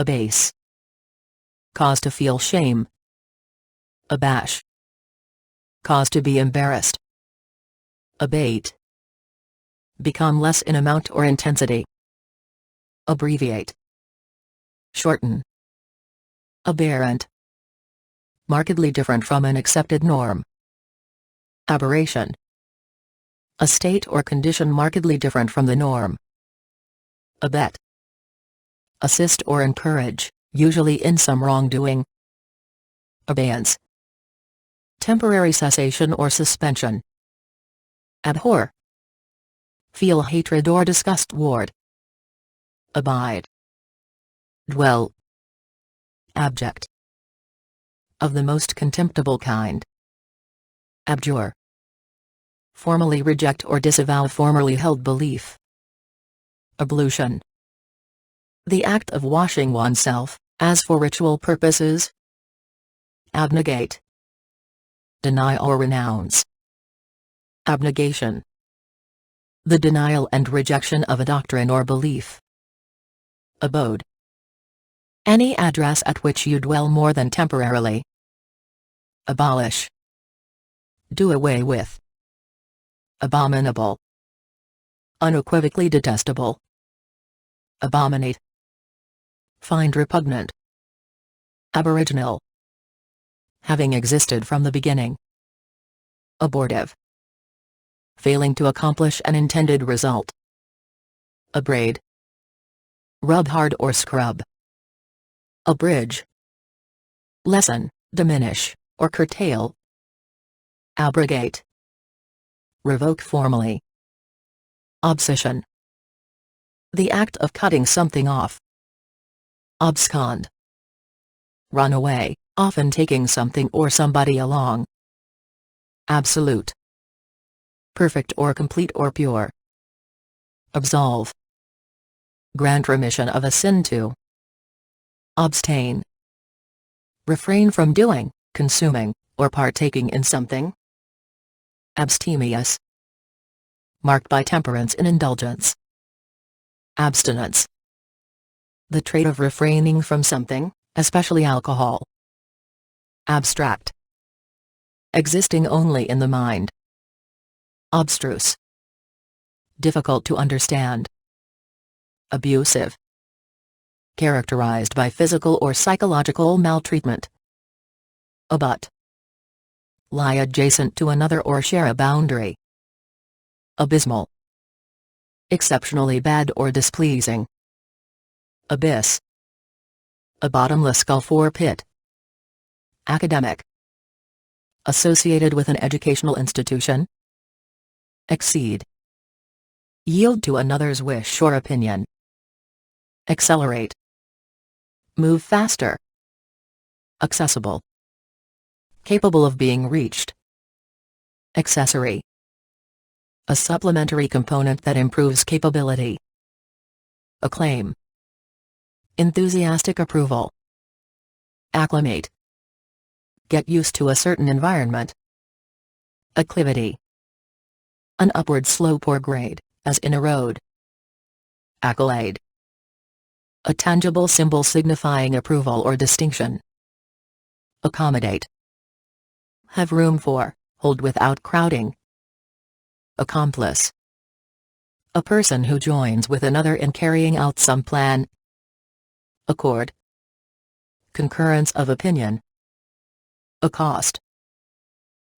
Abase. Cause to feel shame. Abash. Cause to be embarrassed. Abate. Become less in amount or intensity. Abbreviate. Shorten. Aberrant. Markedly different from an accepted norm. Aberration. A state or condition markedly different from the norm. Abet. Assist or encourage, usually in some wrongdoing. Abeyance. Temporary cessation or suspension. Abhor. Feel hatred or disgust toward. Abide. Dwell. Abject. Of the most contemptible kind. Abjure. Formally reject or disavow formerly held belief. Ablution. The act of washing oneself, as for ritual purposes. Abnegate. Deny or renounce. Abnegation. The denial and rejection of a doctrine or belief. Abode. Any address at which you dwell more than temporarily. Abolish. Do away with. Abominable. Unequivocally detestable. Abominate. Find repugnant. Aboriginal. Having existed from the beginning. Abortive. Failing to accomplish an intended result. Abrade. Rub hard or scrub. Abridge. Lessen, diminish, or curtail. Abrogate. Revoke formally. Obsession. The act of cutting something off. Abscond. Run away, often taking something or somebody along. Absolute. Perfect or complete or pure. Absolve. Grant remission of a sin to. Abstain. Refrain from doing, consuming, or partaking in something. Abstemious. Marked by temperance in indulgence. Abstinence. The trait of refraining from something, especially alcohol. Abstract. Existing only in the mind. Abstruse. Difficult to understand. Abusive. Characterized by physical or psychological maltreatment. Abut. Lie adjacent to another or share a boundary. Abysmal. Exceptionally bad or displeasing. Abyss. A bottomless gulf or pit. Academic. Associated with an educational institution. Exceed. Yield to another's wish or opinion. Accelerate. Move faster. Accessible. Capable of being reached. Accessory. A supplementary component that improves capability. Acclaim. Enthusiastic approval. Acclimate. Get used to a certain environment. Acclivity. An upward slope or grade, as in a road. Accolade. A tangible symbol signifying approval or distinction. Accommodate. Have room for, hold without crowding. Accomplice. A person who joins with another in carrying out some plan. Accord. Concurrence of opinion. Accost.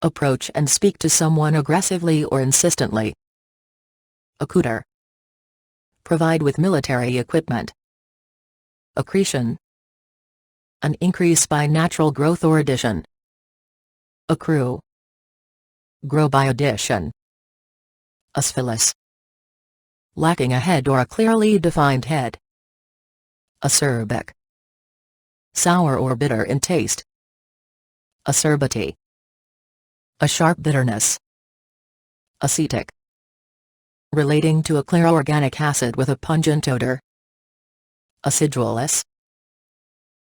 Approach and speak to someone aggressively or insistently. Accoutre. Provide with military equipment. Accretion. An increase by natural growth or addition. Accrue. Grow by addition. Asphyllus. Lacking a head or a clearly defined head. Acerbic. Sour or bitter in taste. Acerbity. A sharp bitterness. Acetic. Relating to a clear organic acid with a pungent odor. Acidulous.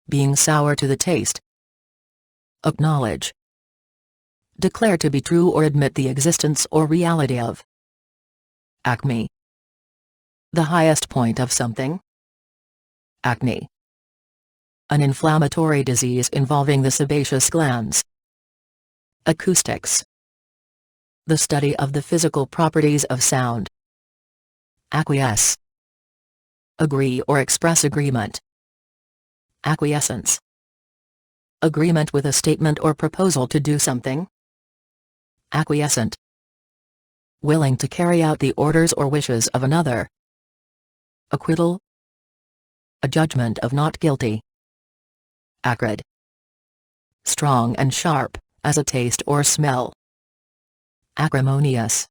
Being sour to the taste. Acknowledge. Declare to be true or admit the existence or reality of. Acme. The highest point of something. Acne. An inflammatory disease involving the sebaceous glands. Acoustics. The study of the physical properties of sound. Acquiesce. Agree or express agreement. Acquiescence. Agreement with a statement or proposal to do something. Acquiescent. Willing to carry out the orders or wishes of another. Acquittal. A judgment of not guilty. Acrid. Strong and sharp, as a taste or smell. Acrimonious.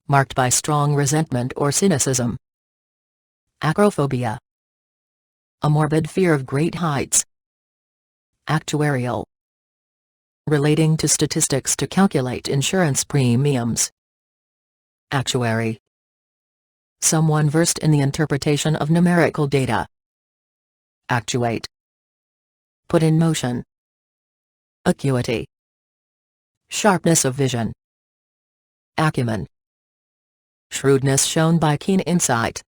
Marked by strong resentment or cynicism. Acrophobia. A morbid fear of great heights. Actuarial. Relating to statistics to calculate insurance premiums. Actuary. Someone versed in the interpretation of numerical data. Actuate. Put in motion. Acuity. Sharpness of vision. Acumen. Shrewdness shown by keen insight.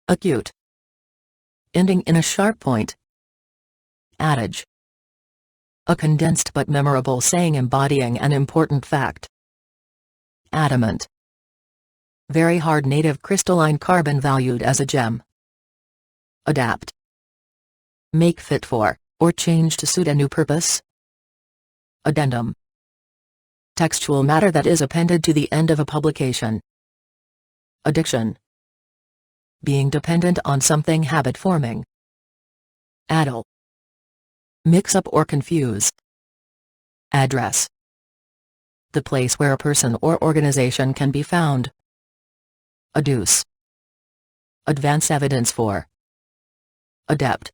Acute. Ending in a sharp point. Adage. A condensed but memorable saying embodying an important fact. Adamant. Very hard native crystalline carbon valued as a gem. Adapt. Make fit for, or change to suit a new purpose. Addendum. Textual matter that is appended to the end of a publication. Addiction. Being dependent on something habit-forming. Addle. Mix up or confuse. Address. The place where a person or organization can be found. Adduce. Advance evidence for. Adept.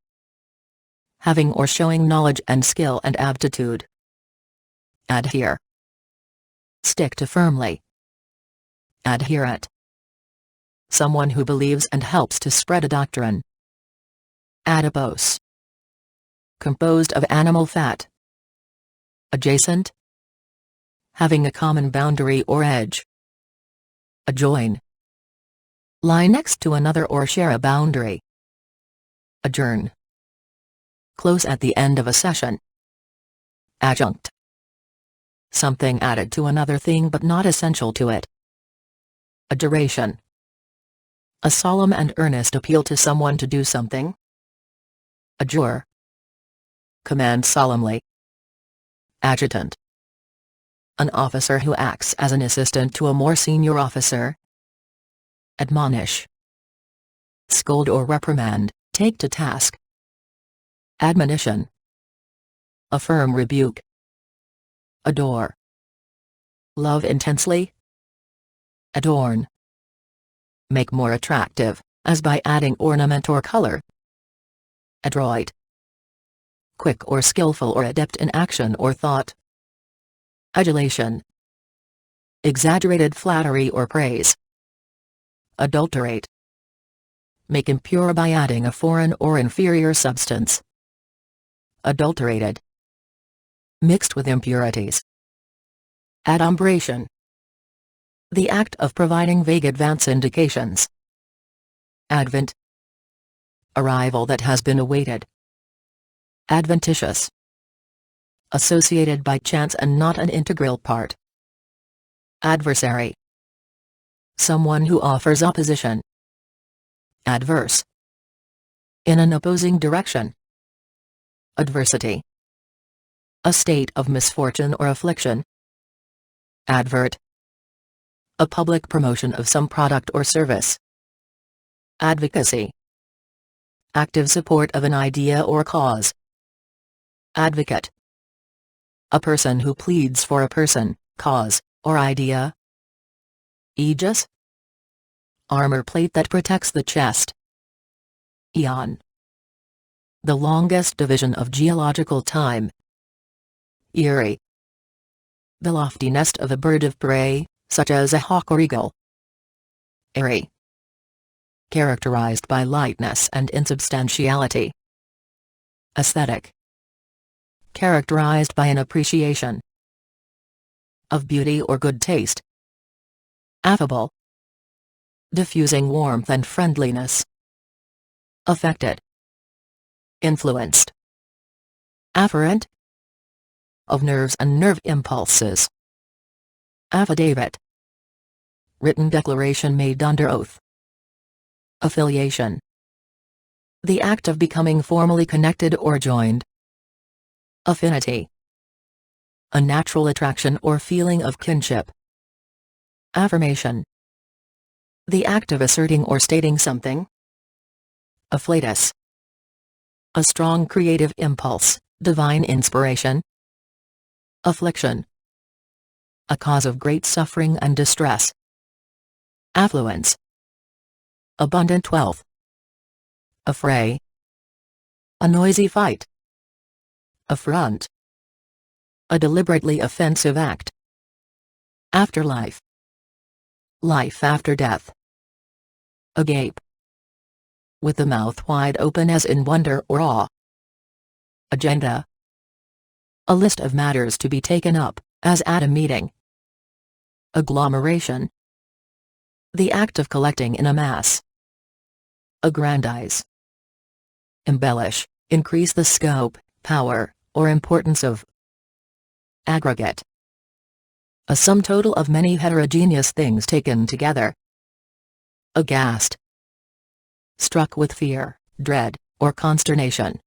Having or showing knowledge and skill and aptitude. Adhere. Stick to firmly. Adherent. Someone who believes and helps to spread a doctrine. Adipose. Composed of animal fat. Adjacent. Having a common boundary or edge. Adjoin. Lie next to another or share a boundary. Adjourn. Close at the end of a session. Adjunct. Something added to another thing but not essential to it. Adjuration. A solemn and earnest appeal to someone to do something. Adjure. Command solemnly. Adjutant. An officer who acts as an assistant to a more senior officer. Admonish. Scold or reprimand, take to task. Admonition. A firm rebuke. Adore. Love intensely. Adorn. Make more attractive, as by adding ornament or color. Adroit. Quick or skillful or adept in action or thought. Adulation. Exaggerated flattery or praise. Adulterate. Make impure by adding a foreign or inferior substance. Adulterated. Mixed with impurities. Adumbration. The act of providing vague advance indications. Advent. Arrival that has been awaited. Adventitious. Associated by chance and not an integral part. Adversary. Someone who offers opposition. Adverse. In an opposing direction. Adversity. A state of misfortune or affliction. Advert. A public promotion of some product or service. Advocacy. Active support of an idea or cause. Advocate. A person who pleads for a person, cause, or idea. Aegis. Armor plate that protects the chest. Eon. The longest division of geological time. Eerie. The lofty nest of a bird of prey, such as a hawk or eagle. Airy. Characterized by lightness and insubstantiality. Aesthetic. Characterized by an appreciation of beauty or good taste. Affable. Diffusing warmth and friendliness. Affected. influenced, afferent, of nerves and nerve impulses. Affidavit, written declaration made under oath. Affiliation, the act of becoming formally connected or joined. Affinity, a natural attraction or feeling of kinship. Affirmation, the act of asserting or stating something. Afflatus, a strong creative impulse, divine inspiration. Affliction, a cause of great suffering and distress. Affluence, abundant wealth. Affray, a noisy fight. Affront, a deliberately offensive act. Afterlife, life after death. Agape, with the mouth wide open as in wonder or awe. Agenda, a list of matters to be taken up, as at a meeting. Agglomeration, the act of collecting in a mass. Aggrandize, embellish, increase the scope, power, or importance of. Aggregate, a sum total of many heterogeneous things taken together. Aghast, struck with fear, dread, or consternation.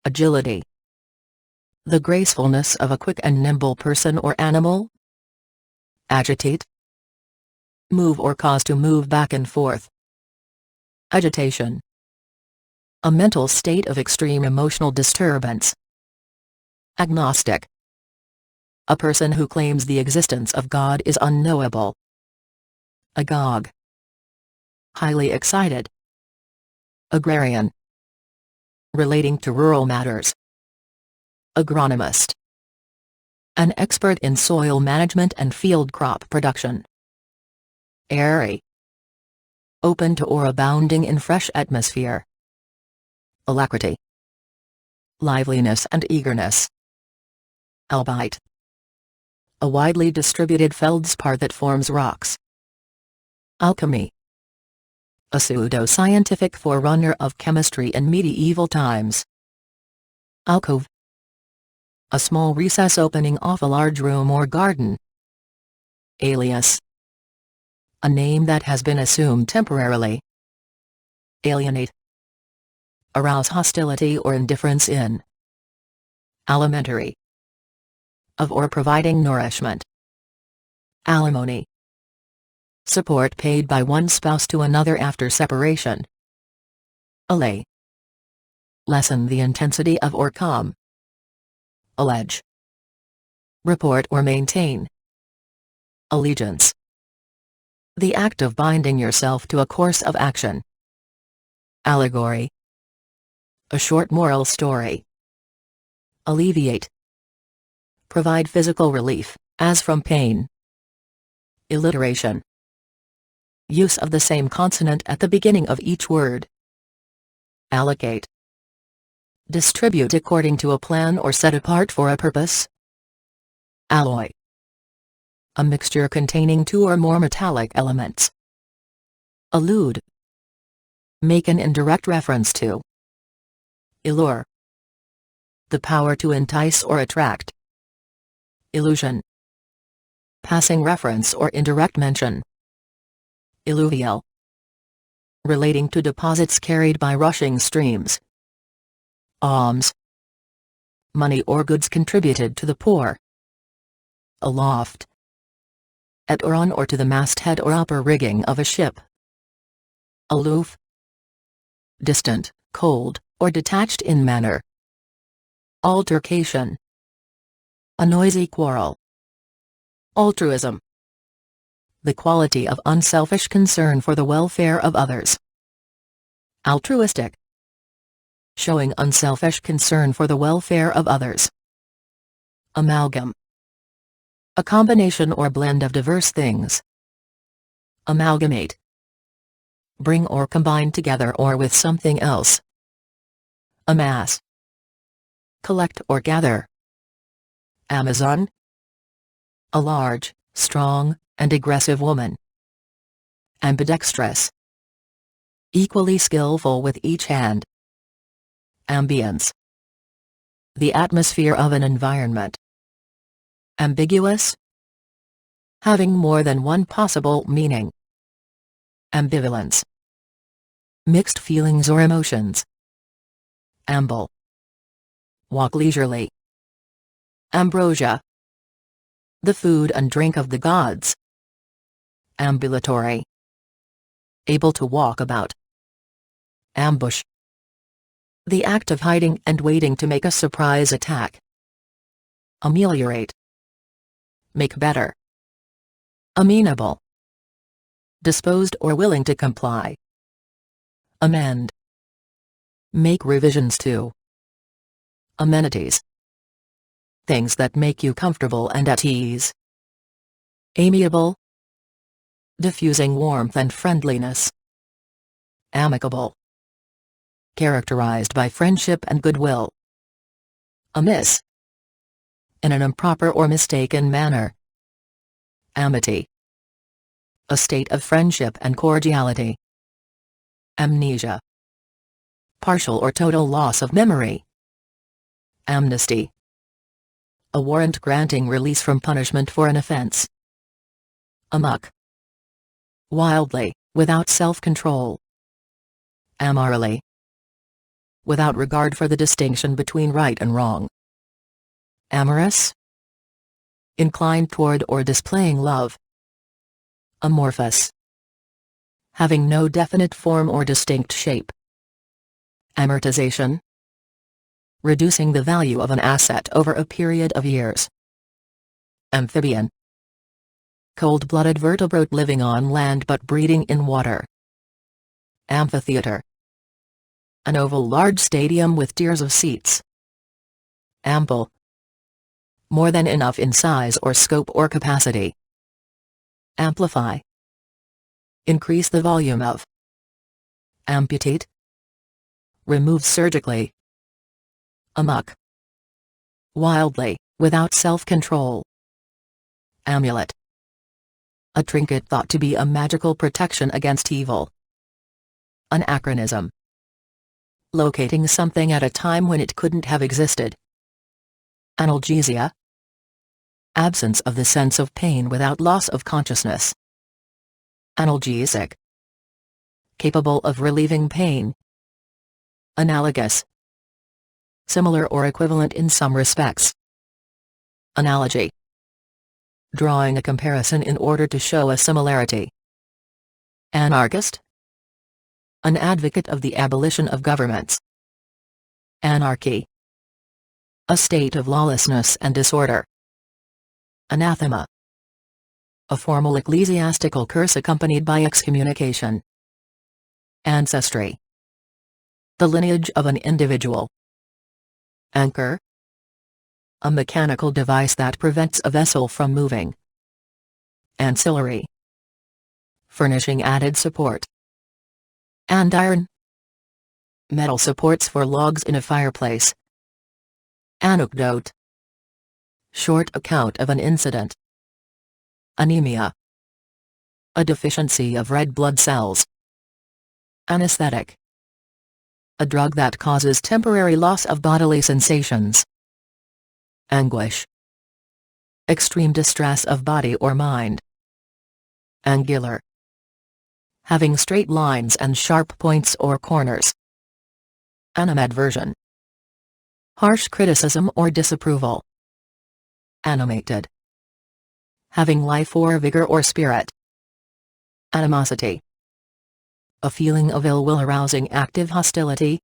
Agility, the gracefulness of a quick and nimble person or animal. Agitate, move or cause to move back and forth. Agitation, a mental state of extreme emotional disturbance. Agnostic, a person who claims the existence of God is unknowable. Agog, highly excited. Agrarian, relating to rural matters. Agronomist, an expert in soil management and field crop production. Airy, open to or abounding in fresh atmosphere. Alacrity, liveliness and eagerness. Albite, a widely distributed feldspar that forms rocks. Alchemy, a pseudo-scientific forerunner of chemistry in medieval times. Alcove, a small recess opening off a large room or garden. Alias, a name that has been assumed temporarily. Alienate, arouse hostility or indifference in. Alimentary, of or providing nourishment. Alimony, support paid by one spouse to another after separation. Allay, lessen the intensity of or calm. Allege, report or maintain. Allegiance, the act of binding yourself to a course of action. Allegory, a short moral story. Alleviate, provide physical relief, as from pain. Alliteration, use of the same consonant at the beginning of each word. Allocate, distribute according to a plan or set apart for a purpose. Alloy, a mixture containing two or more metallic elements. Allude, make an indirect reference to. Allure, the power to entice or attract. Illusion, passing reference or indirect mention. Illuvial, relating to deposits carried by rushing streams. Alms, money or goods contributed to the poor. Aloft, at or on or to the masthead or upper rigging of a ship. Aloof, distant, cold, or detached in manner. Altercation, a noisy quarrel. Altruism, the quality of unselfish concern for the welfare of others. Altruistic, showing unselfish concern for the welfare of others. Amalgam, a combination or blend of diverse things. Amalgamate, bring or combine together or with something else. Amass, collect or gather. Amazon, a large, strong, and aggressive woman. Ambidextrous, equally skillful with each hand. Ambience. The atmosphere of an environment. Ambiguous. Having more than one possible meaning. Ambivalence. Mixed feelings or emotions. Amble. Walk leisurely. Ambrosia. The food and drink of the gods. Ambulatory. Able to walk about. Ambush. The act of hiding and waiting to make a surprise attack. Ameliorate. Make better. Amenable. Disposed or willing to comply. Amend. Make revisions to. Amenities. Things that make you comfortable and at ease. Amiable. Diffusing warmth and friendliness. Amicable. Characterized by friendship and goodwill. Amiss. In an improper or mistaken manner. Amity. A state of friendship and cordiality. Amnesia. Partial or total loss of memory. Amnesty. A warrant granting release from punishment for an offense. Amok. Wildly, without self-control. Amorally. Without regard for the distinction between right and wrong. Amorous. Inclined toward or displaying love. Amorphous. Having no definite form or distinct shape. Amortization. Reducing the value of an asset over a period of years. Amphibian. Cold-blooded vertebrate living on land but breeding in water. Amphitheater. An oval large stadium with tiers of seats. Ample. More than enough in size or scope or capacity. Amplify. Increase the volume of. Amputate. Remove surgically. Amok. Wildly, without self-control. Amulet. A trinket thought to be a magical protection against evil. Anachronism. Locating something at a time when it couldn't have existed. Analgesia. Absence of the sense of pain without loss of consciousness. Analgesic. Capable of relieving pain. Analogous. Similar or equivalent in some respects. Analogy. Drawing a comparison in order to show a similarity. Anarchist. An advocate of the abolition of governments. Anarchy. A state of lawlessness and disorder. Anathema. A formal ecclesiastical curse accompanied by excommunication. Ancestry. The lineage of an individual. Anchor. A mechanical device that prevents a vessel from moving. Ancillary. Furnishing added support. Andiron. Metal supports for logs in a fireplace. Anecdote. Short account of an incident. Anemia. A deficiency of red blood cells. Anesthetic. A drug that causes temporary loss of bodily sensations. Anguish. Extreme distress of body or mind. Angular. Having straight lines and sharp points or corners. Animadversion. Harsh criticism or disapproval. Animated. Having life or vigor or spirit. Animosity. A feeling of ill will arousing active hostility.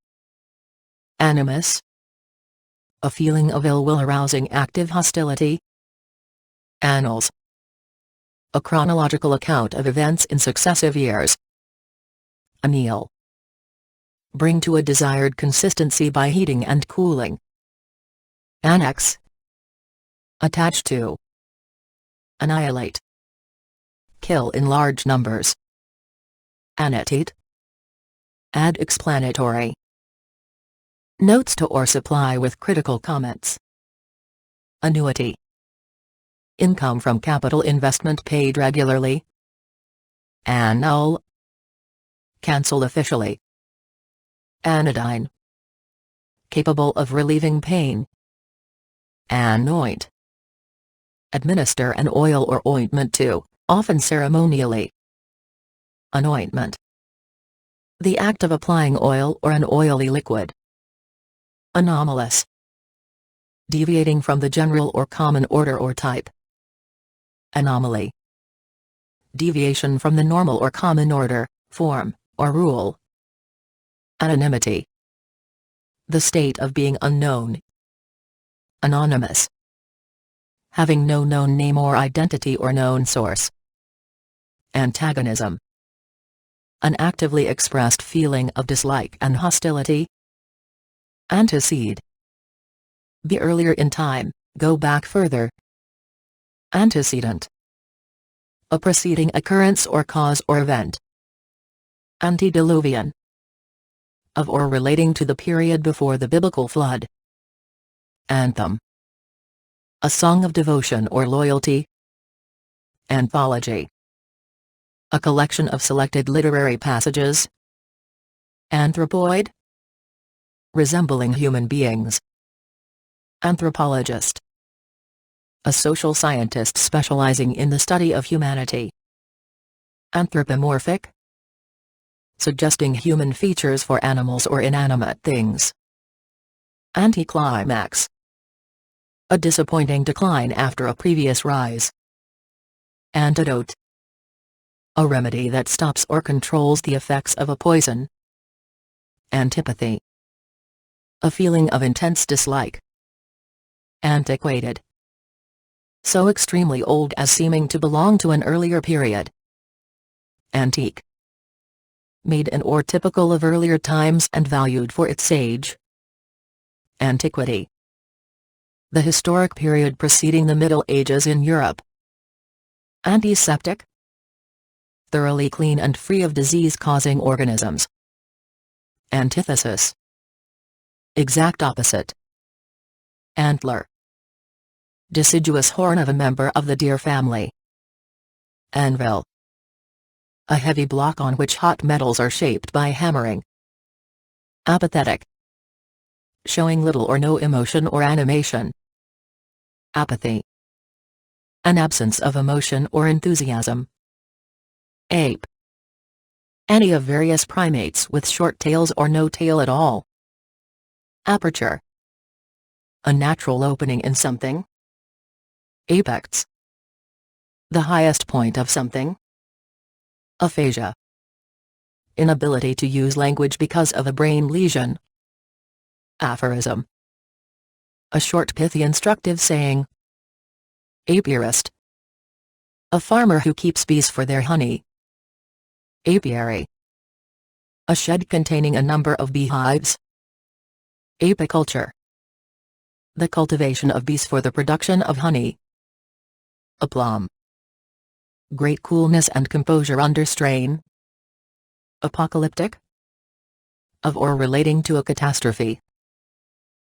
Animus. A feeling of ill will arousing active hostility. Annals. A chronological account of events in successive years. Anneal. Bring to a desired consistency by heating and cooling. Annex. Attach to. Annihilate. Kill in large numbers. Annotate. Add explanatory notes to or supply with critical comments. Annuity. Income from capital investment paid regularly. Annul. Cancel officially. Anodyne. capable of relieving pain. Anoint. Administer an oil or ointment to, often ceremonially. Anointment. The act of applying oil or an oily liquid. Anomalous. Deviating from the general or common order or type. Anomaly. Deviation from the normal or common order, form, or rule. Anonymity. The state of being unknown. Anonymous. Having no known name or identity or known source. Antagonism. An actively expressed feeling of dislike and hostility. Antecede. Be earlier in time, go back further. Antecedent. A preceding occurrence or cause or event. Antediluvian. Of or relating to the period before the biblical flood. Anthem. A song of devotion or loyalty. Anthology. A collection of selected literary passages. Anthropoid. Resembling human beings. Anthropologist. A social scientist specializing in the study of humanity. Anthropomorphic. Suggesting human features for animals or inanimate things. Anticlimax. A disappointing decline after a previous rise. Antidote. A remedy that stops or controls the effects of a poison. Antipathy. A feeling of intense dislike. Antiquated. So extremely old as seeming to belong to an earlier period. Antique. Made in or typical of earlier times and valued for its age. Antiquity. The historic period preceding the Middle Ages in Europe. Antiseptic. Thoroughly clean and free of disease-causing organisms. Antithesis. Exact opposite. Antler. Deciduous horn of a member of the deer family. Anvil. A heavy block on which hot metals are shaped by hammering. Apathetic. Showing little or no emotion or animation. Apathy. An absence of emotion or enthusiasm. Ape. Any of various primates with short tails or no tail at all. Aperture. A natural opening in something. Apex. The highest point of something. Aphasia. Inability to use language because of a brain lesion. Aphorism. A short pithy instructive saying. Apiarist. A farmer who keeps bees for their honey. Apiary. A shed containing a number of beehives. Apiculture. The cultivation of bees for the production of honey. Aplomb. Great coolness and composure under strain. Apocalyptic. Of or relating to a catastrophe.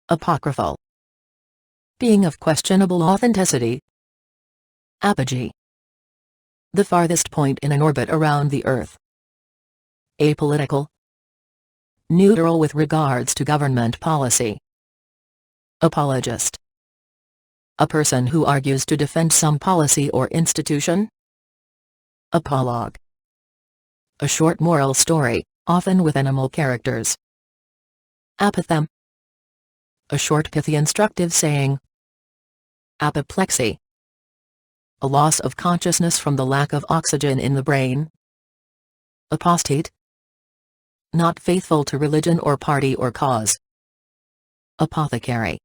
Apocryphal. Being of questionable authenticity. Apogee. The farthest point in an orbit around the Earth. Apolitical. Neutral with regards to government policy. Apologist. A person who argues to defend some policy or institution. Apologue. A short moral story, often with animal characters. Apothegm. A short pithy instructive saying. Apoplexy. A loss of consciousness from the lack of oxygen in the brain. Apostate. Not faithful to religion or party or cause. Apothecary.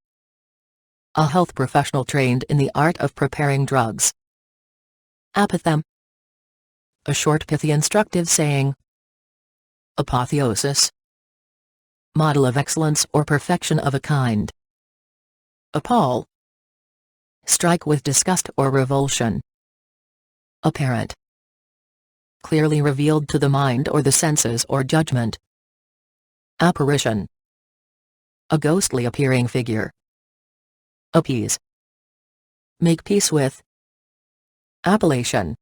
A health professional trained in the art of preparing drugs. Apothegm. A short pithy instructive saying. Apotheosis. Model of excellence or perfection of a kind. Appall. Strike with disgust or revulsion. Apparent. Clearly revealed to the mind or the senses or judgment. Apparition. A ghostly appearing figure. Appease. Make peace with. Appellation.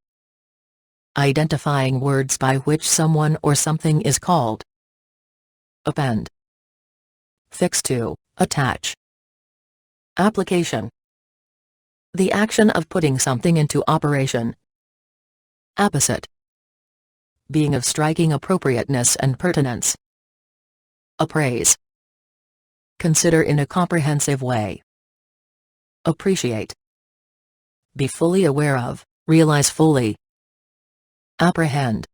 Identifying words by which someone or something is called. Append. Fix to, attach. Application. The action of putting something into operation. Apposite. Being of striking appropriateness and pertinence. Appraise. Consider in a comprehensive way. Appreciate. Be fully aware of, realize fully. Apprehend.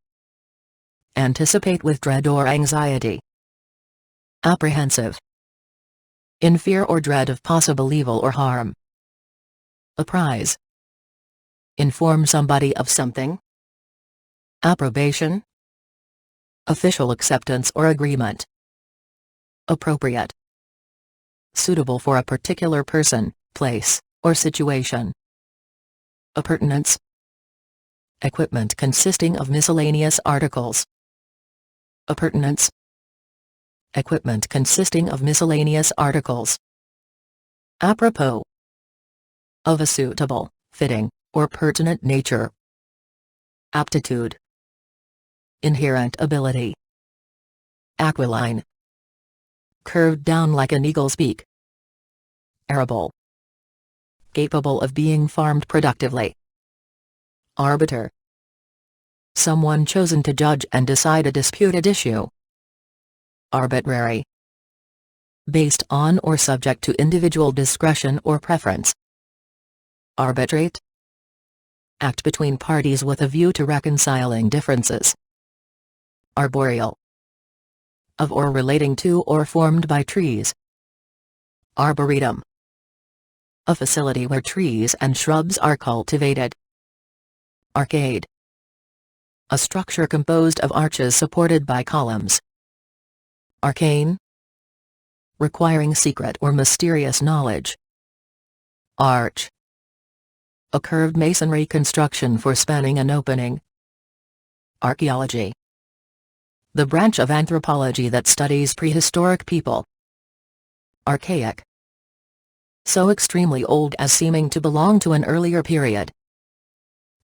Anticipate with dread or anxiety. Apprehensive. In fear or dread of possible evil or harm. Apprise. Inform somebody of something. Approbation. Official acceptance or agreement. Appropriate. Suitable for a particular person, place, or situation. Appurtenance. Equipment consisting of miscellaneous articles. Appurtenance. Equipment consisting of miscellaneous articles. Apropos. Of a suitable, fitting, or pertinent nature. Aptitude. Inherent ability. Aquiline. Curved down like an eagle's beak. Arable. Capable of being farmed productively. Arbiter. Someone chosen to judge and decide a disputed issue. Arbitrary. Based on or subject to individual discretion or preference. Arbitrate. Act between parties with a view to reconciling differences. Arboreal. Of or relating to or formed by trees. Arboretum. A facility where trees and shrubs are cultivated. Arcade. A structure composed of arches supported by columns. Arcane. Requiring secret or mysterious knowledge. Arch. A curved masonry construction for spanning an opening. Archaeology. The branch of anthropology that studies prehistoric people. Archaic. So extremely old as seeming to belong to an earlier period.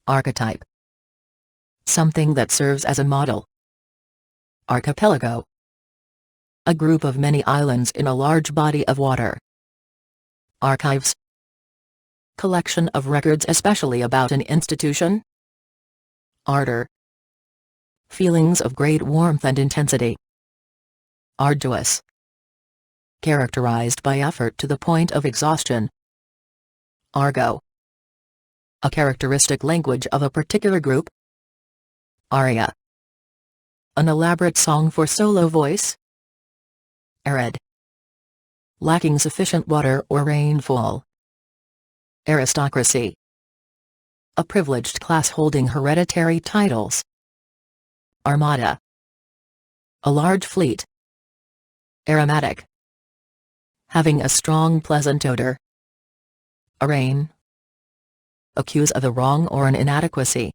Archetype. Something that serves as a model. Archipelago. A group of many islands in a large body of water. Archives. Collection of records especially about an institution. Ardor. Feelings of great warmth and intensity. Arduous. Characterized by effort to the point of exhaustion. Argot. A characteristic language of a particular group. Aria. An elaborate song for solo voice. Arid. Lacking sufficient water or rainfall. Aristocracy. A privileged class holding hereditary titles. Armada. A large fleet. Aromatic. Having a strong pleasant odor. Arraign. Accuse of a wrong or an inadequacy.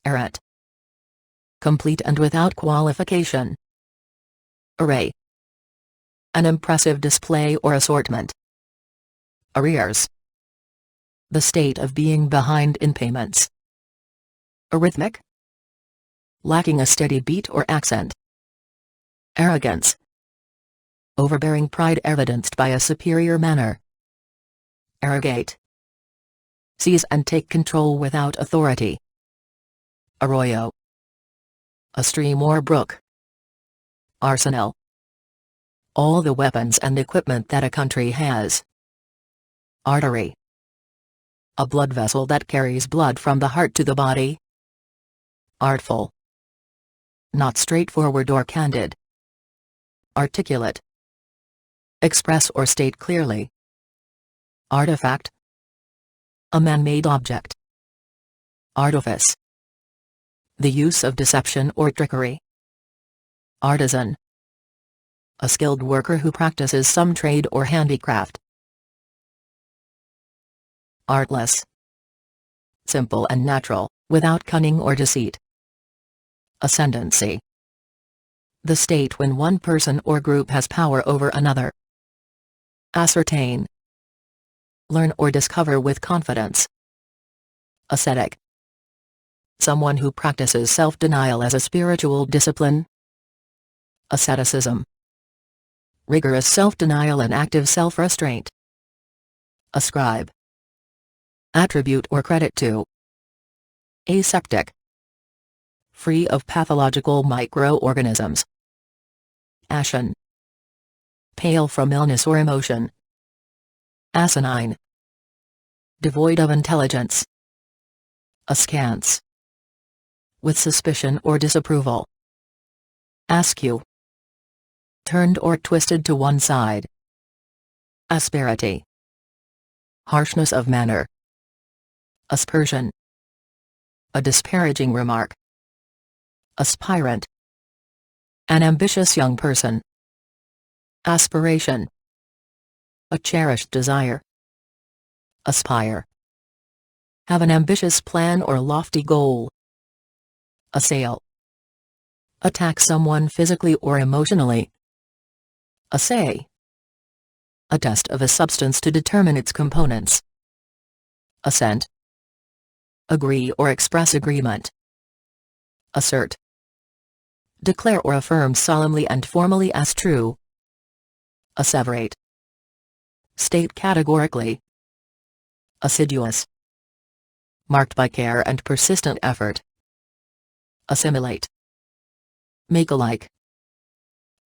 Arrant. Complete and without qualification. Array. An impressive display or assortment. Arrears. The state of being behind in payments. Arrhythmic. Lacking a steady beat or accent. Arrogance. Overbearing pride evidenced by a superior manner. Arrogate. Seize and take control without authority. Arroyo. A stream or brook. Arsenal. All the weapons and equipment that a country has. Artery. A blood vessel that carries blood from the heart to the body. Artful. Not straightforward or candid. Articulate. Express or state clearly. Artifact. A man-made object. Artifice. The use of deception or trickery. Artisan. A skilled worker who practices some trade or handicraft. Artless. Simple and natural, without cunning or deceit. Ascendancy. The state when one person or group has power over another. Ascertain. Learn or discover with confidence. Ascetic. Someone who practices self-denial as a spiritual discipline. Asceticism. rigorous self-denial and active self-restraint. Ascribe. Attribute or credit to. Aseptic. Free of pathological microorganisms. Ashen. Pale from illness or emotion. Asinine. Devoid of intelligence. Askance. With suspicion or disapproval. Askew. Turned or twisted to one side. Asperity. Harshness of manner. Aspersion. A disparaging remark. Aspirant. An ambitious young person. Aspiration. A cherished desire. Aspire. Have an ambitious plan or lofty goal. Assail. Attack someone physically or emotionally. Assay. A test of a substance to determine its components. Assent. Agree or express agreement. Assert. Declare or affirm solemnly and formally as true. Asseverate. State categorically. Assiduous. Marked by care and persistent effort. Assimilate. Make alike.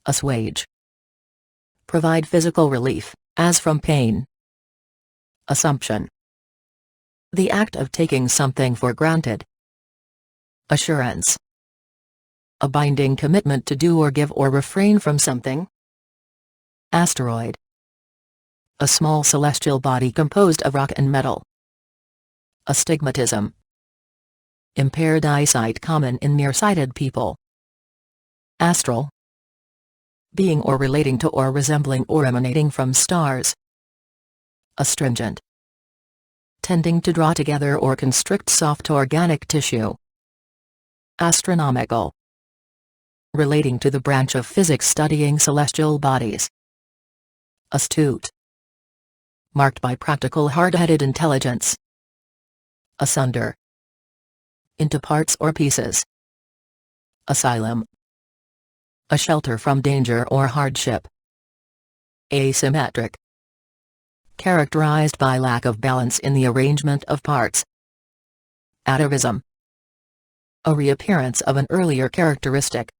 Assuage. Provide physical relief, as from pain. Assumption. The act of taking something for granted. Assurance. A binding commitment to do or give or refrain from something. Asteroid. A small celestial body composed of rock and metal. Astigmatism. Impaired eyesight common in nearsighted people. Astral. Being or relating to or resembling or emanating from stars. Astringent. Tending to draw together or constrict soft organic tissue. Astronomical. Relating to the branch of physics studying celestial bodies. Astute. Marked by practical hard-headed intelligence. Asunder. Into parts or pieces. Asylum. A shelter from danger or hardship. Asymmetric. Characterized by lack of balance in the arrangement of parts. Atavism. A reappearance of an earlier characteristic.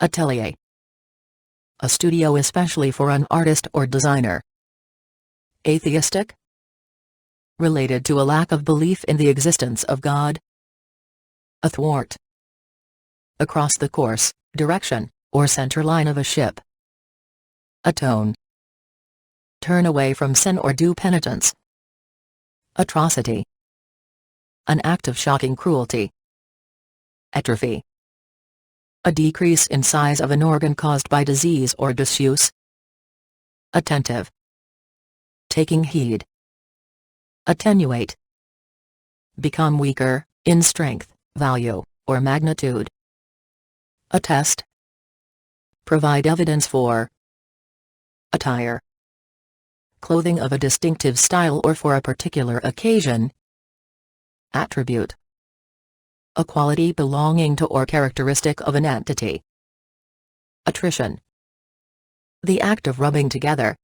Atelier. A studio especially for an artist or designer. Atheistic. Related to a lack of belief in the existence of God. Athwart. Across the course, direction, or center line of a ship. Atone. Turn away from sin or do penitence. Atrocity. An act of shocking cruelty. Atrophy. A decrease in size of an organ caused by disease or disuse. Attentive. Taking heed. Attenuate. Become weaker, in strength, value, or magnitude. Attest. Provide evidence for. Attire. Clothing of a distinctive style or for a particular occasion. Attribute. A quality belonging to or characteristic of an entity. Attrition. The act of rubbing together.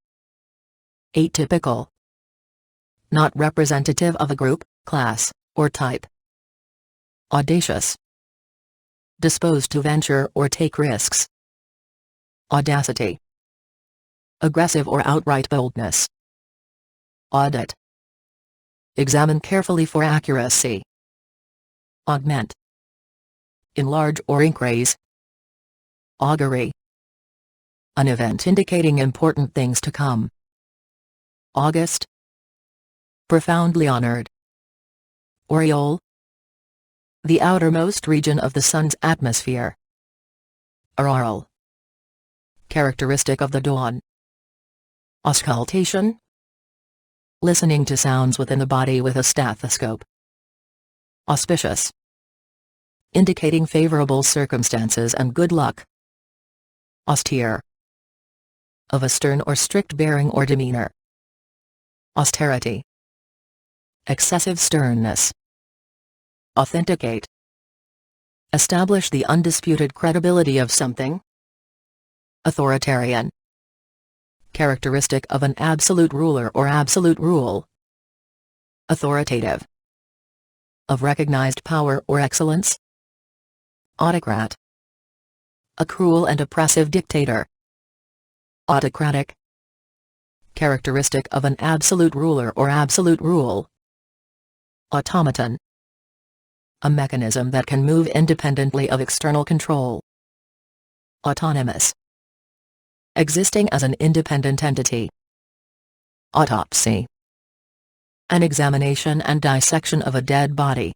Atypical. Not representative of a group, class, or type. Audacious. Disposed to venture or take risks. Audacity. Aggressive or outright boldness. Audit. Examine carefully for accuracy. Augment. Enlarge or increase. Augury. An event indicating important things to come. August. Profoundly honored. Aureole. The outermost region of the sun's atmosphere. Auroral. Characteristic of the dawn. Auscultation. Listening to sounds within the body with a stethoscope. Auspicious. Indicating favorable circumstances and good luck. Austere. Of a stern or strict bearing or demeanor. Austerity. Excessive sternness. Authenticate. Establish the undisputed credibility of something. Authoritarian. Characteristic of an absolute ruler or absolute rule. Authoritative. Of recognized power or excellence. Autocrat. A cruel and oppressive dictator. Autocratic. Characteristic of an absolute ruler or absolute rule. Automaton. A mechanism that can move independently of external control. Autonomous. Existing as an independent entity. Autopsy. An examination and dissection of a dead body.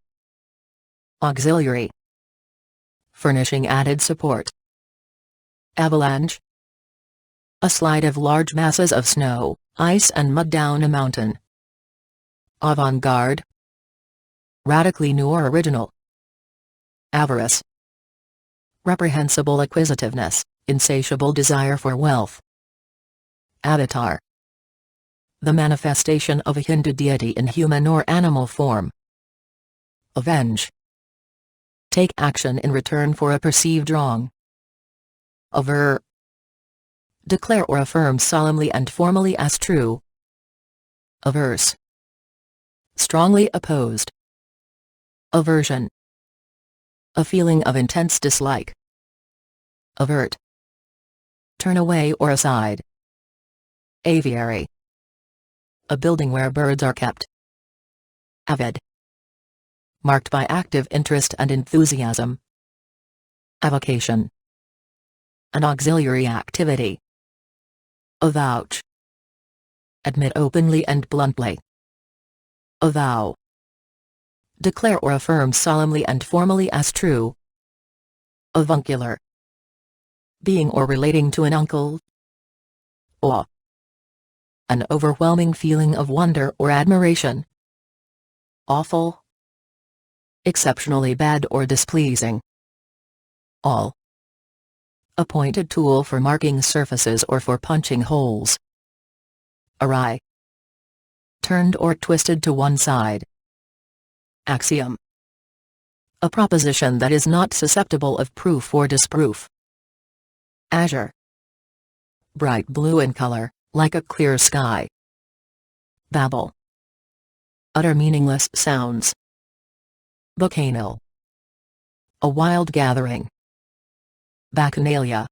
Auxiliary. Furnishing added support. Avalanche. A slide of large masses of snow, ice and mud down a mountain. Avant-garde. Radically new or original. Avarice. Reprehensible acquisitiveness, insatiable desire for wealth. Avatar. The manifestation of a Hindu deity in human or animal form. Avenge. Take action in return for a perceived wrong. Aver. Declare or affirm solemnly and formally as true. Averse. Strongly opposed. Aversion. A feeling of intense dislike. Avert. Turn away or aside. Aviary. A building where birds are kept. Avid. Marked by active interest and enthusiasm. Avocation. An auxiliary activity. Avouch. Admit openly and bluntly. Avow. Declare or affirm solemnly and formally as true. Avuncular. Being or relating to an uncle. Awe. An overwhelming feeling of wonder or admiration. Awful. Exceptionally bad or displeasing. Awl. A pointed tool for marking surfaces or for punching holes. Awry. Turned or twisted to one side. Axiom. A proposition that is not susceptible of proof or disproof. Azure. Bright blue in color, like a clear sky. Babble. Utter meaningless sounds. Bacchanal. A wild gathering. Bacchanalia.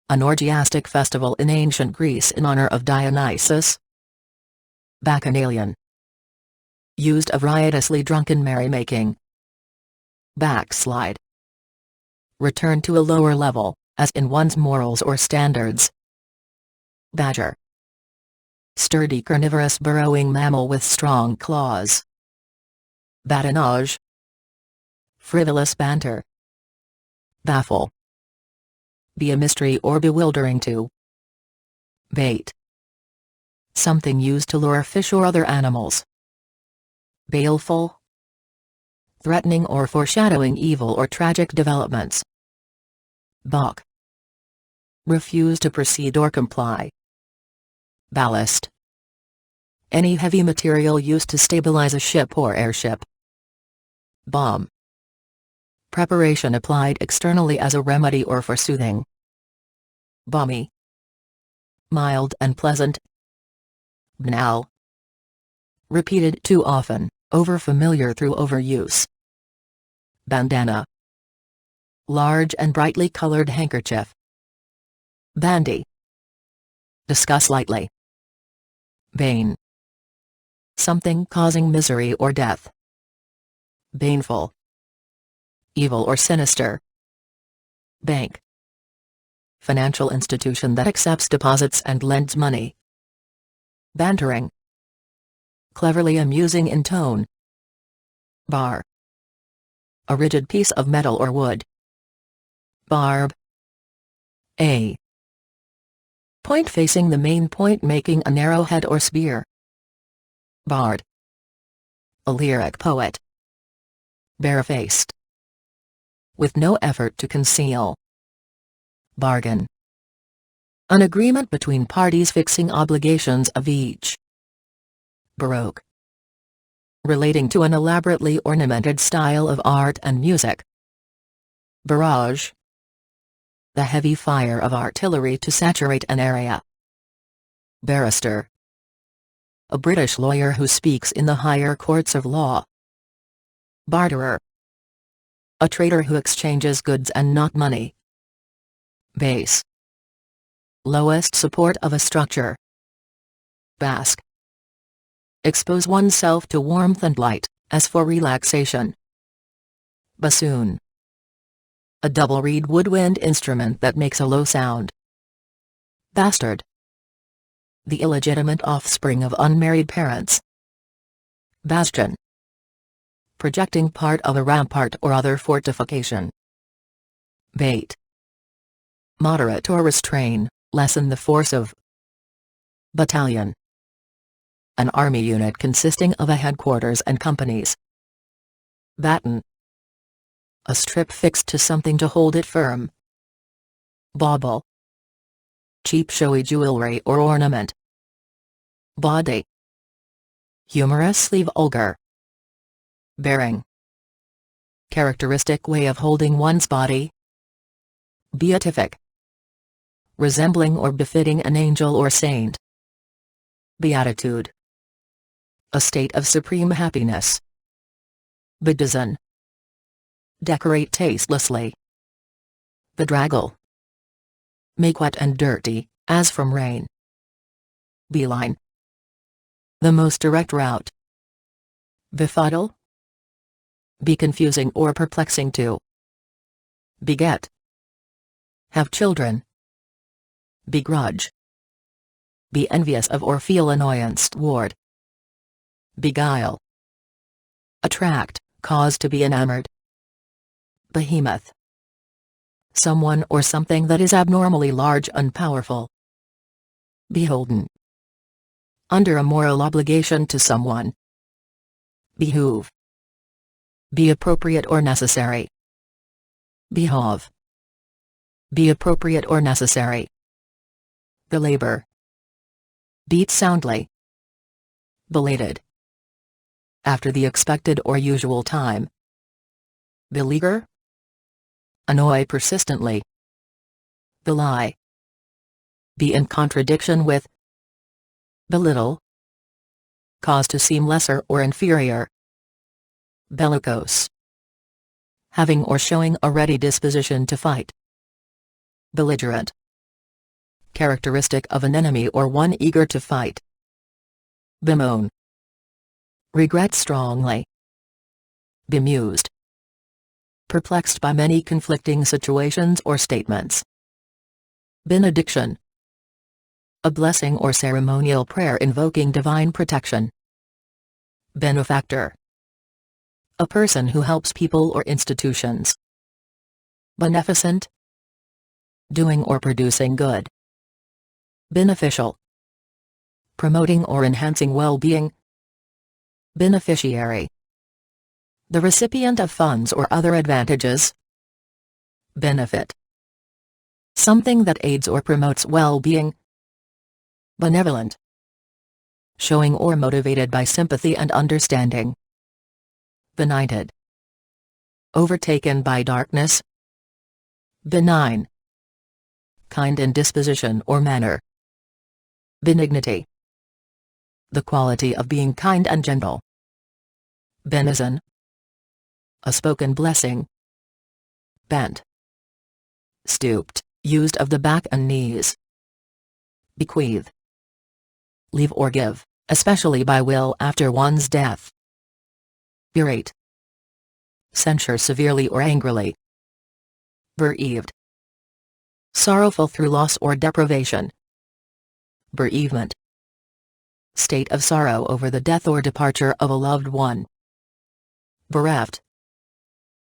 An orgiastic festival in ancient Greece in honor of Dionysus. Bacchanalian. Used of riotously drunken merrymaking. Backslide. Return to a lower level, as in one's morals or standards. Badger. Sturdy carnivorous burrowing mammal with strong claws. Badinage. Frivolous banter. Baffle. Be a mystery or bewildering to. Bait. Something used to lure fish or other animals. Baleful. Threatening or foreshadowing evil or tragic developments. Balk. Refuse to proceed or comply. Ballast. Any heavy material used to stabilize a ship or airship. Balm. Preparation applied externally as a remedy or for soothing. Balmy. Mild and pleasant. Banal. Repeated too often, overfamiliar through overuse. Bandana. Large and brightly colored handkerchief. Bandy. Discuss lightly. Bane. Something causing misery or death. Baneful. Evil or sinister. Bank. Financial institution that accepts deposits and lends money. Bantering. Cleverly amusing in tone. Bar. A rigid piece of metal or wood. Barb. A. Point facing the main point making an arrowhead or spear. Bard. A lyric poet. Barefaced. With no effort to conceal. Bargain. An agreement between parties fixing obligations of each. Baroque. Relating to an elaborately ornamented style of art and music. Barrage. The heavy fire of artillery to saturate an area. Barrister. A British lawyer who speaks in the higher courts of law. Barterer. A trader who exchanges goods and not money. Base. Lowest support of a structure. Bask. Expose oneself to warmth and light, as for relaxation. Bassoon. A double reed woodwind instrument that makes a low sound. Bastard. The illegitimate offspring of unmarried parents. Bastion. Projecting part of a rampart or other fortification. Bait. Moderate or restrain, lessen the force of. Battalion. An army unit consisting of a headquarters and companies. Batten. A strip fixed to something to hold it firm. Bauble. Cheap showy jewelry or ornament. Bawdy. Humorously vulgar. Bearing. Characteristic way of holding one's body. Beatific. Resembling or befitting an angel or saint. Beatitude. A state of supreme happiness. Bedizen. Decorate tastelessly. Bedraggle. Make wet and dirty, as from rain. Beeline. The most direct route. Befuddle. Be confusing or perplexing to. Beget. Have children. Begrudge. Be envious of or feel annoyance toward. Beguile. Attract, cause to be enamored. Behemoth. Someone or something that is abnormally large and powerful. Beholden. Under a moral obligation to someone. Behoove. Be appropriate or necessary. Behove. Be appropriate or necessary. Belabor. Beat soundly. Belated. After the expected or usual time. Beleaguer. Annoy persistently. Belie. Be in contradiction with. Belittle. Cause to seem lesser or inferior. Bellicose. Having or showing a ready disposition to fight. Belligerent. Characteristic of an enemy or one eager to fight. Bemoan. Regret strongly. Bemused. Perplexed by many conflicting situations or statements. Benediction. A blessing or ceremonial prayer invoking divine protection. Benefactor. A person who helps people or institutions. Beneficent. Doing or producing good. Beneficial. Promoting or enhancing well-being. Beneficiary. The recipient of funds or other advantages. Benefit. Something that aids or promotes well-being. Benevolent. Showing or motivated by sympathy and understanding. Benighted. Overtaken by darkness. Benign. Kind in disposition or manner. Benignity. The quality of being kind and gentle. Benison. A spoken blessing. Bent. Stooped, used of the back and knees. Bequeath. Leave or give, especially by will after one's death. Berate. Censure severely or angrily. Bereaved. Sorrowful through loss or deprivation. Bereavement. State of sorrow over the death or departure of a loved one. Bereft.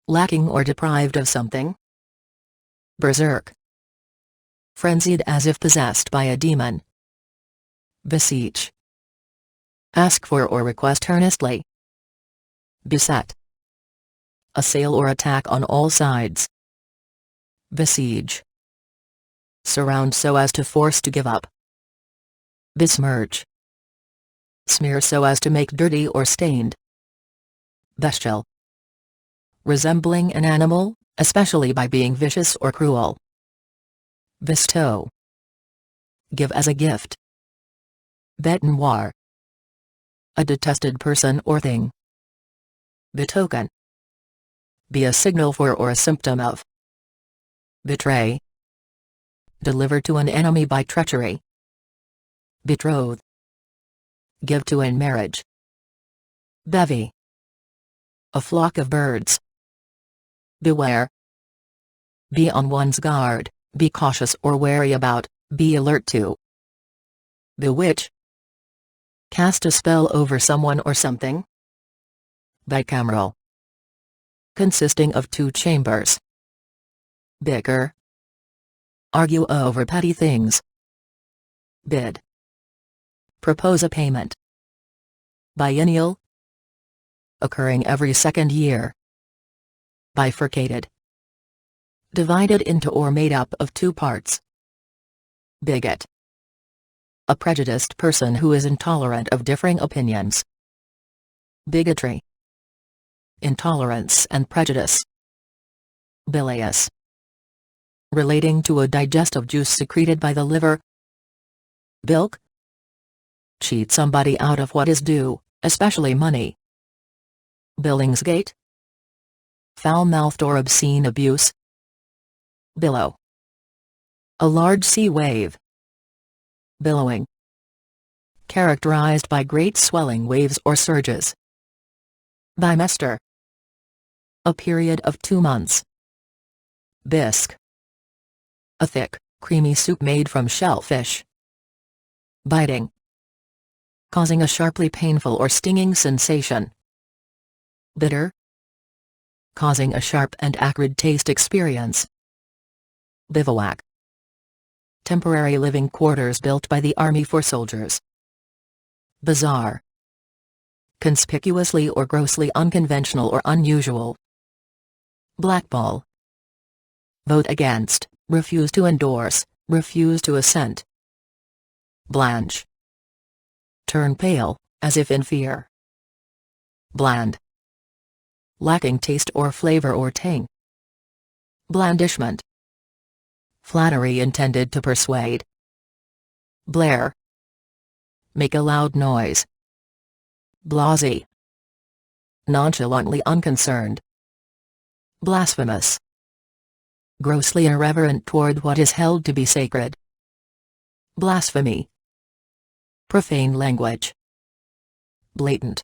Lacking or deprived of something. Berserk. Frenzied as if possessed by a demon. Beseech. Ask for or request earnestly. Beset. Assail or attack on all sides. Besiege. Surround so as to force to give up. Besmirch. Smear so as to make dirty or stained. Bestial. Resembling an animal, especially by being vicious or cruel. Bestow. Give as a gift. Bête noire. A detested person or thing. Betoken. Be a signal for or a symptom of. Betray. Deliver to an enemy by treachery. Betroth. Give to in marriage. Bevy. A flock of birds. Beware. Be on one's guard, be cautious or wary about, be alert to. Bewitch. Cast a spell over someone or something. Bicameral. Consisting of two chambers. Bicker. Argue over petty things. Bid. Propose a payment. Biennial. Occurring every second year. Bifurcated. Divided into or made up of two parts. Bigot. A prejudiced person who is intolerant of differing opinions. Bigotry. Intolerance and prejudice. Bilious. Relating to a digestive juice secreted by the liver. Bilk. Cheat somebody out of what is due, especially money. Billingsgate. Foul-mouthed or obscene abuse. Billow. A large sea wave. Billowing. Characterized by great swelling waves or surges. Bimester. A period of 2 months. Bisque. A thick, creamy soup made from shellfish. Biting. Causing a sharply painful or stinging sensation. Bitter. Causing a sharp and acrid taste experience. Bivouac. Temporary living quarters built by the army for soldiers. Bizarre. Conspicuously or grossly unconventional or unusual. Blackball. Vote against, refuse to endorse, refuse to assent. Blanch. Turn pale, as if in fear. Bland. Lacking taste or flavor or tang. Blandishment. Flattery intended to persuade. Blare. Make a loud noise. Blasé. Nonchalantly unconcerned. Blasphemous. Grossly irreverent toward what is held to be sacred. Blasphemy. Profane language. Blatant.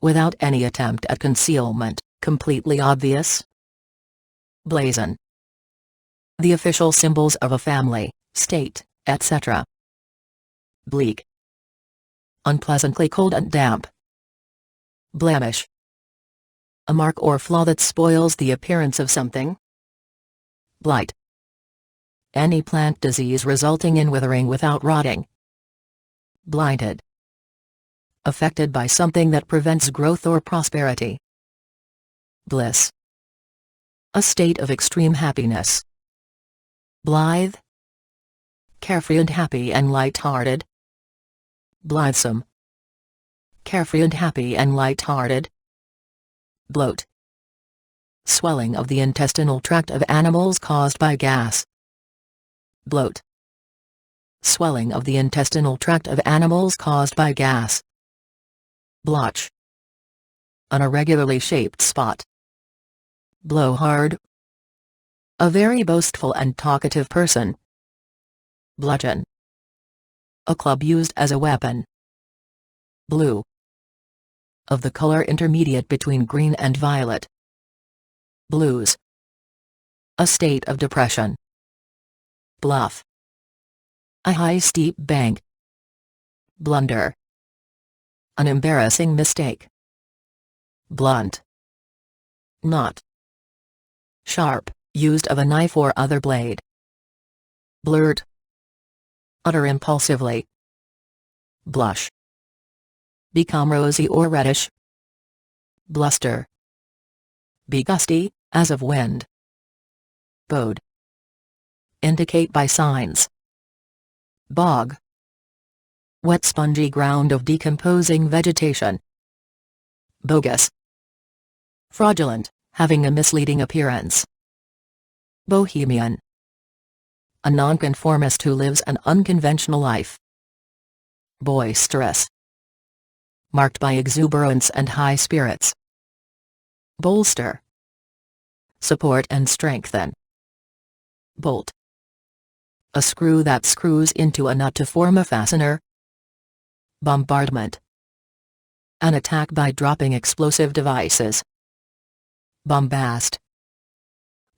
Without any attempt at concealment, completely obvious. Blazon. The official symbols of a family, state, etc. Bleak. Unpleasantly cold and damp. Blemish. A mark or flaw that spoils the appearance of something. Blight. Any plant disease resulting in withering without rotting. Blinded. Affected by something that prevents growth or prosperity. Bliss. A state of extreme happiness. Blithe. Carefree and happy and light-hearted. Blithesome. Carefree and happy and light-hearted. Bloat. Swelling of the intestinal tract of animals caused by gas. Bloat. Swelling of the intestinal tract of animals caused by gas. Blotch. An irregularly shaped spot. Blowhard. A very boastful and talkative person. Bludgeon. A club used as a weapon. Blue. Of the color intermediate between green and violet. Blues. A state of depression. Bluff. A high steep bank. Blunder. An embarrassing mistake. Blunt. Knot. Sharp, used of a knife or other blade. Blurt. Utter impulsively. Blush. Become rosy or reddish. Bluster. Be gusty, as of wind. Bode. Indicate by signs. Bog. Wet spongy ground of decomposing vegetation. Bogus. Fraudulent, having a misleading appearance. Bohemian. A nonconformist who lives an unconventional life. Boisterous. Marked by exuberance and high spirits. Bolster. Support and strengthen. Bolt. A screw that screws into a nut to form a fastener. Bombardment. An attack by dropping explosive devices. Bombast.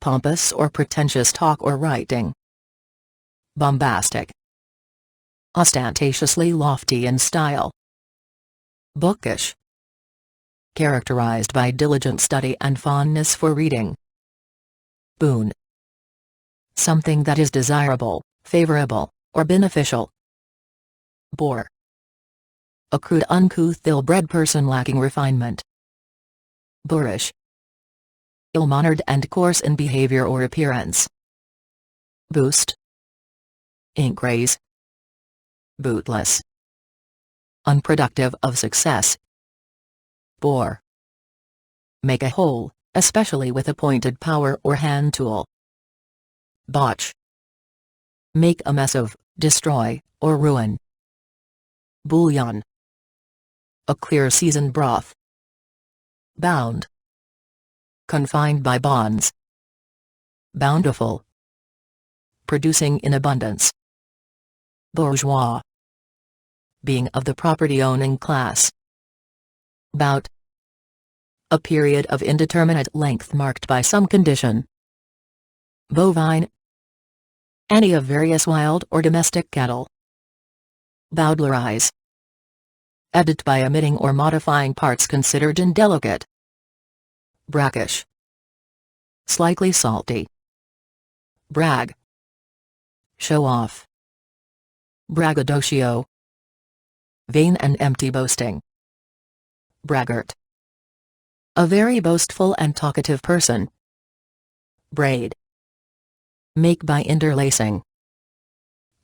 Pompous or pretentious talk or writing. Bombastic. Ostentatiously lofty in style. Bookish. Characterized by diligent study and fondness for reading. Boon. Something that is desirable, favorable, or beneficial. Bore. A crude, uncouth, ill-bred person lacking refinement. Boorish. Ill-mannered and coarse in behavior or appearance. Boost. Ink raise. Bootless. Unproductive of success. Bore. Make a hole, especially with a pointed power or hand tool. Botch. Make a mess of, destroy, or ruin. Bouillon. A clear seasoned broth. Bound. Confined by bonds. Bountiful. Producing in abundance. Bourgeois. Being of the property-owning class. Bout. A period of indeterminate length marked by some condition. Bovine. Any of various wild or domestic cattle. Bowdlerize. Edit by omitting or modifying parts considered indelicate. Brackish. Slightly salty. Brag. Show off. Braggadocio. Vain and empty boasting. Braggart. A very boastful and talkative person. Braid. Make by interlacing.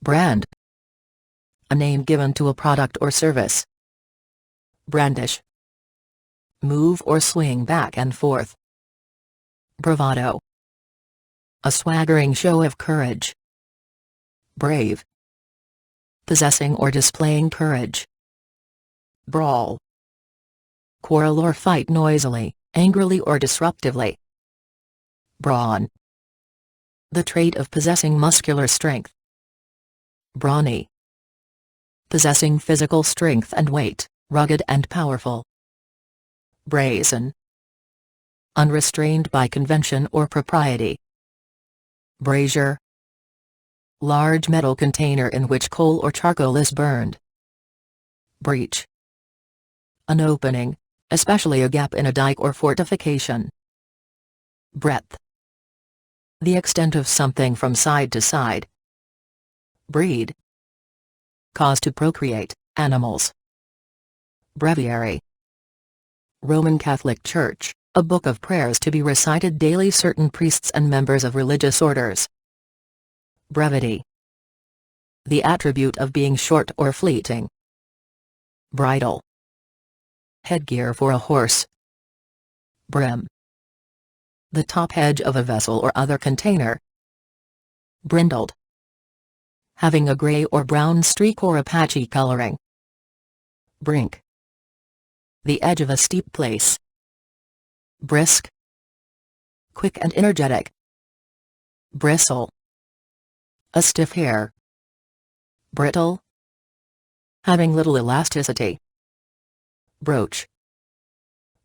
Brand. A name given to a product or service. Brandish. Move or swing back and forth. Bravado. A swaggering show of courage. Brave. Possessing or displaying courage. Brawl. Quarrel or fight noisily, angrily or disruptively. Brawn. The trait of possessing muscular strength. Brawny. Possessing physical strength and weight, rugged and powerful. Brazen. Unrestrained by convention or propriety. Brazier. Large metal container in which coal or charcoal is burned. Breach. An opening, especially a gap in a dike or fortification. Breadth. The extent of something from side to side. Breed. Cause to procreate, animals. Breviary. Roman Catholic Church, a book of prayers to be recited daily. Certain priests and members of religious orders. Brevity. The attribute of being short or fleeting. Bridle. Headgear for a horse. Brim. The top edge of a vessel or other container. Brindled. Having a gray or brown streak or a patchy coloring. Brink. The edge of a steep place. Brisk. Quick and energetic. Bristle. A stiff hair. Brittle. Having little elasticity. Broach.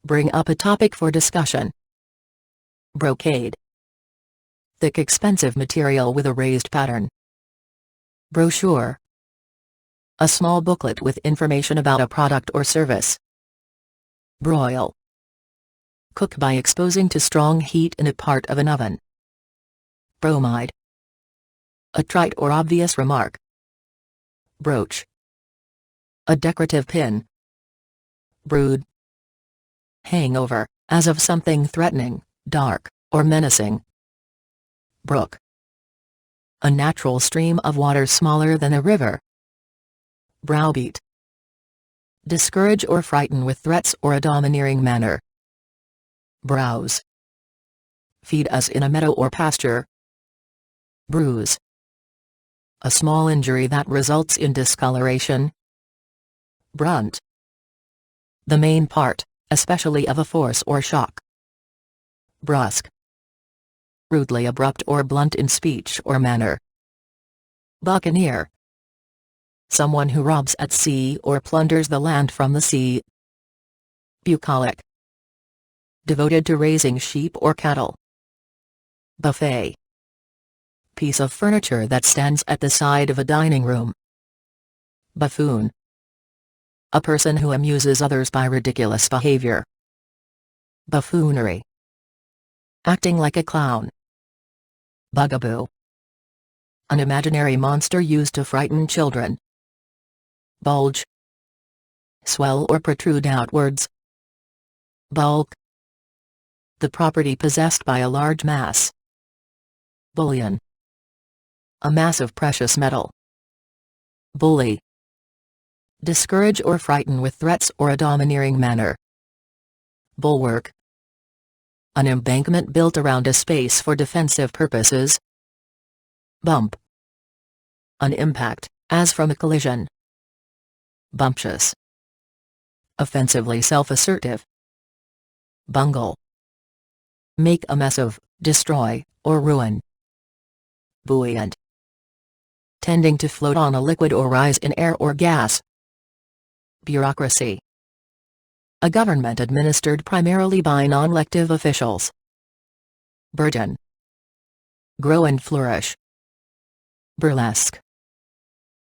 Bring up a topic for discussion. Brocade. Thick expensive material with a raised pattern. Brochure. A small booklet with information about a product or service. Broil. Cook by exposing to strong heat in a part of an oven. Bromide. A trite or obvious remark. Brooch. A decorative pin. Brood. Hangover, as of something threatening, dark, or menacing. Brook. A natural stream of water smaller than a river. Browbeat. Discourage or frighten with threats or a domineering manner. Browse. Feed us in a meadow or pasture. Bruise. A small injury that results in discoloration. Brunt. The main part, especially of a force or shock. Brusque. Rudely abrupt or blunt in speech or manner. Buccaneer. Someone who robs at sea or plunders the land from the sea. Bucolic. Devoted to raising sheep or cattle. Buffet. Piece of furniture that stands at the side of a dining room. Buffoon. A person who amuses others by ridiculous behavior. Buffoonery. Acting like a clown. Bugaboo. An imaginary monster used to frighten children. Bulge. Swell or protrude outwards. Bulk. The property possessed by a large mass. Bullion. A mass of precious metal. Bully. Discourage or frighten with threats or a domineering manner. Bulwark. An embankment built around a space for defensive purposes. Bump. An impact, as from a collision. Bumptious. Offensively self-assertive. Bungle. Make a mess of, destroy, or ruin. Buoyant. Tending to float on a liquid or rise in air or gas. Bureaucracy. A government administered primarily by non-elective officials. Burgeon. Grow and flourish. Burlesque.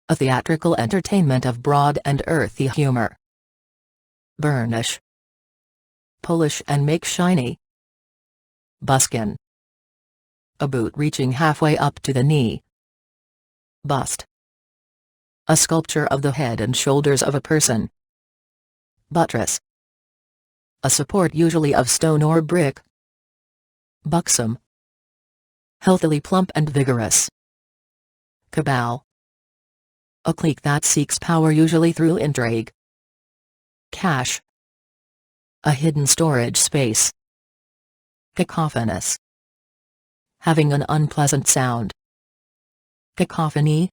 A theatrical entertainment of broad and earthy humor. Burnish. Polish and make shiny. Buskin. A boot reaching halfway up to the knee. Bust. A sculpture of the head and shoulders of a person. Buttress. A support usually of stone or brick. Buxom. Healthily plump and vigorous. Cabal. A clique that seeks power usually through intrigue. Cache. A hidden storage space. Cacophonous. Having an unpleasant sound. Cacophony.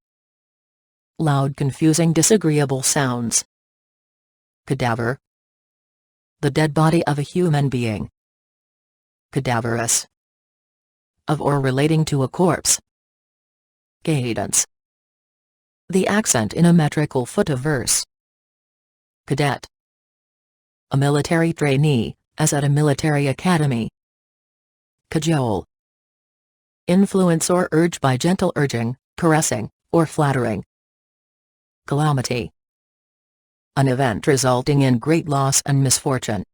Loud, confusing, disagreeable sounds. Cadaver. The dead body of a human being. Cadaverous. Of or relating to a corpse. Cadence. The accent in a metrical foot of verse. Cadet. A military trainee, as at a military academy. Cajole. Influence or urge by gentle urging, caressing, or flattering. Calamity. An event resulting in great loss and misfortune.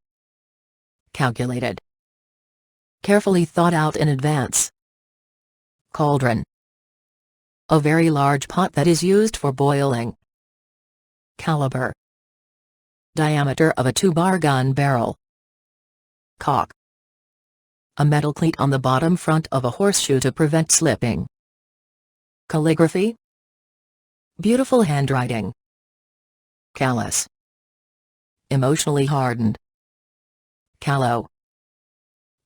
Calculated. Carefully thought out in advance. Cauldron. A very large pot that is used for boiling. Caliber. Diameter of a 2-bar gun barrel. Cock. A metal cleat on the bottom front of a horseshoe to prevent slipping. Calligraphy. Beautiful handwriting. Callous. Emotionally hardened. Callow.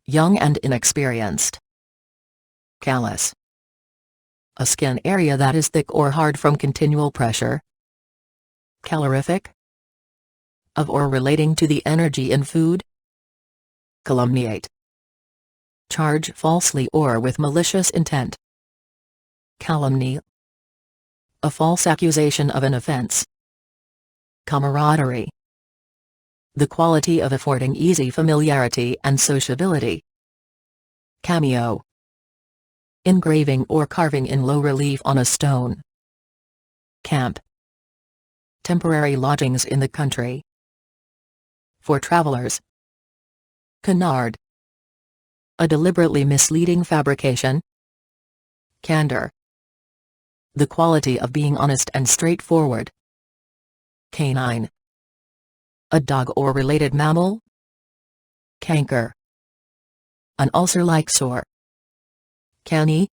Young and inexperienced. Callous. A skin area that is thick or hard from continual pressure. Calorific. Of or relating to the energy in food. Calumniate. Charge falsely or with malicious intent. Calumny. A false accusation of an offense. Camaraderie. The quality of affording easy familiarity and sociability. Cameo. Engraving or carving in low relief on a stone. Camp. Temporary lodgings in the country. For travelers. Canard. A deliberately misleading fabrication. Candor. The quality of being honest and straightforward. Canine. A dog or related mammal. Canker. An ulcer-like sore. Canny.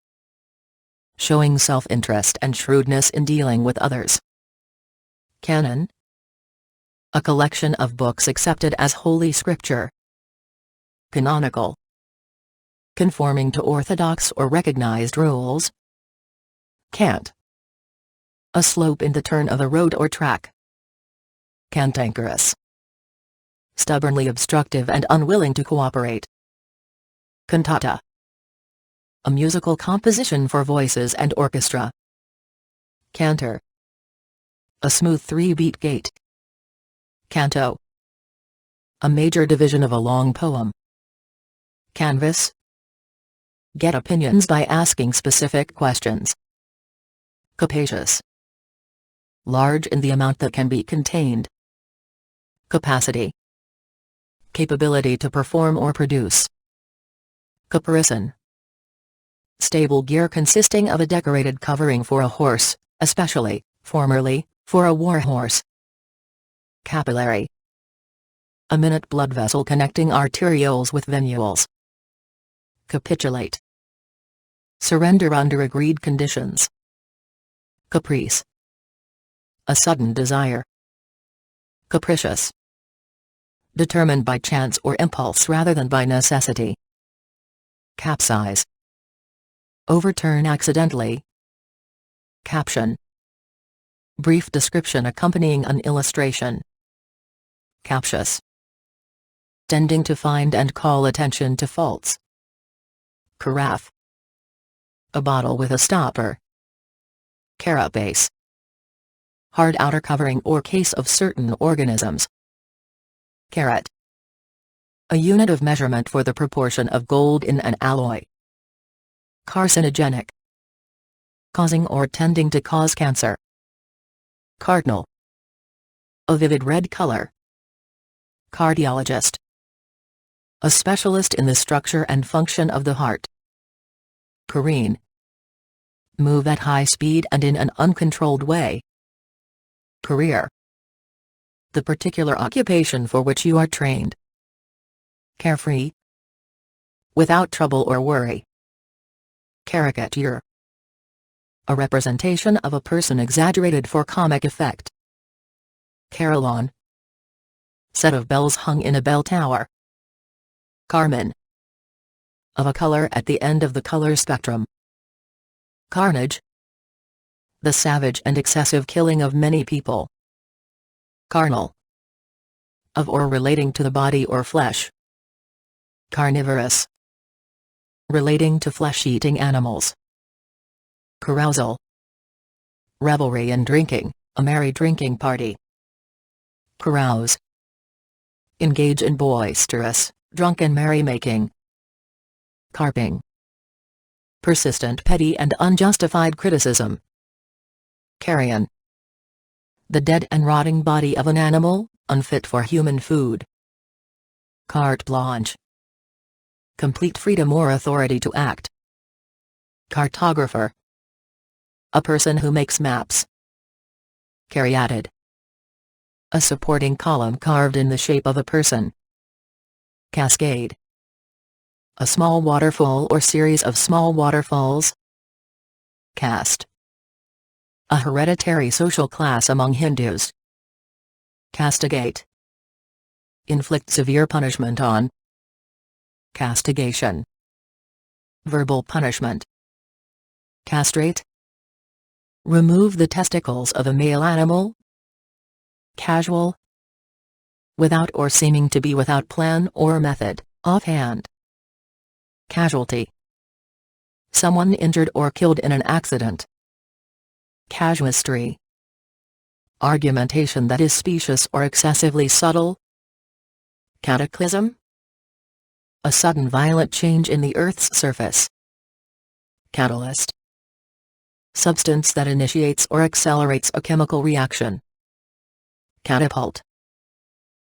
Showing self-interest and shrewdness in dealing with others. Canon. A collection of books accepted as Holy Scripture. Canonical. Conforming to orthodox or recognized rules. Cant. A slope in the turn of a road or track. Cantankerous. Stubbornly obstructive and unwilling to cooperate. Cantata. A musical composition for voices and orchestra. Canter. A smooth 3-beat gait. Canto. A major division of a long poem. Canvas. Get opinions by asking specific questions. Capacious. Large in the amount that can be contained. Capacity. Capability to perform or produce. Caparison. Stable gear consisting of a decorated covering for a horse, especially, formerly, for a war horse. Capillary. A minute blood vessel connecting arterioles with venules. Capitulate. Surrender under agreed conditions. Caprice. A sudden desire. Capricious. Determined by chance or impulse rather than by necessity. Capsize. Overturn accidentally. Caption. Brief description accompanying an illustration. Captious. Tending to find and call attention to faults. Carafe. A bottle with a stopper. Carapace. Hard outer covering or case of certain organisms. Carat. A unit of measurement for the proportion of gold in an alloy. Carcinogenic. Causing or tending to cause cancer. Cardinal. A vivid red color. Cardiologist. A specialist in the structure and function of the heart. Careen. Move at high speed and in an uncontrolled way. Career. The particular occupation for which you are trained. Carefree. Without trouble or worry. Caricature. A representation of a person exaggerated for comic effect. Carillon. Set of bells hung in a bell tower. Carmine. Of a color at the end of the color spectrum. Carnage. The savage and excessive killing of many people. Carnal. Of or relating to the body or flesh. Carnivorous. Relating to flesh-eating animals. Carousal. Revelry and drinking, a merry drinking party. Carouse. Engage in boisterous, drunken merrymaking. Carping. Persistent petty and unjustified criticism. Carrion. The dead and rotting body of an animal, unfit for human food. Carte blanche. Complete freedom or authority to act. Cartographer. A person who makes maps. Caryatid. A supporting column carved in the shape of a person. Cascade. A small waterfall or series of small waterfalls. Caste. A hereditary social class among Hindus. Castigate. Inflict severe punishment on. Castigation. Verbal punishment. Castrate. Remove the testicles of a male animal. Casual. Without or seeming to be without plan or method, offhand. Casualty. Someone injured or killed in an accident. Casuistry. Argumentation that is specious or excessively subtle. Cataclysm. A sudden violent change in the Earth's surface. Catalyst. Substance that initiates or accelerates a chemical reaction. Catapult.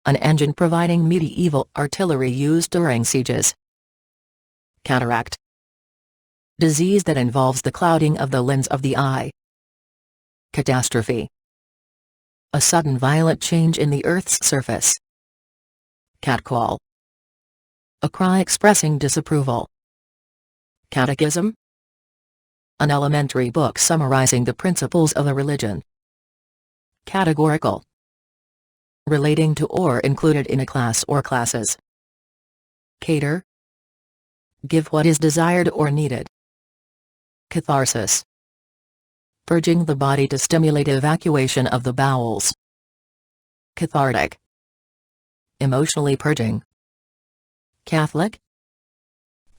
An engine providing medieval artillery used during sieges. Cataract. Disease that involves the clouding of the lens of the eye. Catastrophe. A sudden violent change in the Earth's surface. Catcall. A cry expressing disapproval. Catechism. An elementary book summarizing the principles of a religion. Categorical. Relating to or included in a class or classes. Cater. Give what is desired or needed. Catharsis. Purging the body to stimulate evacuation of the bowels. Cathartic. Emotionally purging. Catholic.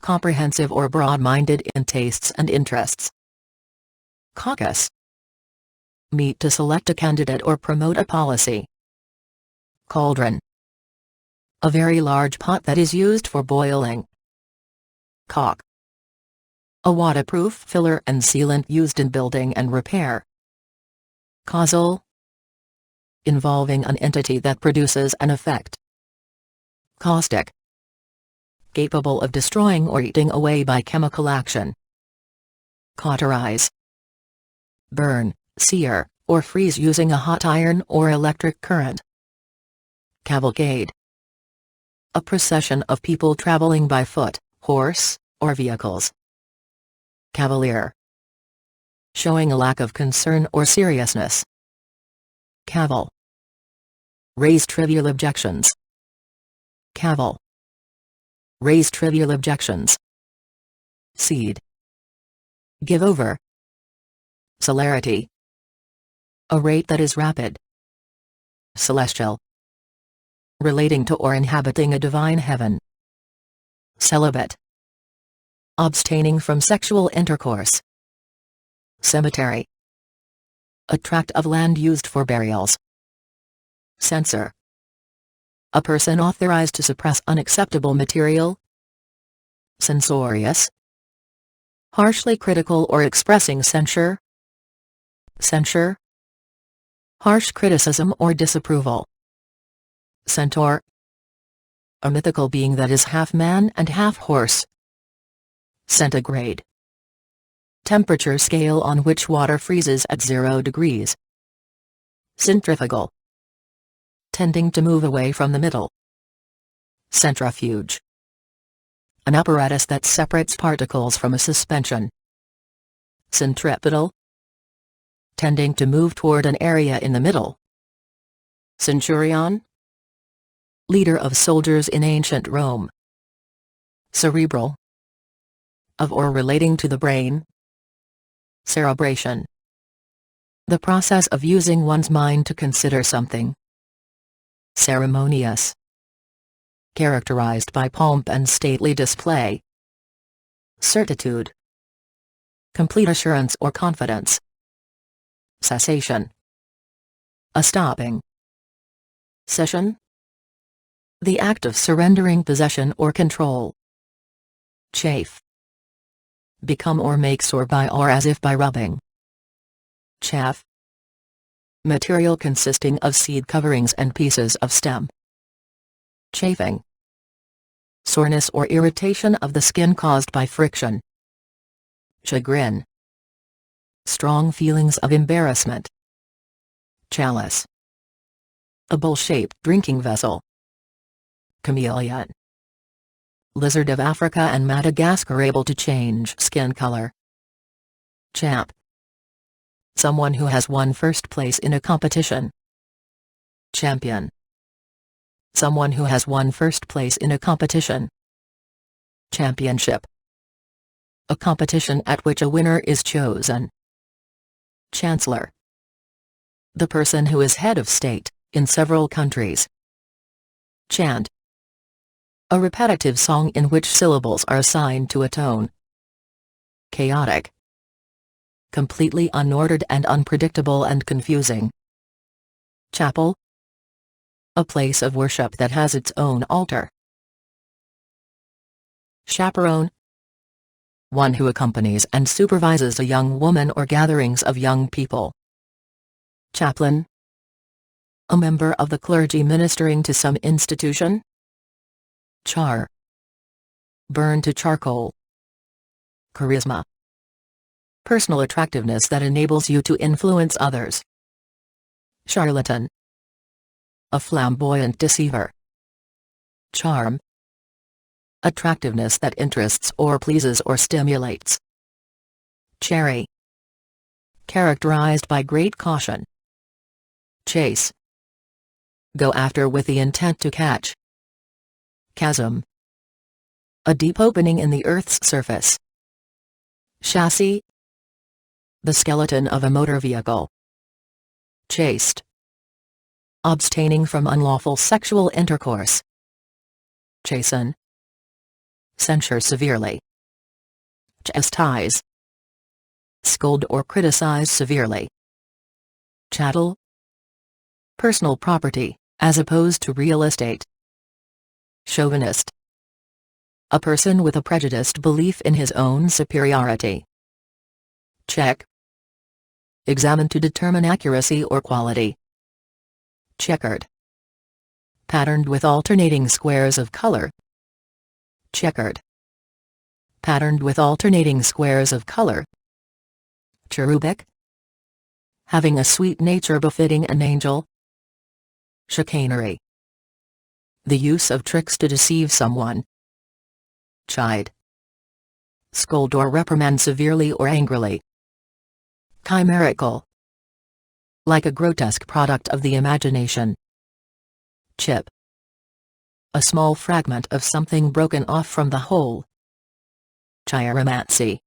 Comprehensive or broad-minded in tastes and interests. Caucus. Meet to select a candidate or promote a policy. Cauldron. A very large pot that is used for boiling. Caulk. A waterproof filler and sealant used in building and repair. Causal. Involving an entity that produces an effect. Caustic. Capable of destroying or eating away by chemical action. Cauterize. Burn, sear, or freeze using a hot iron or electric current. Cavalcade. A procession of people traveling by foot, horse, or vehicles. Cavalier. Showing a lack of concern or seriousness. Cavil. Raise trivial objections. Cavil. Raise trivial objections. Cede. Give over. Celerity. A rate that is rapid. Celestial. Relating to or inhabiting a divine heaven. Celibate. Abstaining from sexual intercourse. Cemetery. A tract of land used for burials. Censor. A person authorized to suppress unacceptable material. Censorious. Harshly critical or expressing censure. Censure. Harsh criticism or disapproval. Centaur. A mythical being that is half man and half horse. Centigrade. Temperature scale on which water freezes at 0 degrees. Centrifugal. Tending to move away from the middle. Centrifuge. An apparatus that separates particles from a suspension. Centripetal. Tending to move toward an area in the middle. Centurion. Leader of soldiers in ancient Rome. Cerebral. Of or relating to the brain. Cerebration. The process of using one's mind to consider something. Ceremonious. Characterized by pomp and stately display. Certitude. Complete assurance or confidence. Cessation. A stopping. Cession. The act of surrendering possession or control. Chafe. Become or makes or by or as if by rubbing. Chaff. Material consisting of seed coverings and pieces of stem. Chafing. Soreness or irritation of the skin caused by friction. Chagrin. Strong feelings of embarrassment. Chalice. A bowl-shaped drinking vessel. Chameleon. Lizard of Africa and Madagascar able to change skin color. Champ. Someone who has won first place in a competition. Champion. Someone who has won first place in a competition. Championship. A competition at which a winner is chosen. Chancellor. The person who is head of state, in several countries. Chant. A repetitive song in which syllables are assigned to a tone. Chaotic. Completely unordered and unpredictable and confusing. Chapel. A place of worship that has its own altar. Chaperone. One who accompanies and supervises a young woman or gatherings of young people. Chaplain. A member of the clergy ministering to some institution. Char. Burn to charcoal. Charisma. Personal attractiveness that enables you to influence others. Charlatan. A flamboyant deceiver. Charm. Attractiveness that interests or pleases or stimulates. Cherry. Characterized by great caution. Chase. Go after with the intent to catch. Chasm. A deep opening in the Earth's surface. Chassis. The skeleton of a motor vehicle. Chaste. abstaining from unlawful sexual intercourse. Chasten. Censure severely. Chastise. Scold or criticize severely. Chattel. Personal property, as opposed to real estate. Chauvinist. A person with a prejudiced belief in his own superiority. Check. Examine to determine accuracy or quality. Checkered. Patterned with alternating squares of color. Checkered. Patterned with alternating squares of color. Cherubic. Having a sweet nature befitting an angel. Chicanery. The use of tricks to deceive someone. Chide. Scold or reprimand severely or angrily. Chimerical. Like a grotesque product of the imagination. Chip. A small fragment of something broken off from the whole. Chiromancy.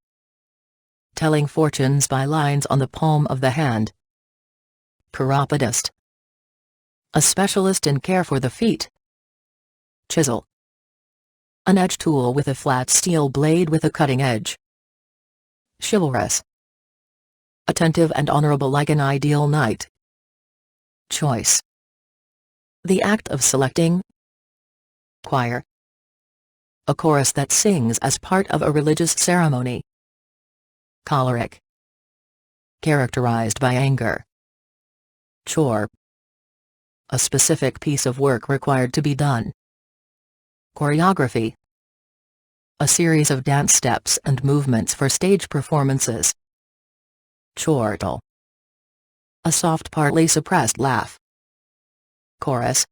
Telling fortunes by lines on the palm of the hand. Chiropodist. A specialist in care for the feet. Chisel. An edge tool with a flat steel blade with a cutting edge. Chivalrous. Attentive and honorable like an ideal knight. Choice. The act of selecting. Choir. A chorus that sings as part of a religious ceremony. Choleric. Characterized by anger. Chore. A specific piece of work required to be done. Choreography. A series of dance steps and movements for stage performances. Chortle. A soft partly suppressed laugh. Chorus.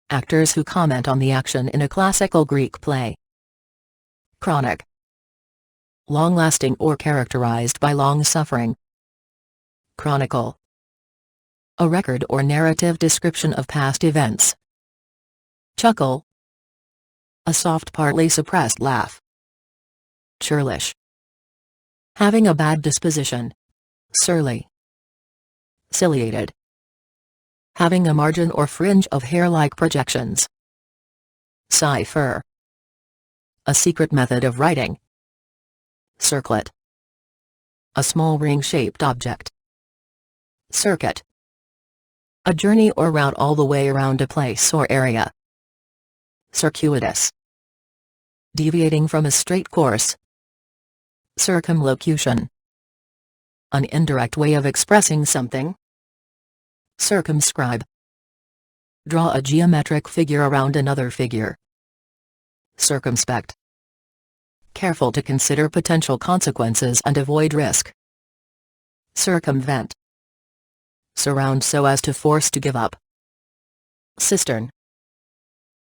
Actors who comment on the action in a classical Greek play. Chronic. Long-lasting or characterized by long suffering. Chronicle. A record or narrative description of past events. Chuckle. A soft partly suppressed laugh. Churlish. Having a bad disposition. Surly. Ciliated. Having a margin or fringe of hair-like projections. Cipher. A secret method of writing. Circlet. A small ring-shaped object. Circuit. A journey or route all the way around a place or area. Circuitous. Deviating from a straight course. Circumlocution. An indirect way of expressing something. Circumscribe. Draw a geometric figure around another figure. Circumspect. Careful to consider potential consequences and avoid risk. Circumvent. Surround so as to force to give up. Cistern.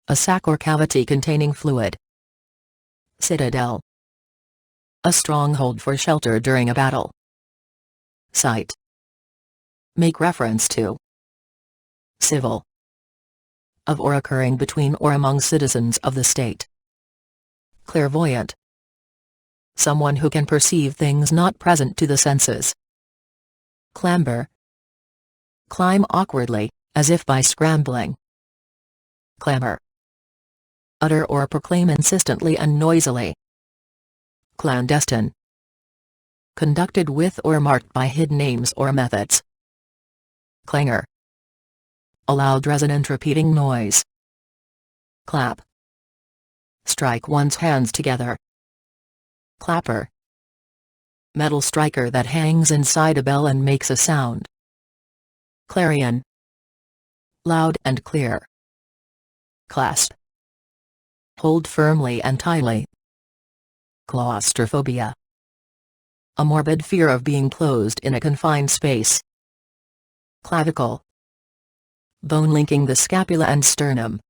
A sac or cavity containing fluid. Citadel. A stronghold for shelter during a battle. Cite. Make reference to. Civil. Of or occurring between or among citizens of the state. Clairvoyant. Someone who can perceive things not present to the senses. Clamber. Climb awkwardly, as if by scrambling. Clamor. Utter or proclaim insistently and noisily. Clandestine. Conducted with or marked by hidden names or methods. Clangor. A loud resonant repeating noise. Clap. Strike one's hands together. Clapper. Metal striker that hangs inside a bell and makes a sound. Clarion. Loud and clear. Clasp. Hold firmly and tightly. Claustrophobia. A morbid fear of being closed in a confined space. Clavicle. Bone linking the scapula and sternum.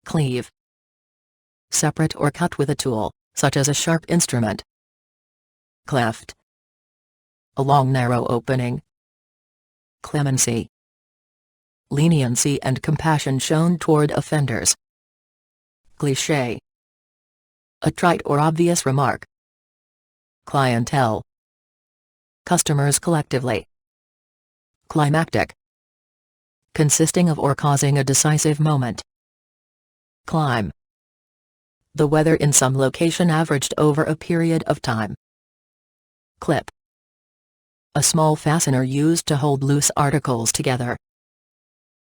Cleave. Separate or cut with a tool, such as a sharp instrument. Cleft. A long narrow opening. Clemency. Leniency and compassion shown toward offenders. Cliché. A trite or obvious remark. Clientele. Customers collectively. Climactic. consisting of or causing a decisive moment. Climb. The weather in some location averaged over a period of time. Clip. A small fastener used to hold loose articles together.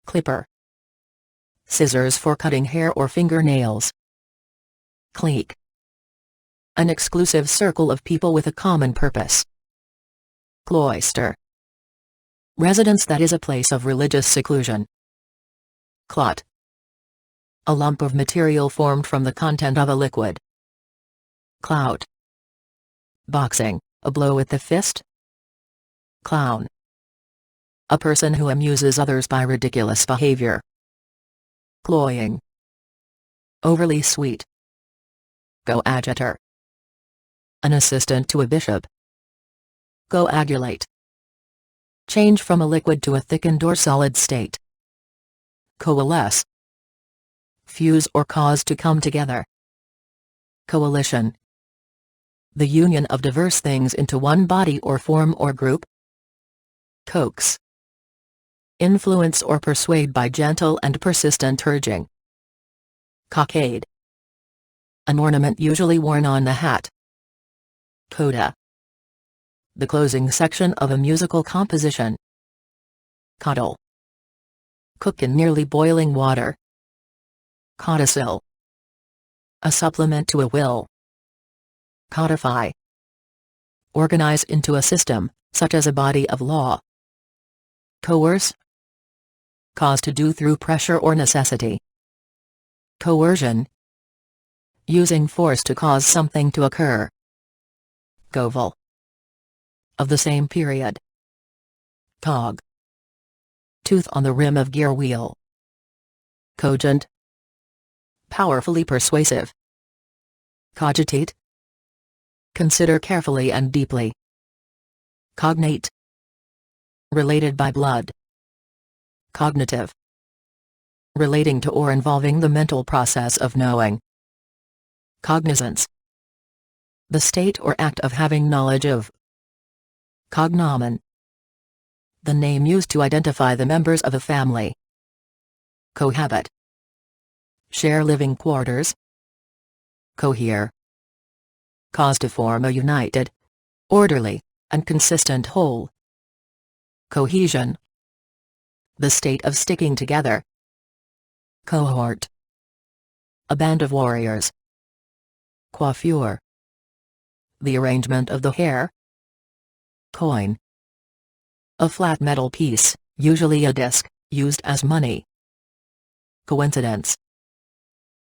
Clipper. Scissors for cutting hair or fingernails. Clique. An exclusive circle of people with a common purpose. Cloister. Residence that is a place of religious seclusion. Clot. A lump of material formed from the content of a liquid. Clout. Boxing, a blow with the fist. Clown. A person who amuses others by ridiculous behavior. Cloying. Overly sweet. Coadjutor. An assistant to a bishop. Coagulate. Change from a liquid to a thickened or solid state. Coalesce. Fuse or cause to come together. Coalition. The union of diverse things into one body or form or group. Coax. Influence or persuade by gentle and persistent urging. Cockade. An ornament usually worn on the hat. Coda. The closing section of a musical composition. Coddle. Cook in nearly boiling water. Codicil. A supplement to a will. Codify. Organize into a system, such as a body of law. Coerce. Cause to do through pressure or necessity. Coercion. Using force to cause something to occur. Coval. Of the same period. Cog. Tooth on the rim of gear wheel. Cogent. Powerfully persuasive. Cogitate. Consider carefully and deeply. Cognate. Related by blood. Cognitive. Relating to or involving the mental process of knowing. Cognizance. The state or act of having knowledge of. Cognomen. The name used to identify the members of a family. Cohabit. Share living quarters. Cohere. Cause to form a united, orderly, and consistent whole. Cohesion. The state of sticking together. Cohort. A band of warriors. Coiffure. The arrangement of the hair. Coin. A flat metal piece, usually a disc, used as money. Coincidence.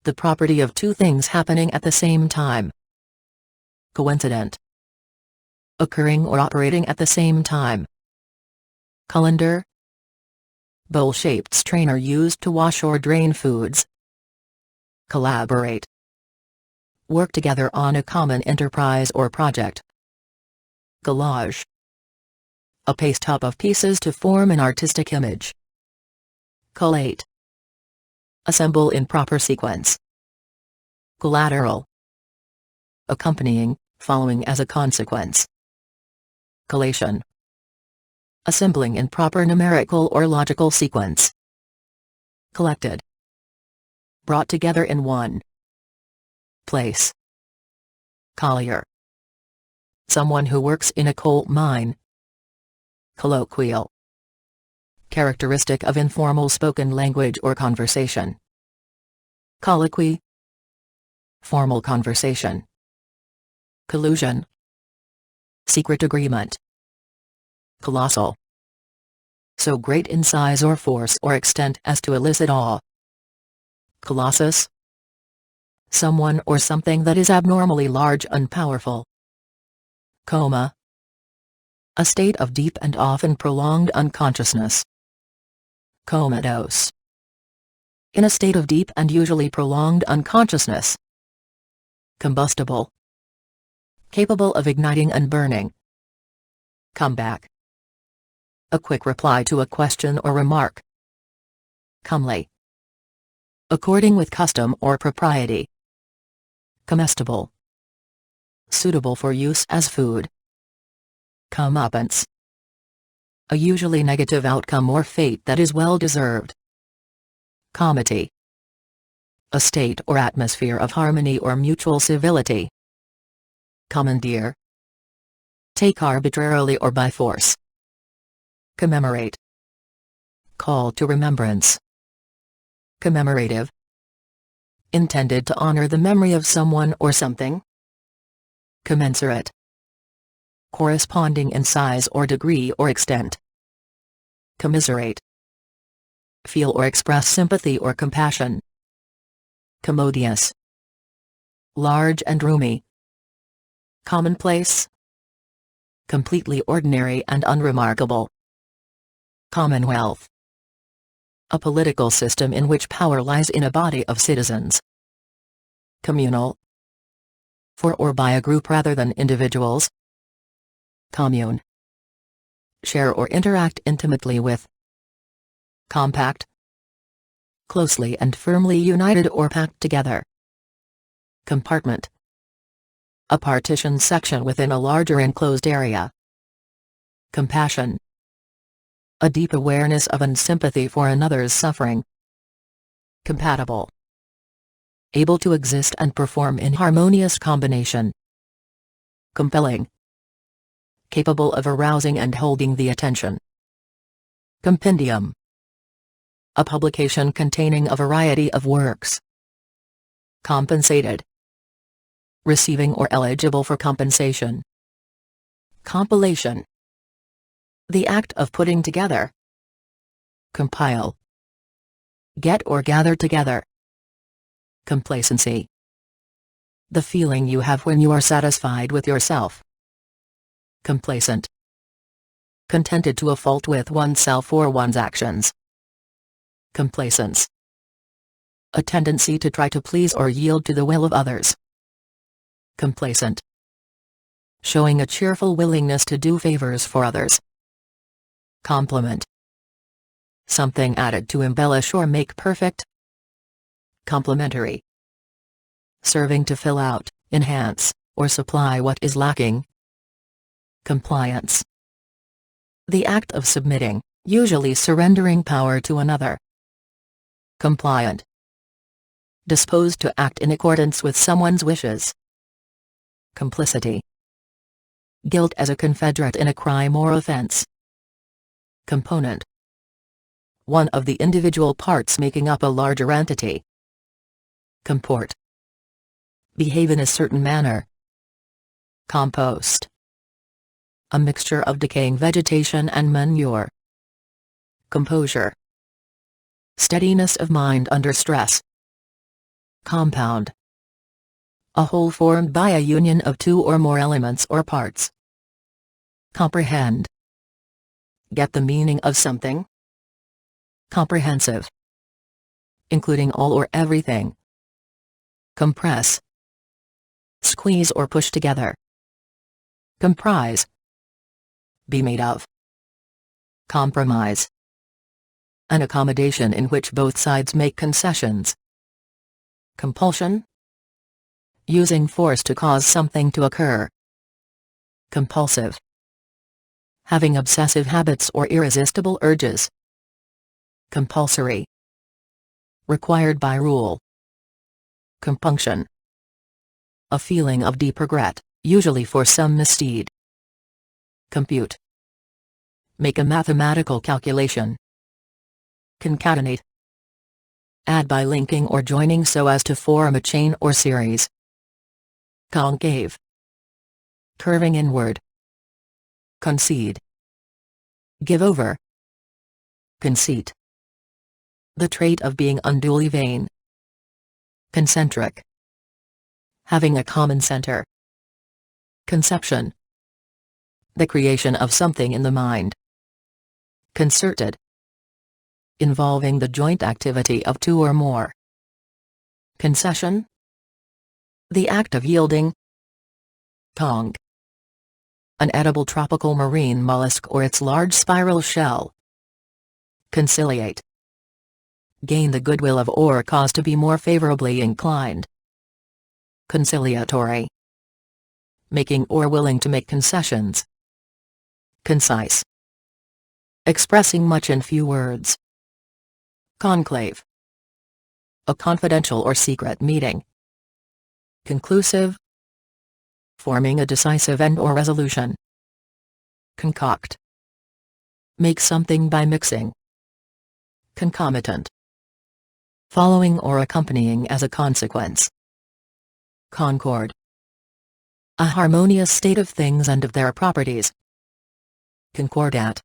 The property of two things happening at the same time. Coincident. Occurring or operating at the same time. Colander. Bowl-shaped strainer used to wash or drain foods. Collaborate. Work together on a common enterprise or project. Collage. A paste-up of pieces to form an artistic image. Collate. Assemble in proper sequence. Collateral. Accompanying, following as a consequence. Collation. Assembling in proper numerical or logical sequence. Collected. Brought together in one place. Collier. Someone who works in a coal mine. Colloquial. Characteristic of informal spoken language or conversation. Colloquy. Formal conversation. Collusion. Secret agreement. Colossal. So great in size or force or extent as to elicit awe. Colossus. Someone or something that is abnormally large and powerful. Coma. A state of deep and often prolonged unconsciousness. Comatose. In a state of deep and usually prolonged unconsciousness. Combustible. Capable of igniting and burning. Comeback. A quick reply to a question or remark. Comely. According with custom or propriety. Comestible. Suitable for use as food. Comeuppance. A usually negative outcome or fate that is well deserved. Comity. A state or atmosphere of harmony or mutual civility. Commandeer. Take arbitrarily or by force. Commemorate. Call to remembrance. Commemorative. Intended to honor the memory of someone or something. Commensurate. Corresponding in size or degree or extent. Commiserate. Feel or express sympathy or compassion. Commodious. Large and roomy. Commonplace. Completely ordinary and unremarkable. Commonwealth. A political system in which power lies in a body of citizens. Communal. For or by a group rather than individuals. Commune. Share or interact intimately with. Compact. Closely and firmly united or packed together. Compartment. A partitioned section within a larger enclosed area. Compassion. A deep awareness of and sympathy for another's suffering. Compatible. Able to exist and perform in harmonious combination. Compelling. Capable of arousing and holding the attention. Compendium. A publication containing a variety of works. Compensated. Receiving or eligible for compensation. Compilation. The act of putting together. Compile. Get or gather together. Complacency. The feeling you have when you are satisfied with yourself. Complacent. Contented to a fault with oneself or one's actions. Complacence. A tendency to try to please or yield to the will of others. Complacent. Showing a cheerful willingness to do favors for others. Complement. Something added to embellish or make perfect. Complementary. Serving to fill out, enhance, or supply what is lacking. Compliance. The act of submitting, usually surrendering power to another. Compliant. Disposed to act in accordance with someone's wishes. Complicity. Guilt as a confederate in a crime or offense. Component. One of the individual parts making up a larger entity. Comport. Behave in a certain manner. Compost. A mixture of decaying vegetation and manure. Composure. Steadiness of mind under stress. Compound. A whole formed by a union of two or more elements or parts. Comprehend. Get the meaning of something. Comprehensive. Including all or everything. Compress. Squeeze or push together. Comprise. Be made of. Compromise. An accommodation in which both sides make concessions. Compulsion. Using force to cause something to occur. Compulsive. Having obsessive habits or irresistible urges. Compulsory. Required by rule. Compunction. A feeling of deep regret, usually for some misdeed. Compute. Make a mathematical calculation. Concatenate. Add by linking or joining so as to form a chain or series. Concave. Curving inward. Concede. Give over. Conceit. The trait of being unduly vain. Concentric. Having a common center. Conception. The creation of something in the mind. Concerted. Involving the joint activity of two or more. Concession. The act of yielding. Conch. An edible tropical marine mollusk or its large spiral shell. Conciliate. Gain the goodwill of or cause to be more favorably inclined. Conciliatory. Making or willing to make concessions. Concise. expressing much in few words. Conclave. A confidential or secret meeting. Conclusive. Forming a decisive end or resolution. Concoct. Make something by mixing. Concomitant. Following or accompanying as a consequence. Concord. A harmonious state of things and of their properties. Concordat.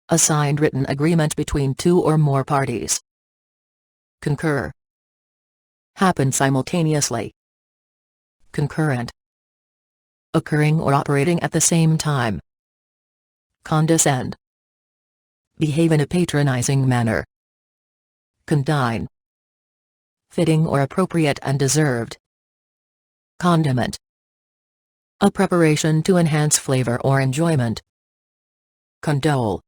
A signed written agreement between two or more parties. Concur. Happen simultaneously. Concurrent. Occurring or operating at the same time. Condescend. Behave in a patronizing manner. Condign. Fitting or appropriate and deserved. Condiment. A preparation to enhance flavor or enjoyment. Condole.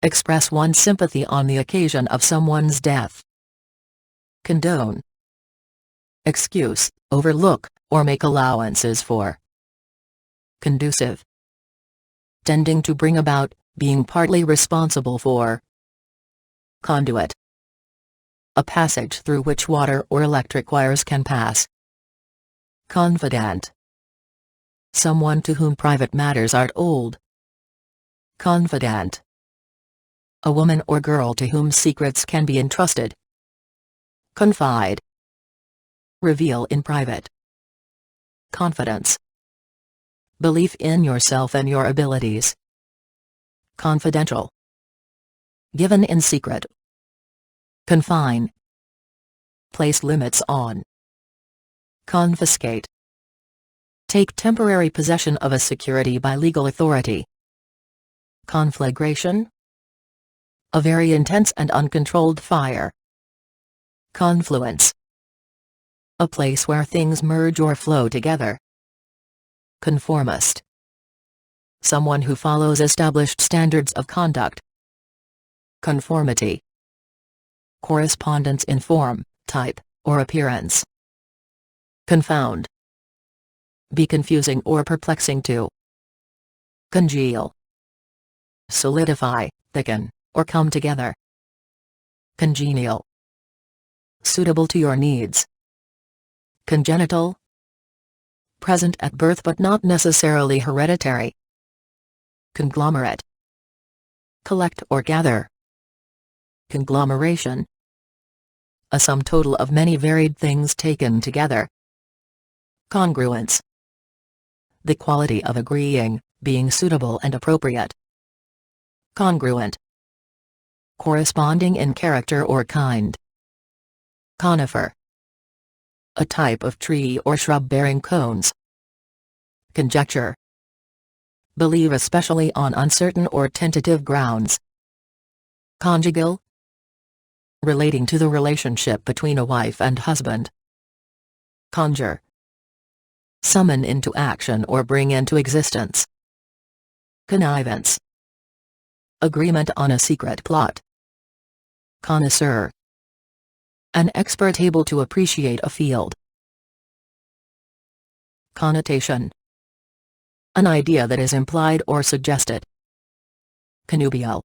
Express one's sympathy on the occasion of someone's death. Condone. Excuse, overlook, or make allowances for. Conducive. Tending to bring about, being partly responsible for. Conduit. A passage through which water or electric wires can pass. Confidant. Someone to whom private matters are told. Confidant. A woman or girl to whom secrets can be entrusted. Confide. Reveal in private. Confidence. Belief in yourself and your abilities. Confidential. Given in secret. Confine. Place limits on. Confiscate. Take temporary possession of a security by legal authority. Conflagration. A very intense and uncontrolled fire. Confluence. A place where things merge or flow together. Conformist. Someone who follows established standards of conduct. Conformity. Correspondence in form, type, or appearance. Confound. Be confusing or perplexing to. Congeal. Solidify, thicken, or come together. Congenial. Suitable to your needs. Congenital. Present at birth but not necessarily hereditary. Conglomerate. Collect or gather. Conglomeration. A sum total of many varied things taken together. Congruence. The quality of agreeing, being suitable and appropriate. Congruent. Corresponding in character or kind. Conifer. A type of tree or shrub bearing cones. Conjecture. Believe especially on uncertain or tentative grounds. Conjugal. Relating to the relationship between a wife and husband. Conjure. Summon into action or bring into existence. Connivance. Agreement on a secret plot. Connoisseur. An expert able to appreciate a field. Connotation. An idea that is implied or suggested. Connubial.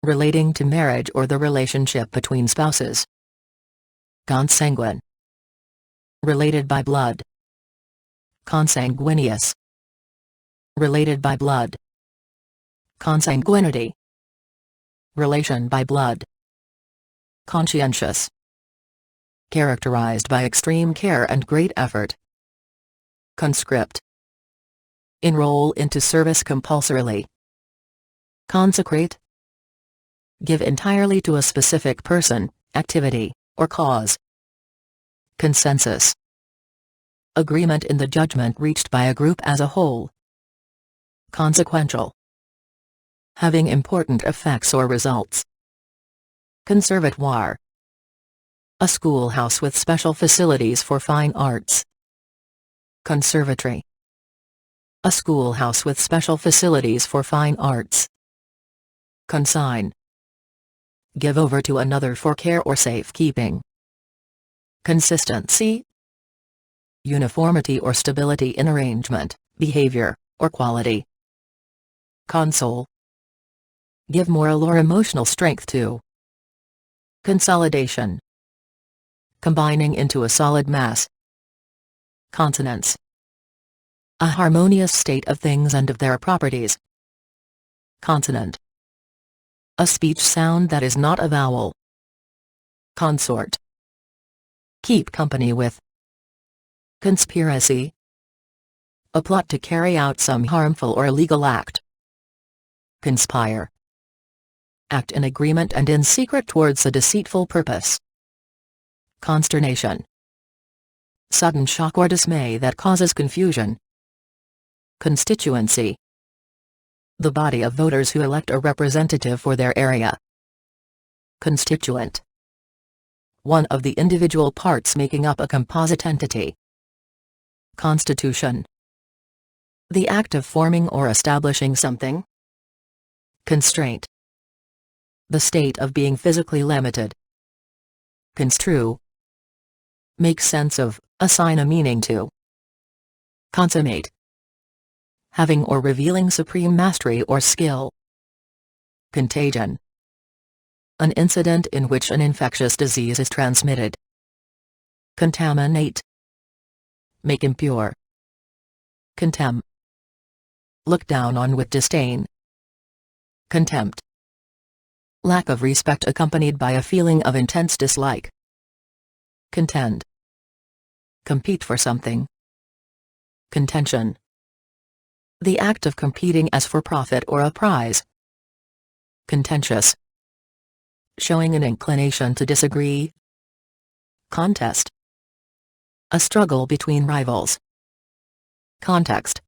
Relating to marriage or the relationship between spouses. Consanguine. Related by blood. Consanguineous. Related by blood. Consanguinity. Relation by blood. Conscientious. Characterized by extreme care and great effort. Conscript. Enroll into service compulsorily. Consecrate. Give entirely to a specific person, activity, or cause. Consensus. Agreement in the judgment reached by a group as a whole. Consequential. Having important effects or results. Conservatoire. A schoolhouse with special facilities for fine arts. Conservatory. A schoolhouse with special facilities for fine arts. Consign. Give over to another for care or safekeeping. Consistency. Uniformity or stability in arrangement, behavior, or quality. Console. Give moral or emotional strength to. Consolidation. Combining into a solid mass. Consonants. A harmonious state of things and of their properties. Consonant. A speech sound that is not a vowel. Consort. Keep company with. Conspiracy. A plot to carry out some harmful or illegal act. Conspire. Act in agreement and in secret towards a deceitful purpose. Consternation. Sudden shock or dismay that causes confusion. Constituency. The body of voters who elect a representative for their area. Constituent. One of the individual parts making up a composite entity. Constitution. The act of forming or establishing something. Constraint. The state of being physically limited. Construe. Make sense of, assign a meaning to. Consummate. Having or revealing supreme mastery or skill. Contagion. An incident in which an infectious disease is transmitted. Contaminate. Make impure. Contemn. Look down on with disdain. Contempt. Lack of respect accompanied by a feeling of intense dislike. Contend. Compete for something. Contention. The act of competing as for profit or a prize. Contentious. Showing an inclination to disagree. Contest. A struggle between rivals. Context.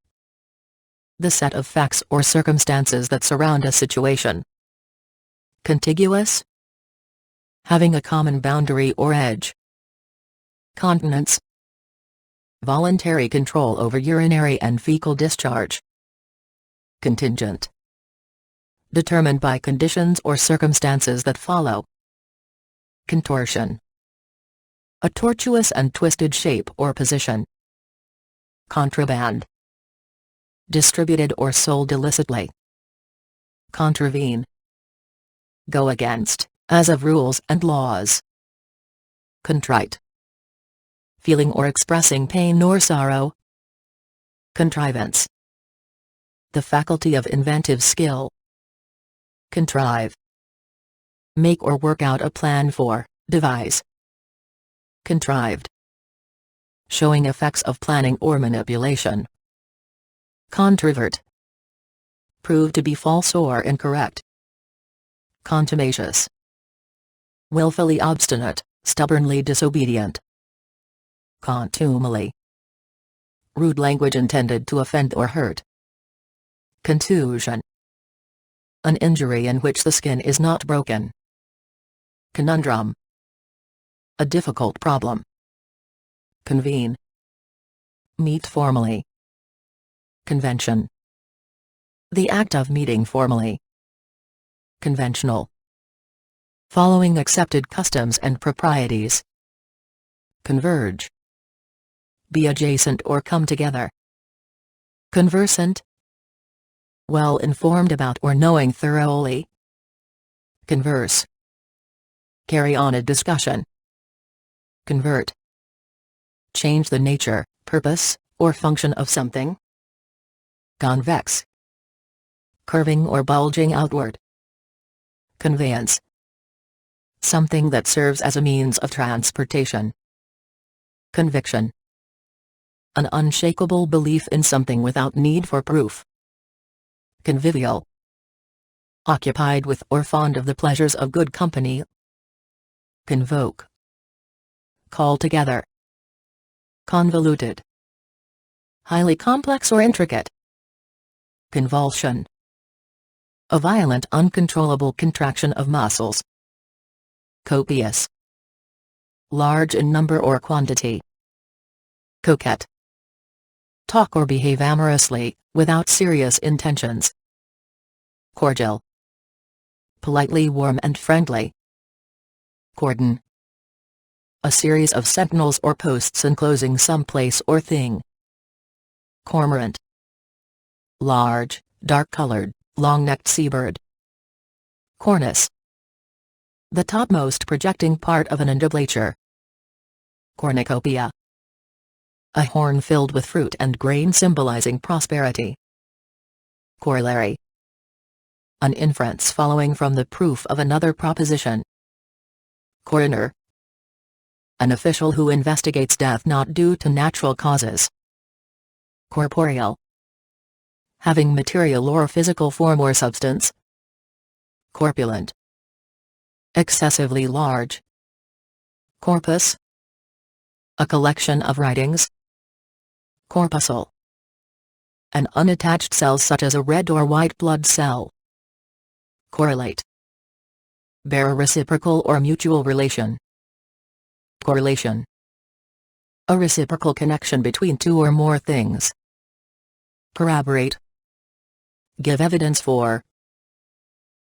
The set of facts or circumstances that surround a situation. Contiguous. Having a common boundary or edge. Continence. Voluntary control over urinary and fecal discharge. Contingent. Determined by conditions or circumstances that follow. Contortion. A tortuous and twisted shape or position. Contraband. Distributed or sold illicitly. Contravene. Go against, as of rules and laws. Contrite. Feeling or expressing pain or sorrow. Contrivance. The faculty of inventive skill. Contrive. Make or work out a plan for, devise. Contrived. Showing effects of planning or manipulation. Controvert. Prove to be false or incorrect. Contumacious. Willfully obstinate, stubbornly disobedient. Contumely. Rude language intended to offend or hurt. Contusion. An injury in which the skin is not broken. Conundrum. A difficult problem. Convene. Meet formally. Convention. The act of meeting formally. Conventional. Following accepted customs and proprieties. Converge. Be adjacent or come together. Conversant. Well informed about or knowing thoroughly. Converse. Carry on a discussion. Convert. Change the nature, purpose, or function of something. Convex. Curving or bulging outward. Conveyance. Something that serves as a means of transportation. Conviction. An unshakable belief in something without need for proof. Convivial. Occupied with or fond of the pleasures of good company. Convoke. Call together. Convoluted. Highly complex or intricate. Convulsion. A violent uncontrollable contraction of muscles. Copious. Large in number or quantity. Coquette. Talk or behave amorously, without serious intentions. Cordial. Politely warm and friendly. Cordon. A series of sentinels or posts enclosing some place or thing. Cormorant. Large, dark-colored, long-necked seabird. Cornice. The topmost projecting part of an undulature. Cornucopia. A horn filled with fruit and grain symbolizing prosperity. Corollary. An inference following from the proof of another proposition. Coroner. An official who investigates death not due to natural causes. Corporeal. Having material or physical form or substance. Corpulent. Excessively large. Corpus. A collection of writings. Corpuscle. An unattached cell such as a red or white blood cell. Correlate. Bear a reciprocal or mutual relation. Correlation. A reciprocal connection between two or more things. Corroborate. Give evidence for.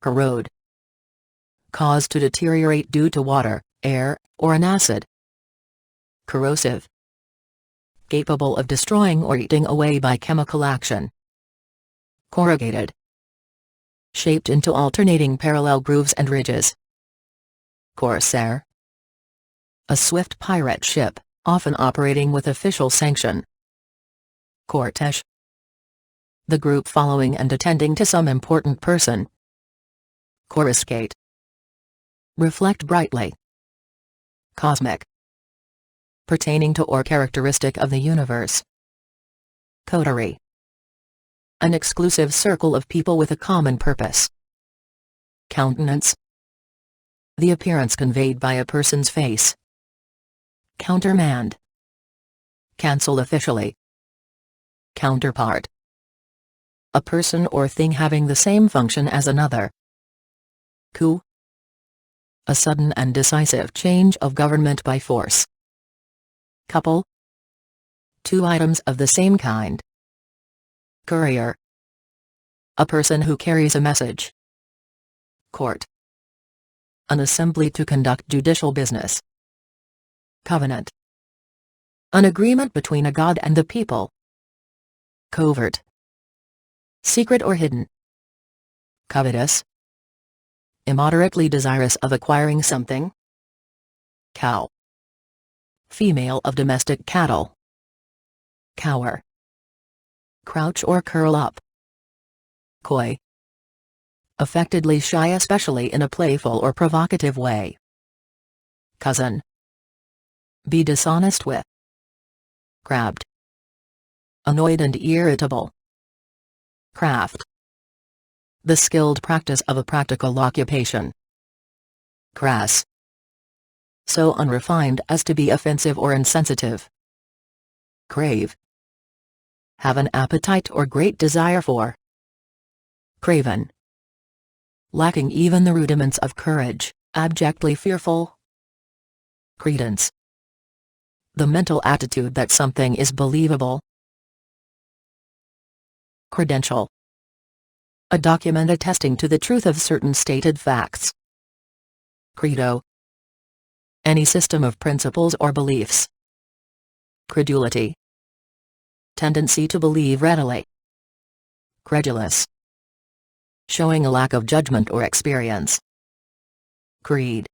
Corrode. Cause to deteriorate due to water, air, or an acid. Corrosive. Capable of destroying or eating away by chemical action. Corrugated. Shaped into alternating parallel grooves and ridges. Corsair. A swift pirate ship, often operating with official sanction. Cortege. The group following and attending to some important person. Coruscate. Reflect brightly. Cosmic. Pertaining to or characteristic of the universe. Coterie. An exclusive circle of people with a common purpose. Countenance. The appearance conveyed by a person's face. Countermand. Cancel officially. Counterpart. A person or thing having the same function as another. Coup. A sudden and decisive change of government by force. Couple. Two items of the same kind. Courier. A person who carries a message. Court. An assembly to conduct judicial business. Covenant. An agreement between a god and the people. Covert. Secret or hidden. Covetous. Immoderately desirous of acquiring something. Cow. Female of domestic cattle. Cower. Crouch or curl up. Coy. Affectedly shy, especially in a playful or provocative way. Cousin. Be dishonest with. Crabbed. Annoyed and irritable. Craft. The skilled practice of a practical occupation. Crass. So unrefined as to be offensive or insensitive. Crave. Have an appetite or great desire for. Craven. Lacking even the rudiments of courage, abjectly fearful. Credence. The mental attitude that something is believable. Credential. A document attesting to the truth of certain stated facts. Credo. Any system of principles or beliefs. Credulity. Tendency to believe readily. Credulous. Showing a lack of judgment or experience. Creed.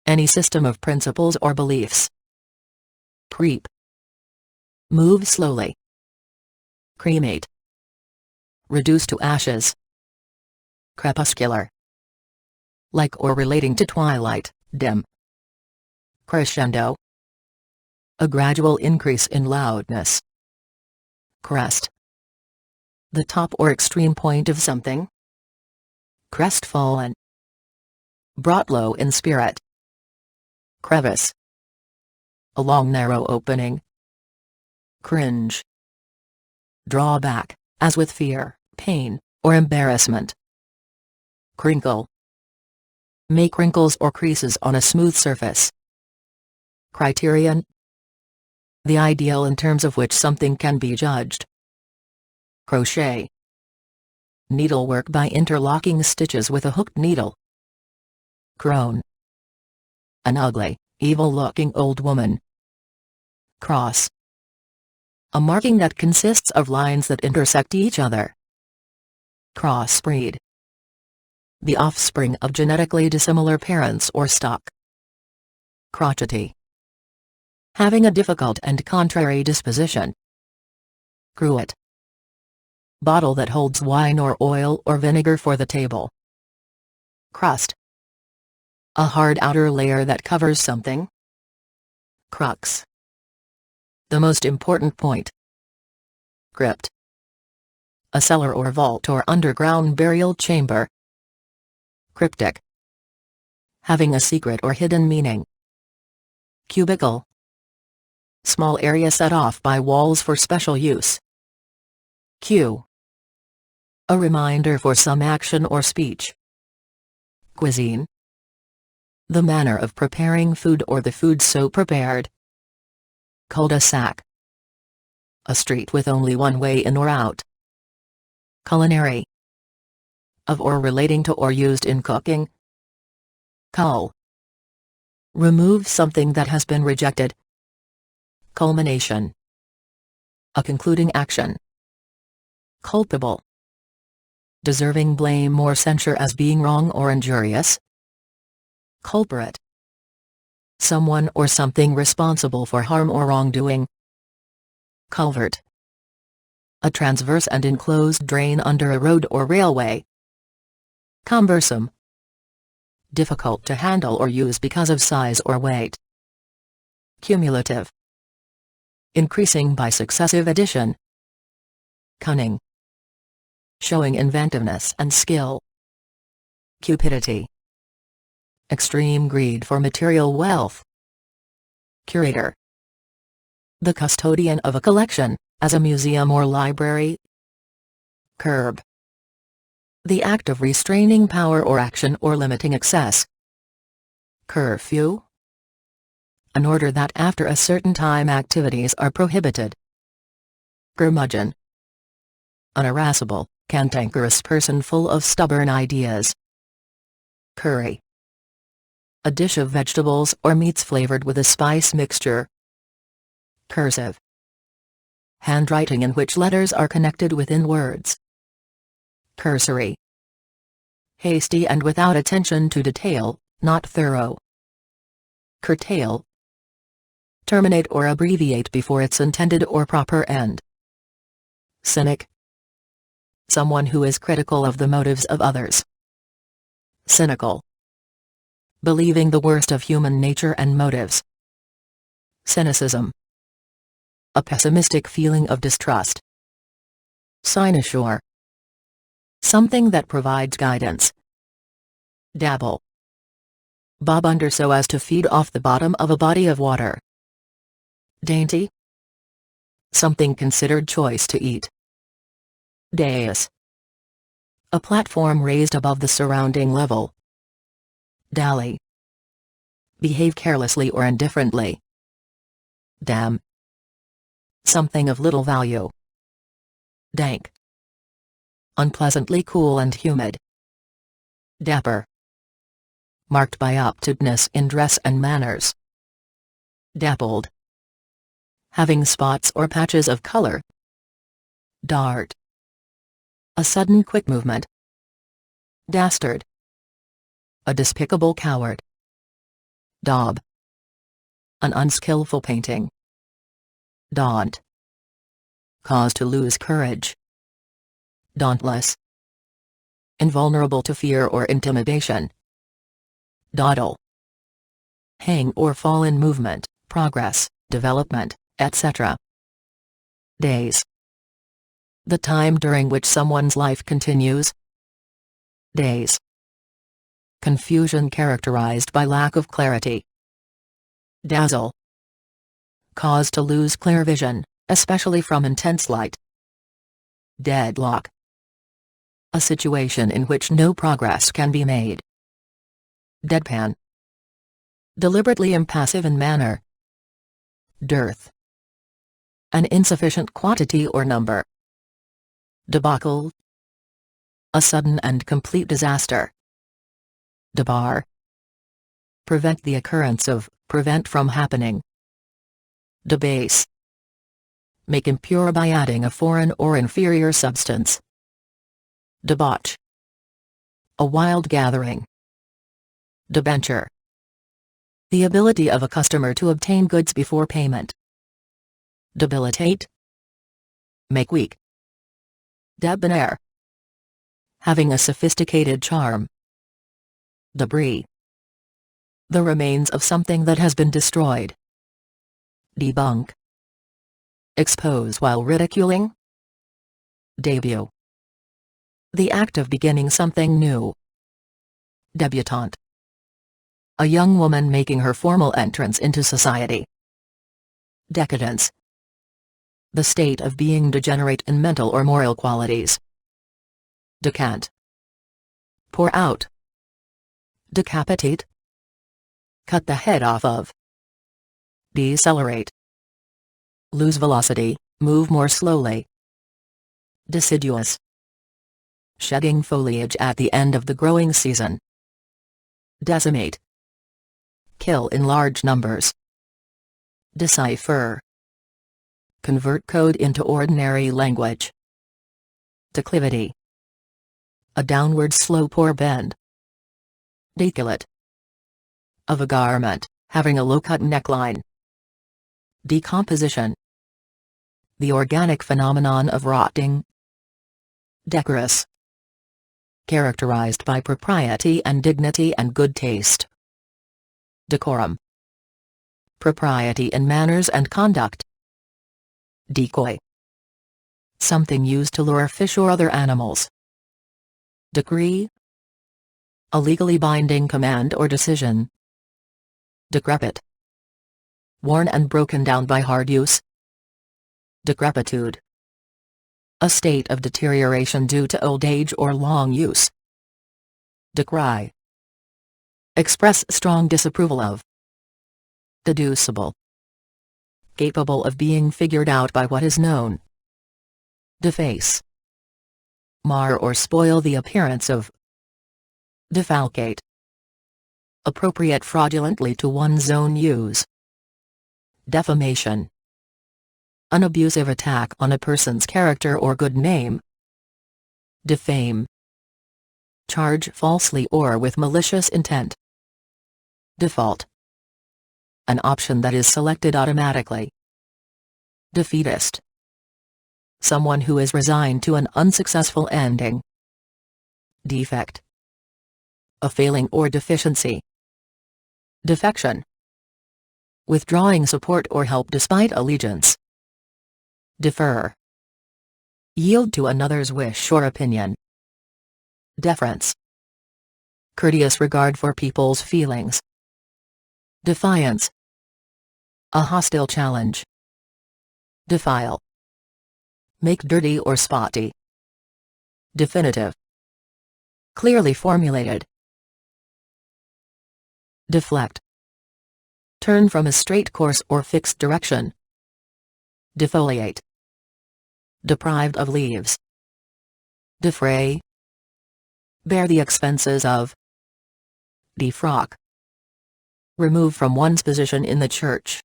Any system of principles or beliefs. Creep. Move slowly. Cremate. Reduce to ashes. Crepuscular. Like or relating to twilight, dim. Crescendo. A gradual increase in loudness. Crest. The top or extreme point of something. Crestfallen. Brought low in spirit. Crevice. A long narrow opening. Cringe. Draw back, as with fear, pain, or embarrassment. Crinkle. Make wrinkles or creases on a smooth surface. Criterion. The ideal in terms of which something can be judged. Crochet. Needlework by interlocking stitches with a hooked needle. Crone. An ugly, evil-looking old woman. Cross. A marking that consists of lines that intersect each other. Crossbreed. the offspring of genetically dissimilar parents or stock. Crotchety, having a difficult and contrary disposition. Cruet, bottle that holds wine or oil or vinegar for the table. Crust, a hard outer layer that covers something. Crux, the most important point. Crypt, a cellar or vault or underground burial chamber. Cryptic, having a secret or hidden meaning. Cubicle, small area set off by walls for special use. Cue, a reminder for some action or speech. Cuisine, the manner of preparing food or the food so prepared. Cul-de-sac, a street with only one way in or out. Culinary, of or relating to or used in cooking. Cull, remove something that has been rejected. Culmination, a concluding action. Culpable, deserving blame or censure as being wrong or injurious. Culprit, someone or something responsible for harm or wrongdoing. Culvert, a transverse and enclosed drain under a road or railway. Cumbersome, difficult to handle or use because of size or weight. Cumulative, increasing by successive addition. Cunning, showing inventiveness and skill. Cupidity, extreme greed for material wealth. Curator, the custodian of a collection, as a museum or library. Curb, the act of restraining power or action or limiting excess. Curfew, an order that after a certain time activities are prohibited. Curmudgeon, an irascible, cantankerous person full of stubborn ideas. Curry, a dish of vegetables or meats flavored with a spice mixture. Cursive, handwriting in which letters are connected within words. Cursory, hasty and without attention to detail, not thorough. Curtail, terminate or abbreviate before its intended or proper end. Cynic, someone who is critical of the motives of others. Cynical, believing the worst of human nature and motives. Cynicism, a pessimistic feeling of distrust. Cynosure, something that provides guidance. Dabble, bob under so as to feed off the bottom of a body of water. Dainty, something considered choice to eat. Dais, a platform raised above the surrounding level. Dally, behave carelessly or indifferently. Damn, something of little value. Dank, unpleasantly cool and humid. Dapper, marked by up-to-date-ness in dress and manners. Dappled, having spots or patches of color. Dart, a sudden quick movement. Dastard, a despicable coward. Daub, an unskillful painting. Daunt, cause to lose courage. Dauntless, invulnerable to fear or intimidation. Dawdle, hang or fall in movement, progress, development, etc. Days, the time during which someone's life continues. Days, confusion characterized by lack of clarity. Dazzle, cause to lose clear vision, especially from intense light. Deadlock, a situation in which no progress can be made. Deadpan, deliberately impassive in manner. Dearth, an insufficient quantity or number. Debacle, a sudden and complete disaster. Debar, prevent the occurrence of, prevent from happening. Debase, make impure by adding a foreign or inferior substance. Debauch, A wild gathering. Debenture. The ability of a customer to obtain goods before payment. Debilitate. Make weak. Debonair. Having a sophisticated charm. Debris. The remains of something that has been destroyed. Debunk. Expose while ridiculing. Debut. The act of beginning something new. Debutante. A young woman making her formal entrance into society. Decadence. The state of being degenerate in mental or moral qualities. Decant. Pour out. Decapitate. Cut the head off of. Decelerate. Lose velocity, move more slowly. Deciduous. Shedding foliage at the end of the growing season. Decimate. Kill in large numbers. Decipher. Convert code into ordinary language. Declivity. A downward slope or bend. Decollete. Of a garment, having a low-cut neckline. Decomposition. The organic phenomenon of rotting. Decorous. Characterized by propriety and dignity and good taste. Decorum. Propriety in manners and conduct. Decoy. Something used to lure fish or other animals. Decree. A legally binding command or decision. Decrepit. Worn and broken down by hard use. Decrepitude. A state of deterioration due to old age or long use. Decry. Express strong disapproval of. Deducible. Capable of being figured out by what is known. Deface. Mar or spoil the appearance of. Defalcate. Appropriate fraudulently to one's own use. Defamation. An abusive attack on a person's character or good name. Defame. Charge falsely or with malicious intent. Default. An option that is selected automatically. Defeatist. Someone who is resigned to an unsuccessful ending. Defect. A failing or deficiency. Defection. Withdrawing support or help despite allegiance. Defer. Yield to another's wish or opinion. Deference. Courteous regard for people's feelings. Defiance. A hostile challenge. Defile. Make dirty or spotty. Definitive. Clearly formulated. Deflect. Turn from a straight course or fixed direction. Defoliate. Deprived of leaves. Defray. Bear the expenses of. Defrock. Remove from one's position in the church.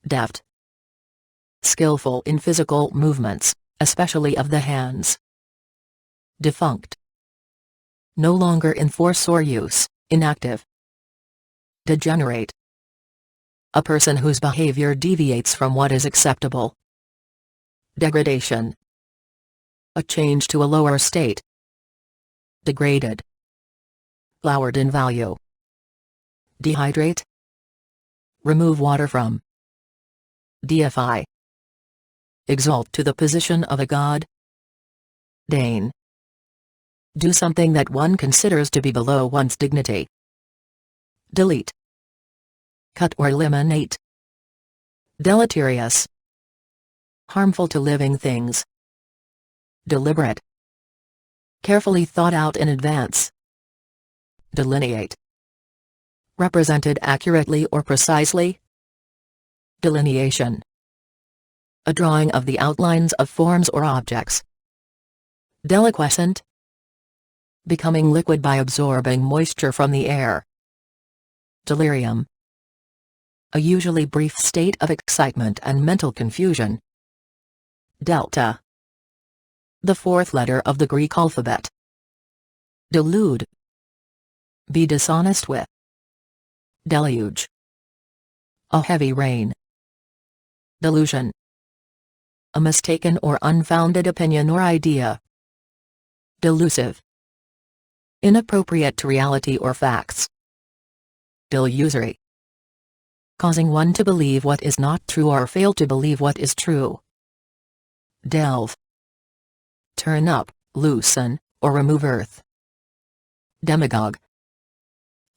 Deft. Skillful in physical movements, especially of the hands. Defunct. No longer in force or use, inactive. Degenerate. A person whose behavior deviates from what is acceptable. Degradation. A change to a lower state. Degraded. Lowered in value. Dehydrate. Remove water from. Deify. Exalt to the position of a god. Deign. Do something that one considers to be below one's dignity. Delete. Cut or eliminate. Deleterious. Harmful to living things. Deliberate. Carefully thought out in advance. Delineate. Represented accurately or precisely. Delineation. A drawing of the outlines of forms or objects. Deliquescent. Becoming liquid by absorbing moisture from the air. Delirium. A usually brief state of excitement and mental confusion. Delta. The fourth letter of the Greek alphabet. Delude. Be dishonest with. Deluge. A heavy rain. Delusion. A mistaken or unfounded opinion or idea. Delusive. Inappropriate to reality or facts. Delusory. Causing one to believe what is not true or fail to believe what is true. Delve. Turn up, loosen, or remove earth. Demagogue.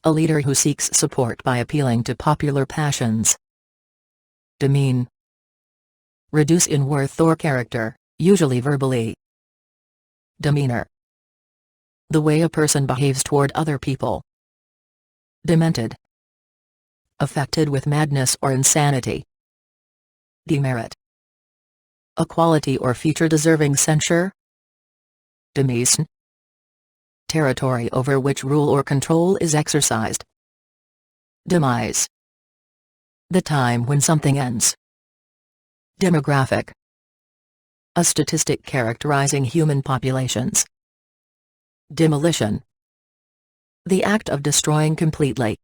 A leader who seeks support by appealing to popular passions. Demean. Reduce in worth or character, usually verbally. Demeanor. The way a person behaves toward other people. Demented. Affected with madness or insanity. Demerit. A quality or feature deserving censure. Demise. Territory over which rule or control is exercised. Demise. The time when something ends. Demographic. A statistic characterizing human populations. Demolition. The act of destroying completely.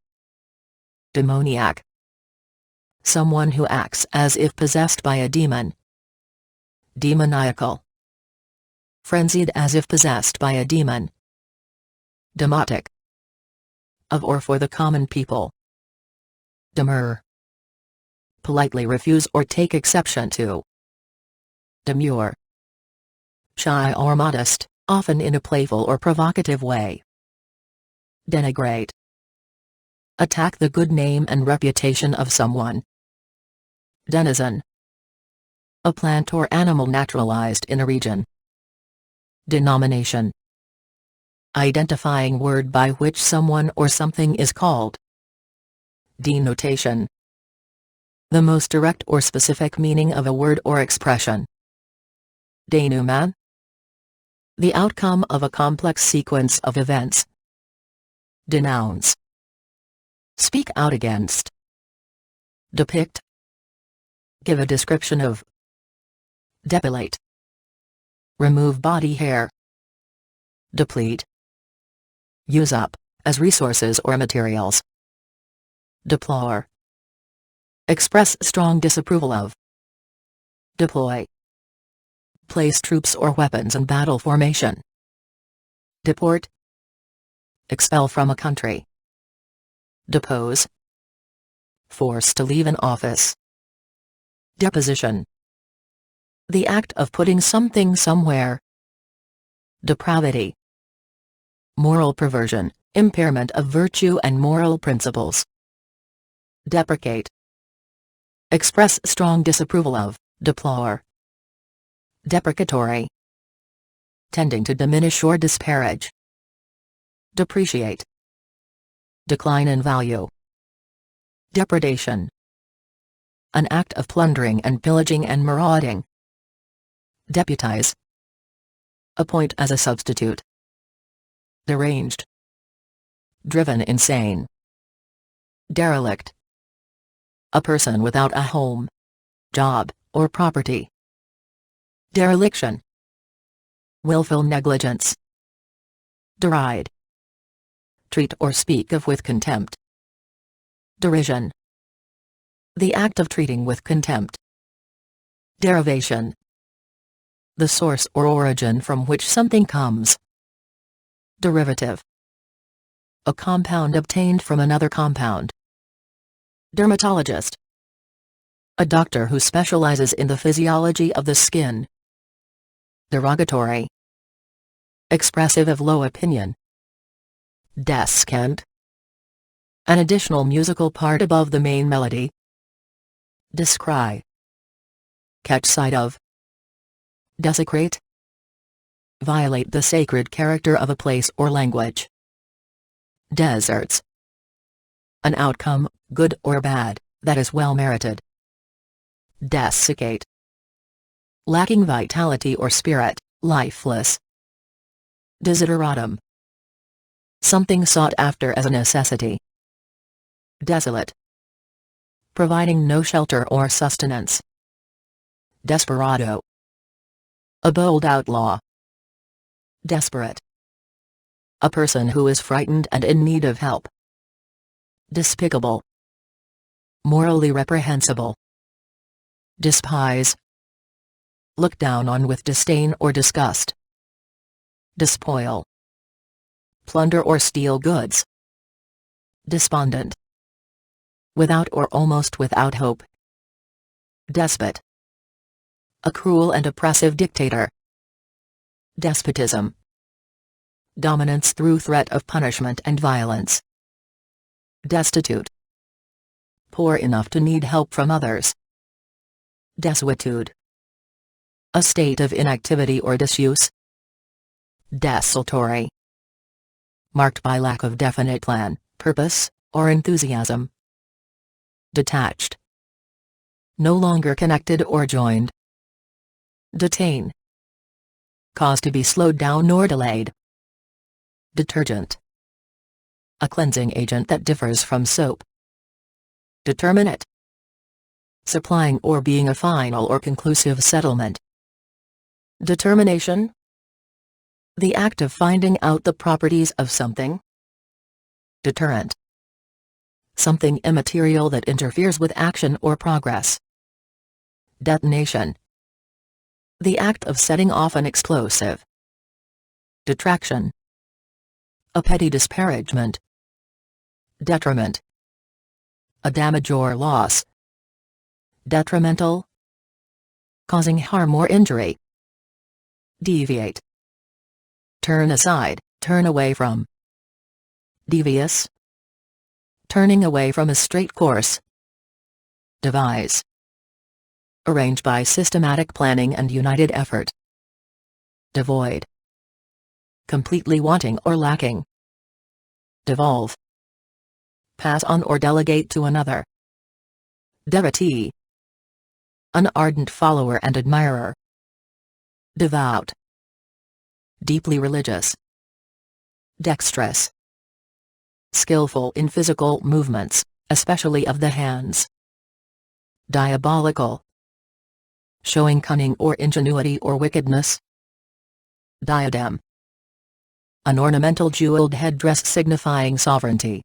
Demoniac. Someone who acts as if possessed by a demon. Demoniacal. Frenzied as if possessed by a demon. Demotic. Of or for the common people. Demur. Politely refuse or take exception to. Demure. Shy or modest, often in a playful or provocative way. Denigrate. Attack the good name and reputation of someone. Denizen. A plant or animal naturalized in a region. Denomination. Identifying word by which someone or something is called. Denotation. The most direct or specific meaning of a word or expression. Denouement. The outcome of a complex sequence of events. Denounce. Speak out against. Depict. Give a description of. Depilate. Remove body hair. Deplete. Use up, as resources or materials. Deplore. Express strong disapproval of. Deploy. Place troops or weapons in battle formation. Deport. Expel from a country. Depose. Force to leave an office. Deposition. The act of putting something somewhere. Depravity. Moral perversion, impairment of virtue and moral principles. Deprecate. Express strong disapproval of, deplore. Deprecatory. Tending to diminish or disparage. Depreciate. Decline in value. Depredation. An act of plundering and pillaging and marauding. Deputize. Appoint as a substitute. Deranged. Driven insane. Derelict. A person without a home, job, or property. Dereliction. Willful negligence. Deride. Treat or speak of with contempt. Derision. The act of treating with contempt. Derivation. The source or origin from which something comes. Derivative. A compound obtained from another compound. Dermatologist. A doctor who specializes in the physiology of the skin. Derogatory. Expressive of low opinion. Descant. An additional musical part above the main melody. Descry. Catch sight of. Desecrate. Violate the sacred character of a place or language. Deserts. An outcome, good or bad, that is well merited. Desiccate. Lacking vitality or spirit, lifeless. Desideratum. Something sought after as a necessity. Desolate. Providing no shelter or sustenance. Desperado. A bold outlaw. Desperate. A person who is frightened and in need of help. Despicable. Morally reprehensible. Despise. Look down on with disdain or disgust. Despoil. Plunder or steal goods. Despondent. Without or almost without hope. Despot. A cruel and oppressive dictator. Despotism. Dominance through threat of punishment and violence. Destitute. Poor enough to need help from others. Desuetude. A state of inactivity or disuse. Desultory. Marked by lack of definite plan, purpose, or enthusiasm. Detached. No longer connected or joined. Detain. Cause to be slowed down or delayed. Detergent. A cleansing agent that differs from soap. Determinate. Supplying or being a final or conclusive settlement. Determination. The act of finding out the properties of something. Deterrent. Something immaterial that interferes with action or progress. Detonation. The act of setting off an explosive. Detraction. A petty disparagement. Detriment. A damage or loss. Detrimental. Causing harm or injury. Deviate. Turn aside, turn away from. Devious. Turning away from a straight course. Devise. Arrange by systematic planning and united effort. Devoid. Completely wanting or lacking. Devolve. Pass on or delegate to another. Devotee. An ardent follower and admirer. Devout. Deeply religious. Dexterous. Skillful in physical movements, especially of the hands. Diabolical. Showing cunning or ingenuity or wickedness. Diadem. An ornamental jeweled headdress signifying sovereignty.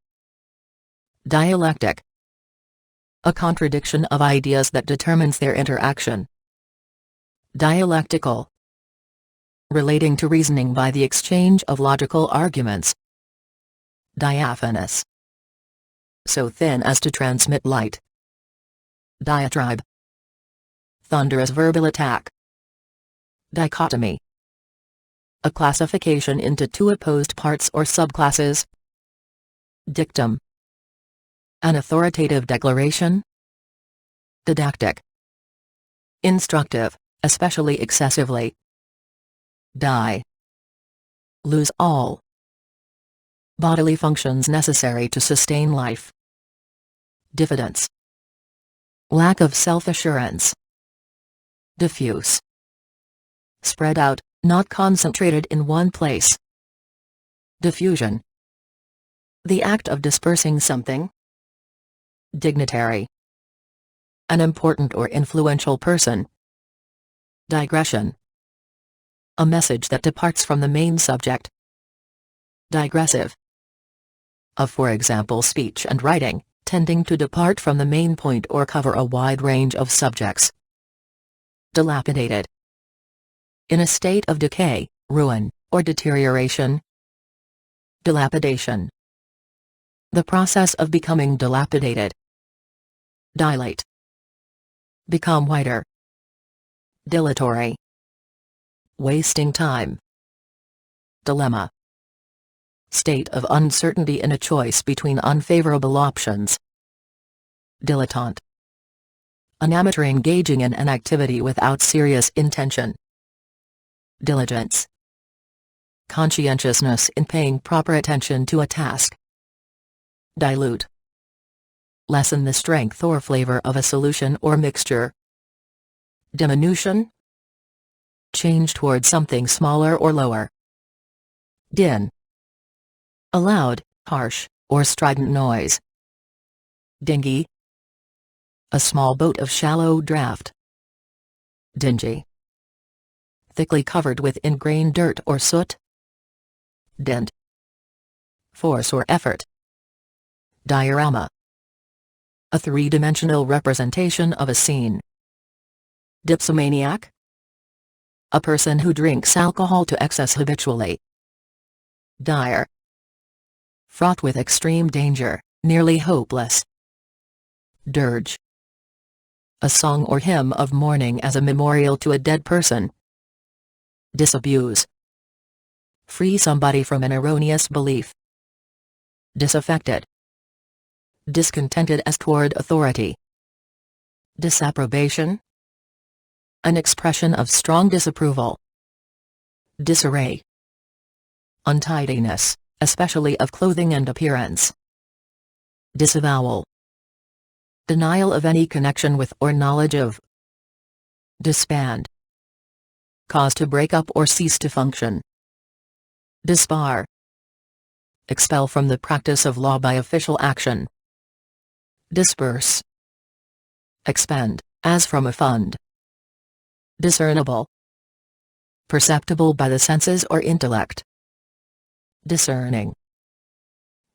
Dialectic. A contradiction of ideas that determines their interaction. Dialectical. Relating to reasoning by the exchange of logical arguments. Diaphanous. So thin as to transmit light. Diatribe. Thunderous verbal attack. Dichotomy. A classification into two opposed parts or subclasses. Dictum. An authoritative declaration. Didactic. Instructive, especially excessively. Die. Lose all. Bodily functions necessary to sustain life. Diffidence. Lack of self-assurance. Diffuse. Spread out, not concentrated in one place. Diffusion. The act of dispersing something. Dignitary. An important or influential person. Digression. A message that departs from the main subject. Digressive. Of, for example, speech and writing, tending to depart from the main point or cover a wide range of subjects. Dilapidated. In a state of decay, ruin, or deterioration. Dilapidation. The process of becoming dilapidated. Dilate. Become whiter. Dilatory. Wasting time. Dilemma. State of uncertainty in a choice between unfavorable options. Dilettante. An amateur engaging in an activity without serious intention. Diligence. Conscientiousness in paying proper attention to a task. Dilute. Lessen the strength or flavor of a solution or mixture. Diminution. Change toward something smaller or lower. Din. A loud, harsh, or strident noise. Dinghy. A small boat of shallow draft. Dingy. Thickly covered with ingrained dirt or soot. Dent. force or effort. Diorama. A three-dimensional representation of a scene. Dipsomaniac. A person who drinks alcohol to excess habitually. Dire. Fraught with extreme danger, nearly hopeless. Dirge. A song or hymn of mourning as a memorial to a dead person. Disabuse. Free somebody from an erroneous belief. Disaffected. Discontented as toward authority. Disapprobation. An expression of strong disapproval. Disarray. Untidiness, especially of clothing and appearance. Disavowal. Denial of any connection with or knowledge of. Disband. Cause to break up or cease to function. Disbar. Expel from the practice of law by official action. Disperse. Expend, as from a fund. Discernible. Perceptible by the senses or intellect. Discerning.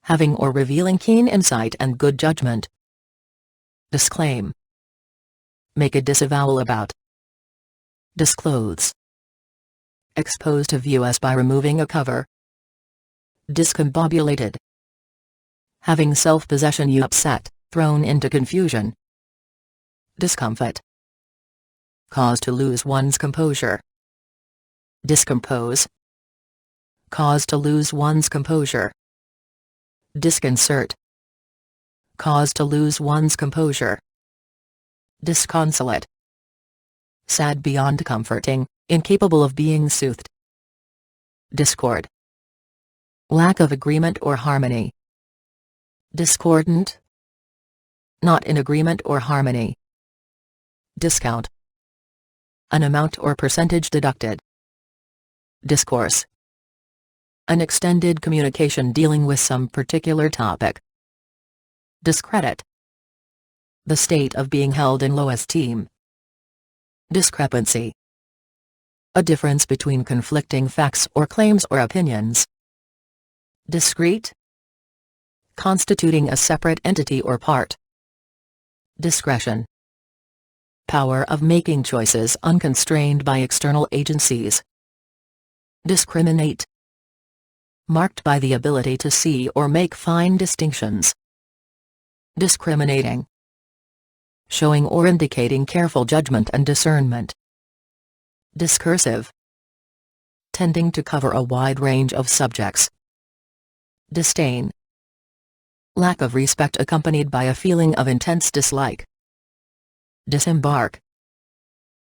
Having or revealing keen insight and good judgment. Disclaim. Make a disavowal about. Disclose. Expose to view as by removing a cover. Discombobulated. Having self-possession you upset, thrown into confusion. Discomfit. Cause to lose one's composure. Discompose. Cause to lose one's composure. Disconcert. Cause to lose one's composure. Disconsolate. Sad beyond comforting, incapable of being soothed. Discord. Lack of agreement or harmony. Discordant. Not in agreement or harmony. Discount. An amount or percentage deducted. Discourse. An extended communication dealing with some particular topic. Discredit. The state of being held in low esteem. Discrepancy. A difference between conflicting facts or claims or opinions. Discrete. Constituting a separate entity or part. Discretion. Power of making choices unconstrained by external agencies. Discriminate. Marked by the ability to see or make fine distinctions. Discriminating. Showing or indicating careful judgment and discernment. Discursive. Tending to cover a wide range of subjects. Disdain. Lack of respect accompanied by a feeling of intense dislike. Disembark.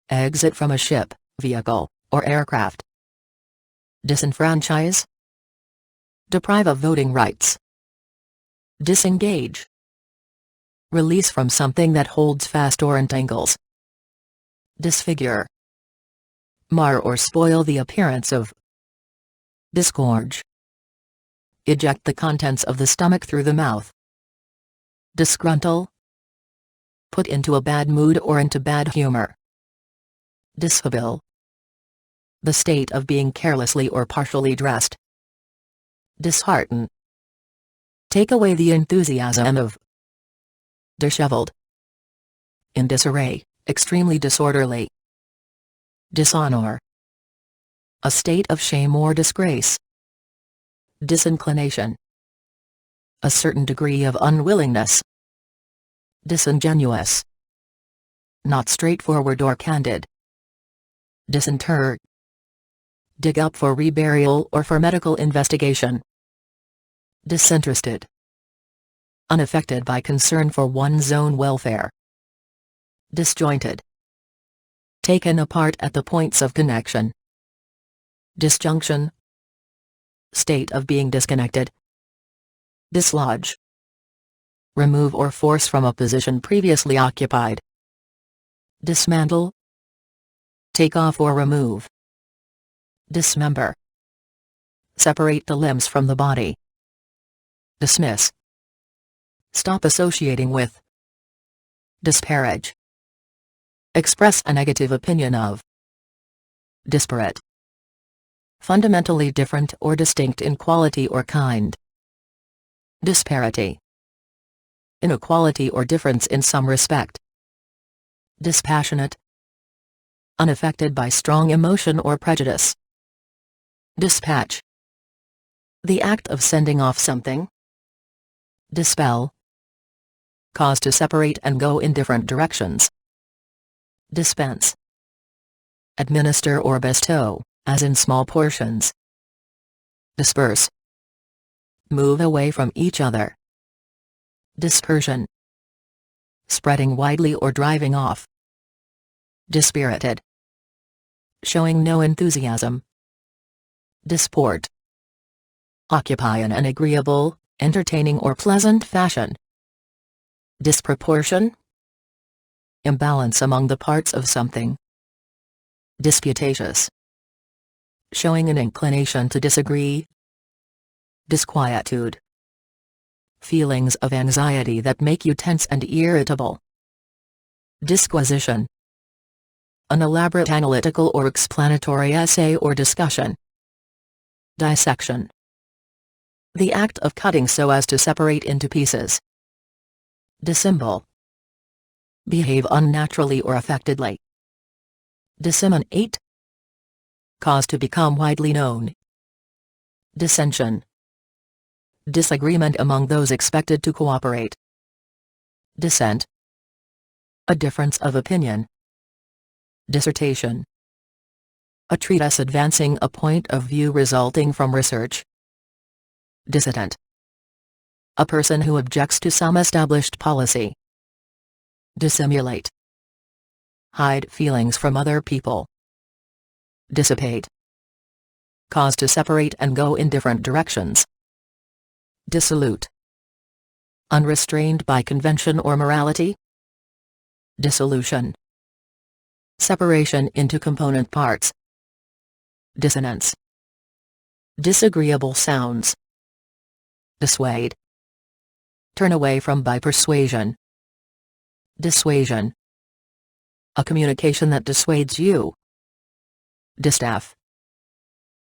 Exit from a ship, vehicle, or aircraft. Disenfranchise. Deprive of voting rights. Disengage. Release from something that holds fast or entangles. Disfigure. Mar or spoil the appearance of. Disgorge. Eject the contents of the stomach through the mouth. Disgruntle. Put into a bad mood or into bad humor. Dishabille. The state of being carelessly or partially dressed. Dishearten. Take away the enthusiasm of. Disheveled. In disarray, extremely disorderly. Dishonor. A state of shame or disgrace. Disinclination. A certain degree of unwillingness. Disingenuous. Not straightforward or candid. Disinter. Dig up for reburial or for medical investigation. Disinterested. Unaffected by concern for one's own welfare. Disjointed. Taken apart at the points of connection. Disjunction. State of being disconnected. Dislodge. Remove or force from a position previously occupied. Dismantle. Take off or remove. Dismember. Separate the limbs from the body. Dismiss. Stop associating with. Disparage. Express a negative opinion of. Disparate. Fundamentally different or distinct in quality or kind. Disparity. Inequality or difference in some respect. Dispassionate. Unaffected by strong emotion or prejudice. Dispatch. The act of sending off something. Dispel. Cause to separate and go in different directions. Dispense. Administer or bestow, as in small portions. Disperse. Move away from each other. Dispersion. Spreading widely or driving off. Dispirited. Showing no enthusiasm. Disport. Occupy in an agreeable, entertaining or pleasant fashion. Disproportion. Imbalance among the parts of something. Disputatious. Showing an inclination to disagree. Disquietude. Feelings of anxiety that make you tense and irritable. Disquisition. An elaborate analytical or explanatory essay or discussion. Dissection. The act of cutting so as to separate into pieces. Dissemble. Behave unnaturally or affectedly. Disseminate. Cause to become widely known. Dissension. Disagreement among those expected to cooperate. Dissent. A difference of opinion. Dissertation. A treatise advancing a point of view resulting from research. Dissident. A person who objects to some established policy. Dissimulate. Hide feelings from other people. Dissipate. Cause to separate and go in different directions. Dissolute. Unrestrained by convention or morality. Dissolution. Separation into component parts. Dissonance. Disagreeable sounds. Dissuade. Turn away from by persuasion. Dissuasion. A communication that dissuades you. Distaff.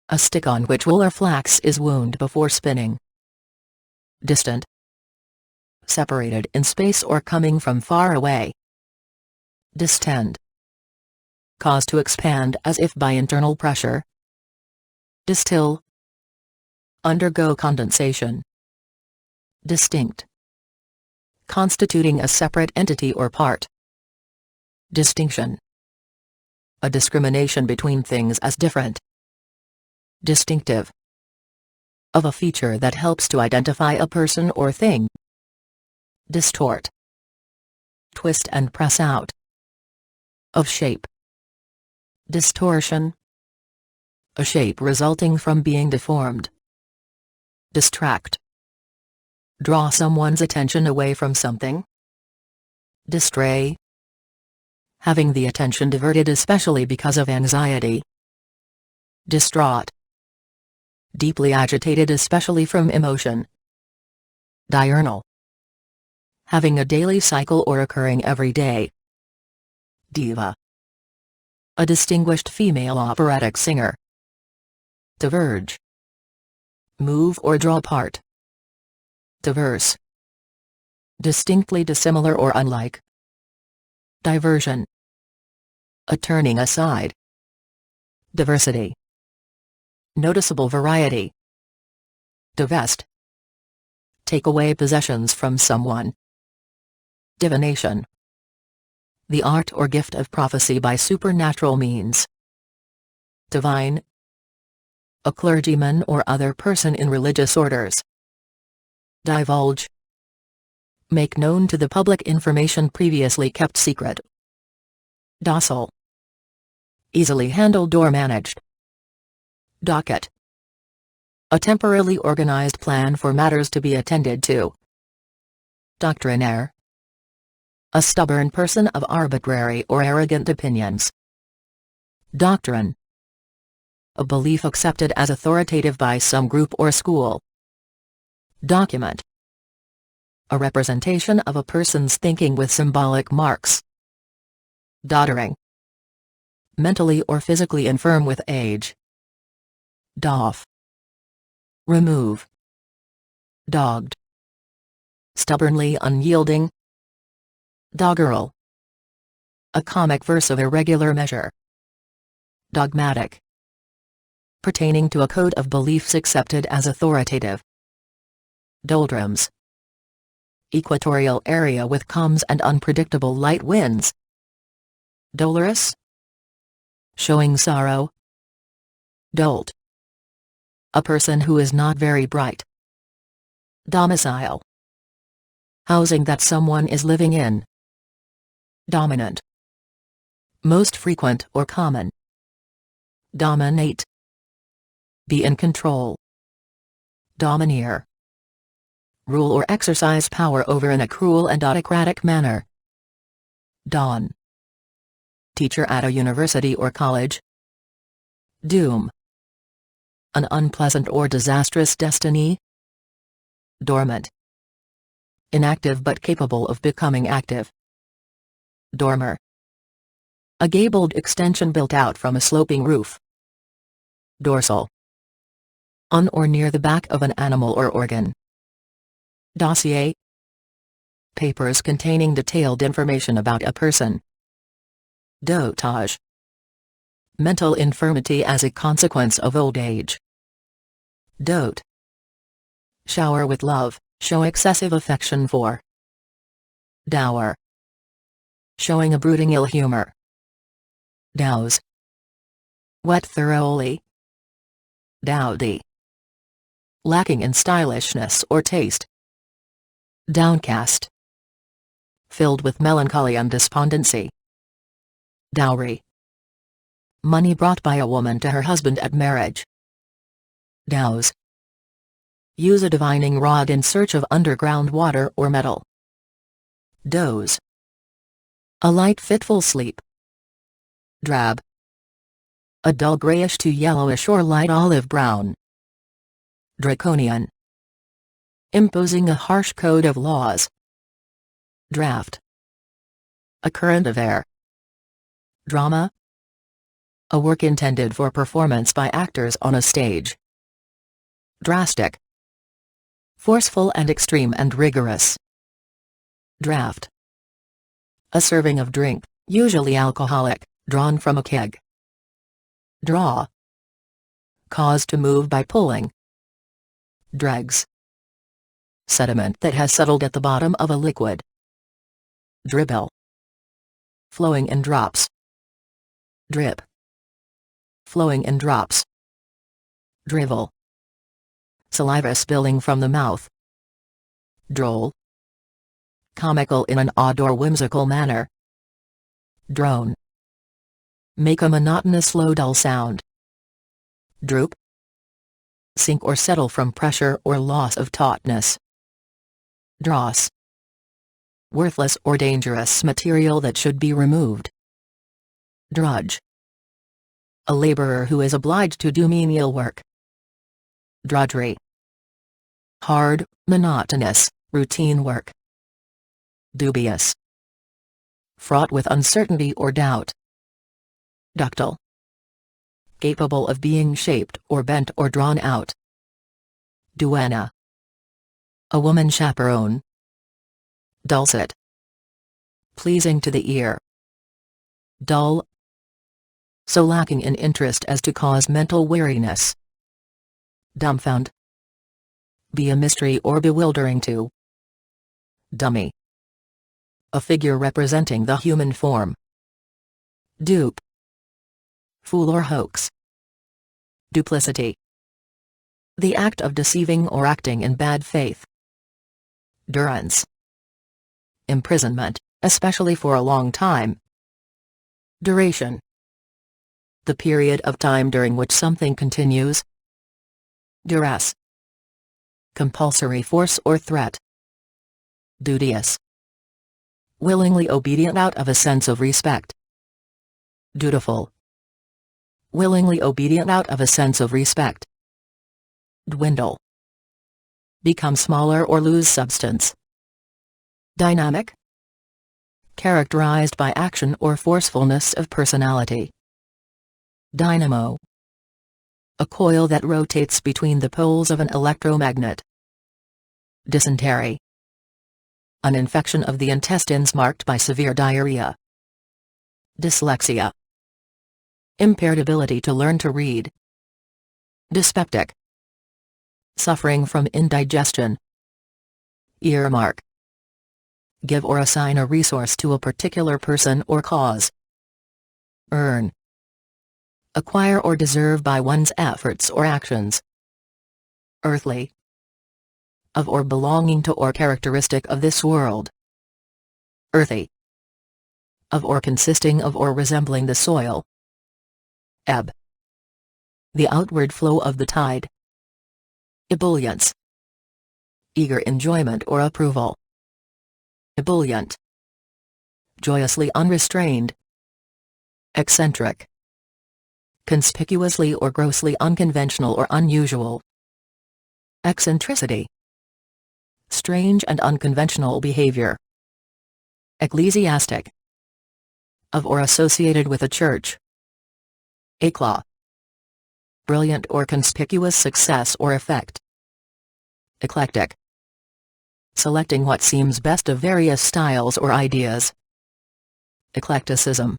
A stick on which wool or flax is wound before spinning. Distant. Separated in space or coming from far away. Distend. Cause to expand as if by internal pressure. Distill. Undergo condensation. Distinct. Constituting a separate entity or part. Distinction. A discrimination between things as different. Distinctive. Of a feature that helps to identify a person or thing. Distort. Twist and press out. Of shape. Distortion. A shape resulting from being deformed. Distract. Draw someone's attention away from something. Distray. Having the attention diverted especially because of anxiety. Distraught. Deeply agitated especially from emotion. Diurnal. Having a daily cycle or occurring every day. Diva. A distinguished female operatic singer. Diverge. Move or draw apart. Diverse. Distinctly dissimilar or unlike. Diversion. A turning aside. Diversity. Noticeable variety. Divest. Take away possessions from someone. Divination. The art or gift of prophecy by supernatural means. Divine. A clergyman or other person in religious orders. Divulge. Make known to the public information previously kept secret. Docile. Easily handled or managed. Docket. A temporarily organized plan for matters to be attended to. Doctrinaire. A stubborn person of arbitrary or arrogant opinions. Doctrine. A belief accepted as authoritative by some group or school. Document. A representation of a person's thinking with symbolic marks. Doddering. Mentally or physically infirm with age. Doff. Remove. Dogged. stubbornly unyielding. Doggerel. A comic verse of irregular measure. Dogmatic. Pertaining to a code of beliefs accepted as authoritative. Doldrums. Equatorial area with calms and unpredictable light winds. Dolorous. Showing sorrow. Dolt. A person who is not very bright. Domicile. Housing that someone is living in. Dominant. Most frequent or common. Dominate. Be in control. Domineer. Rule or exercise power over in a cruel and autocratic manner. Dawn. Teacher at a university or college. Doom. An unpleasant or disastrous destiny. Dormant. Inactive but capable of becoming active. Dormer. A gabled extension built out from a sloping roof. Dorsal. On or near the back of an animal or organ. Dossier. Papers containing detailed information about a person. Dotage. Mental infirmity as a consequence of old age. Dote. Shower with love, show excessive affection for. Dower. Showing a brooding ill humor. Douse. Wet thoroughly. Dowdy. Lacking in stylishness or taste. Downcast. Filled with melancholy and despondency. Dowry. Money brought by a woman to her husband at marriage. Douse. Use a divining rod in search of underground water or metal. Doze. A light fitful sleep. Drab. A dull grayish to yellowish or light olive brown. Draconian. Imposing a harsh code of laws. Draft. A current of air. Drama. A work intended for performance by actors on a stage. Drastic. Forceful and extreme and rigorous. Draft. A serving of drink, usually alcoholic, drawn from a keg. Draw. Cause to move by pulling. Dregs. Sediment that has settled at the bottom of a liquid. Dribble. Flowing in drops. Drip. Flowing in drops. Drivel. Saliva spilling from the mouth. Droll. Comical in an odd or whimsical manner. Drone. Make a monotonous low dull sound. Droop. Sink or settle from pressure or loss of tautness. Dross. Worthless or dangerous material that should be removed. Drudge. A laborer who is obliged to do menial work. Drudgery. Hard, monotonous, routine work. Dubious. Fraught with uncertainty or doubt. Ductile. Capable of being shaped or bent or drawn out. Duenna. A woman chaperone. Dulcet. Pleasing to the ear. Dull. So lacking in interest as to cause mental weariness. Dumbfound. Be a mystery or bewildering to. Dummy. A figure representing the human form. Dupe. Fool or hoax. Duplicity. The act of deceiving or acting in bad faith. Durance. Imprisonment, especially for a long time. Duration. The period of time during which something continues. Duress. Compulsory force or threat. Duteous. Willingly obedient out of a sense of respect. Dutiful. Willingly obedient out of a sense of respect. Dwindle. Become smaller or lose substance. Dynamic. Characterized by action or forcefulness of personality. Dynamo. A coil that rotates between the poles of an electromagnet. Dysentery. An infection of the intestines marked by severe diarrhea. Dyslexia. Impaired ability to learn to read. Dyspeptic. Suffering from indigestion. Earmark. Give or assign a resource to a particular person or cause. Earn. Acquire or deserve by one's efforts or actions. Earthly. Of or belonging to or characteristic of this world. Earthy. Of or consisting of or resembling the soil. Ebb. The outward flow of the tide. Ebullience. Eager enjoyment or approval. Ebullient. Joyously unrestrained. Eccentric. Conspicuously or grossly unconventional or unusual. Eccentricity. Strange and unconventional behavior. Ecclesiastic. Of or associated with a church. Éclat. Brilliant or conspicuous success or effect. Eclectic. Selecting what seems best of various styles or ideas. Eclecticism.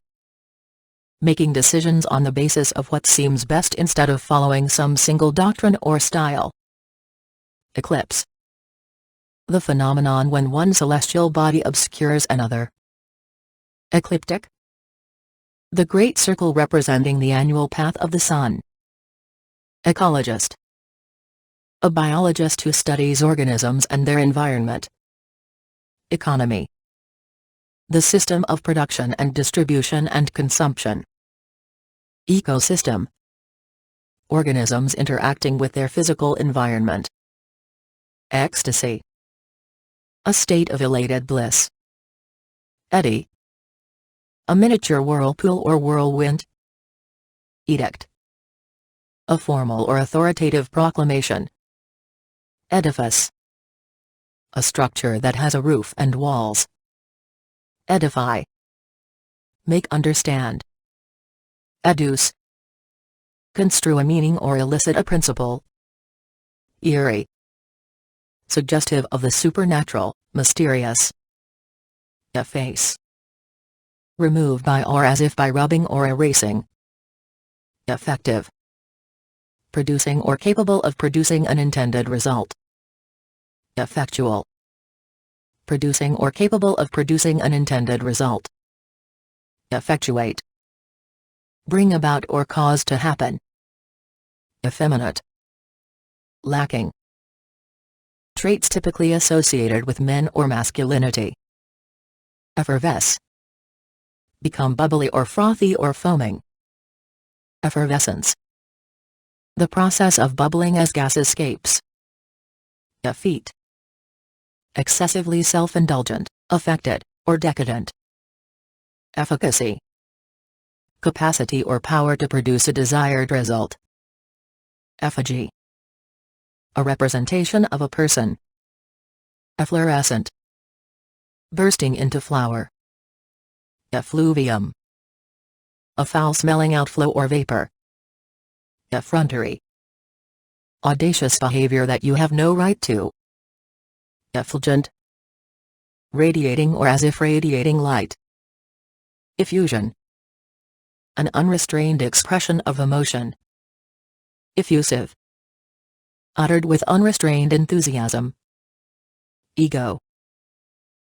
Making decisions on the basis of what seems best instead of following some single doctrine or style. Eclipse. The phenomenon when one celestial body obscures another. Ecliptic. The great circle representing the annual path of the sun. Ecologist. A biologist who studies organisms and their environment. Economy. The system of production and distribution and consumption. Ecosystem. Organisms interacting with their physical environment. Ecstasy. A state of elated bliss. Eddy. A miniature whirlpool or whirlwind. Edict. A formal or authoritative proclamation. Edifice. A structure that has a roof and walls. Edify. Make understand. Educe. Construe a meaning or elicit a principle. Eerie. Suggestive of the supernatural, mysterious. Efface. Remove by or as if by rubbing or erasing. Effective. Producing or capable of producing an intended result. Effectual. Producing or capable of producing an intended result. Effectuate. Bring about or cause to happen. Effeminate. Lacking. Traits typically associated with men or masculinity. Effervesce. Become bubbly or frothy or foaming. Effervescence. The process of bubbling as gas escapes. Effete. Excessively self-indulgent, affected, or decadent. Efficacy. Capacity or power to produce a desired result. Effigy. A representation of a person. Efflorescent. Bursting into flower. Effluvium. A foul-smelling outflow or vapor. Effrontery. Audacious behavior that you have no right to. Effulgent. Radiating or as if radiating light. Effusion. An unrestrained expression of emotion. Effusive. Uttered with unrestrained enthusiasm. Ego.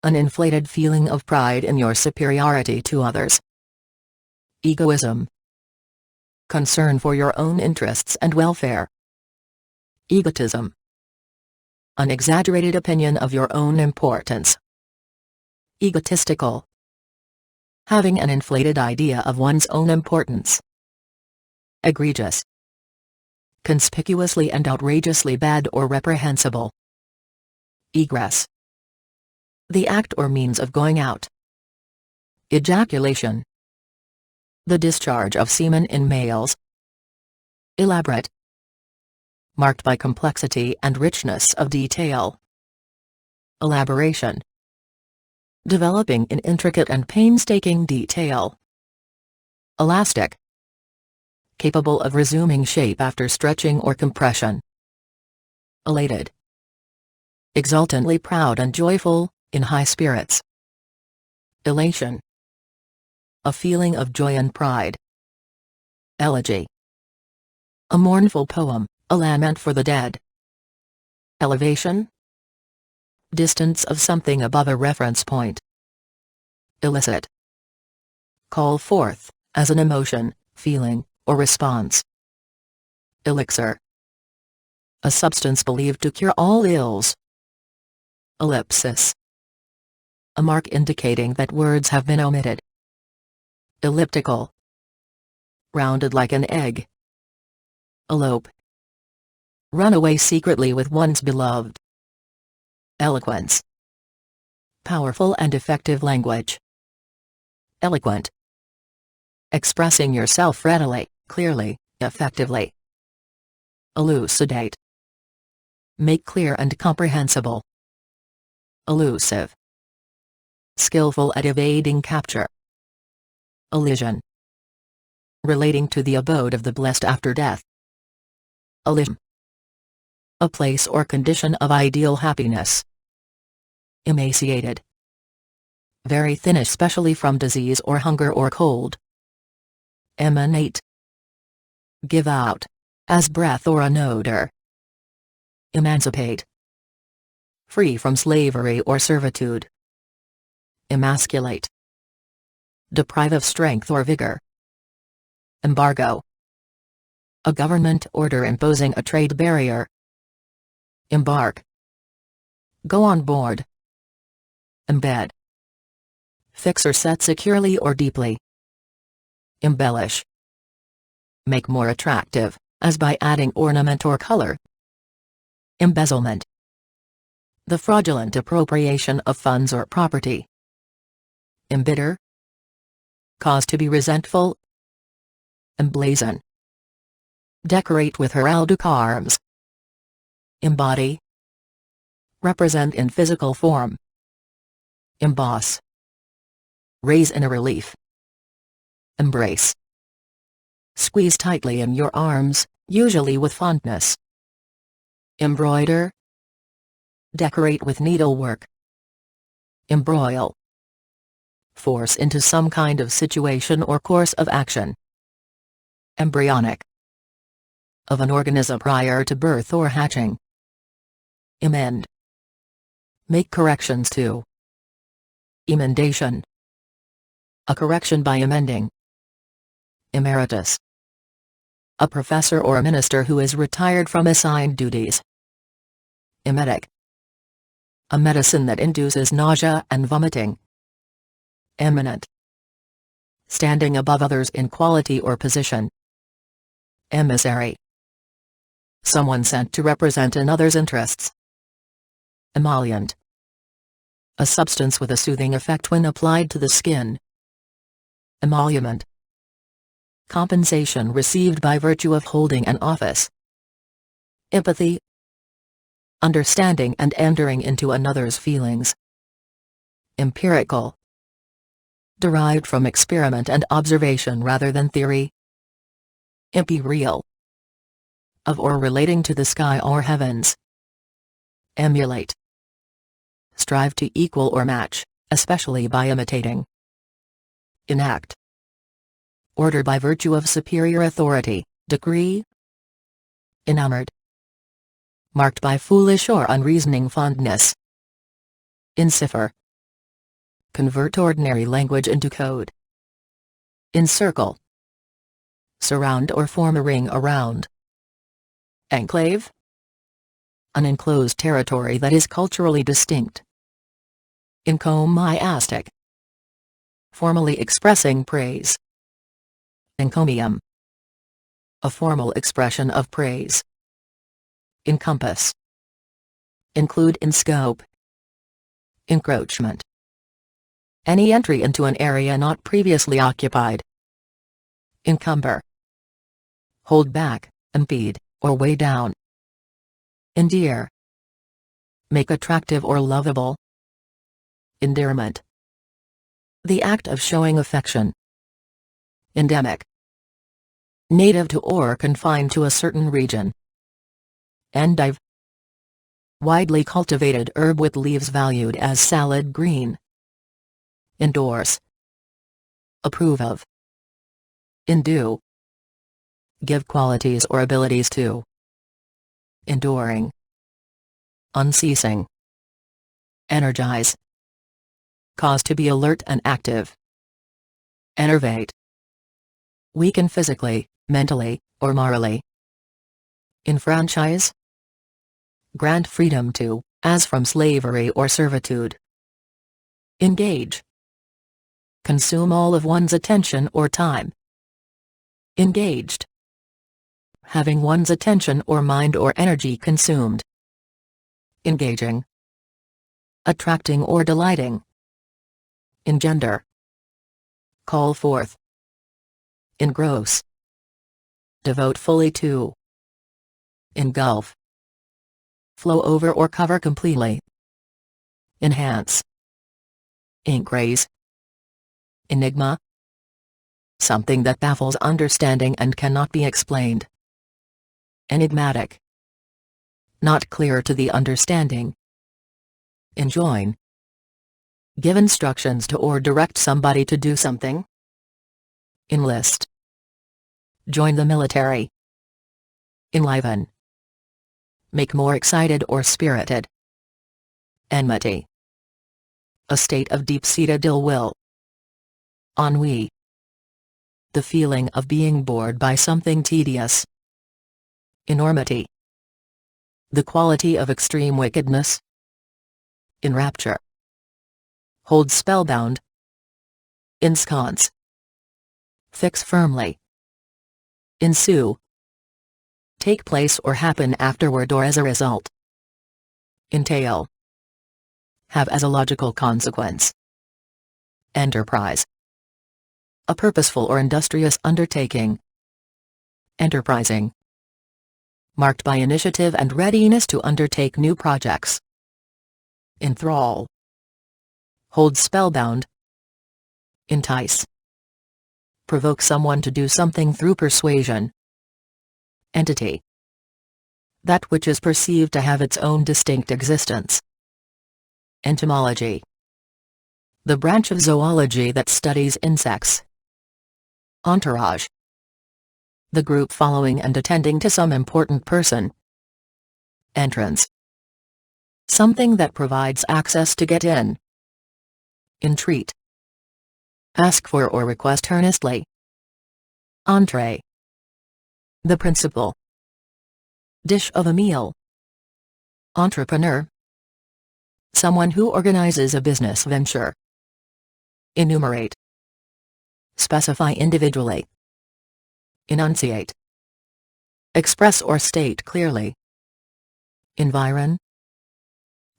An inflated feeling of pride in your superiority to others. Egoism. Concern for your own interests and welfare. Egotism. An exaggerated opinion of your own importance. Egotistical. Having an inflated idea of one's own importance. Egregious. Conspicuously and outrageously bad or reprehensible. Egress. The act or means of going out. Ejaculation. The discharge of semen in males. Elaborate. Marked by complexity and richness of detail. Elaboration. Developing in intricate and painstaking detail. Elastic. Capable of resuming shape after stretching or compression. Elated. Exultantly proud and joyful, in high spirits. Elation. A feeling of joy and pride. Elegy. A mournful poem, a lament for the dead. Elevation. Distance of something above a reference point. Elicit. Call forth, as an emotion, feeling, or response. Elixir. A substance believed to cure all ills. Ellipsis. A mark indicating that words have been omitted. Elliptical. Rounded like an egg. Elope. Run away secretly with one's beloved. Eloquence. Powerful and effective language. Eloquent. Expressing yourself readily, clearly, effectively. Elucidate. Make clear and comprehensible. Elusive. Skillful at evading capture. Elysian. Relating to the abode of the blessed after death. Elysium. A place or condition of ideal happiness. Emaciated. Very thin, especially from disease or hunger or cold. Emanate. Give out, as breath or an odor. Emancipate. Free from slavery or servitude. Emasculate. Deprive of strength or vigor. Embargo. A government order imposing a trade barrier. Embark. Go on board. Embed. Fix or set securely or deeply. Embellish. Make more attractive, as by adding ornament or color. Embezzlement. The fraudulent appropriation of funds or property. Embitter. Cause to be resentful. Emblazon. Decorate with heraldic arms. Embody. Represent in physical form. Emboss. Raise in a relief. Embrace. Squeeze tightly in your arms, usually with fondness. Embroider. Decorate with needlework. Embroil. Force into some kind of situation or course of action. Embryonic. Of an organism prior to birth or hatching. Emend. Make corrections to. Emendation. A correction by amending. Emeritus. A professor or a minister who is retired from assigned duties. Emetic. A medicine that induces nausea and vomiting. Eminent. Standing above others in quality or position. Emissary. Someone sent to represent another's interests. Emollient. A substance with a soothing effect when applied to the skin. Emolument. Compensation received by virtue of holding an office. Empathy. Understanding and entering into another's feelings. Empirical. Derived from experiment and observation rather than theory. Imperial. Of or relating to the sky or heavens. Emulate. Strive to equal or match, especially by imitating. Enact. Order by virtue of superior authority, decree. Enamored. Marked by foolish or unreasoning fondness. Encipher. Convert ordinary language into code. Encircle. Surround or form a ring around. Enclave. An enclosed territory that is culturally distinct. Encomiastic. Formally expressing praise. Encomium. A formal expression of praise. Encompass. Include in scope. Encroachment. Any entry into an area not previously occupied. Encumber. Hold back, impede, or weigh down. Endear. Make attractive or lovable. Endearment. The act of showing affection. Endemic. Native to or confined to a certain region. Endive. Widely cultivated herb with leaves valued as salad green. Endorse. Approve of. Endue. Give qualities or abilities to. Enduring. Unceasing. Energize. Cause to be alert and active. Enervate. Weaken physically, mentally, or morally. Enfranchise. Grant freedom to, as from slavery or servitude. Engage. Consume all of one's attention or time. Engaged. Having one's attention or mind or energy consumed. Engaging. Attracting or delighting. Engender. Call forth. Engross. Devote fully to. Engulf. Flow over or cover completely. Enhance. Increase. Enigma. Something that baffles understanding and cannot be explained. Enigmatic. Not clear to the understanding. Enjoin. Give instructions to or direct somebody to do something. Enlist. Join the military. Enliven. Make more excited or spirited. Enmity. A state of deep-seated ill will. Ennui. The feeling of being bored by something tedious. Enormity. The quality of extreme wickedness. Enrapture. Hold spellbound. Ensconce. Fix firmly. Ensue. Take place or happen afterward or as a result. Entail. Have as a logical consequence. Enterprise. A purposeful or industrious undertaking. Enterprising. Marked by initiative and readiness to undertake new projects. Enthrall. Hold spellbound. Entice. Provoke someone to do something through persuasion. Entity. That which is perceived to have its own distinct existence. Entomology. The branch of zoology that studies insects. Entourage. The group following and attending to some important person. Entrance. Something that provides access to get in. Entreat. Ask for or request earnestly. Entree. The principal dish of a meal. Entrepreneur. Someone who organizes a business venture. Enumerate. Specify individually. Enunciate. Express or state clearly. Environ.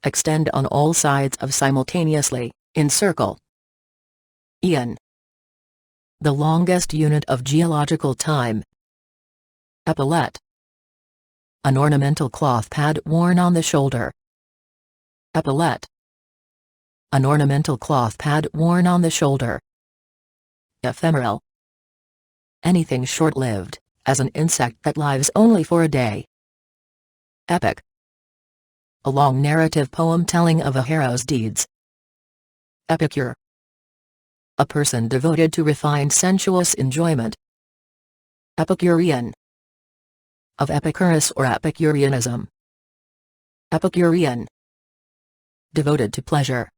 Extend on all sides of simultaneously, encircle. Eon. The longest unit of geological time. Epaulette. An ornamental cloth pad worn on the shoulder. Epaulette. An ornamental cloth pad worn on the shoulder. Ephemeral. Anything short-lived, as an insect that lives only for a day. Epic. A long narrative poem telling of a hero's deeds. Epicure. A person devoted to refined sensuous enjoyment. Epicurean. Of Epicurus or Epicureanism. Epicurean. Devoted to pleasure.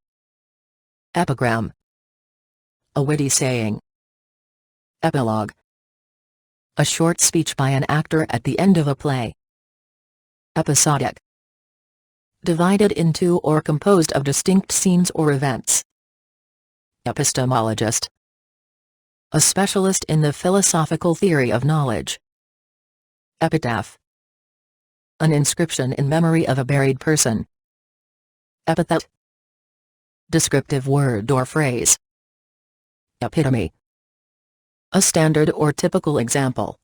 Epigram. A witty saying. Epilogue. A short speech by an actor at the end of a play. Episodic. Divided into or composed of distinct scenes or events. Epistemologist. A specialist in the philosophical theory of knowledge. Epitaph. An inscription in memory of a buried person. Epithet. Descriptive word or phrase. Epitome. A standard or typical example.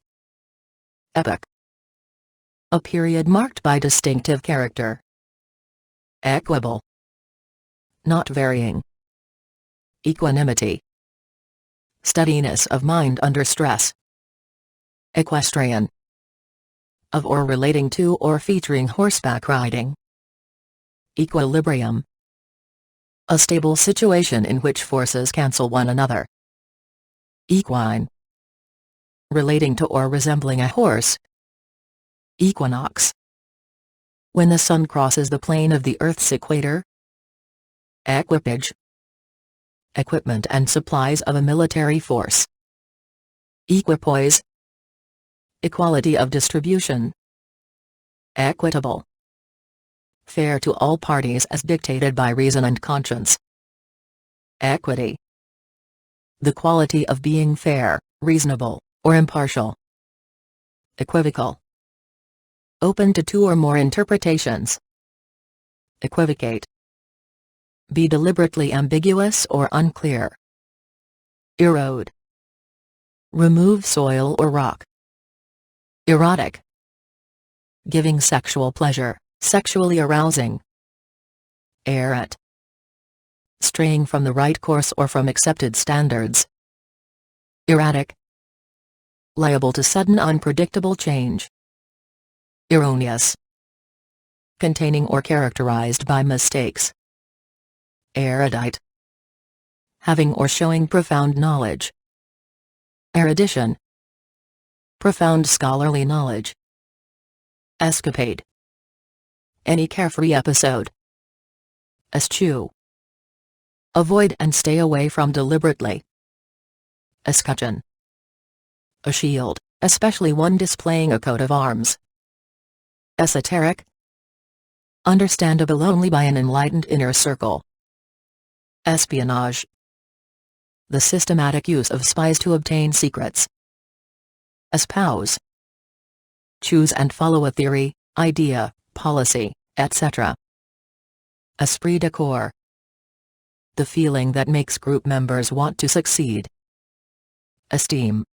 Epoch. A period marked by distinctive character. Equable. Not varying. Equanimity. Steadiness of mind under stress. Equestrian. Of or relating to or featuring horseback riding. Equilibrium. A stable situation in which forces cancel one another. Equine. Relating to or resembling a horse. Equinox. When the sun crosses the plane of the Earth's equator. Equipage. Equipment and supplies of a military force. Equipoise. Equality of distribution. Equitable. Fair to all parties as dictated by reason and conscience. Equity. The quality of being fair, reasonable, or impartial. Equivocal. Open to two or more interpretations. Equivocate. Be deliberately ambiguous or unclear. Erode. Remove soil or rock. Erotic. Giving sexual pleasure, sexually arousing. Errant. Straying from the right course or from accepted standards. Erratic. Liable to sudden unpredictable change. Erroneous. Containing or characterized by mistakes. Erudite. Having or showing profound knowledge. Erudition. Profound scholarly knowledge. Escapade. Any carefree episode. Eschew. Avoid and stay away from deliberately. Escutcheon. A shield, especially one displaying a coat of arms. Esoteric. Understandable only by an enlightened inner circle. Espionage. The systematic use of spies to obtain secrets. Espouse. Choose and follow a theory, idea, policy, etc. Esprit de corps. The feeling that makes group members want to succeed. Esteem.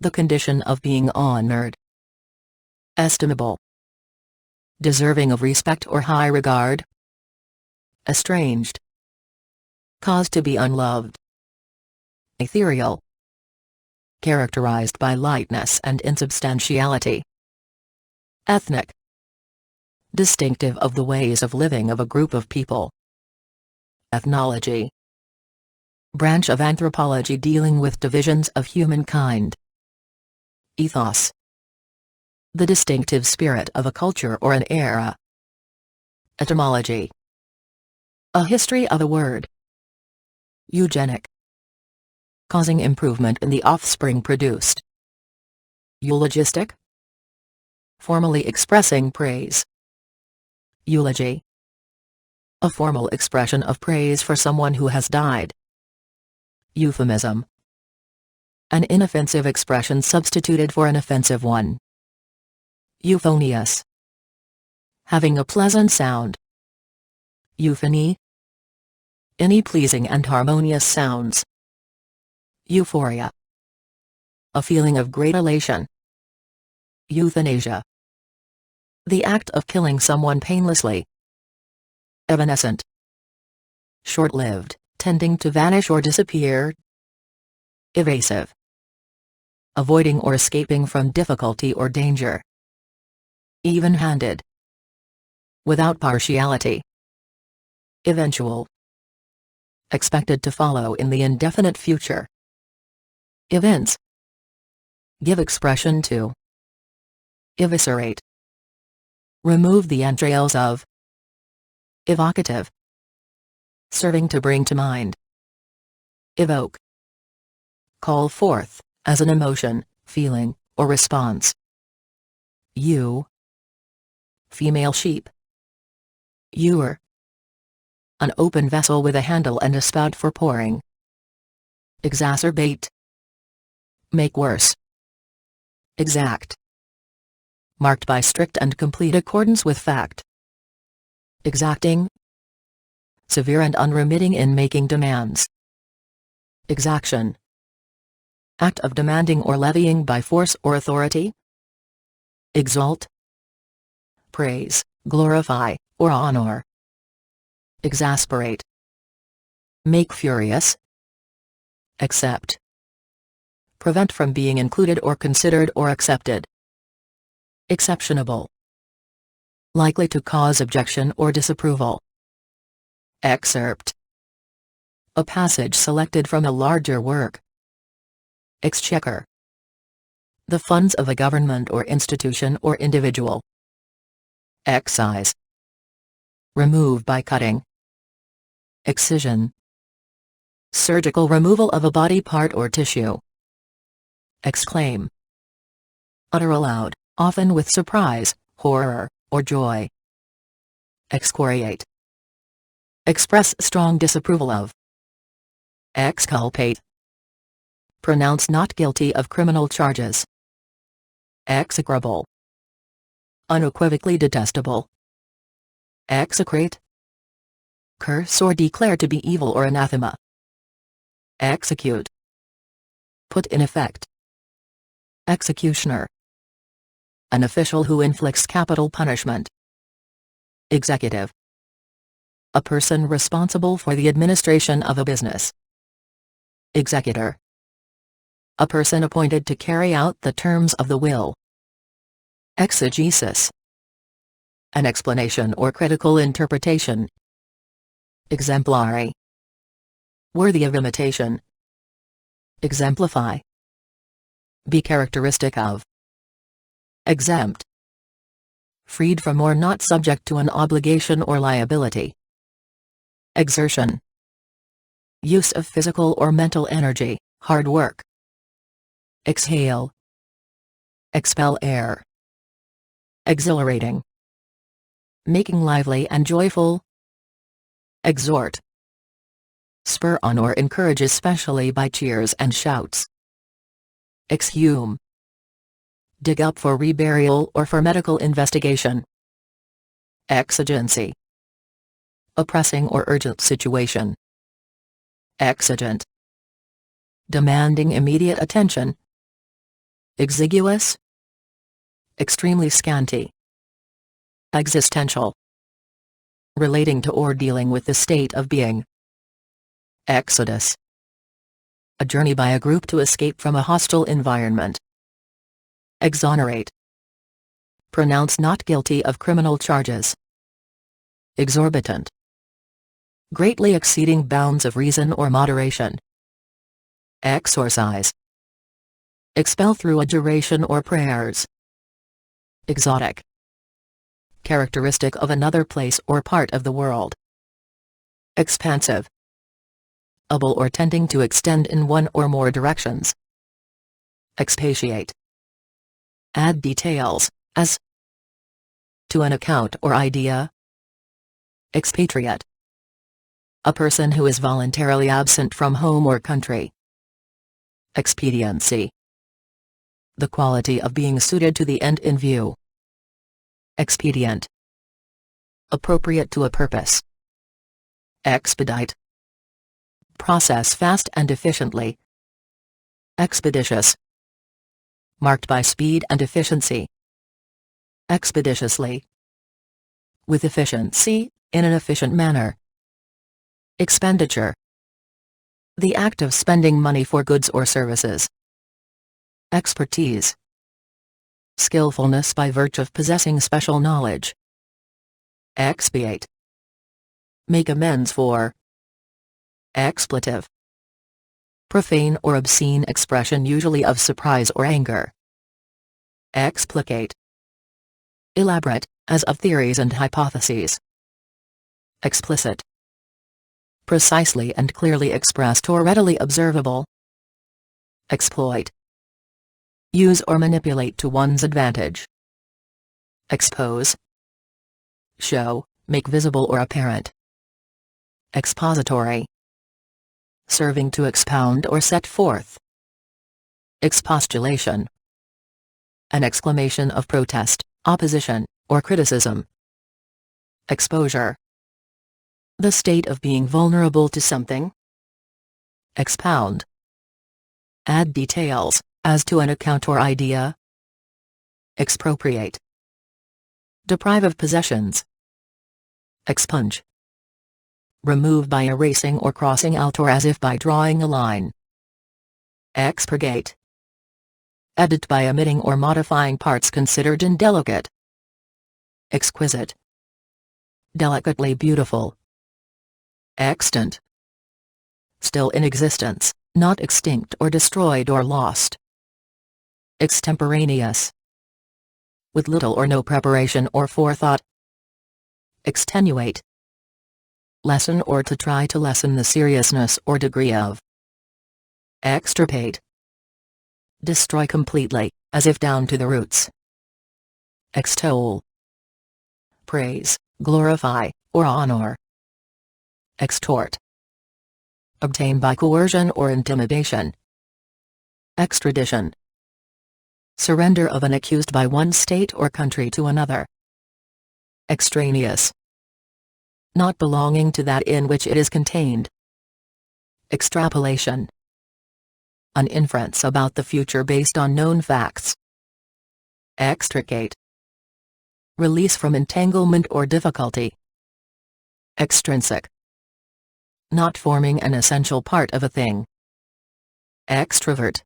The condition of being honored. Estimable. Deserving of respect or high regard. Estranged. Cause to be unloved. Ethereal. Characterized by lightness and insubstantiality. Ethnic. Distinctive of the ways of living of a group of people. Ethnology. Branch of anthropology dealing with divisions of humankind. Ethos. The distinctive spirit of a culture or an era. Etymology. A history of a word. Eugenic. Causing improvement in the offspring produced. Eulogistic. Formally expressing praise. Eulogy. A formal expression of praise for someone who has died. Euphemism. An inoffensive expression substituted for an offensive one. Euphonious. Having a pleasant sound. Euphony. Any pleasing and harmonious sounds. Euphoria. A feeling of great elation. Euthanasia. The act of killing someone painlessly. Evanescent. Short-lived, tending to vanish or disappear. Evasive. Avoiding or escaping from difficulty or danger. Even-handed. Without partiality. Eventual. Expected to follow in the indefinite future. Events. Give expression to. Eviscerate. Remove the entrails of. Evocative. Serving to bring to mind. Evoke. Call forth, as an emotion, feeling, or response. Ewe. Female sheep. Ewer. An open vessel with a handle and a spout for pouring. Exacerbate. Make worse. Exact. Marked by strict and complete accordance with fact. Exacting. Severe and unremitting in making demands. Exaction. Act of demanding or levying by force or authority. Exalt. Praise, glorify, or honor. Exasperate. Make furious. Accept. Prevent from being included or considered or accepted. Exceptionable. likely to cause objection or disapproval. Excerpt. A passage selected from a larger work. Exchequer. The funds of a government or institution or individual. Excise. Remove by cutting. Excision. Surgical removal of a body part or tissue. Exclaim. Utter aloud, often with surprise, horror, or joy. Excoriate. Express strong disapproval of. Exculpate. Pronounce not guilty of criminal charges. Execrable. Unequivocally detestable. Execrate. Curse or declare to be evil or anathema. Execute. Put in effect. Executioner. An official who inflicts capital punishment. Executive. A person responsible for the administration of a business. Executor. A person appointed to carry out the terms of the will. Exegesis. An explanation or critical interpretation. Exemplary. Worthy of imitation. Exemplify. Be characteristic of. Exempt. Freed from or not subject to an obligation or liability. Exertion. Use of physical or mental energy, hard work. Exhale. Expel air. Exhilarating. Making lively and joyful. Exhort. Spur on or encourage especially by cheers and shouts. Exhume. Dig up for reburial or for medical investigation. Exigency. A pressing or urgent situation. Exigent. Demanding immediate attention. Exiguous. Extremely scanty. Existential. Relating to or dealing with the state of being. Exodus. A journey by a group to escape from a hostile environment. Exonerate. Pronounce not guilty of criminal charges. Exorbitant. Greatly exceeding bounds of reason or moderation. Exorcise. Expel through adjuration or prayers. Exotic. Characteristic of another place or part of the world. Expansive. Able or tending to extend in one or more directions. Expatiate. Add details, as to an account or idea. Expatriate. A person who is voluntarily absent from home or country. Expediency. The quality of being suited to the end in view. Expedient. Appropriate to a purpose. Expedite. Process fast and efficiently. Expeditious. Marked by speed and efficiency. Expeditiously. With efficiency, in an efficient manner. Expenditure. The act of spending money for goods or services. Expertise. Skillfulness by virtue of possessing special knowledge. Expiate. Make amends for. Expletive. Profane or obscene expression usually of surprise or anger. Explicate. Elaborate, as of theories and hypotheses. Explicit. Precisely and clearly expressed or readily observable. Exploit. Use or manipulate to one's advantage. Expose. Show, make visible or apparent. Expository. Serving to expound or set forth. Expostulation. An exclamation of protest, opposition, or criticism. Exposure. The state of being vulnerable to something. Expound. Add details, as to an account or idea. Expropriate. Deprive of possessions. Expunge. Remove by erasing or crossing out or as if by drawing a line. Expurgate. Edit by omitting or modifying parts considered indelicate. exquisite, delicately beautiful, extant, still in existence, not extinct or destroyed or lost, extemporaneous, with little or no preparation or forethought, extenuate, lessen or to try to lessen the seriousness or degree of, extirpate, destroy completely, as if down to the roots, extol, praise, glorify, or honor, extort, obtain by coercion or intimidation, extradition, surrender of an accused by one state or country to another, extraneous, not belonging to that in which it is contained, extrapolation, an inference about the future based on known facts, extricate, release from entanglement or difficulty, extrinsic, not forming an essential part of a thing, extrovert,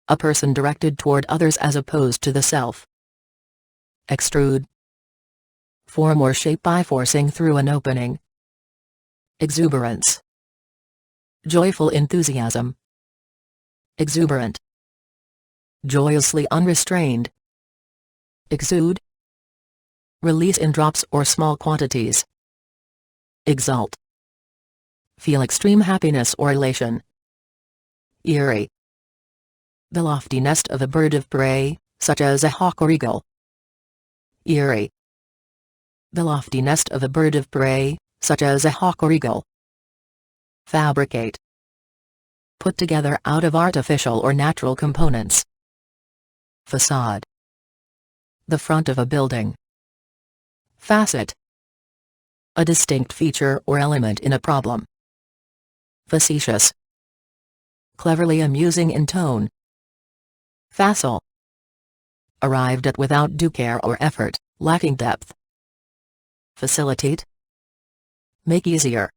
a person directed toward others as opposed to the self, extrude, form or shape by forcing through an opening, exuberance, joyful enthusiasm, exuberant, joyously unrestrained, exude, release in drops or small quantities, exult, feel extreme happiness or elation, eerie, the lofty nest of a bird of prey, such as a hawk or eagle, eerie, the lofty nest of a bird of prey, such as a hawk or eagle, fabricate, put together out of artificial or natural components, facade, the front of a building, facet, a distinct feature or element in a problem, facetious, cleverly amusing in tone, facile, arrived at without due care or effort, lacking depth, facilitate, make easier,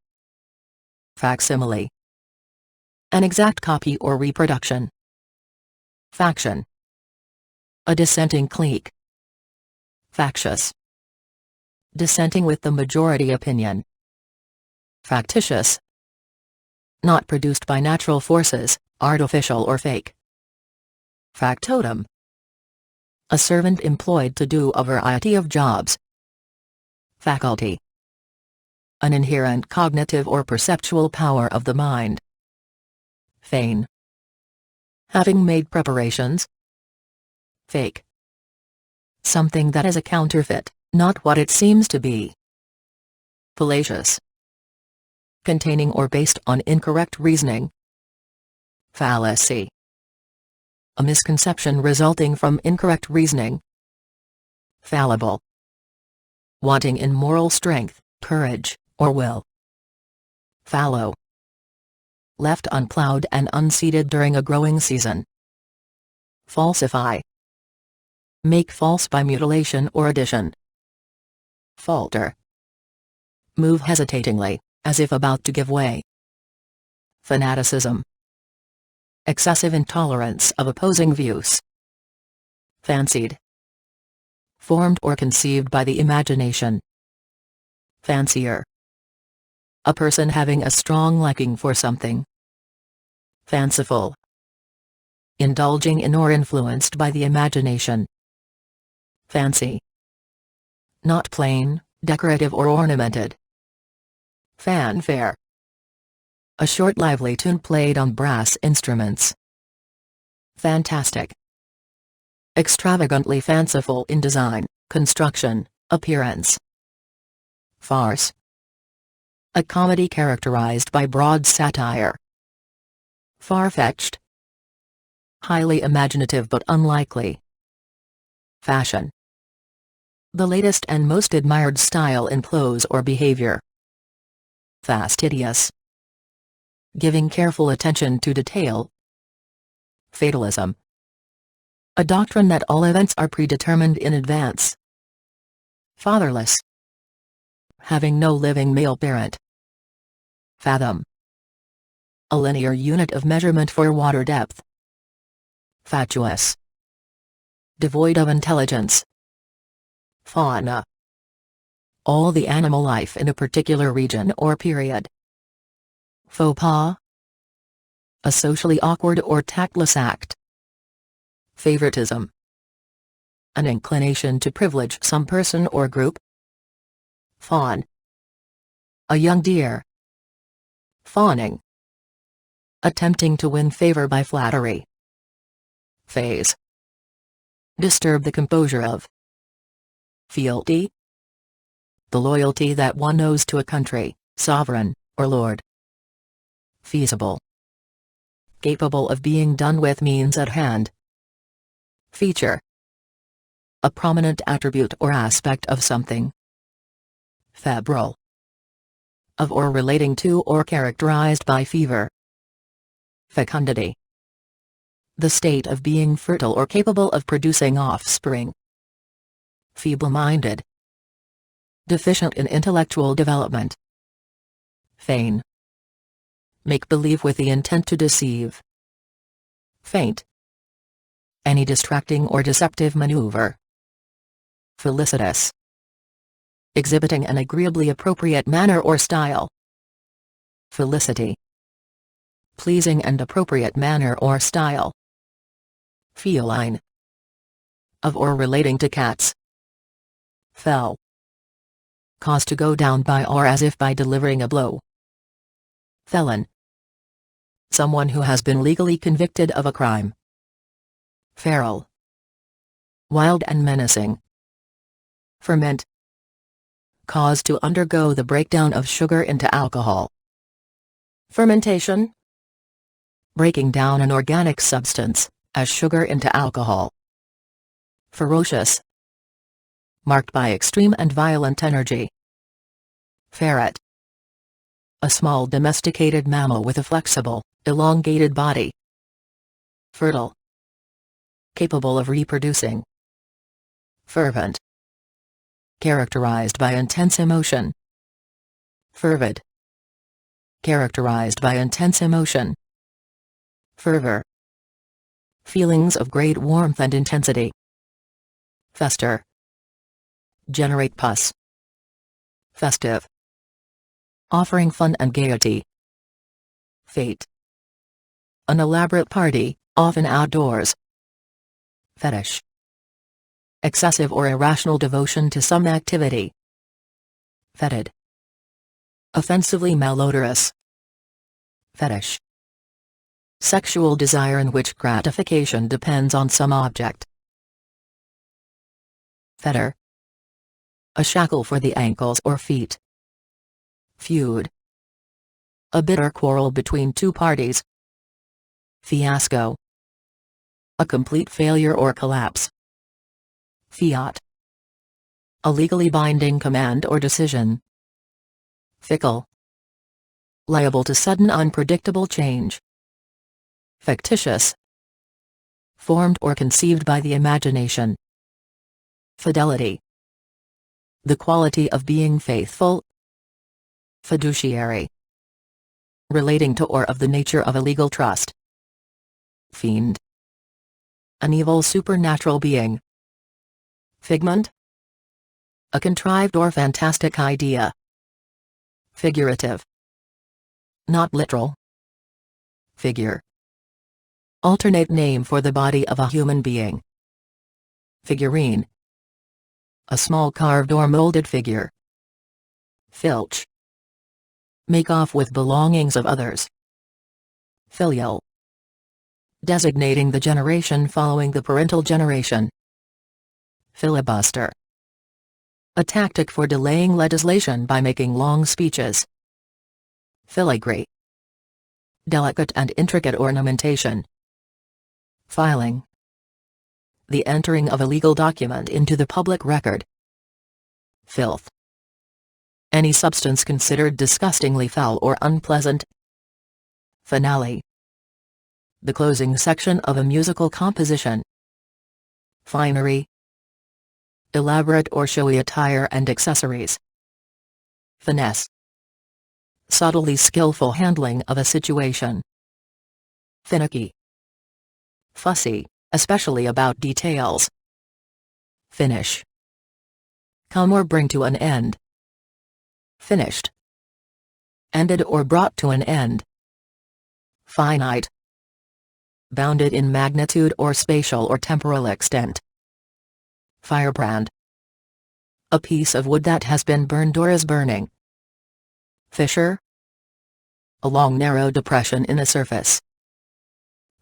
facsimile, an exact copy or reproduction, faction, a dissenting clique, factious, dissenting with the majority opinion, factitious, not produced by natural forces, artificial or fake, factotum, a servant employed to do a variety of jobs, faculty, an inherent cognitive or perceptual power of the mind, feign, having made preparations, fake, something that is a counterfeit, not what it seems to be, fallacious, containing or based on incorrect reasoning, fallacy, a misconception resulting from incorrect reasoning, fallible, wanting in moral strength, courage, or will, fallow, left unplowed and unseeded during a growing season, falsify, make false by mutilation or addition, falter, move hesitatingly, as if about to give way, fanaticism, excessive intolerance of opposing views, fancied, formed or conceived by the imagination, fancier, a person having a strong liking for something, fanciful, indulging in or influenced by the imagination, fancy, not plain, decorative or ornamented, fanfare, a short lively tune played on brass instruments, fantastic, extravagantly fanciful in design, construction, appearance, farce, a comedy characterized by broad satire, far-fetched, highly imaginative but unlikely, fashion, the latest and most admired style in clothes or behavior, fastidious, giving careful attention to detail, fatalism, a doctrine that all events are predetermined in advance, fatherless, having no living male parent, fathom, a linear unit of measurement for water depth, fatuous, devoid of intelligence, Fauna. All the animal life in a particular region or period. Faux pas. A socially awkward or tactless act. Favoritism. An inclination to privilege some person or group. Fawn. A young deer. Fawning. Attempting to win favor by flattery. Phase. Disturb the composure of. Fealty. The loyalty that one owes to a country, sovereign, or lord. Feasible. Capable of being done with means at hand. Feature. A prominent attribute or aspect of something. Febrile. Of or relating to or characterized by fever. Fecundity. The state of being fertile or capable of producing offspring. Feeble-minded. Deficient in intellectual development. Feign. Make believe with the intent to deceive. Feint. Any distracting or deceptive maneuver. Felicitous. Exhibiting an agreeably appropriate manner or style. Felicity. Pleasing and appropriate manner or style. Feline. Of or relating to cats. Fell. Cause to go down by or as if by delivering a blow. Felon. Someone who has been legally convicted of a crime. Feral. Wild and menacing. Ferment. Cause to undergo the breakdown of sugar into alcohol. Fermentation. Breaking down an organic substance, as sugar into alcohol. Ferocious. Marked by extreme and violent energy. Ferret. A small domesticated mammal with a flexible, elongated body. Fertile. Capable of reproducing. Fervent. Characterized by intense emotion. Fervid. Characterized by intense emotion. Fervor. Feelings of great warmth and intensity. Fester. Generate pus. Festive. Offering fun and gaiety. Fete. An elaborate party, often outdoors. Fetish. Excessive or irrational devotion to some activity. Fetid. Offensively malodorous. Fetish. Sexual desire in which gratification depends on some object. Fetter. A shackle for the ankles or feet. Feud. A bitter quarrel between two parties. Fiasco. A complete failure or collapse. Fiat. A legally binding command or decision. Fickle. Liable to sudden unpredictable change. Fictitious. Formed or conceived by the imagination. Fidelity. The quality of being faithful. Fiduciary. Relating to or of the nature of a legal trust. Fiend. An evil supernatural being. Figment. A contrived or fantastic idea. Figurative. Not literal. Figure. Alternate name for the body of a human being. Figurine. A small carved or molded figure. Filch. Make off with belongings of others. Filial. Designating the generation following the parental generation. Filibuster. A tactic for delaying legislation by making long speeches. Filigree. Delicate and intricate ornamentation. Filing. The entering of a legal document into the public record. Filth. Any substance considered disgustingly foul or unpleasant. Finale. The closing section of a musical composition. Finery. Elaborate or showy attire and accessories. Finesse. Subtly skillful handling of a situation. Finicky. Fussy, especially about details. Finish. come or bring to an end. Finished. Ended or brought to an end. Finite. Bounded in magnitude or spatial or temporal extent. Firebrand. A piece of wood that has been burned or is burning. Fissure. A long narrow depression in a surface.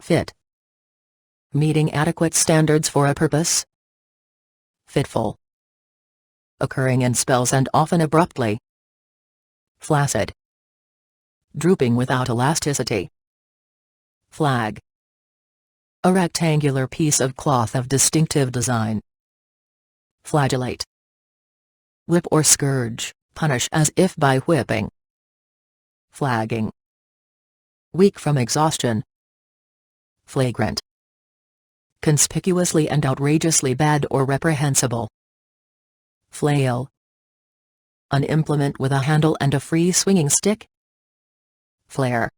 Fit. Meeting adequate standards for a purpose. Fitful. Occurring in spells and often abruptly. Flaccid. Drooping without elasticity. Flag. A rectangular piece of cloth of distinctive design. Flagellate. Whip or scourge, punish as if by whipping. Flagging. Weak from exhaustion. Flagrant. Conspicuously and outrageously bad or reprehensible. Flail. An implement with a handle and a free swinging stick. Flare.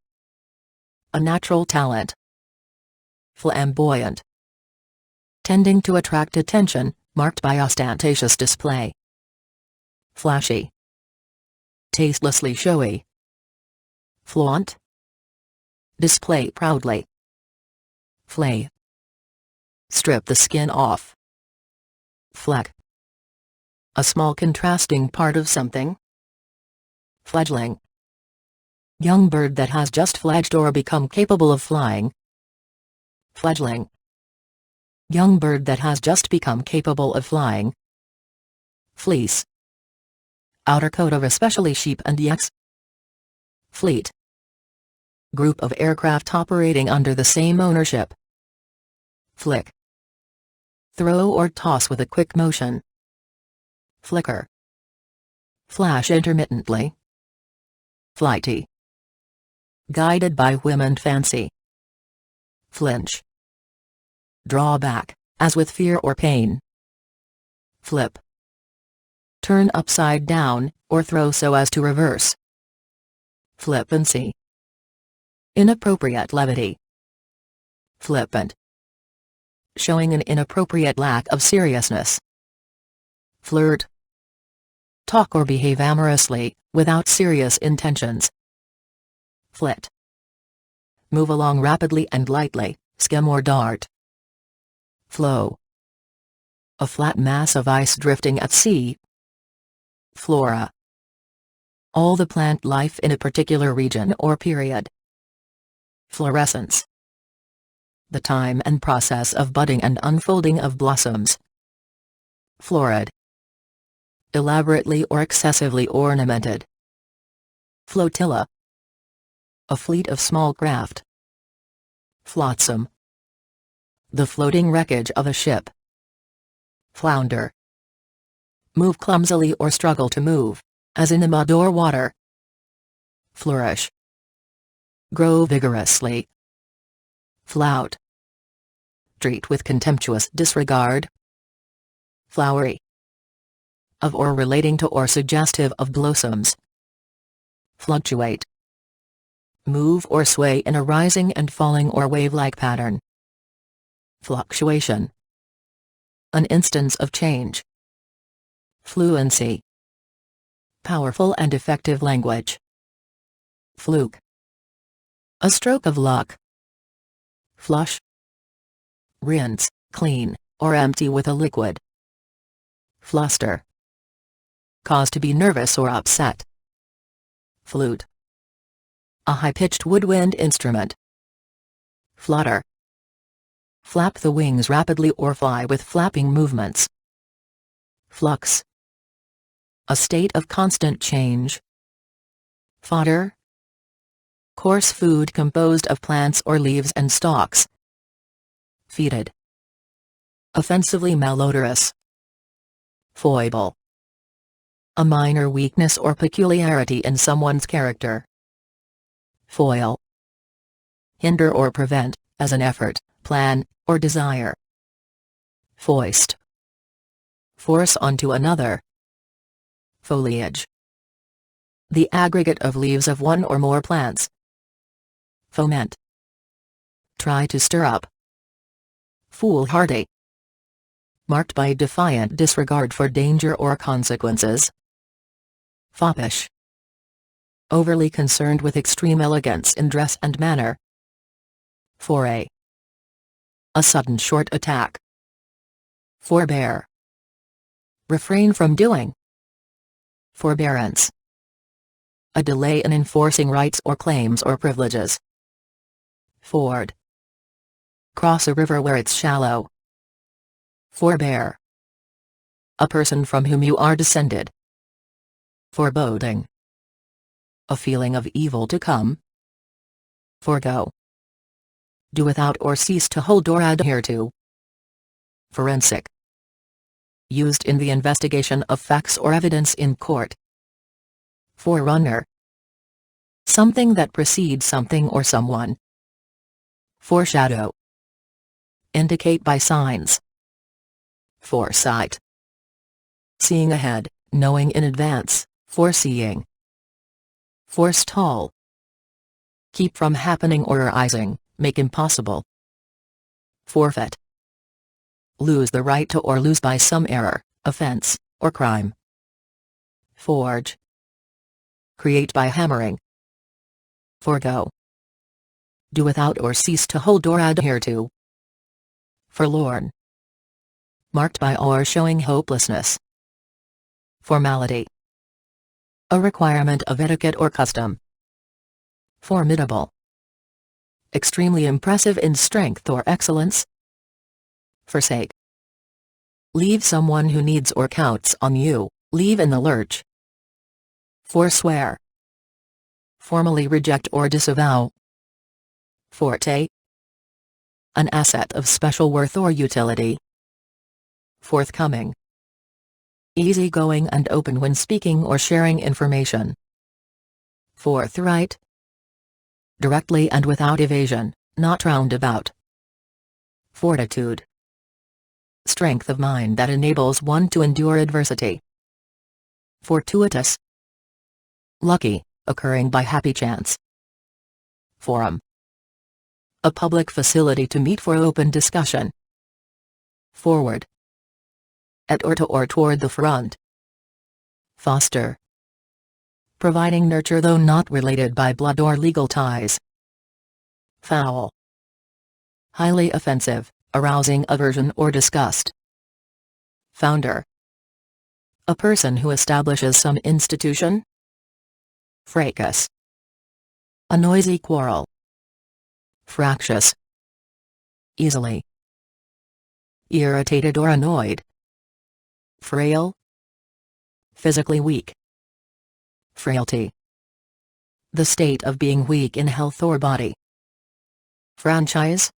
A natural talent. Flamboyant. Tending to attract attention, marked by ostentatious display. Flashy. Tastelessly showy. Flaunt. Display proudly. Flay. Strip the skin off. Fleck. A small contrasting part of something. Fledgling. Young bird that has just fledged or become capable of flying. Fledgling. Young bird that has just become capable of flying. Fleece. Outer coat of especially sheep and yaks. Fleet. Group of aircraft operating under the same ownership. Flick. Throw or toss with a quick motion. Flicker. Flash intermittently. Flighty. Guided by whim and fancy. Flinch. Draw back, as with fear or pain. Flip. Turn upside down, or throw so as to reverse. Flippancy. Inappropriate levity. Flippant. Showing an inappropriate lack of seriousness. Flirt. Talk or behave amorously, without serious intentions. Flit. Move along rapidly and lightly, skim or dart. Flow. A flat mass of ice drifting at sea. Flora. All the plant life in a particular region or period. Florescence. The time and process of budding and unfolding of blossoms. Florid. Elaborately or excessively ornamented. Flotilla. A fleet of small craft. Flotsam. The floating wreckage of a ship. Flounder. Move clumsily or struggle to move, as in the mud or water. Flourish. Grow vigorously. Flout. Treat with contemptuous disregard. Flowery. Of or relating to or suggestive of blossoms. Fluctuate. Move or sway in a rising and falling or wave-like pattern. Fluctuation. An instance of change. Fluency. Powerful and effective language. Fluke. A stroke of luck. Flush. Rinse, clean, or empty with a liquid. Fluster. Cause to be nervous or upset. Flute. A high-pitched woodwind instrument. Flutter. Flap the wings rapidly or fly with flapping movements. Flux. A state of constant change. Fodder. Coarse food composed of plants or leaves and stalks. Fetid. Offensively malodorous. Foible. A minor weakness or peculiarity in someone's character. Foil. Hinder or prevent, as an effort, plan, or desire. Foist. Force onto another. Foliage. The aggregate of leaves of one or more plants. Foment. Try to stir up. Foolhardy. marked by defiant disregard for danger or consequences. Foppish. Overly concerned with extreme elegance in dress and manner. Foray. A sudden short attack. Forbear. Refrain from doing. Forbearance. A delay in enforcing rights or claims or privileges. Ford. Cross a river where it's shallow. Forbear. A person from whom you are descended. Foreboding. A feeling of evil to come. Forego. Do without or cease to hold or adhere to. Forensic. Used in the investigation of facts or evidence in court. Forerunner. Something that precedes something or someone. Foreshadow. Indicate by signs. Foresight. Seeing ahead, knowing in advance, foreseeing. Forestall. Keep from happening or arising, make impossible. Forfeit. Lose the right to or lose by some error, offense, or crime. Forge. Create by hammering. Forego. Do without or cease to hold or adhere to. Forlorn. Marked by or showing hopelessness. Formality. A requirement of etiquette or custom. Formidable. Extremely impressive in strength or excellence. Forsake. Leave someone who needs or counts on you, leave in the lurch. Forswear. Formally reject or disavow. Forte. An asset of special worth or utility. Forthcoming. Easygoing and open when speaking or sharing information. Forthright. Directly and without evasion, not roundabout. Fortitude. Strength of mind that enables one to endure adversity. Fortuitous. Lucky, occurring by happy chance. Forum. A public facility to meet for open discussion. Forward. At or to or toward the front. Foster. Providing nurture though not related by blood or legal ties. Foul. Highly offensive, arousing aversion or disgust. Founder. A person who establishes some institution. Fracas. A noisy quarrel. Fractious. Easily. Irritated or annoyed. Frail. Physically weak. Frailty. The state of being weak in health or body. Franchise.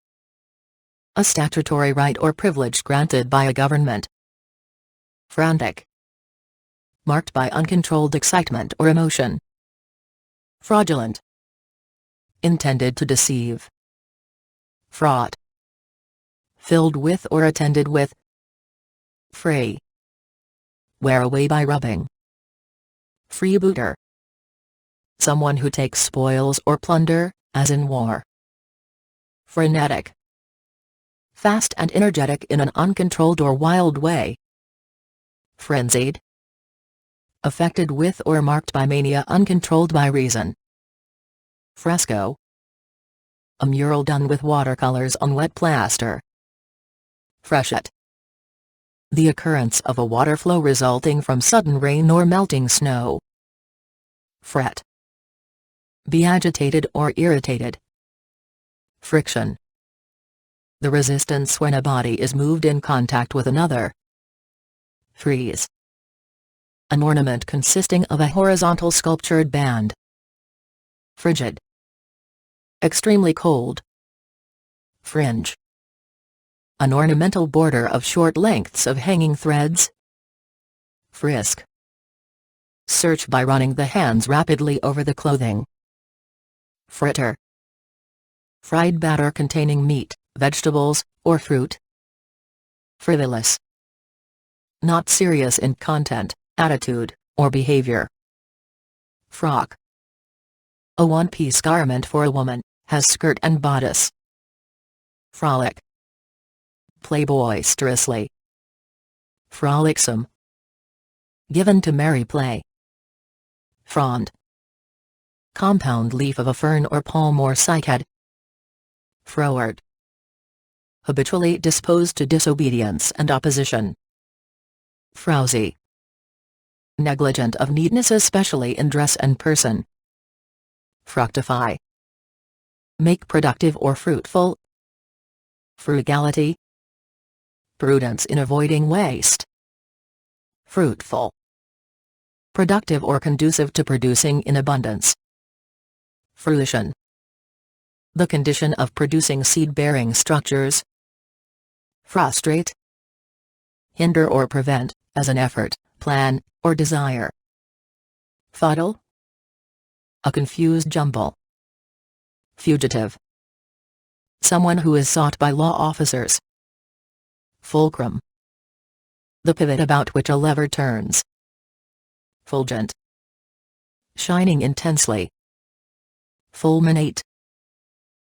A statutory right or privilege granted by a government. Frantic. Marked by uncontrolled excitement or emotion. Fraudulent. Intended to deceive. Fraught. Filled with or attended with. Fray. Wear away by rubbing. Freebooter. Someone who takes spoils or plunder, as in war. Frenetic. Fast and energetic in an uncontrolled or wild way. Frenzied. Affected with or marked by mania uncontrolled by reason. Fresco. A mural done with watercolors on wet plaster. Freshet. The occurrence of a water flow resulting from sudden rain or melting snow. Fret. Be agitated or irritated. Friction. The resistance when a body is moved in contact with another. Frieze. An ornament consisting of a horizontal sculptured band. Frigid. Extremely cold. Fringe. An ornamental border of short lengths of hanging threads. Frisk. Search by running the hands rapidly over the clothing. Fritter. Fried batter containing meat, vegetables, or fruit. Frivolous. Not serious in content, attitude, or behavior. Frock. A one-piece garment for a woman, has skirt and bodice. Frolic. Play boisterously. Frolicsome. Given to merry play. Frond. Compound leaf of a fern or palm or cycad. Froward. Habitually disposed to disobedience and opposition. Frowsy. Negligent of neatness especially in dress and person. Fructify. Make productive or fruitful. Frugality. Prudence in avoiding waste. Fruitful. Productive or conducive to producing in abundance. Fruition. The condition of producing seed-bearing structures. Frustrate. Hinder or prevent, as an effort, plan, or desire. Fuddle. A confused jumble. Fugitive. Someone who is sought by law officers. Fulcrum. The pivot about which a lever turns. Fulgent. Shining intensely. Fulminate.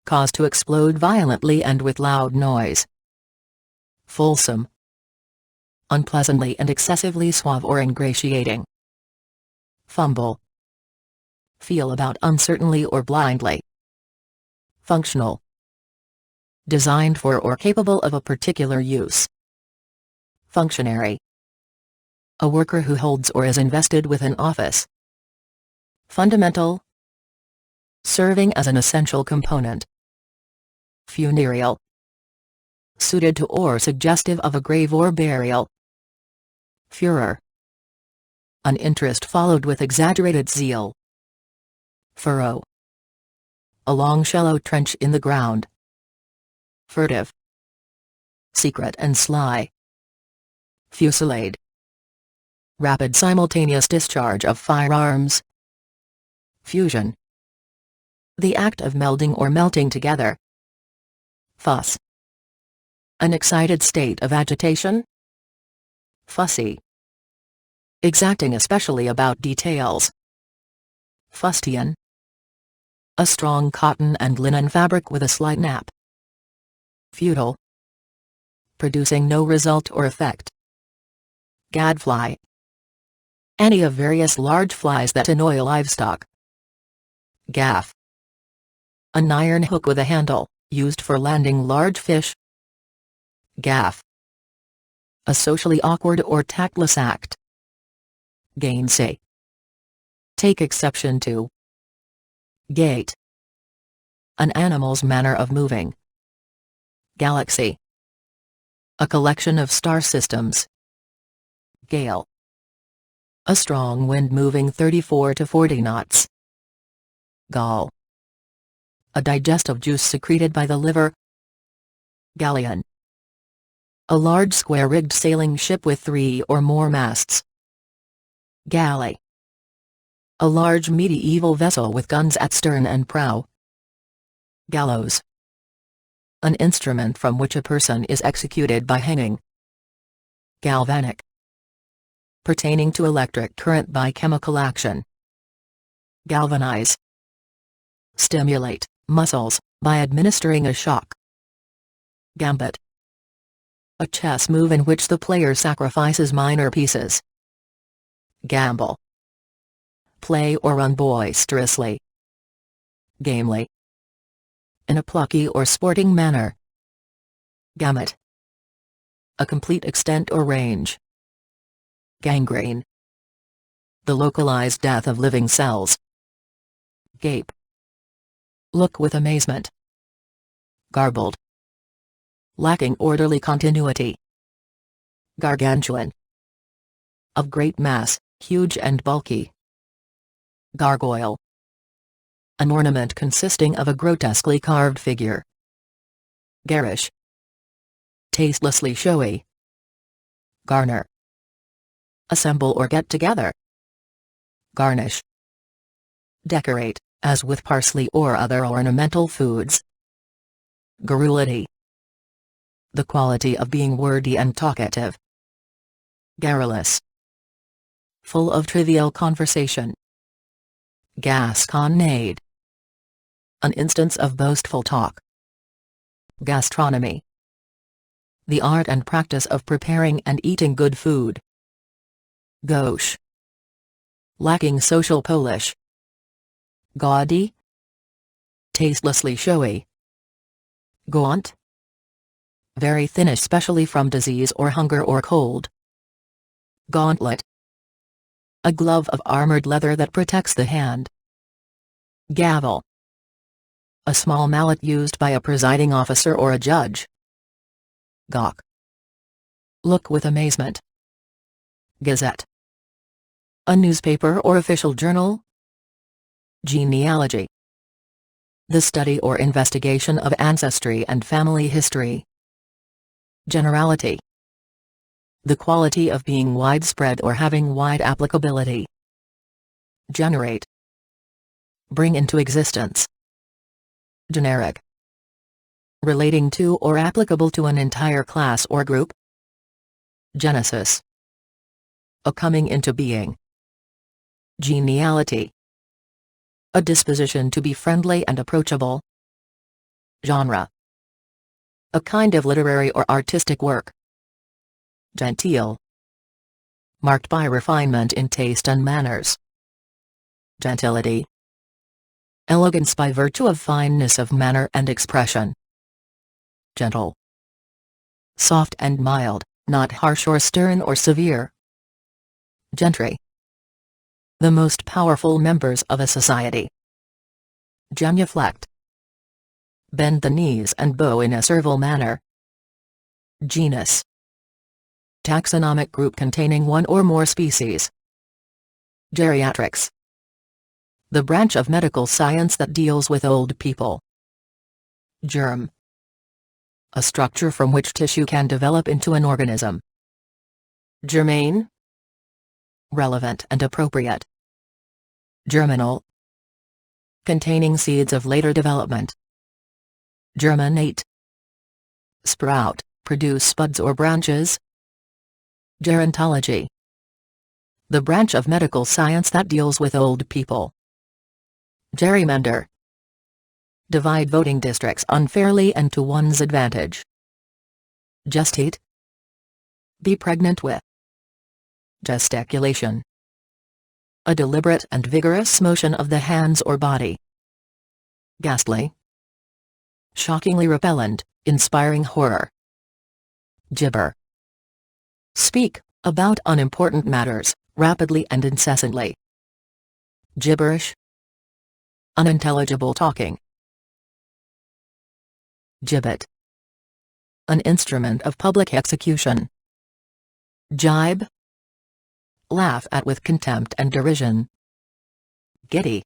Cause to explode violently and with loud noise. Fulsome. Unpleasantly and excessively suave or ingratiating. Fumble. Feel about uncertainly or blindly. Functional. Designed for or capable of a particular use. Functionary. A worker who holds or is invested with an office. Fundamental. Serving as an essential component. Funereal. Suited to or suggestive of a grave or burial. Furor. An interest followed with exaggerated zeal. Furrow. A long shallow trench in the ground. Furtive. Secret and sly. Fusillade. Rapid simultaneous discharge of firearms. Fusion. The act of melding or melting together. Fuss. An excited state of agitation. Fussy. Exacting especially about details. Fustian. A strong cotton and linen fabric with a slight nap. Futile. Producing no result or effect. Gadfly. Any of various large flies that annoy livestock. Gaff. An iron hook with a handle, used for landing large fish. Gaff. A socially awkward or tactless act. Gainsay. Take exception to. Gate. An animal's manner of moving. Galaxy. A collection of star systems. Gale. A strong wind moving 34 to 40 knots. Gall. A digestive juice secreted by the liver. Galleon. A large square-rigged sailing ship with 3 or more masts. Galley. A large medieval vessel with guns at stern and prow. Gallows. An instrument from which a person is executed by hanging. Galvanic. Pertaining to electric current by chemical action. Galvanize. Stimulate muscles by administering a shock. Gambit. A chess move in which the player sacrifices minor pieces. Gamble. Play or run boisterously. Gamely. In a plucky or sporting manner. Gamut. A complete extent or range. Gangrene. The localized death of living cells. Gape. Look with amazement. Garbled. Lacking orderly continuity. Gargantuan. Of great mass, huge and bulky. Gargoyle. An ornament consisting of a grotesquely carved figure. Garish. Tastelessly showy. Garner. Assemble or get together. Garnish. Decorate, as with parsley or other ornamental foods. Garrulity. The quality of being wordy and talkative. Garrulous. Full of trivial conversation. Gasconade. An instance of boastful talk. Gastronomy. The art and practice of preparing and eating good food. Gauche. Lacking social polish. Gaudy. Tastelessly showy. Gaunt. Very thin, especially from disease or hunger or cold. Gauntlet. A glove of armored leather that protects the hand. Gavel. A small mallet used by a presiding officer or a judge. Gawk. Look with amazement. Gazette. A newspaper or official journal. Genealogy. The study or investigation of ancestry and family history. Generality. The quality of being widespread or having wide applicability. Generate. Bring into existence. Generic. Relating to or applicable to an entire class or group. Genesis. A coming into being. Geniality. A disposition to be friendly and approachable. Genre. A kind of literary or artistic work. Genteel. Marked by refinement in taste and manners. Gentility. Elegance by virtue of fineness of manner and expression. Gentle. Soft and mild, not harsh or stern or severe. Gentry. The most powerful members of a society. Genuflect. Bend the knees and bow in a servile manner. Genus. Taxonomic group containing one or more species. Geriatrics. The branch of medical science that deals with old people. Germ. A structure from which tissue can develop into an organism. Germane. Relevant and appropriate. Germinal. Containing seeds of later development. Germinate. Sprout, produce spuds or branches. Gerontology. The branch of medical science that deals with old people. Gerrymander. Divide voting districts unfairly and to one's advantage. Gestate. Be pregnant with. Gesticulation. A deliberate and vigorous motion of the hands or body. Ghastly. Shockingly repellent, inspiring horror. Gibber. Speak, about unimportant matters, rapidly and incessantly. Gibberish. Unintelligible talking. Gibbet. An instrument of public execution. Jibe. Laugh at with contempt and derision. Giddy.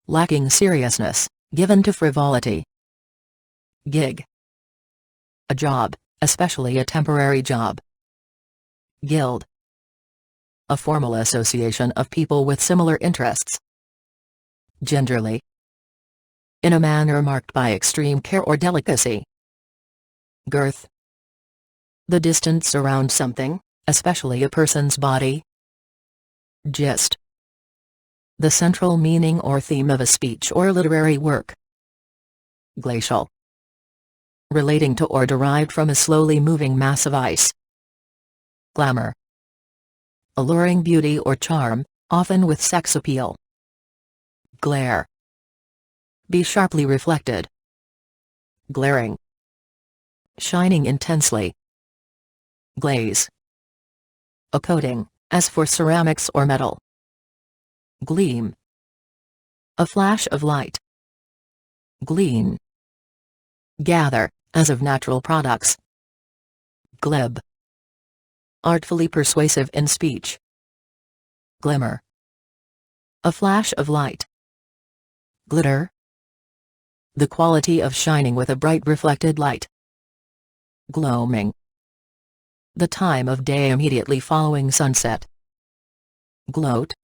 Lacking seriousness, given to frivolity. Gig. A job, especially a temporary job. Guild. A formal association of people with similar interests. Gingerly. In a manner marked by extreme care or delicacy. Girth. The distance around something, especially a person's body. Gist. The central meaning or theme of a speech or literary work. Glacial. Relating to or derived from a slowly moving mass of ice. Glamour. Alluring beauty or charm, often with sex appeal. Glare. Be sharply reflected. Glaring. Shining intensely. Glaze. A coating, as for ceramics or metal. Gleam. A flash of light. Glean. Gather, as of natural products. Glib. Artfully persuasive in speech. Glimmer. A flash of light. Glitter. The quality of shining with a bright reflected light. Gloaming. The time of day immediately following sunset. Gloat.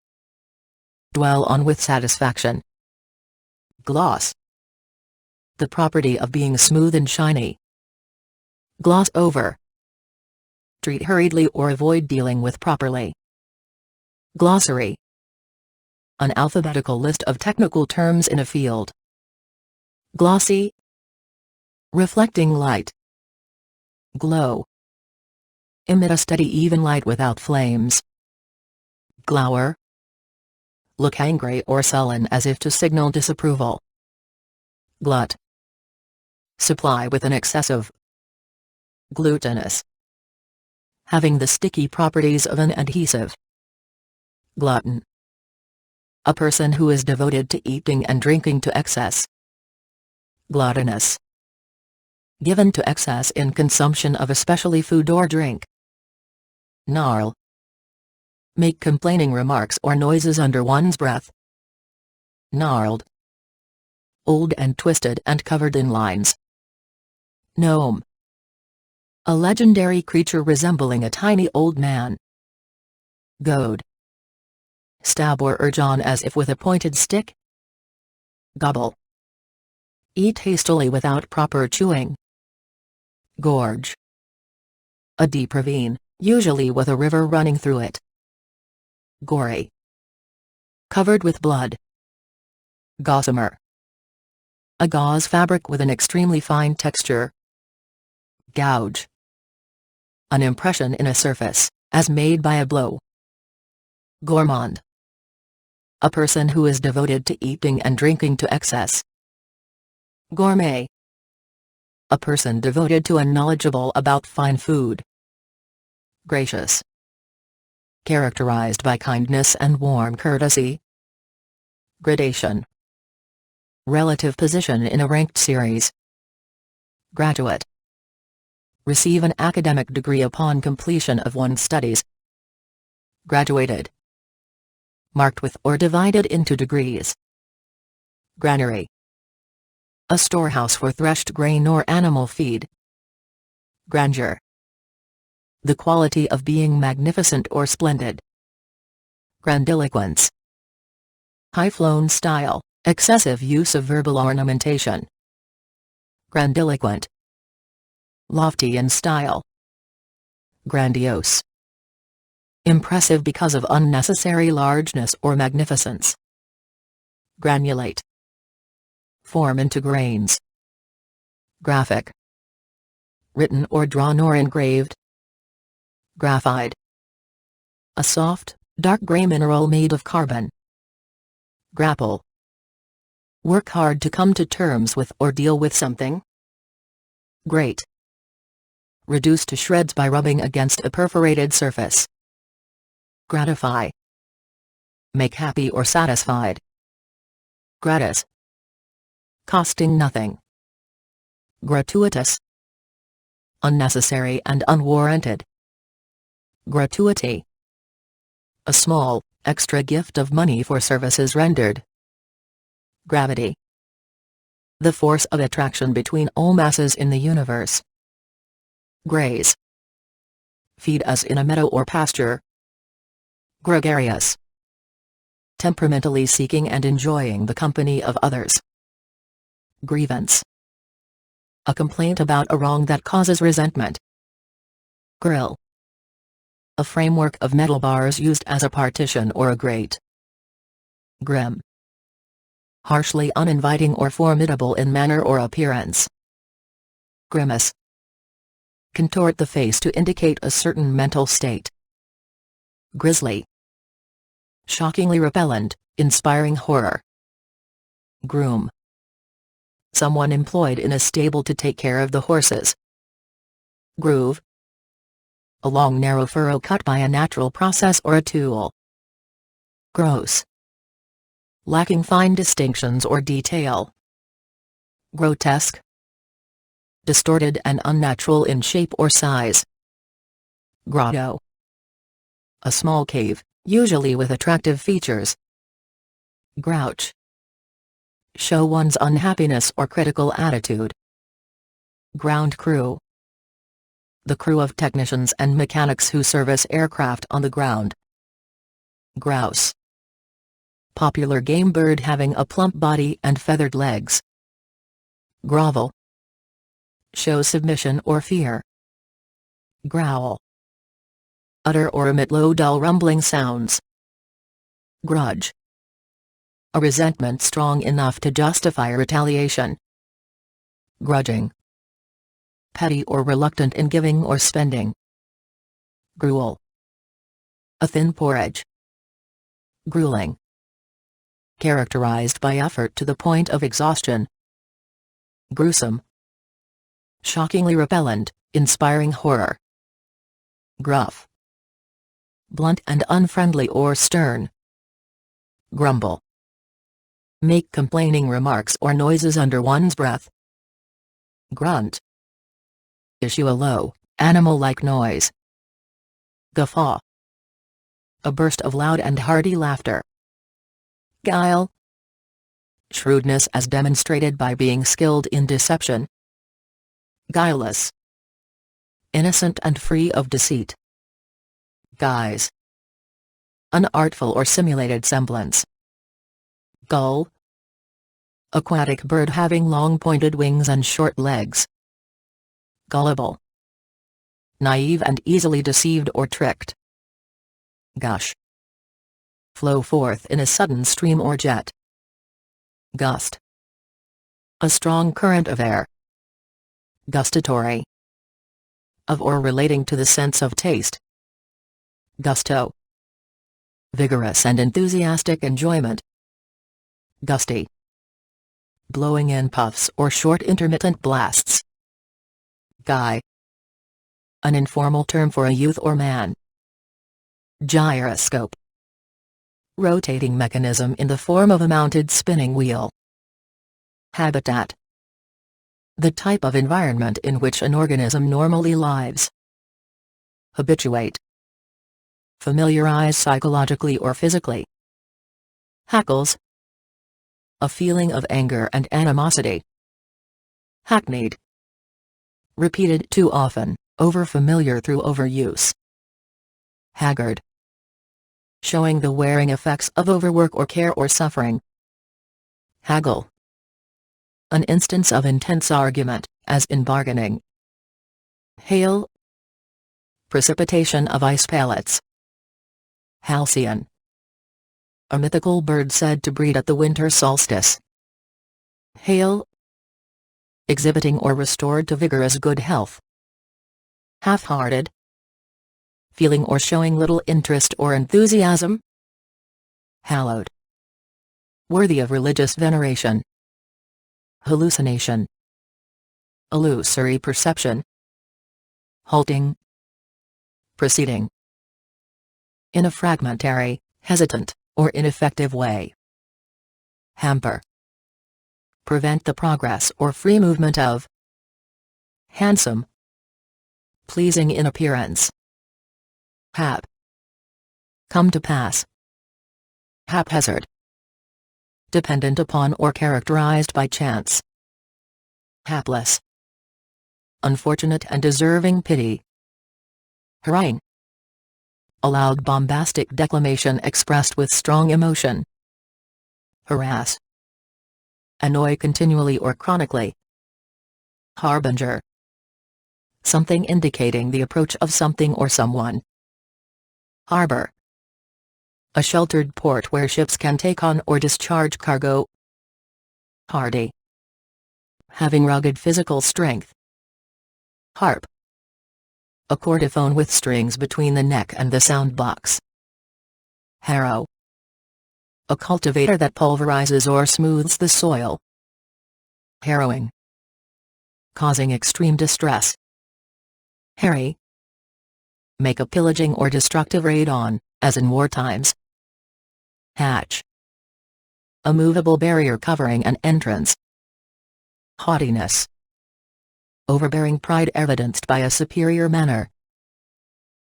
Dwell on with satisfaction. Gloss. The property of being smooth and shiny. Gloss over. Treat hurriedly or avoid dealing with properly. Glossary. An alphabetical list of technical terms in a field. Glossy. Reflecting light. Glow. Emit a steady even light without flames. Glower. Look angry or sullen as if to signal disapproval. Glut. Supply with an excessive. Glutinous. Having the sticky properties of an adhesive. Glutton. A person who is devoted to eating and drinking to excess. Gluttonous. Given to excess in consumption of especially food or drink. Gnarl. Make complaining remarks or noises under one's breath. Gnarled. Old and twisted and covered in lines. Gnome. A legendary creature resembling a tiny old man. Goad. Stab or urge on as if with a pointed stick. Gobble. Eat hastily without proper chewing. Gorge. A deep ravine, usually with a river running through it. Gory. Covered with blood. Gossamer. A gauze fabric with an extremely fine texture. Gouge. An impression in a surface, as made by a blow. Gourmand. A person who is devoted to eating and drinking to excess. Gourmet. A person devoted to and knowledgeable about fine food. Gracious. Characterized by kindness and warm courtesy. Gradation. Relative position in a ranked series. Graduate. Receive an academic degree upon completion of one's studies. Graduated. Marked with or divided into degrees. Granary. A storehouse for threshed grain or animal feed. Grandeur. The quality of being magnificent or splendid. Grandiloquence. High-flown style, excessive use of verbal ornamentation. Grandiloquent. Lofty in style. Grandiose. Impressive because of unnecessary largeness or magnificence. Granulate. Form into grains. Graphic. Written or drawn or engraved. Graphite. A soft, dark gray mineral made of carbon. Grapple. Work hard to come to terms with or deal with something. Grate. Reduce to shreds by rubbing against a perforated surface. Gratify. Make happy or satisfied. Gratis. Costing nothing. Gratuitous. Unnecessary and unwarranted. Gratuity. A small, extra gift of money for services rendered. Gravity. The force of attraction between all masses in the universe. Graze. Feed us in a meadow or pasture. Gregarious. Temperamentally seeking and enjoying the company of others. Grievance. A complaint about a wrong that causes resentment. Grill. A framework of metal bars used as a partition or a grate. Grim. Harshly uninviting or formidable in manner or appearance. Grimace. Contort the face to indicate a certain mental state. Grisly. Shockingly repellent, inspiring horror. Groom. Someone employed in a stable to take care of the horses. Groove. A long narrow furrow cut by a natural process or a tool. Gross. Lacking fine distinctions or detail. Grotesque. Distorted and unnatural in shape or size. Grotto. A small cave, usually with attractive features. Grouch. Show one's unhappiness or critical attitude. Ground crew. The crew of technicians and mechanics who service aircraft on the ground. Grouse. Popular game bird having a plump body and feathered legs. Grovel. Show submission or fear. Growl. Utter or emit low dull rumbling sounds. Grudge. A resentment strong enough to justify retaliation. Grudging. petty or reluctant in giving or spending. Gruel. A thin porridge. Grueling. Characterized by effort to the point of exhaustion. Gruesome. Shockingly repellent, inspiring horror. Gruff. Blunt and unfriendly or stern. Grumble. Make complaining remarks or noises under one's breath. Grunt. Issue a low, animal-like noise. Guffaw. A burst of loud and hearty laughter. Guile. Shrewdness as demonstrated by being skilled in deception. Guileless. Innocent and free of deceit. Guise. An artful or simulated semblance. Gull. Aquatic bird having long pointed wings and short legs. Gullible. Naive and easily deceived or tricked. Gush. Flow forth in a sudden stream or jet. Gust. A strong current of air. Gustatory. Of or relating to the sense of taste. Gusto. Vigorous and enthusiastic enjoyment. Gusty. Blowing in puffs or short intermittent blasts. Guy. An informal term for a youth or man. Gyroscope. Rotating mechanism in the form of a mounted spinning wheel. Habitat. The type of environment in which an organism normally lives. Habituate. Familiarize psychologically or physically. Hackles. A feeling of anger and animosity. Hackneyed. Repeated too often, overfamiliar through overuse. Haggard. Showing the wearing effects of overwork or care or suffering. Haggle. An instance of intense argument, as in bargaining. Hail. Precipitation of ice pellets. Halcyon. A mythical bird said to breed at the winter solstice. Hale. Exhibiting or restored to vigorous good health. Half-hearted. Feeling or showing little interest or enthusiasm. Hallowed. Worthy of religious veneration. Hallucination. Illusory perception. Halting. Proceeding. In a fragmentary, hesitant, or ineffective way. Hamper. Prevent the progress or free movement of. Handsome. Pleasing in appearance. Hap. Come to pass. Haphazard. Dependent upon or characterized by chance. Hapless. Unfortunate and deserving pity. Harangue. A loud bombastic declamation expressed with strong emotion. Harass. Annoy continually or chronically. Harbinger. Something indicating the approach of something or someone. Harbor. A sheltered port where ships can take on or discharge cargo. Hardy. Having rugged physical strength. Harp. A chordophone with strings between the neck and the sound box. Harrow. A cultivator that pulverizes or smooths the soil. Harrowing. Causing extreme distress. Harry. Make a pillaging or destructive raid on, as in war times. Hatch. A movable barrier covering an entrance. Haughtiness. Overbearing pride evidenced by a superior manner.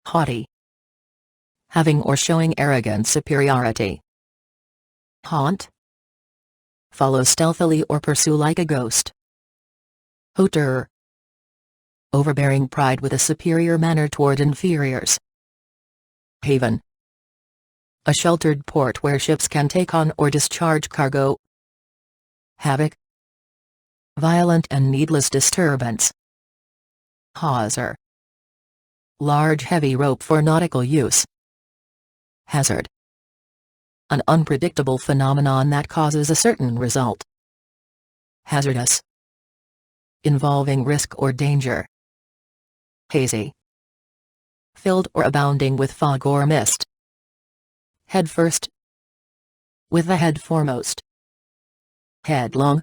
Haughty. Having or showing arrogant superiority. Haunt. Follow stealthily or pursue like a ghost. Hauteur. Overbearing pride with a superior manner toward inferiors. Haven. A sheltered port where ships can take on or discharge cargo. Havoc. Violent and needless disturbance. Hawser. Large heavy rope for nautical use. Hazard. An unpredictable phenomenon that causes a certain result. Hazardous. Involving risk or danger. Hazy. Filled or abounding with fog or mist. Head first. With the head foremost. Headlong.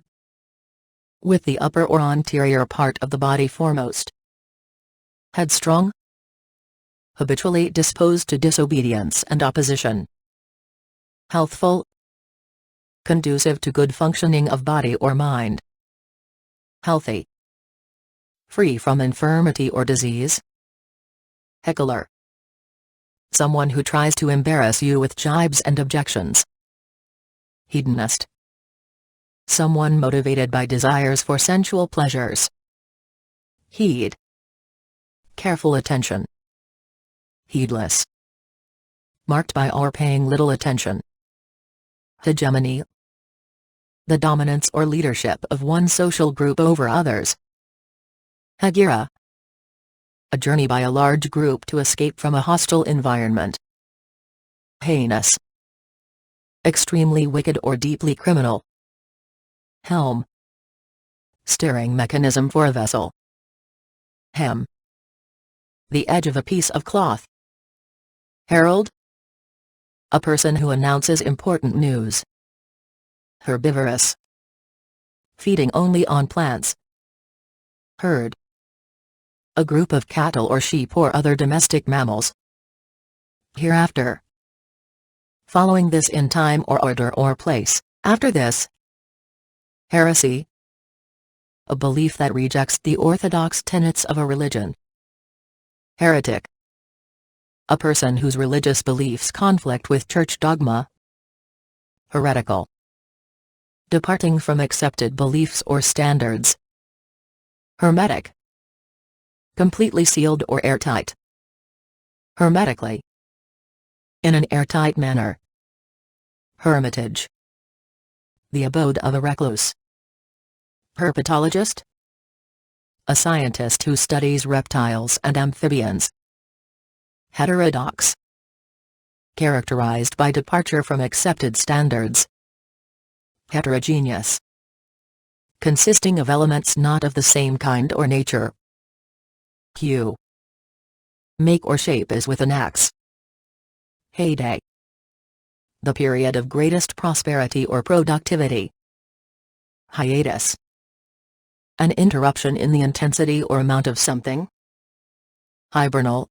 With the upper or anterior part of the body foremost. Headstrong. Habitually disposed to disobedience and opposition. Healthful. Conducive to good functioning of body or mind. Healthy. Free from infirmity or disease. Heckler. Someone who tries to embarrass you with jibes and objections. Hedonist. Someone motivated by desires for sensual pleasures. Heed. Careful attention. Heedless. Marked by or paying little attention. Hegemony. The dominance or leadership of one social group over others. Hegira. A journey by a large group to escape from a hostile environment. Heinous. Extremely wicked or deeply criminal. Helm. Steering mechanism for a vessel. Hem. The edge of a piece of cloth. Herald. A person who announces important news. Herbivorous. Feeding only on plants. Herd. A group of cattle or sheep or other domestic mammals. Hereafter. Following this in time or order or place, after this. Heresy. A belief that rejects the orthodox tenets of a religion. Heretic. A person whose religious beliefs conflict with church dogma. Heretical. Departing from accepted beliefs or standards. Hermetic. Completely sealed or airtight. Hermetically. In an airtight manner. Hermitage. The abode of a recluse. Herpetologist. A scientist who studies reptiles and amphibians. Heterodox. Characterized by departure from accepted standards. Heterogeneous. Consisting of elements not of the same kind or nature. Hue. Make or shape as with an axe. Heyday. The period of greatest prosperity or productivity. Hiatus. An interruption in the intensity or amount of something. Hibernal.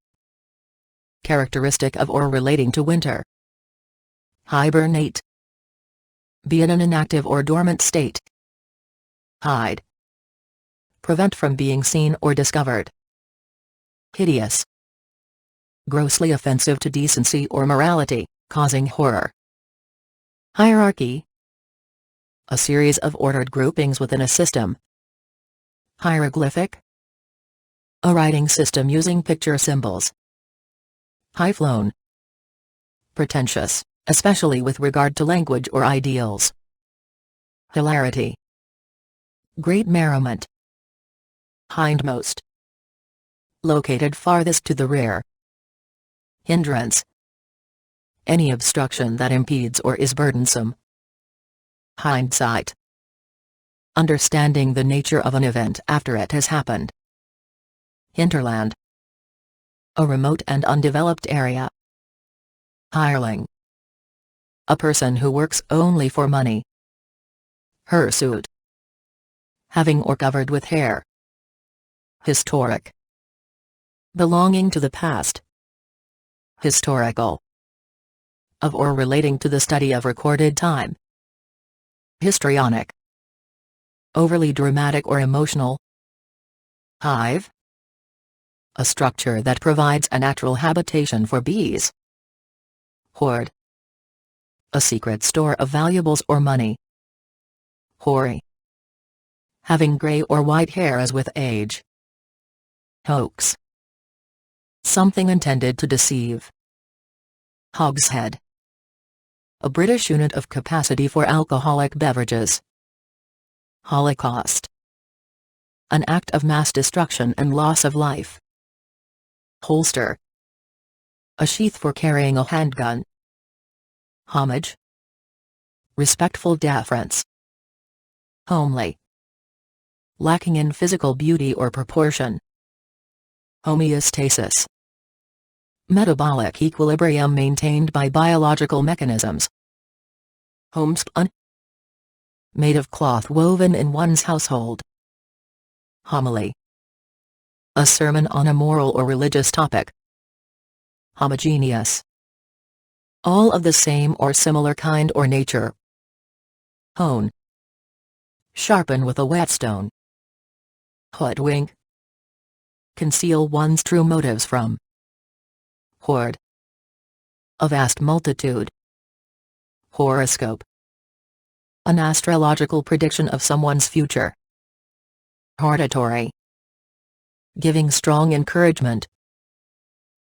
Characteristic of or relating to winter. Hibernate. Be in an inactive or dormant state. Hide. Prevent from being seen or discovered. Hideous. Grossly offensive to decency or morality, causing horror. Hierarchy. A series of ordered groupings within a system. Hieroglyphic. A writing system using picture symbols. High-flown. Pretentious, especially with regard to language or ideals. Hilarity. Great merriment. Hindmost. Located farthest to the rear. Hindrance. Any obstruction that impedes or is burdensome. Hindsight. Understanding the nature of an event after it has happened. Hinterland. A remote and undeveloped area. Hireling. A person who works only for money. Hirsute. Having or covered with hair. Historic. Belonging to the past. Historical. Of or relating to the study of recorded time. Histrionic. Overly dramatic or emotional. Hive. A structure that provides a natural habitation for bees. Hoard. A secret store of valuables or money. Hoary. Having gray or white hair as with age. Hoax. Something intended to deceive. Hogshead. A British unit of capacity for alcoholic beverages. Holocaust. An act of mass destruction and loss of life. Holster. A sheath for carrying a handgun. Homage. Respectful deference. Homely. Lacking in physical beauty or proportion. Homeostasis. Metabolic equilibrium maintained by biological mechanisms. Homespun. Made of cloth woven in one's household. Homily. A sermon on a moral or religious topic. Homogeneous. All of the same or similar kind or nature. Hone. Sharpen with a whetstone. Hoodwink. Conceal one's true motives from. Horde. A vast multitude. Horoscope. An astrological prediction of someone's future. Hortatory. Giving strong encouragement.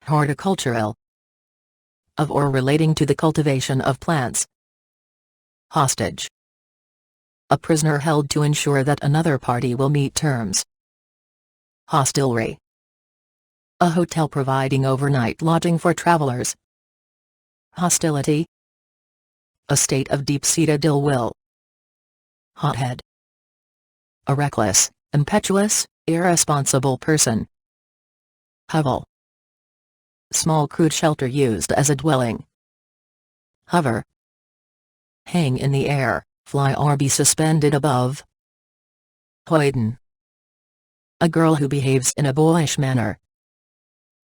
Horticultural. Of or relating to the cultivation of plants. Hostage. A prisoner held to ensure that another party will meet terms. Hostelry. A hotel providing overnight lodging for travelers. Hostility. A state of deep-seated ill will. Hothead. A reckless, impetuous, irresponsible person. Hovel. Small crude shelter used as a dwelling. Hover. Hang in the air, fly or be suspended above. Hoyden. A girl who behaves in a boyish manner.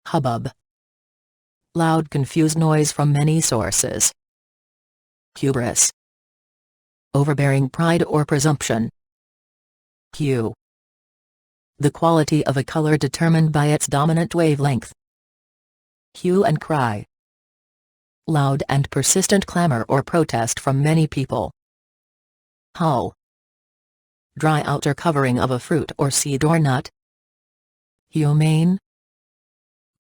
Hubbub. Loud confused noise from many sources. Hubris. Overbearing pride or presumption. Hue. The quality of a color determined by its dominant wavelength. Hue and cry. Loud and persistent clamor or protest from many people. Hull. Dry outer covering of a fruit or seed or nut. Humane.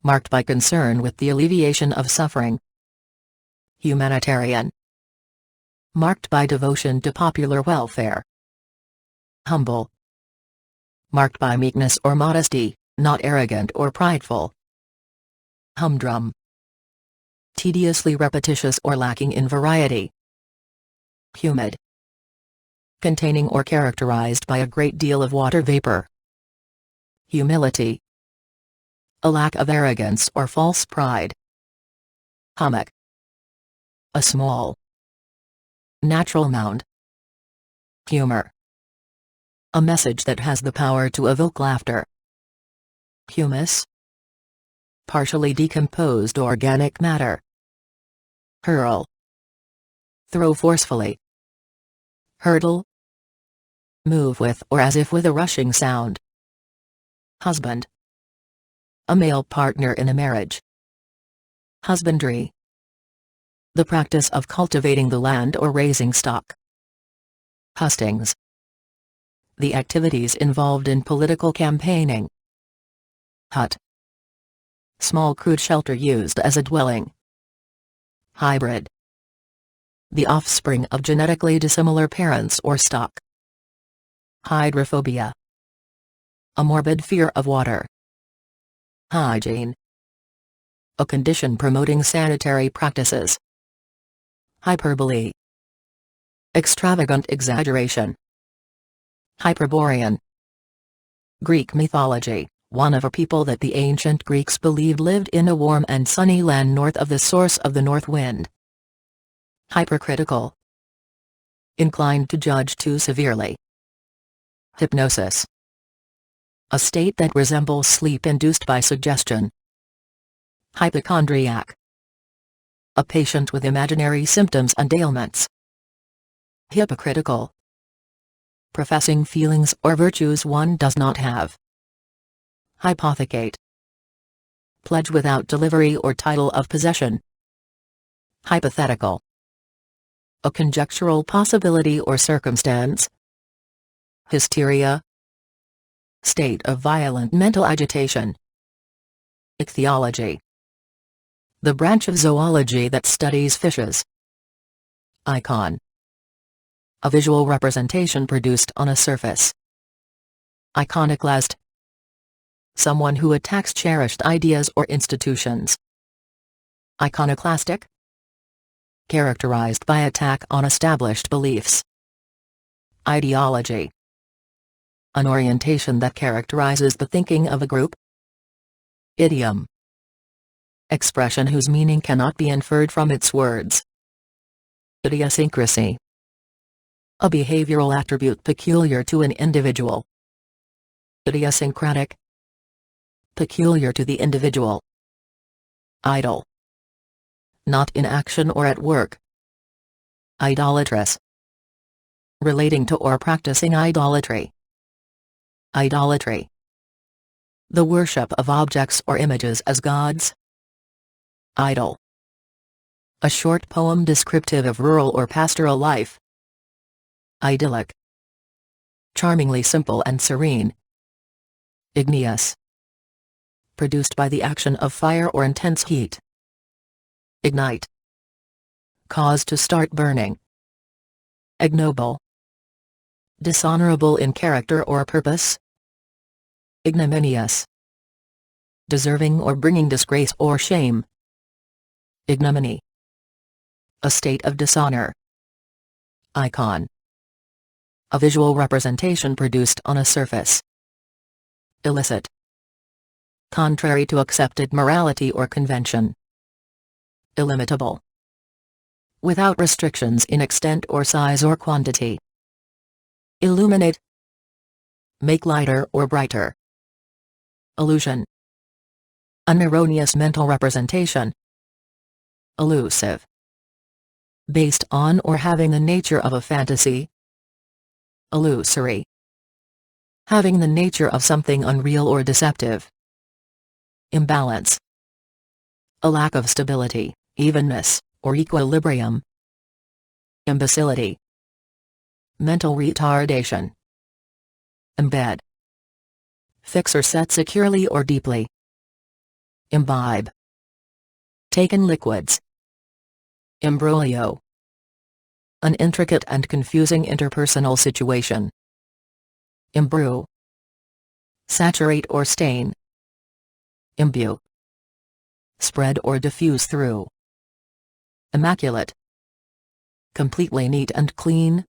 Marked by concern with the alleviation of suffering. Humanitarian. Marked by devotion to popular welfare. Humble. Marked by meekness or modesty, not arrogant or prideful. Humdrum. Tediously repetitious or lacking in variety. Humid. Containing or characterized by a great deal of water vapor. Humility. A lack of arrogance or false pride. Hummock. A small, natural mound. Humor. A message that has the power to evoke laughter. Humus. Partially decomposed organic matter. Hurl. Throw forcefully. Hurdle. Move with or as if with a rushing sound. Husband. A male partner in a marriage. Husbandry. The practice of cultivating the land or raising stock. Hustings. The activities involved in political campaigning. Hut. Small crude shelter used as a dwelling. Hybrid. The offspring of genetically dissimilar parents or stock. Hydrophobia. A morbid fear of water. Hygiene. A condition promoting sanitary practices. Hyperbole. Extravagant exaggeration. Hyperborean. Greek mythology, one of a people that the ancient Greeks believed lived in a warm and sunny land north of the source of the north wind. Hypercritical. Inclined to judge too severely. Hypnosis. A state that resembles sleep induced by suggestion. Hypochondriac. A patient with imaginary symptoms and ailments. Hypocritical. Professing feelings or virtues one does not have. Hypothecate. Pledge without delivery or title of possession. Hypothetical. A conjectural possibility or circumstance. Hysteria. State of violent mental agitation. Ichthyology. The branch of zoology that studies fishes. Icon. A visual representation produced on a surface. Iconoclast. Someone who attacks cherished ideas or institutions. Iconoclastic. Characterized by attack on established beliefs. Ideology. An orientation that characterizes the thinking of a group. Idiom. Expression whose meaning cannot be inferred from its words. Idiosyncrasy. A behavioral attribute peculiar to an individual. Idiosyncratic. Peculiar to the individual. Idle. Not in action or at work. Idolatrous. Relating to or practicing idolatry. Idolatry. The worship of objects or images as gods. Idle. A short poem descriptive of rural or pastoral life. Idyllic. Charmingly simple and serene. Igneous. Produced by the action of fire or intense heat. Ignite. Cause to start burning. Ignoble. Dishonorable in character or purpose. Ignominious. Deserving or bringing disgrace or shame. Ignominy. A state of dishonor. Icon. A visual representation produced on a surface. Illicit. Contrary to accepted morality or convention. Illimitable. Without restrictions in extent or size or quantity. Illuminate. Make lighter or brighter. Illusion. An erroneous mental representation. Elusive. Based on or having the nature of a fantasy. Illusory. Having the nature of something unreal or deceptive. Imbalance. A lack of stability, evenness, or equilibrium. Imbecility. Mental retardation. Embed. Fix or set securely or deeply. Imbibe. Take in liquids. Imbroglio. An intricate and confusing interpersonal situation. Imbrue. Saturate or stain. Imbue. Spread or diffuse through. Immaculate. Completely neat and clean.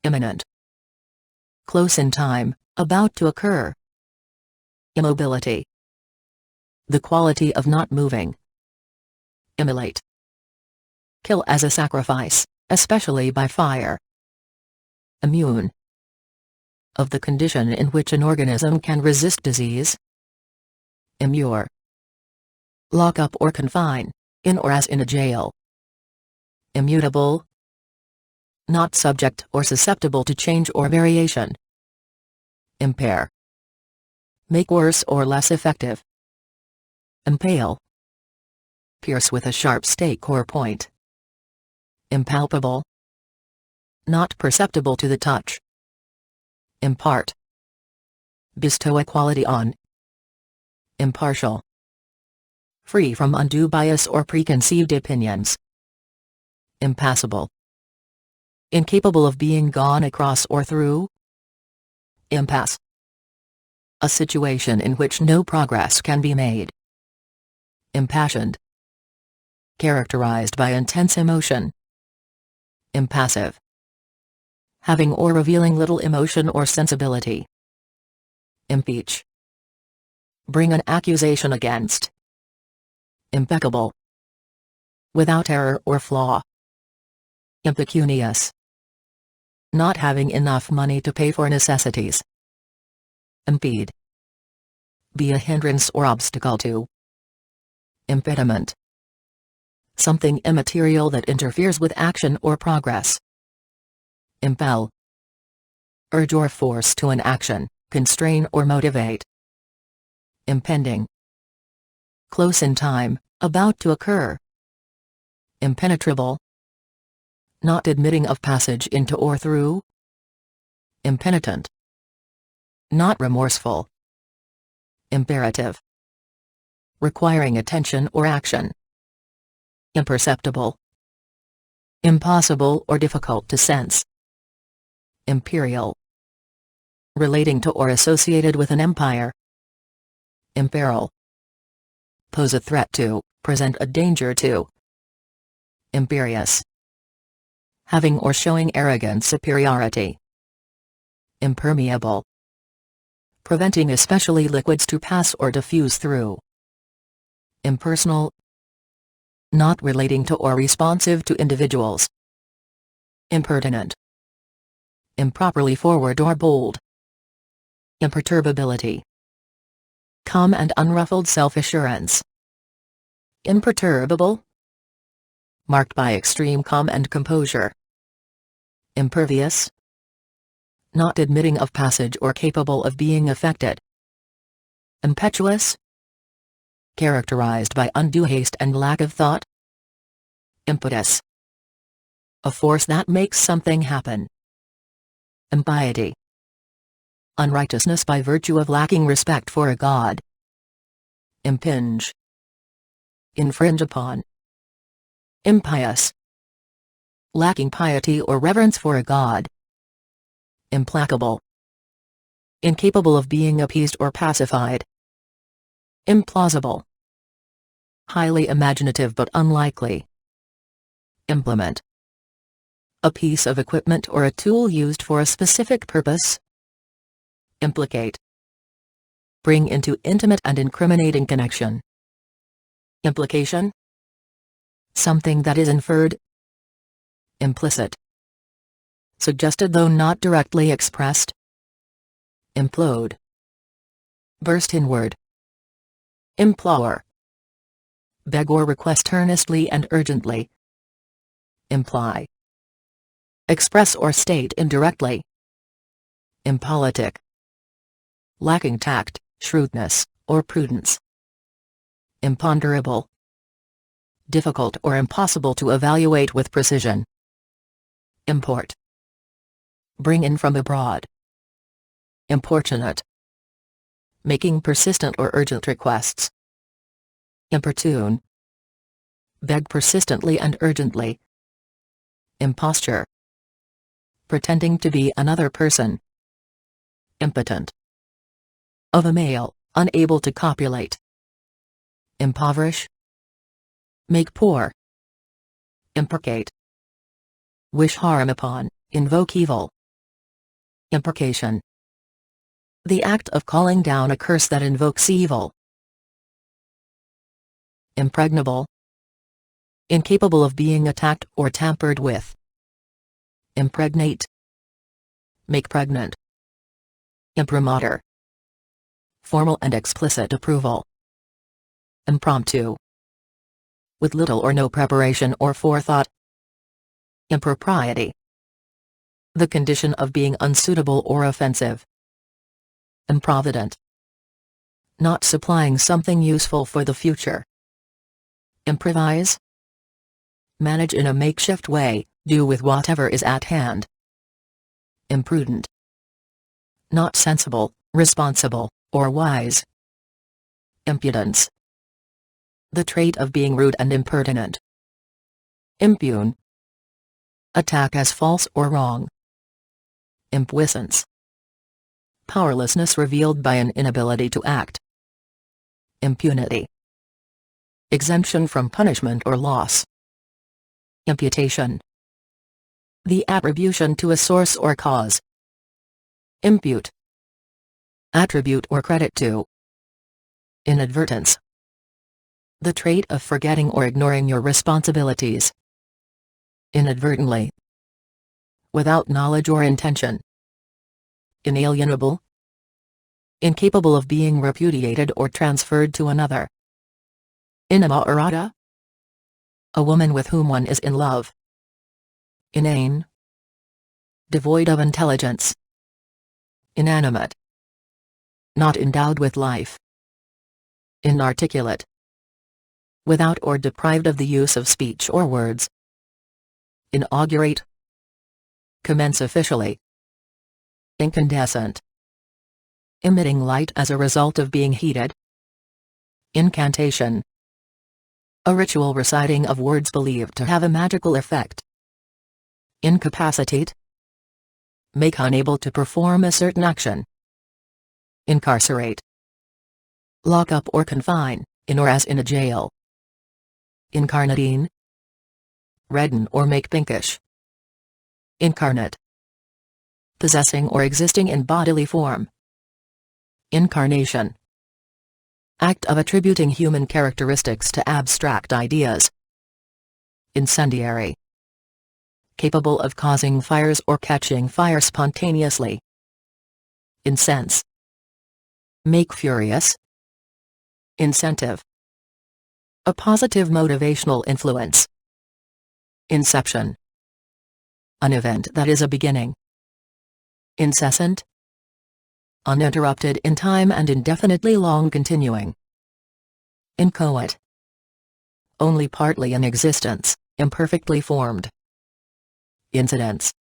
Imminent. Close in time, about to occur. Immobility. The quality of not moving. Immolate. Kill as a sacrifice, especially by fire. Immune. Of the condition in which an organism can resist disease. Immure. Lock up or confine, in or as in a jail. Immutable. Not subject or susceptible to change or variation. Impair. Make worse or less effective. Impale. Pierce with a sharp stake or point. Impalpable. Not perceptible to the touch. Impart. Bestow a quality on. Impartial. Free from undue bias or preconceived opinions. Impassable. Incapable of being gone across or through. Impasse. A situation in which no progress can be made. Impassioned. Characterized by intense emotion. Impassive. Having or revealing little emotion or sensibility. Impeach. Bring an accusation against. Impeccable. Without error or flaw. Impecunious. Not having enough money to pay for necessities. Impede. Be a hindrance or obstacle to. Impediment. Something immaterial that interferes with action or progress. Impel. Urge or force to an action, constrain or motivate. Impending. Close in time, about to occur. Impenetrable. Not admitting of passage into or through. Impenitent. Not remorseful. Imperative. Requiring attention or action. Imperceptible. Impossible or difficult to sense. Imperial. Relating to or associated with an empire. Imperil. Pose a threat to, present a danger to. Imperious. Having or showing arrogant superiority. Impermeable. preventing especially liquids to pass or diffuse through. Impersonal, not relating to or responsive to individuals. Impertinent, improperly forward or bold. Imperturbability, calm and unruffled self-assurance. Imperturbable, marked by extreme calm and composure. Impervious, not admitting of passage or capable of being affected. Impetuous, characterized by undue haste and lack of thought. Impetus, a force that makes something happen. Impiety, unrighteousness by virtue of lacking respect for a god. Impinge, infringe upon. Impious, lacking piety or reverence for a god. Implacable, incapable of being appeased or pacified. Implausible, highly imaginative but unlikely. Implement, a piece of equipment or a tool used for a specific purpose. Implicate, bring into intimate and incriminating connection. Implication, something that is inferred. Implicit, suggested though not directly expressed. Implode, burst inward. Implore, beg or request earnestly and urgently. Imply, express or state indirectly. Impolitic, lacking tact, shrewdness, or prudence. Imponderable, difficult or impossible to evaluate with precision. Import, bring in from abroad. Importunate, making persistent or urgent requests. Importune, beg persistently and urgently. Imposture, pretending to be another person. Impotent, of a male, unable to copulate. Impoverish, make poor. Imprecate, wish harm upon, invoke evil. Imprecation, the act of calling down a curse that invokes evil. Impregnable, incapable of being attacked or tampered with. Impregnate, make pregnant. Imprimatur, formal and explicit approval. Impromptu, with little or no preparation or forethought. Impropriety, the condition of being unsuitable or offensive. Improvident, not supplying something useful for the future. Improvise, manage in a makeshift way, do with whatever is at hand. Imprudent, not sensible, responsible, or wise. Impudence, the trait of being rude and impertinent. Impugn, attack as false or wrong. Impuissance, powerlessness revealed by an inability to act. Impunity, exemption from punishment or loss. Imputation, the attribution to a source or cause. Impute, attribute or credit to. Inadvertence, the trait of forgetting or ignoring your responsibilities. Inadvertently, without knowledge or intention. Inalienable, incapable of being repudiated or transferred to another. Innamorata, a woman with whom one is in love. Inane, devoid of intelligence. Inanimate, not endowed with life. Inarticulate, without or deprived of the use of speech or words. Inaugurate, commence officially. Incandescent, emitting light as a result of being heated. Incantation, a ritual reciting of words believed to have a magical effect. Incapacitate, make unable to perform a certain action. Incarcerate, lock up or confine, in or as in a jail. Incarnadine, redden or make pinkish. Incarnate, possessing or existing in bodily form. Incarnation. Act of attributing human characteristics to abstract ideas. Incendiary. Capable of causing fires or catching fire spontaneously. Incense. Make furious. Incentive. A positive motivational influence. Inception. An event that is a beginning. Incessant. Uninterrupted in time and indefinitely long continuing. Inchoate. Only partly in existence, imperfectly formed. Incidence.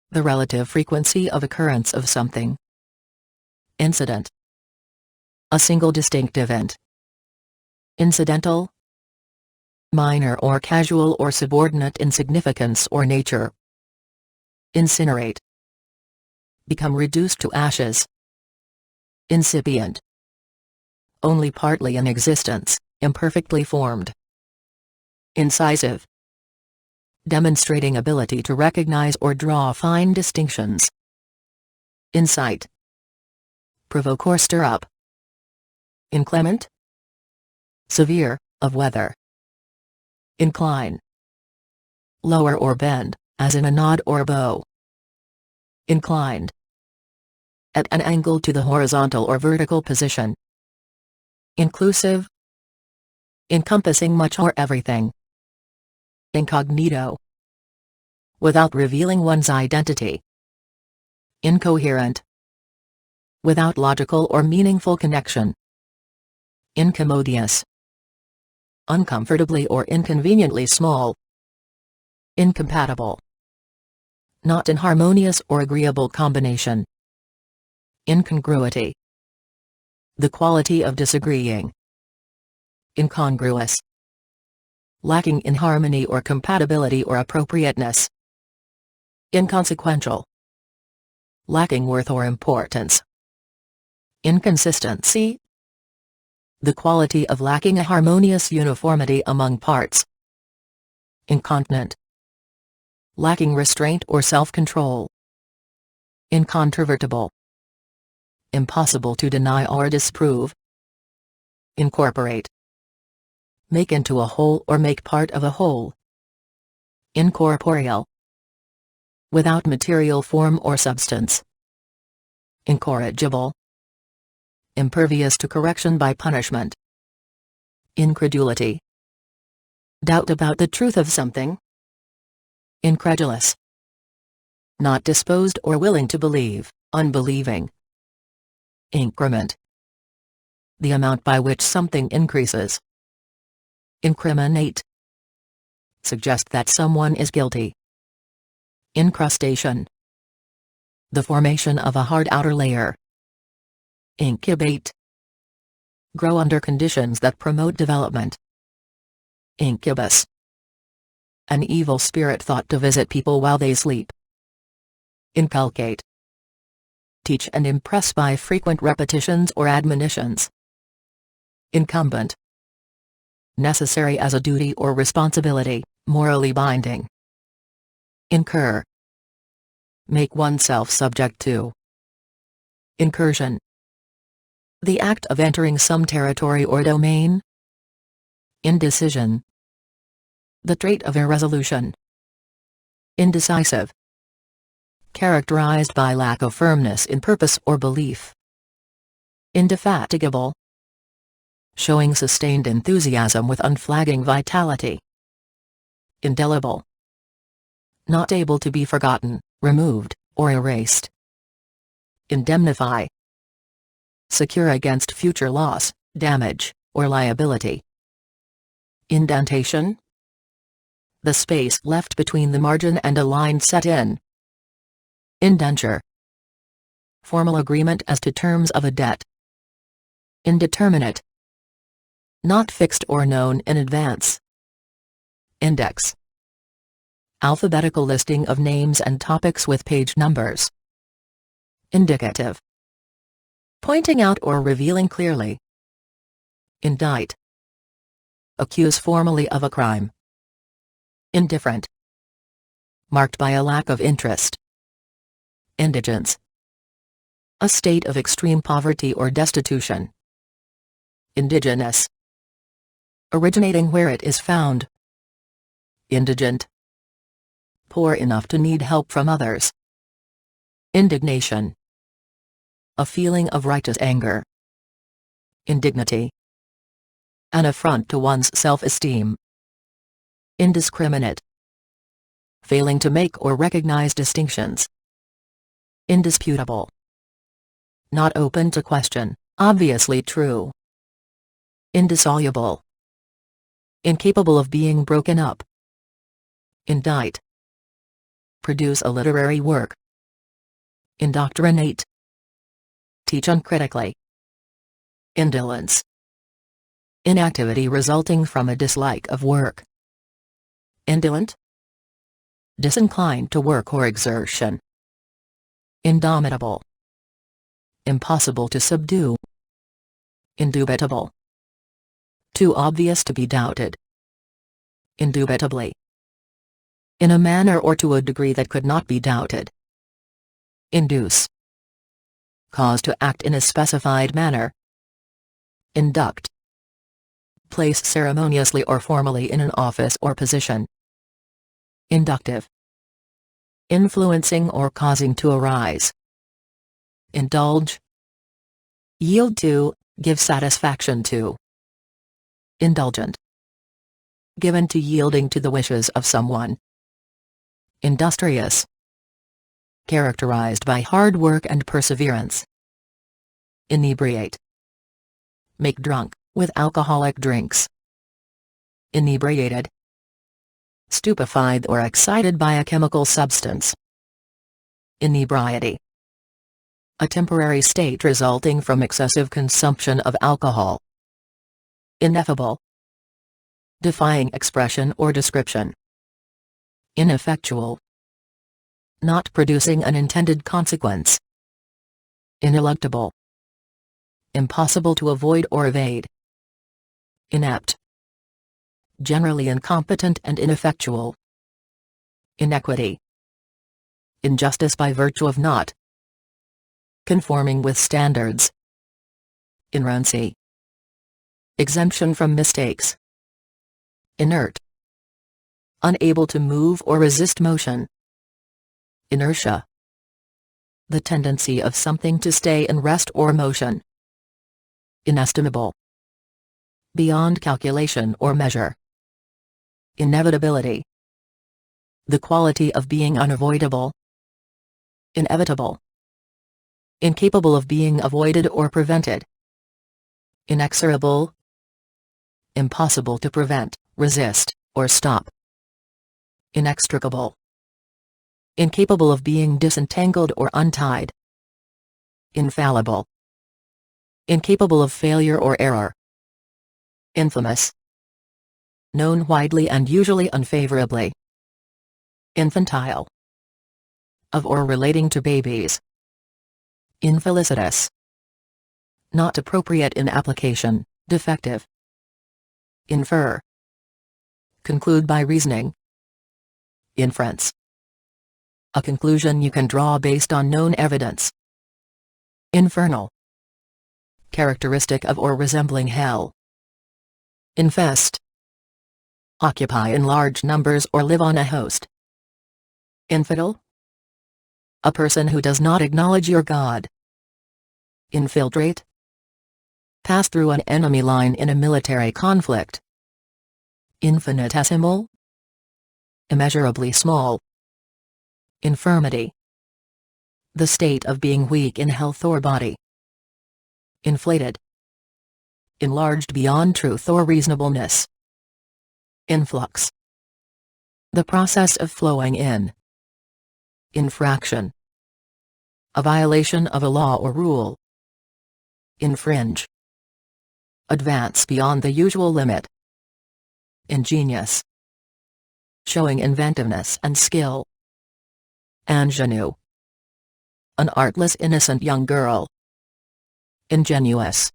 The relative frequency of occurrence of something. Incident. A single distinct event. Incidental. Minor or casual or subordinate in significance or nature. Incinerate. Become reduced to ashes. Incipient. Only partly in existence, imperfectly formed. Incisive. Demonstrating ability to recognize or draw fine distinctions. Incite. Provoke or stir up. Inclement. Severe, of weather. Incline. Lower or bend, as in a nod or bow. Inclined. At an angle to the horizontal or vertical position. Inclusive. Encompassing much or everything. Incognito. Without revealing one's identity. Incoherent. Without logical or meaningful connection. Incommodious. Uncomfortably or inconveniently small. Incompatible. Not in harmonious or agreeable combination. Incongruity. The quality of disagreeing. Incongruous. Lacking in harmony or compatibility or appropriateness. Inconsequential. Lacking worth or importance. Inconsistency. The quality of lacking a harmonious uniformity among parts. Incontinent. Lacking restraint or self-control. Incontrovertible. Impossible to deny or disprove. Incorporate. Make into a whole or make part of a whole. Incorporeal. Without material form or substance. Incorrigible. Impervious to correction by punishment. Incredulity. Doubt about the truth of something. Incredulous. Not disposed or willing to believe, unbelieving. Increment. The amount by which something increases. Incriminate. Suggest that someone is guilty. Incrustation. The formation of a hard outer layer. Incubate. Grow under conditions that promote development. Incubus. An evil spirit thought to visit people while they sleep. Inculcate. Teach and impress by frequent repetitions or admonitions. Incumbent. Necessary as a duty or responsibility, morally binding. Incur. Make oneself subject to. Incursion. The act of entering some territory or domain. Indecision. The trait of irresolution. Indecisive. Characterized by lack of firmness in purpose or belief. Indefatigable. Showing sustained enthusiasm with unflagging vitality. Indelible. Not able to be forgotten, removed, or erased. Indemnify. Secure against future loss, damage, or liability. Indentation. The space left between the margin and a line set in. Indenture. Formal agreement as to terms of a debt. Indeterminate. Not fixed or known in advance. Index. Alphabetical listing of names and topics with page numbers. Indicative. Pointing out or revealing clearly. Indict. Accuse formally of a crime. Indifferent. Marked by a lack of interest. Indigence. A state of extreme poverty or destitution. Indigenous. Originating where it is found. Indigent. Poor enough to need help from others. Indignation. A feeling of righteous anger. Indignity. An affront to one's self-esteem. Indiscriminate. Failing to make or recognize distinctions. Indisputable. Not open to question, obviously true. Indissoluble. Incapable of being broken up. Indict. Produce a literary work. Indoctrinate. Teach uncritically. Indolence. Inactivity resulting from a dislike of work. Indolent. Disinclined to work or exertion. Indomitable. Impossible to subdue. Indubitable. Too obvious to be doubted. Indubitably. In a manner or to a degree that could not be doubted. Induce. Cause to act in a specified manner. Induct. Place ceremoniously or formally in an office or position. Inductive. Influencing or causing to arise. Indulge. Yield to, give satisfaction to. Indulgent. Given to yielding to the wishes of someone. Industrious. Characterized by hard work and perseverance. Inebriate. Make drunk, with alcoholic drinks. Inebriated. Stupefied or excited by a chemical substance. Inebriety. A temporary state resulting from excessive consumption of alcohol. Ineffable. Defying expression or description. Ineffectual. Not producing an intended consequence. Ineluctable. Impossible to avoid or evade. Inept. Generally incompetent and ineffectual. Inequity. Injustice by virtue of not conforming with standards. Inerrancy. Exemption from mistakes. Inert. Unable to move or resist motion. Inertia. The tendency of something to stay in rest or motion. Inestimable. Beyond calculation or measure. Inevitability. The quality of being unavoidable. Inevitable. Incapable of being avoided or prevented. Inexorable. Impossible to prevent, resist, or stop. Inextricable. Incapable of being disentangled or untied. Infallible. Incapable of failure or error. Infamous. Known widely and usually unfavorably. Infantile. Of or relating to babies. Infelicitous. Not appropriate in application, defective. Infer. Conclude by reasoning. Inference. A conclusion you can draw based on known evidence. Infernal. Characteristic of or resembling hell. Infest. Occupy in large numbers or live on a host. Infidel. A person who does not acknowledge your God. Infiltrate. Pass through an enemy line in a military conflict. Infinitesimal. Immeasurably small. Infirmity. The state of being weak in health or body. Inflated. Enlarged beyond truth or reasonableness. Influx. The process of flowing in. Infraction. A violation of a law or rule. Infringe. Advance beyond the usual limit. Ingenious. Showing inventiveness and skill. Ingenue. An artless innocent young girl. Ingenuous.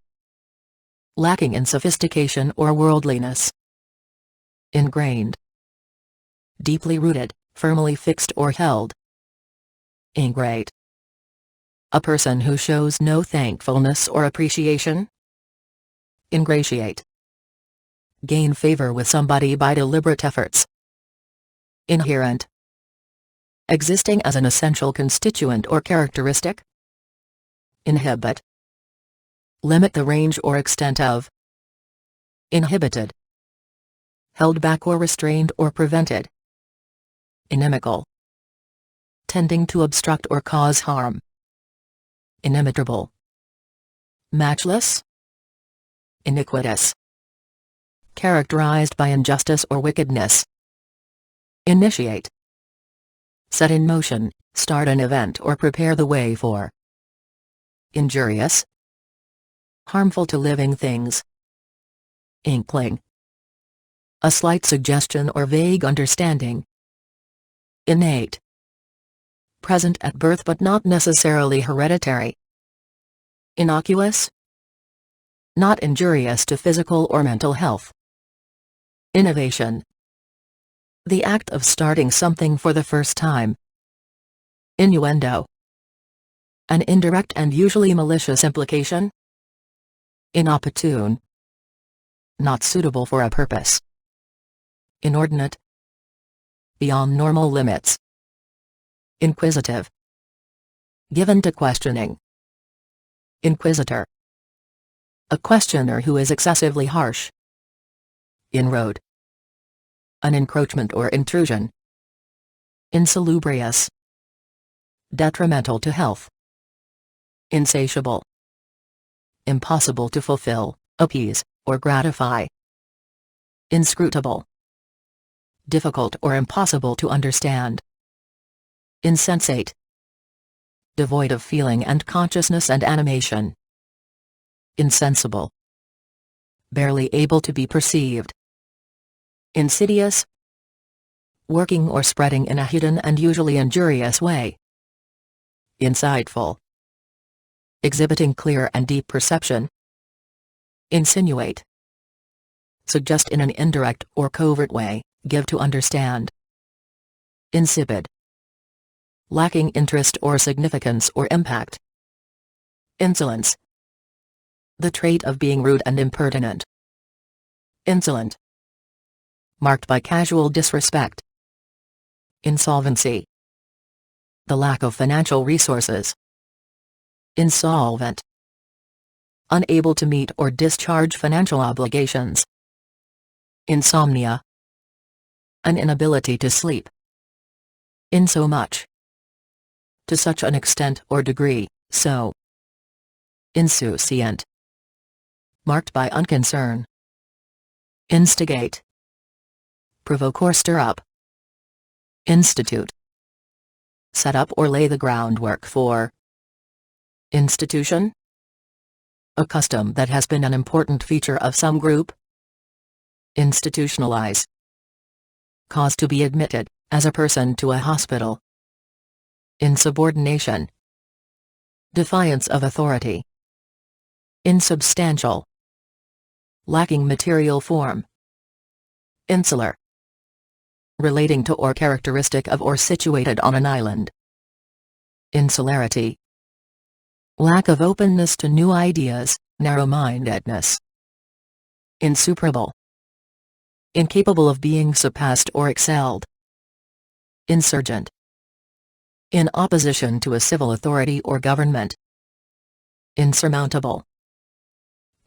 Lacking in sophistication or worldliness. Ingrained. Deeply rooted, firmly fixed or held. Ingrate. A person who shows no thankfulness or appreciation. Ingratiate. Gain favor with somebody by deliberate efforts. Inherent. Existing as an essential constituent or characteristic. Inhibit. Limit the range or extent of. Inhibited. Held back or restrained or prevented. Inimical. Tending to obstruct or cause harm. Inimitable. Matchless. Iniquitous. Characterized by injustice or wickedness. Initiate. Set in motion, start an event or prepare the way for. Injurious. Harmful to living things. Inkling. A slight suggestion or vague understanding. Innate. Present at birth but not necessarily hereditary. Innocuous. Not injurious to physical or mental health. Innovation. The act of starting something for the first time. Innuendo. An indirect and usually malicious implication. Inopportune. Not suitable for a purpose. Inordinate. Beyond normal limits. Inquisitive. Given to questioning. Inquisitor. A questioner who is excessively harsh. Inroad. An encroachment or intrusion. Insalubrious. Detrimental to health. Insatiable. Impossible to fulfill, appease, or gratify. Inscrutable. Difficult or impossible to understand. Insensate. Devoid of feeling and consciousness and animation. Insensible. Barely able to be perceived. Insidious. Working or spreading in a hidden and usually injurious way. Insightful. Exhibiting clear and deep perception. Insinuate. Suggest in an indirect or covert way, give to understand. Insipid. Lacking interest or significance or impact. Insolence. The trait of being rude and impertinent. Insolent. Marked by casual disrespect. Insolvency. The lack of financial resources. Insolvent. Unable to meet or discharge financial obligations. Insomnia. An inability to sleep. Insomuch. To such an extent or degree, so. Insouciant. Marked by unconcern. Instigate. Provoke or stir up. Institute. Set up or lay the groundwork for. Institution. A custom that has been an important feature of some group. Institutionalize. Cause to be admitted, as a person to a hospital. Insubordination. Defiance of authority. Insubstantial. Lacking material form. Insular. Relating to or characteristic of or situated on an island. Insularity. Lack of openness to new ideas, narrow-mindedness. Insuperable. Incapable of being surpassed or excelled. Insurgent. In opposition to a civil authority or government. Insurmountable.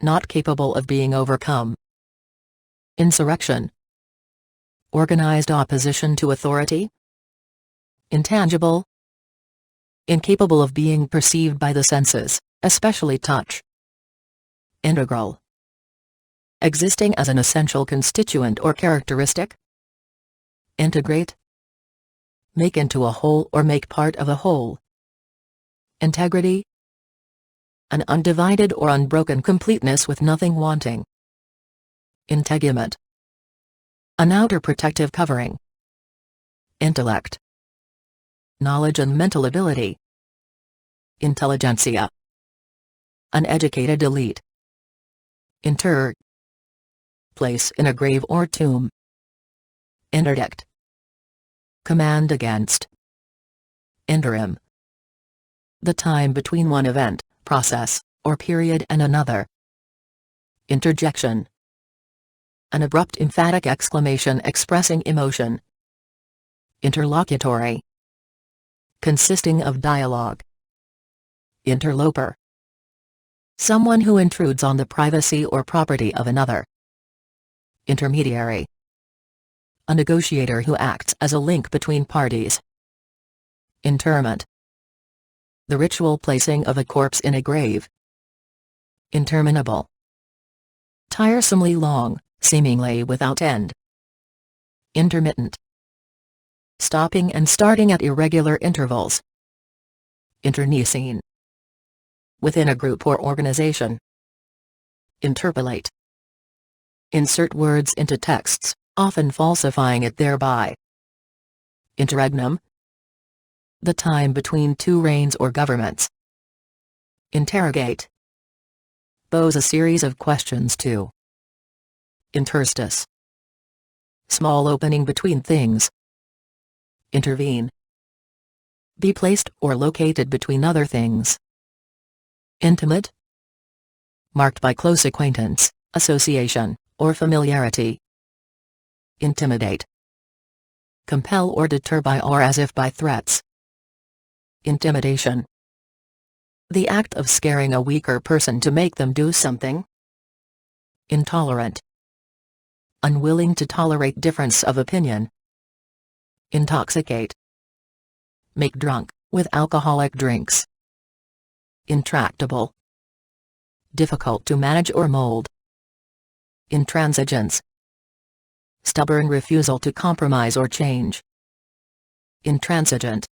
Not capable of being overcome. Insurrection. Organized opposition to authority. Intangible. Incapable of being perceived by the senses, especially touch. Integral. Existing as an essential constituent or characteristic. Integrate. Make into a whole or make part of a whole. Integrity. An undivided or unbroken completeness with nothing wanting. Integument. An outer protective covering. Intellect. Knowledge and mental ability. Intelligentsia. An educated elite. Inter. Place in a grave or tomb. Interdict. Command against. Interim. The time between one event, process, or period and another. Interjection. An abrupt emphatic exclamation expressing emotion. Interlocutory. Consisting of dialogue. Interloper. Someone who intrudes on the privacy or property of another. Intermediary. A negotiator who acts as a link between parties. Interment. The ritual placing of a corpse in a grave. Interminable. Tiresomely long, seemingly without end. Intermittent. Stopping and starting at irregular intervals. Internecine. Within a group or organization. Interpolate. Insert words into texts, often falsifying it thereby. Interregnum. The time between two reigns or governments. Interrogate. Pose a series of questions to. Interstice. Small opening between things. Intervene. Be placed or located between other things. Intimate. Marked by close acquaintance, association, or familiarity. Intimidate. Compel or deter by or as if by threats. Intimidation. The act of scaring a weaker person to make them do something. Intolerant. Unwilling to tolerate difference of opinion. Intoxicate. Make drunk, with alcoholic drinks. Intractable. Difficult to manage or mold. Intransigence. Stubborn refusal to compromise or change. Intransigent.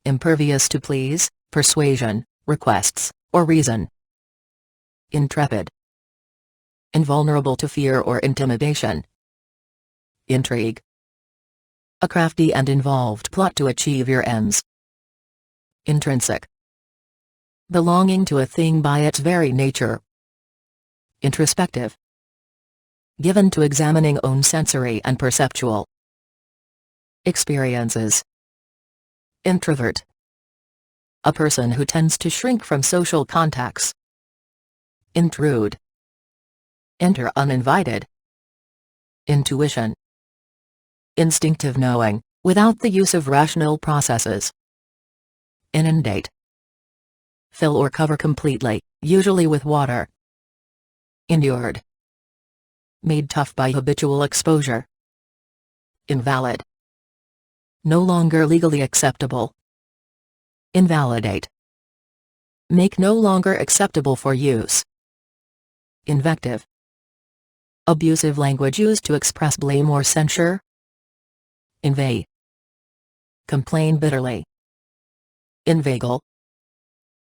Impervious to pleas, persuasion, requests, or reason. Intrepid. Invulnerable to fear or intimidation. Intrigue. A crafty and involved plot to achieve your ends. Intrinsic. Belonging to a thing by its very nature. Introspective. Given to examining own sensory and perceptual experiences. Introvert. A person who tends to shrink from social contacts. Intrude. Enter uninvited. Intuition. Instinctive knowing, without the use of rational processes. Inundate. Fill or cover completely, usually with water. Inured. Made tough by habitual exposure. Invalid. No longer legally acceptable. Invalidate. Make no longer acceptable for use. Invective. Abusive language used to express blame or censure. Inveigh. Complain bitterly. Inveigle.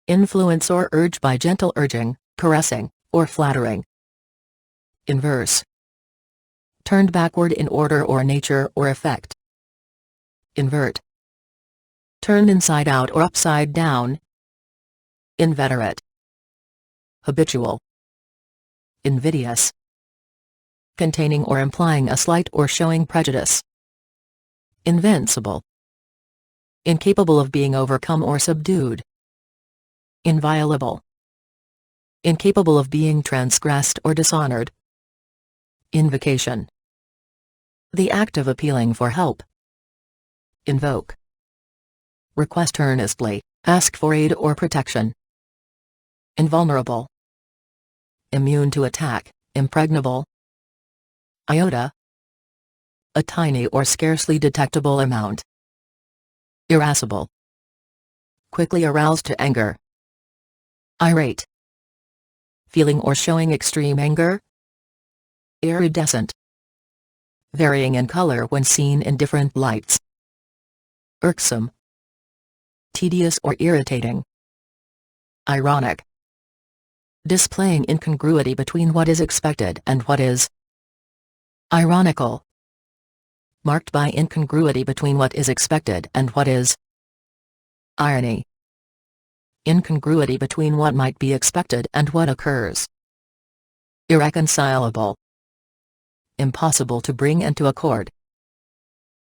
Influence or urge by gentle urging, caressing, or flattering. Inverse. Turned backward in order or nature or effect. Invert. Turned inside out or upside down. Inveterate. Habitual. Invidious. Containing or implying a slight or showing prejudice. Invincible. Incapable of being overcome or subdued. Inviolable. Incapable of being transgressed or dishonored. Invocation. The act of appealing for help. Invoke. Request earnestly, ask for aid or protection. Invulnerable. Immune to attack, impregnable. Iota. A tiny or scarcely detectable amount. Irascible. Quickly aroused to anger. Irate. Feeling or showing extreme anger. Iridescent. Varying in color when seen in different lights. Irksome. Tedious or irritating. Ironic. Displaying incongruity between what is expected and what is. Ironical. Marked by incongruity between what is expected and what is. Irony. Incongruity between what might be expected and what occurs. Irreconcilable. Impossible to bring into accord.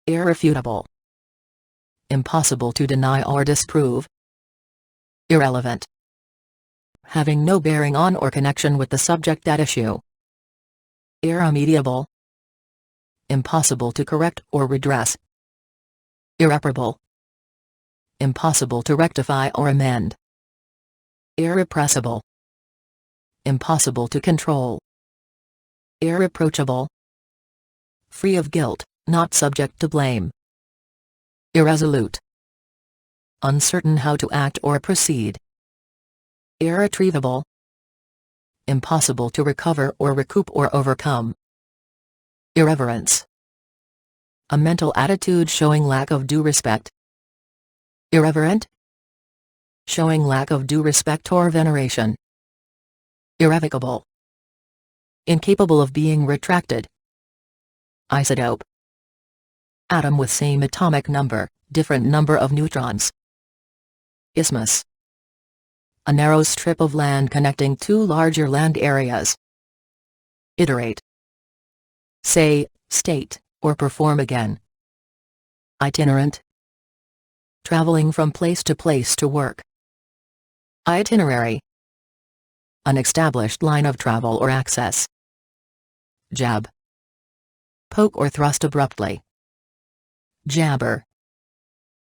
Irrefutable. Impossible to deny or disprove. Irrelevant. Having no bearing on or connection with the subject at issue. Irremediable. Impossible to correct or redress. Irreparable. Impossible to rectify or amend. Irrepressible. Impossible to control. Irreproachable. Free of guilt, not subject to blame. Irresolute. Uncertain how to act or proceed. Irretrievable. Impossible to recover or recoup or overcome. Irreverence. A mental attitude showing lack of due respect. Irreverent. Showing lack of due respect or veneration. Irrevocable. Incapable of being retracted. Isotope. Atom with same atomic number, different number of neutrons. Isthmus. A narrow strip of land connecting two larger land areas. Iterate. Say, state, or perform again. Itinerant. Traveling from place to work. Itinerary. An established line of travel or access. Jab. Poke or thrust abruptly. Jabber.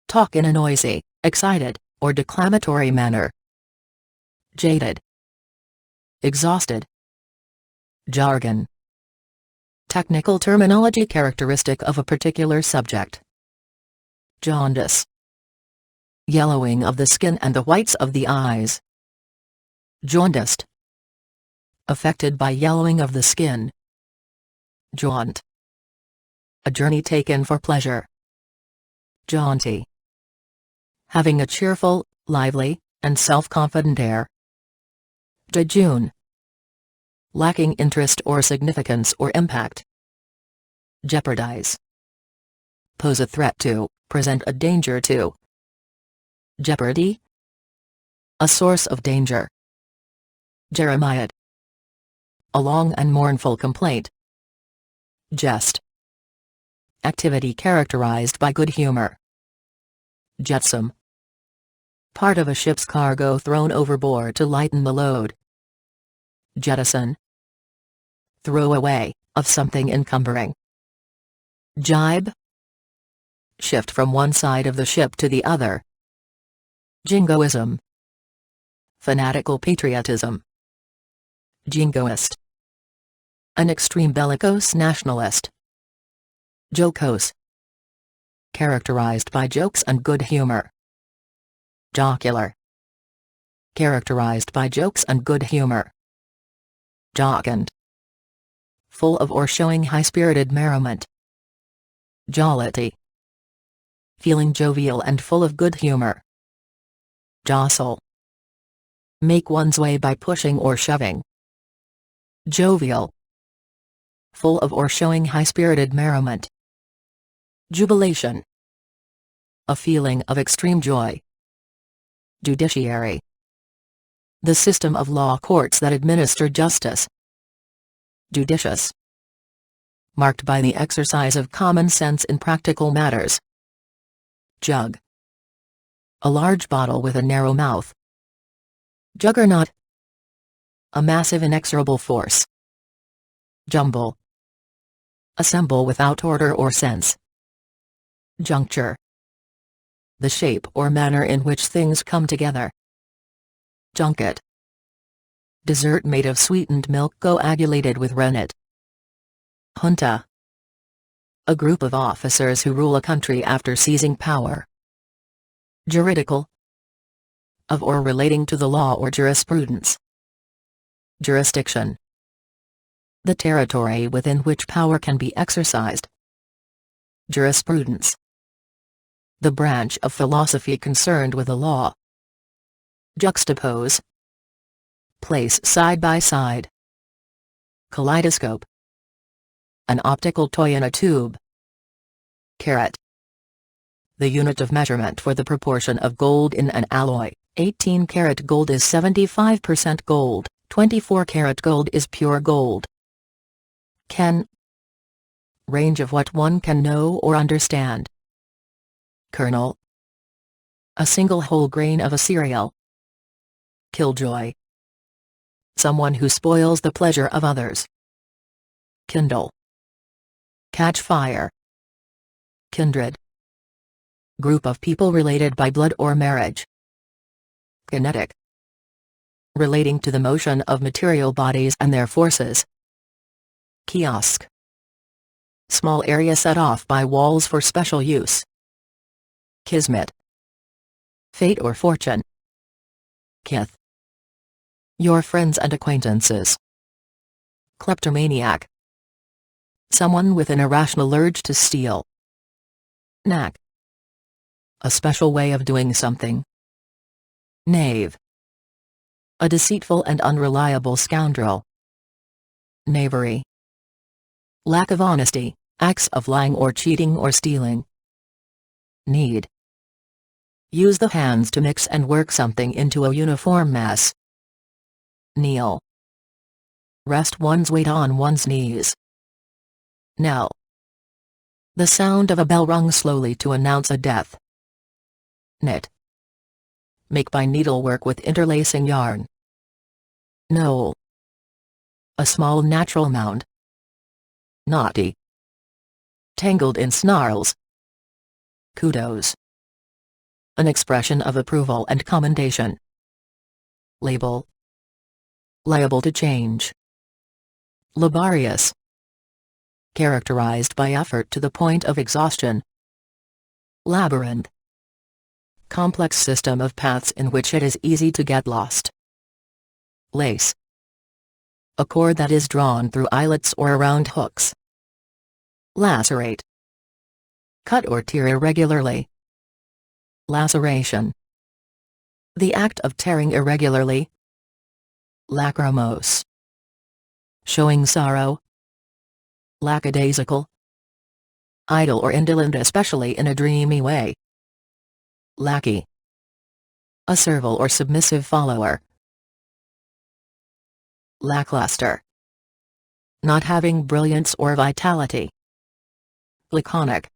Talk in a noisy, excited, or declamatory manner. Jaded. Exhausted. Jargon. Technical terminology characteristic of a particular subject. Jaundice. Yellowing of the skin and the whites of the eyes. Jaundiced. Affected by yellowing of the skin. Jaunt. A journey taken for pleasure. Jaunty. Having a cheerful, lively, and self-confident air. Jejune. Lacking interest or significance or impact. Jeopardize. Pose a threat to, present a danger to. Jeopardy. A source of danger. Jeremiad. A long and mournful complaint. Jest. Activity characterized by good humor. Jetsam. Part of a ship's cargo thrown overboard to lighten the load. Jettison. Throw away, of something encumbering. Jibe. Shift from one side of the ship to the other. Jingoism. Fanatical patriotism. Jingoist. An extreme bellicose nationalist. Jocose. Characterized by jokes and good humor. Jocular. Characterized by jokes and good humor. Jocund. Full of or showing high-spirited merriment. Jollity. Feeling jovial and full of good humor. Jostle. Make one's way by pushing or shoving. Jovial. Full of or showing high-spirited merriment. Jubilation. A feeling of extreme joy. Judiciary. The system of law courts that administer justice. Judicious. Marked by the exercise of common sense in practical matters. Jug. A large bottle with a narrow mouth. Juggernaut. A massive inexorable force. Jumble. Assemble without order or sense. Juncture. The shape or manner in which things come together. Junket. Dessert made of sweetened milk coagulated with rennet. Junta. A group of officers who rule a country after seizing power. Juridical. Of or relating to the law or jurisprudence. Jurisdiction. The territory within which power can be exercised. Jurisprudence. The branch of philosophy concerned with the law. Juxtapose. Place side by side. Kaleidoscope. An optical toy in a tube. Carat. The unit of measurement for the proportion of gold in an alloy. 18-karat gold is 75% gold, 24-karat gold is pure gold. Ken. Range of what one can know or understand. Kernel. A single whole grain of a cereal. Killjoy. Someone who spoils the pleasure of others. Kindle. Catch fire. Kindred. Group of people related by blood or marriage. Kinetic. Relating to the motion of material bodies and their forces. Kiosk. Small area set off by walls for special use. Kismet. Fate or fortune. Kith. Your friends and acquaintances. Kleptomaniac. Someone with an irrational urge to steal. Knack. A special way of doing something. Knave. A deceitful and unreliable scoundrel. Knavery. Lack of honesty, acts of lying or cheating or stealing. Knead. Use the hands to mix and work something into a uniform mass. Kneel. Rest one's weight on one's knees. Knell. The sound of a bell rung slowly to announce a death. Knit. Make by needlework with interlacing yarn. Knoll. A small natural mound. Knotty. Tangled in snarls. Kudos. An expression of approval and commendation. Label. Liable to change. Laborious. Characterized by effort to the point of exhaustion. Labyrinth. Complex system of paths in which it is easy to get lost. Lace. A cord that is drawn through eyelets or around hooks. Lacerate. Cut or tear irregularly. Laceration. The act of tearing irregularly. Lachrymose. Showing sorrow. Lackadaisical. Idle or indolent, especially in a dreamy way. Lackey. A servile or submissive follower. Lackluster. Not having brilliance or vitality. Laconic.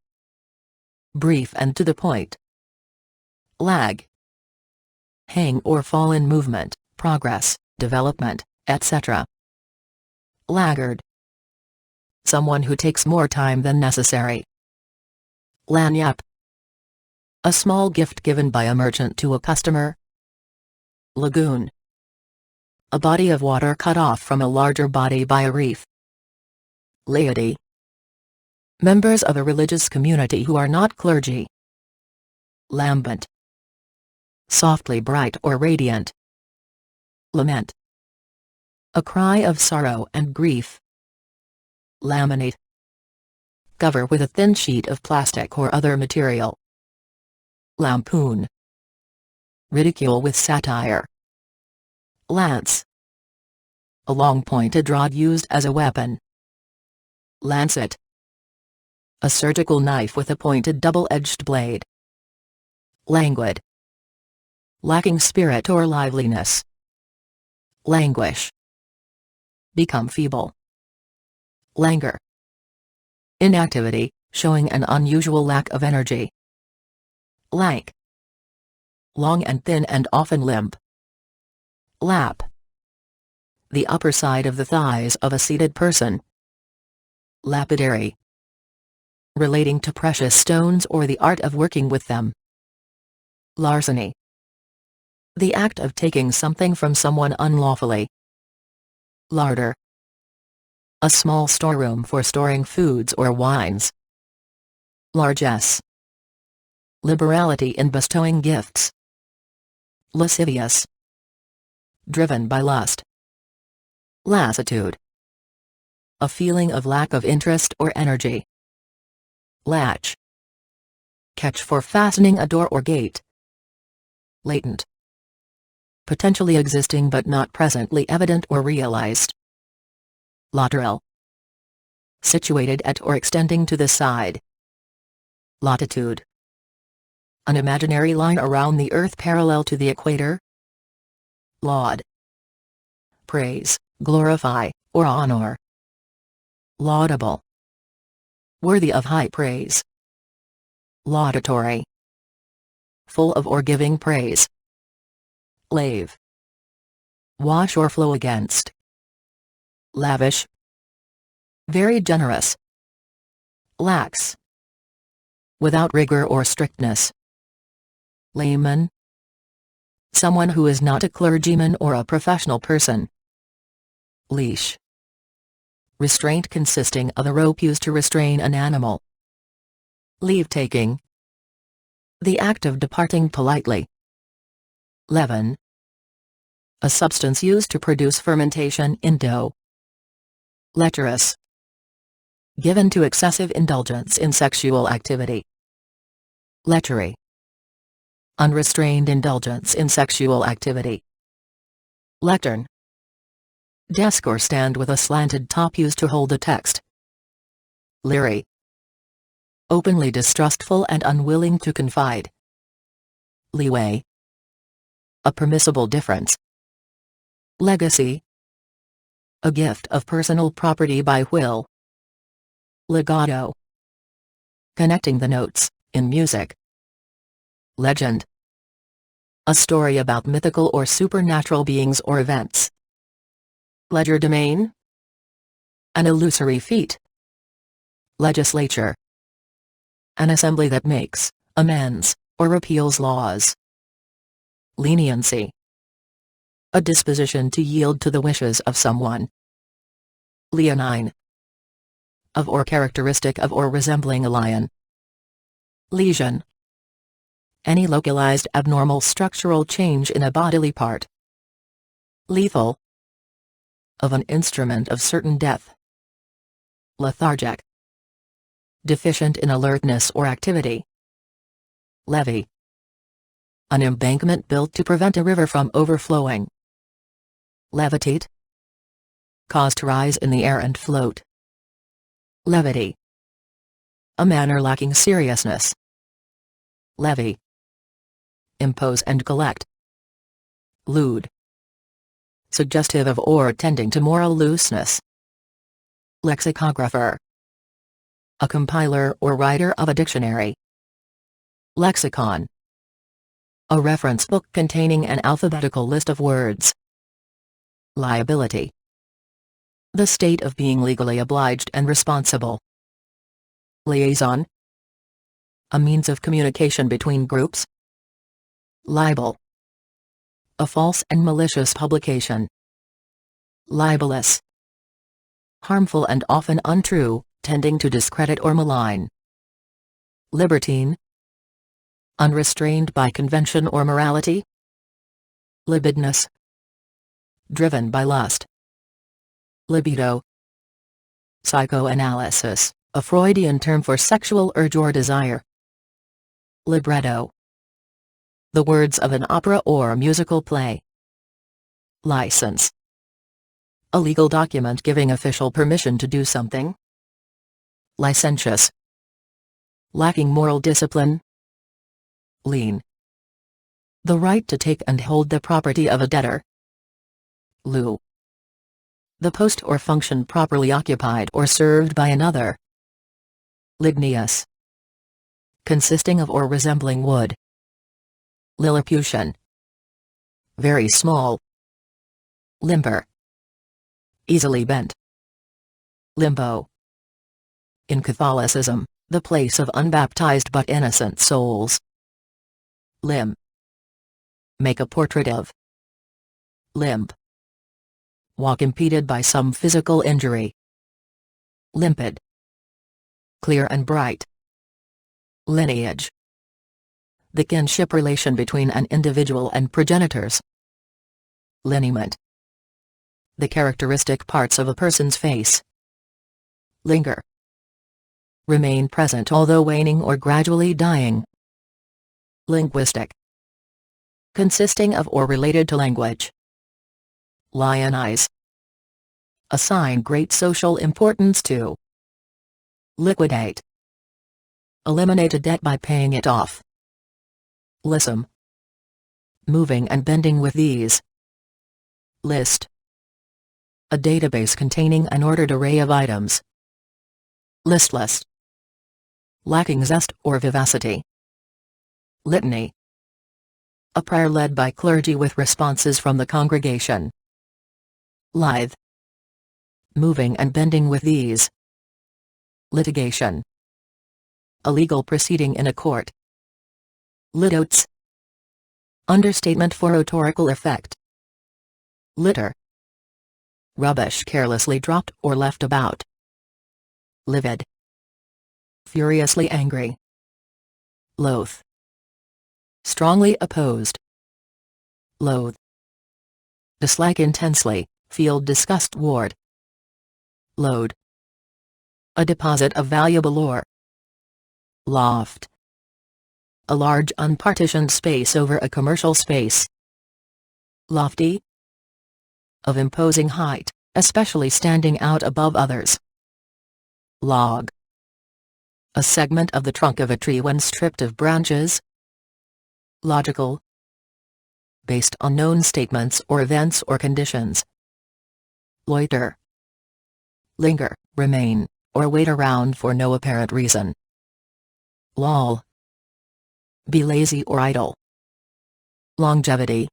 Brief and to the point. Lag. Hang or fall in movement, progress, development, etc. Laggard. Someone who takes more time than necessary. Lagniappe. A small gift given by a merchant to a customer. Lagoon. A body of water cut off from a larger body by a reef. Laity. Members of a religious community who are not clergy. Lambent. Softly bright or radiant. Lament. A cry of sorrow and grief. Laminate. Cover with a thin sheet of plastic or other material. Lampoon. Ridicule with satire. Lance. A long pointed rod used as a weapon. Lancet. A surgical knife with a pointed double-edged blade. Languid. Lacking spirit or liveliness. Languish. Become feeble. Languor. Inactivity, showing an unusual lack of energy. Lank. Long and thin and often limp. Lap. The upper side of the thighs of a seated person. Lapidary. Relating to precious stones or the art of working with them. Larceny. The act of taking something from someone unlawfully. Larder. A small storeroom for storing foods or wines. Largesse. Liberality in bestowing gifts. Lascivious. Driven by lust. Lassitude. A feeling of lack of interest or energy. Latch. Catch for fastening a door or gate. Latent. Potentially existing but not presently evident or realized. Lateral. Situated at or extending to the side. Latitude. An imaginary line around the Earth parallel to the equator. Laud. Praise, glorify, or honor. Laudable. Worthy of high praise. Laudatory. Full of or giving praise. Lave. wash or flow against. Lavish, very generous. Lax, without rigor or strictness. Layman, someone who is not a clergyman or a professional person. Leash, restraint consisting of a rope used to restrain an animal. Leave-taking, the act of departing politely. Leaven, a substance used to produce fermentation in dough. Lecherous, given to excessive indulgence in sexual activity. Lechery, unrestrained indulgence in sexual activity. Lectern, desk or stand with a slanted top used to hold a text. Leery, openly distrustful and unwilling to confide. Leeway, a permissible difference. Legacy, a gift of personal property by will. Legato, connecting the notes, in music. Legend, a story about mythical or supernatural beings or events. Legerdemain, an illusory feat. Legislature, an assembly that makes, amends, or repeals laws. Leniency, a disposition to yield to the wishes of someone. Leonine, of or characteristic of or resembling a lion. Lesion, any localized abnormal structural change in a bodily part. Lethal, of an instrument of certain death. Lethargic, deficient in alertness or activity. Levee, an embankment built to prevent a river from overflowing. Levitate, cause to rise in the air and float. Levity, a manner lacking seriousness. Levy, impose and collect. Lewd, suggestive of or tending to moral looseness. Lexicographer, a compiler or writer of a dictionary. Lexicon, a reference book containing an alphabetical list of words. Liability, the state of being legally obliged and responsible. Liaison, a means of communication between groups. Libel, a false and malicious publication. Libelous, harmful and often untrue, tending to discredit or malign. Libertine, unrestrained by convention or morality. Libidinous, driven by lust. Libido, psychoanalysis, a Freudian term for sexual urge or desire. Libretto, the words of an opera or musical play. License, a legal document giving official permission to do something. Licentious, lacking moral discipline. Lien, the right to take and hold the property of a debtor. Lieu, the post or function properly occupied or served by another. Ligneous, consisting of or resembling wood. Lilliputian, very small. Limber, easily bent. Limbo, in Catholicism, the place of unbaptized but innocent souls. Limb, make a portrait of. Limp, walk impeded by some physical injury. Limpid, clear and bright. Lineage, the kinship relation between an individual and progenitors. Lineament, the characteristic parts of a person's face. Linger, remain present although waning or gradually dying. Linguistic, consisting of or related to language. Lionize, assign great social importance to. Liquidate, eliminate a debt by paying it off. Lissom, moving and bending with ease. List, a database containing an ordered array of items. Listless, lacking zest or vivacity. Litany, a prayer led by clergy with responses from the congregation. Lithe. Moving and bending with ease. Litigation. A legal proceeding in a court. Litotes. Understatement for rhetorical effect. Litter. Rubbish carelessly dropped or left about. Livid. Furiously angry. Loath. Strongly opposed. Loathe. Dislike intensely, feel disgust toward. Load. A deposit of valuable ore. Loft. A large unpartitioned space over a commercial space. Lofty. Of imposing height, especially standing out above others. Log. A segment of the trunk of a tree when stripped of branches. Logical. Based on known statements or events or conditions. Loiter. Linger, remain, or wait around for no apparent reason. Loll. Be lazy or idle. Longevity.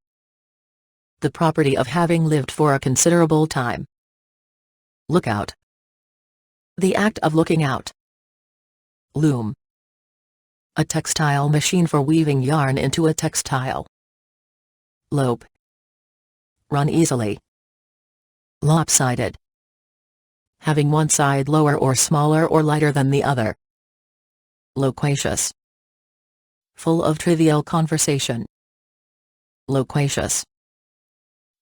The property of having lived for a considerable time. Lookout. The act of looking out. Loom. A textile machine for weaving yarn into a textile. Lope. Run easily. Lopsided. Having one side lower or smaller or lighter than the other. Loquacious. Full of trivial conversation. Loquacious.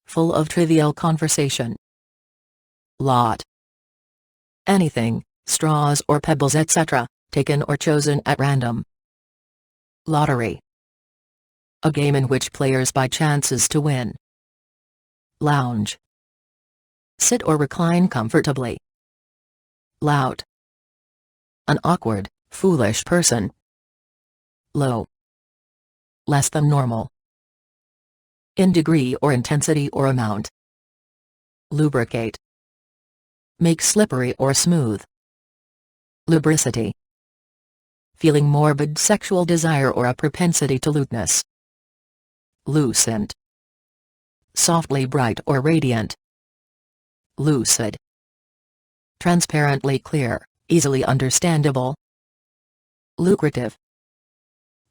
Full of trivial conversation. Lot. Anything, straws or pebbles etc., taken or chosen at random. Lottery. A game in which players buy chances to win. Lounge. Sit or recline comfortably. Lout. An awkward, foolish person. Low. Less than normal. In degree or intensity or amount. Lubricate. Make slippery or smooth. Lubricity. Feeling morbid sexual desire or a propensity to lewdness. Lucent. Softly bright or radiant. Lucid. Transparently clear, easily understandable. Lucrative.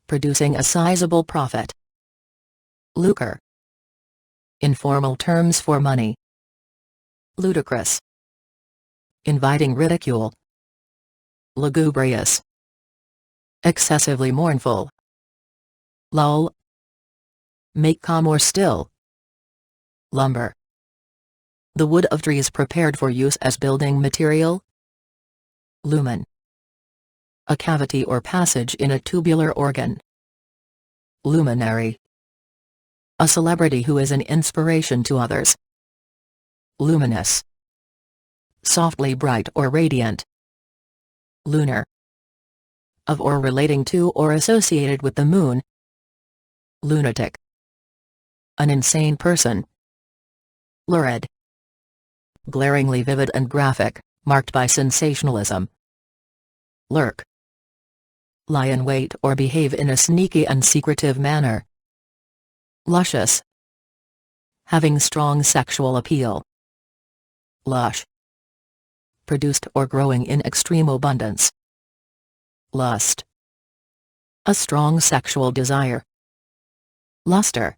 Producing a sizable profit. Lucre. Informal terms for money. Ludicrous. Inviting ridicule. Lugubrious. Excessively mournful. Lull. Make calm or still. Lumber. The wood of trees prepared for use as building material. Lumen. A cavity or passage in a tubular organ. Luminary. A celebrity who is an inspiration to others. Luminous. Softly bright or radiant. Lunar. Of or relating to or associated with the moon. Lunatic. An insane person. Lurid. Glaringly vivid and graphic, marked by sensationalism. Lurk. Lie in wait or behave in a sneaky and secretive manner. Luscious. Having strong sexual appeal. Lush. Produced or growing in extreme abundance. Lust. A strong sexual desire. Luster.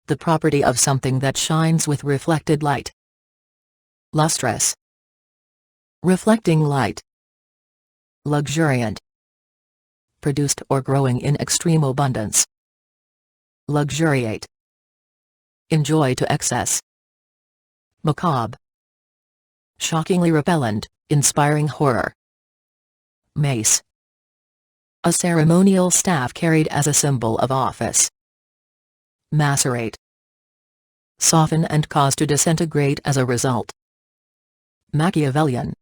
The property of something that shines with reflected light. Lustrous. Reflecting light. Luxuriant. Produced or growing in extreme abundance. Luxuriate. Enjoy to excess. Macabre. Shockingly repellent, inspiring horror. Mace. A ceremonial staff carried as a symbol of office. Macerate. Soften and cause to disintegrate as a result. Machiavellian.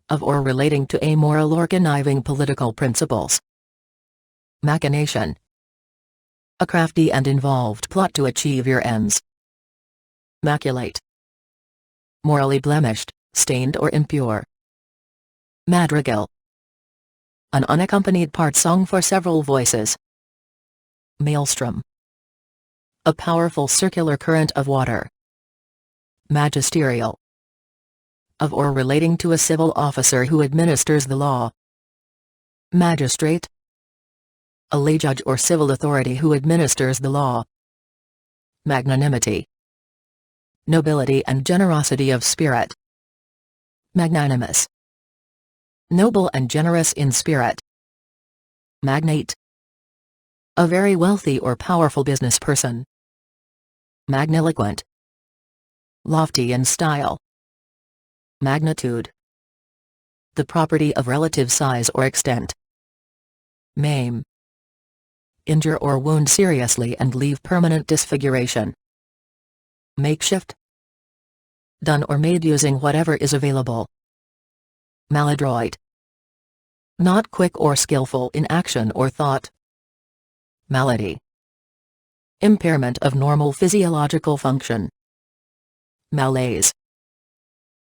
Of or relating to amoral or conniving political principles. Machination. A crafty and involved plot to achieve your ends. Maculate. Morally blemished, stained or impure. Madrigal. An unaccompanied part song for several voices. Maelstrom. A powerful circular current of water. Magisterial. Of or relating to a civil officer who administers the law. Magistrate. A lay judge or civil authority who administers the law. Magnanimity. Nobility and generosity of spirit. Magnanimous. Noble and generous in spirit. Magnate. A very wealthy or powerful business person. Magniloquent. Lofty in style. Magnitude. The property of relative size or extent. Maim. Injure or wound seriously and leave permanent disfiguration. Makeshift. Done or made using whatever is available. Maladroit. Not quick or skillful in action or thought. Malady. Impairment of normal physiological function. Malaise.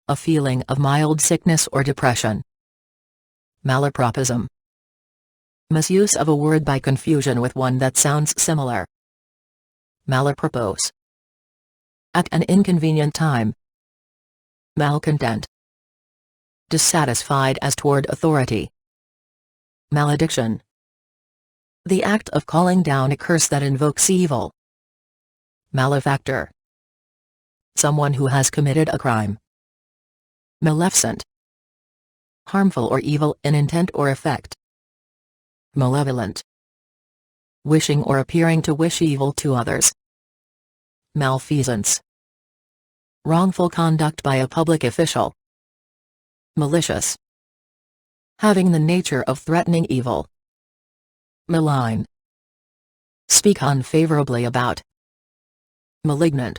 A feeling of mild sickness or depression. Malapropism. Misuse of a word by confusion with one that sounds similar. Malapropos. At an inconvenient time. Malcontent. Dissatisfied as toward authority. Malediction. The act of calling down a curse that invokes evil. Malefactor. Someone who has committed a crime. Maleficent. Harmful or evil in intent or effect. Malevolent. Wishing or appearing to wish evil to others. Malfeasance. Wrongful conduct by a public official. Malicious. Having the nature of threatening evil. Malign. Speak unfavorably about. Malignant.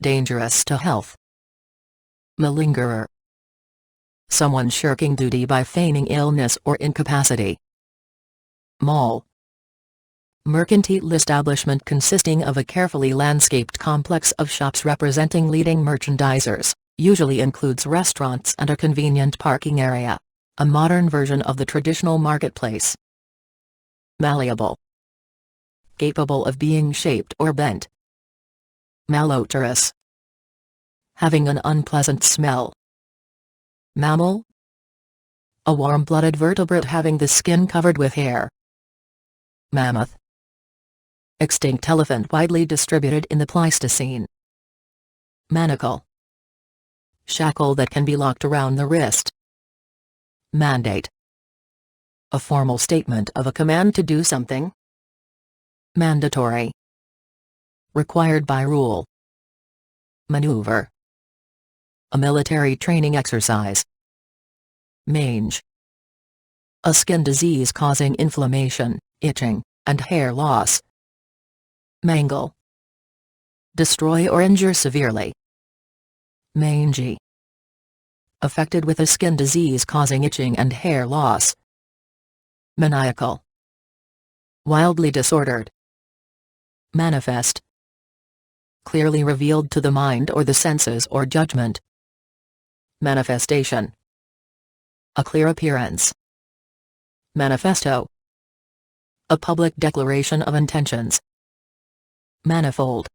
Dangerous to health. Malingerer. Someone shirking duty by feigning illness or incapacity. Mall. Mercantile establishment consisting of a carefully landscaped complex of shops representing leading merchandisers, usually includes restaurants and a convenient parking area. A modern version of the traditional marketplace. Malleable. Capable of being shaped or bent. Malodorous. Having an unpleasant smell. Mammal. A warm-blooded vertebrate having the skin covered with hair. Mammoth. Extinct elephant widely distributed in the Pleistocene. Manacle. Shackle that can be locked around the wrist. Mandate. A formal statement of a command to do something. Mandatory. Required by rule. Maneuver. A military training exercise. Mange. A skin disease causing inflammation, itching, and hair loss. Mangle. Destroy or injure severely. Mangy. Affected with a skin disease causing itching and hair loss. Maniacal. Wildly disordered. Manifest. Clearly revealed to the mind or the senses or judgment. Manifestation. A clear appearance. Manifesto. A public declaration of intentions. Manifold.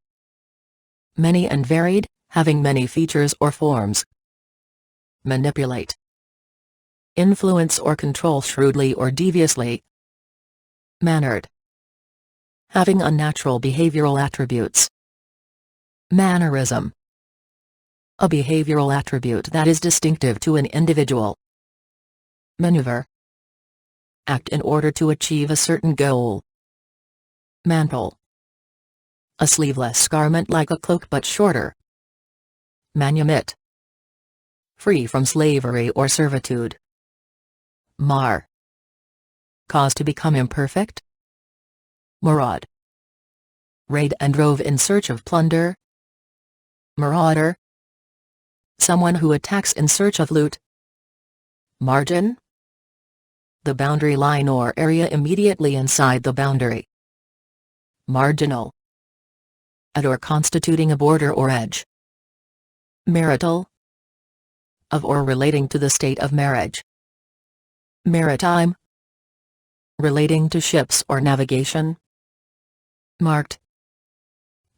Many and varied, having many features or forms. Manipulate. Influence or control shrewdly or deviously. Mannered. Having unnatural behavioral attributes. Mannerism. A behavioral attribute that is distinctive to an individual. Maneuver. Act in order to achieve a certain goal. Mantle. A sleeveless garment like a cloak but shorter. Manumit. Free from slavery or servitude. Mar. Cause to become imperfect. Maraud. Raid and rove in search of plunder. Marauder. Someone who attacks in search of loot. Margin. The boundary line or area immediately inside the boundary. Marginal. At or constituting a border or edge. Marital. Of or relating to the state of marriage. Maritime. Relating to ships or navigation. Marked.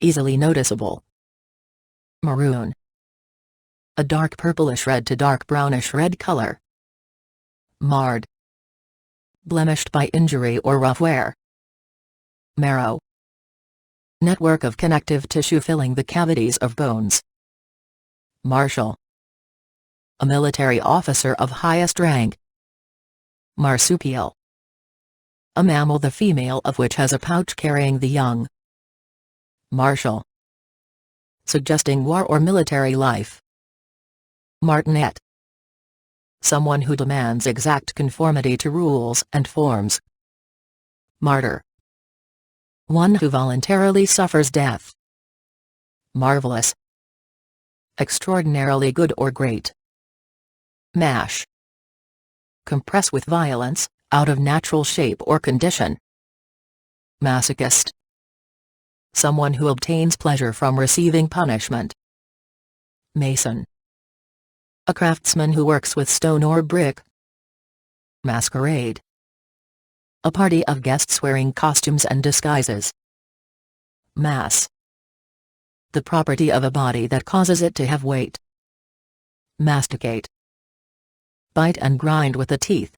Easily noticeable. Maroon. A dark purplish red to dark brownish red color. Marred. Blemished by injury or rough wear. Marrow. Network of connective tissue filling the cavities of bones. Marshal. A military officer of highest rank. Marsupial. A mammal the female of which has a pouch carrying the young. Martial. Suggesting war or military life. Martinet. Someone who demands exact conformity to rules and forms. Martyr. One who voluntarily suffers death. Marvelous. Extraordinarily good or great. Mash. Compress with violence, out of natural shape or condition. Masochist. Someone who obtains pleasure from receiving punishment. Mason. A craftsman who works with stone or brick. Masquerade. A party of guests wearing costumes and disguises. Mass. The property of a body that causes it to have weight. Masticate. Bite and grind with the teeth.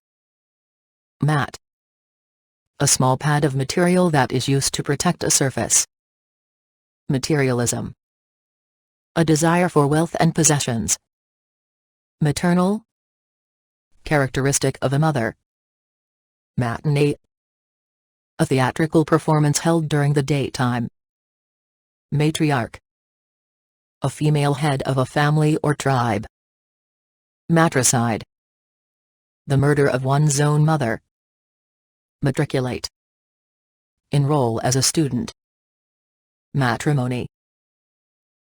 Mat. A small pad of material that is used to protect a surface. Materialism. A desire for wealth and possessions. Maternal. Characteristic of a mother. Matinee. A theatrical performance held during the daytime. Matriarch. A female head of a family or tribe. Matricide. The murder of one's own mother. Matriculate. Enroll as a student. Matrimony.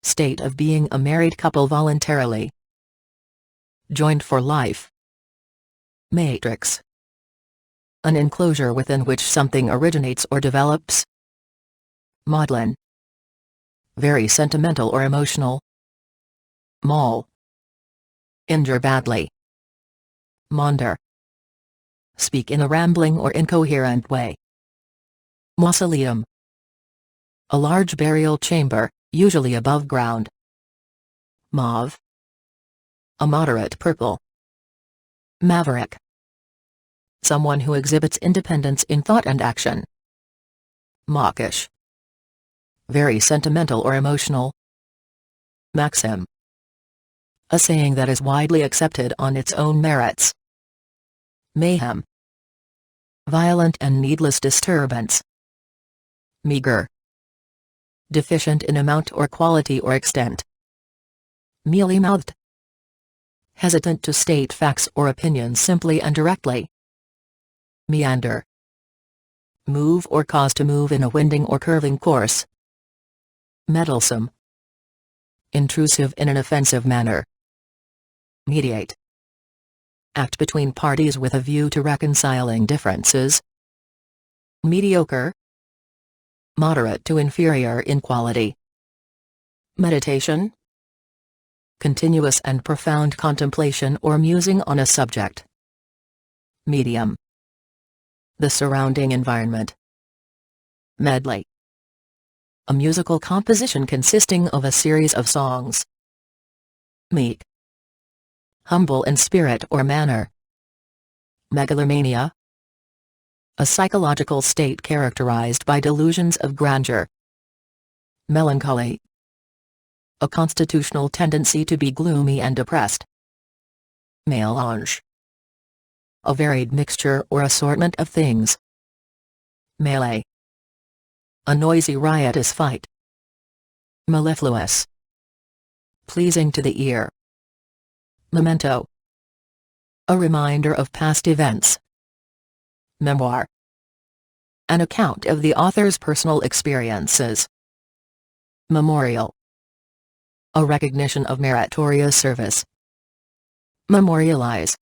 State of being a married couple voluntarily. Joined for life. Matrix. An enclosure within which something originates or develops. Maudlin. Very sentimental or emotional. Maul. Injure badly. Maunder. Speak in a rambling or incoherent way. Mausoleum. A large burial chamber, usually above ground. Mauve. A moderate purple. Maverick. Someone who exhibits independence in thought and action. Mawkish. Very sentimental or emotional. Maxim. A saying that is widely accepted on its own merits. Mayhem. Violent and needless disturbance. Meager. Deficient in amount or quality or extent. Mealy-mouthed. Hesitant to state facts or opinions simply and directly. Meander. Move or cause to move in a winding or curving course. Meddlesome. Intrusive in an offensive manner. Mediate. Act between parties with a view to reconciling differences. Mediocre. Moderate to inferior in quality. Meditation. Continuous and profound contemplation or musing on a subject. Medium. The surrounding environment. Medley. A musical composition consisting of a series of songs. Meek. Humble in spirit or manner. Megalomania. A psychological state characterized by delusions of grandeur. Melancholy. A constitutional tendency to be gloomy and depressed. Mélange. A varied mixture or assortment of things. Melee. A noisy riotous fight. Mellifluous. Pleasing to the ear. Memento. A reminder of past events. Memoir. An account of the author's personal experiences. Memorial. A recognition of meritorious service. Memorialize.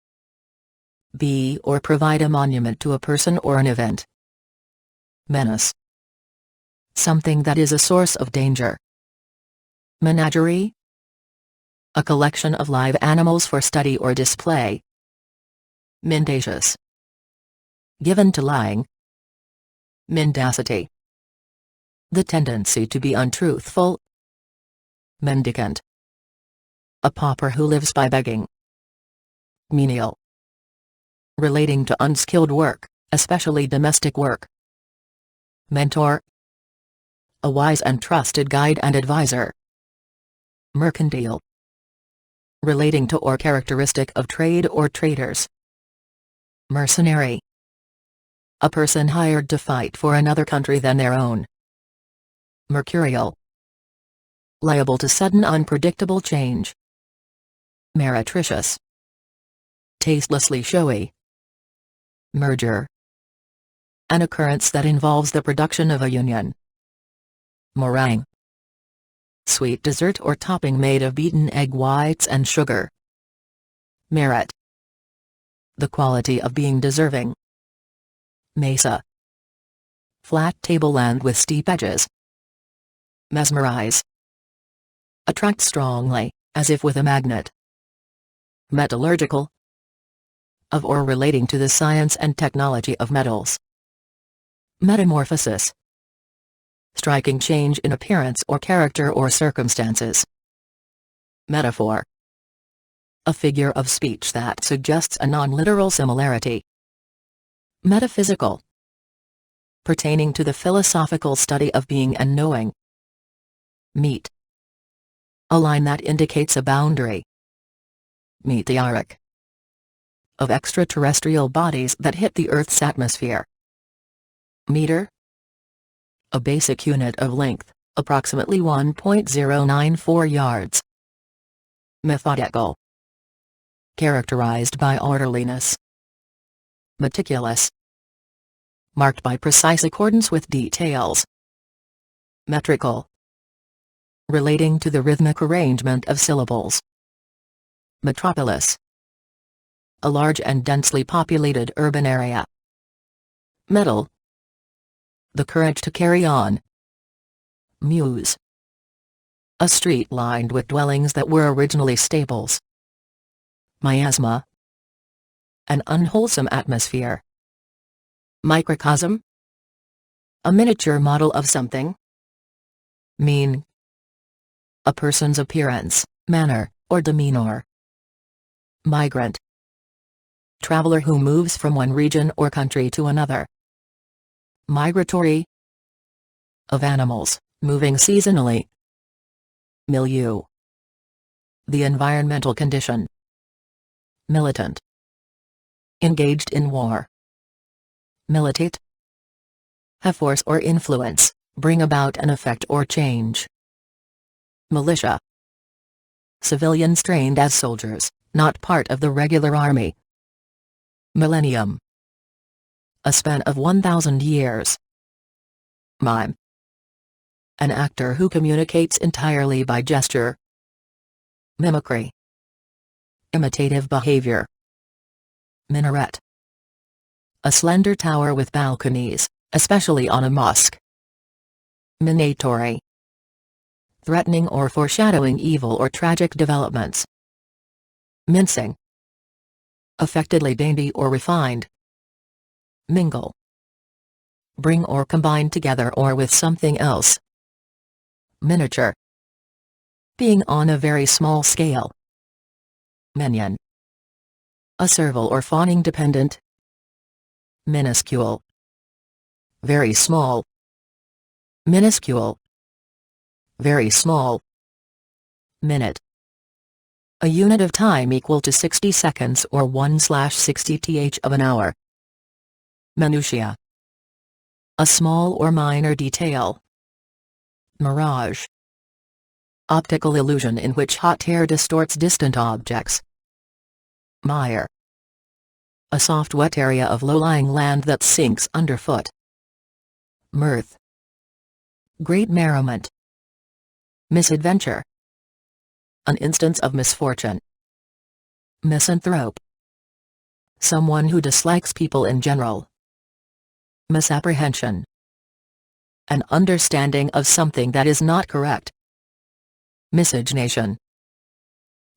Be or provide a monument to a person or an event. Menace. Something that is a source of danger. Menagerie. A collection of live animals for study or display. Mendacious. Given to lying. Mendacity. The tendency to be untruthful. Mendicant. A pauper who lives by begging. Menial. Relating to unskilled work, especially domestic work. Mentor. A wise and trusted guide and advisor. Mercantile. Relating to or characteristic of trade or traders. Mercenary. A person hired to fight for another country than their own. Mercurial. Liable to sudden unpredictable change. Meretricious. Tastelessly showy. Merger. An occurrence that involves the production of a union. Meringue. Sweet dessert or topping made of beaten egg whites and sugar. Merit. The quality of being deserving. Mesa. Flat tableland with steep edges. Mesmerize. Attract strongly, as if with a magnet. Metallurgical. Of or relating to the science and technology of metals. Metamorphosis. Striking change in appearance or character or circumstances. Metaphor. A figure of speech that suggests a non-literal similarity. Metaphysical. Pertaining to the philosophical study of being and knowing. Meet. A line that indicates a boundary. Meteoric. Of extraterrestrial bodies that hit the Earth's atmosphere. Meter. A basic unit of length, approximately 1.094 yards. Methodical. Characterized by orderliness. Meticulous. Marked by precise accordance with details. Metrical. Relating to the rhythmic arrangement of syllables. Metropolis. A large and densely populated urban area. Metal. The courage to carry on. Muse. A street lined with dwellings that were originally stables. Miasma. An unwholesome atmosphere. Microcosm. A miniature model of something. Mean. A person's appearance, manner, or demeanor. Migrant. Traveler who moves from one region or country to another. Migratory. Of animals, moving seasonally. Milieu. The environmental condition. Militant. Engaged in war. Militate. Have force or influence, bring about an effect or change. Militia. Civilians trained as soldiers, not part of the regular army. Millennium. A span of 1,000 years. Mime. An actor who communicates entirely by gesture. Mimicry. Imitative behavior. Minaret. A slender tower with balconies, especially on a mosque. Minatory. Threatening or foreshadowing evil or tragic developments. Mincing. Affectedly dainty or refined. Mingle. Bring or combine together or with something else. Miniature. Being on a very small scale. Minion. A servile or fawning dependent. Minuscule. Very small. Minuscule. Very small. Minute. A unit of time equal to 60 seconds or 1/60 th of an hour. Minutiae. A small or minor detail. Mirage. Optical illusion in which hot air distorts distant objects. Mire. A soft wet area of low-lying land that sinks underfoot. Mirth. Great merriment. Misadventure. An instance of misfortune. Misanthrope. Someone who dislikes people in general. Misapprehension. An understanding of something that is not correct. Miscegenation.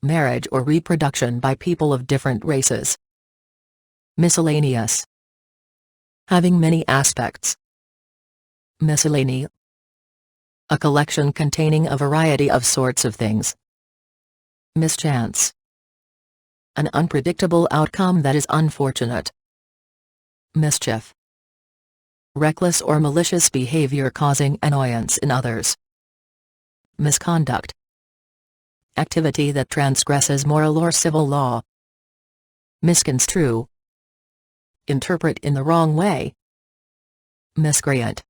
Marriage or reproduction by people of different races. Miscellaneous. Having many aspects. Miscellany. A collection containing a variety of sorts of things. Mischance. An unpredictable outcome that is unfortunate. Mischief. Reckless or malicious behavior causing annoyance in others. Misconduct. Activity that transgresses moral or civil law. Misconstrue. Interpret in the wrong way. Miscreant.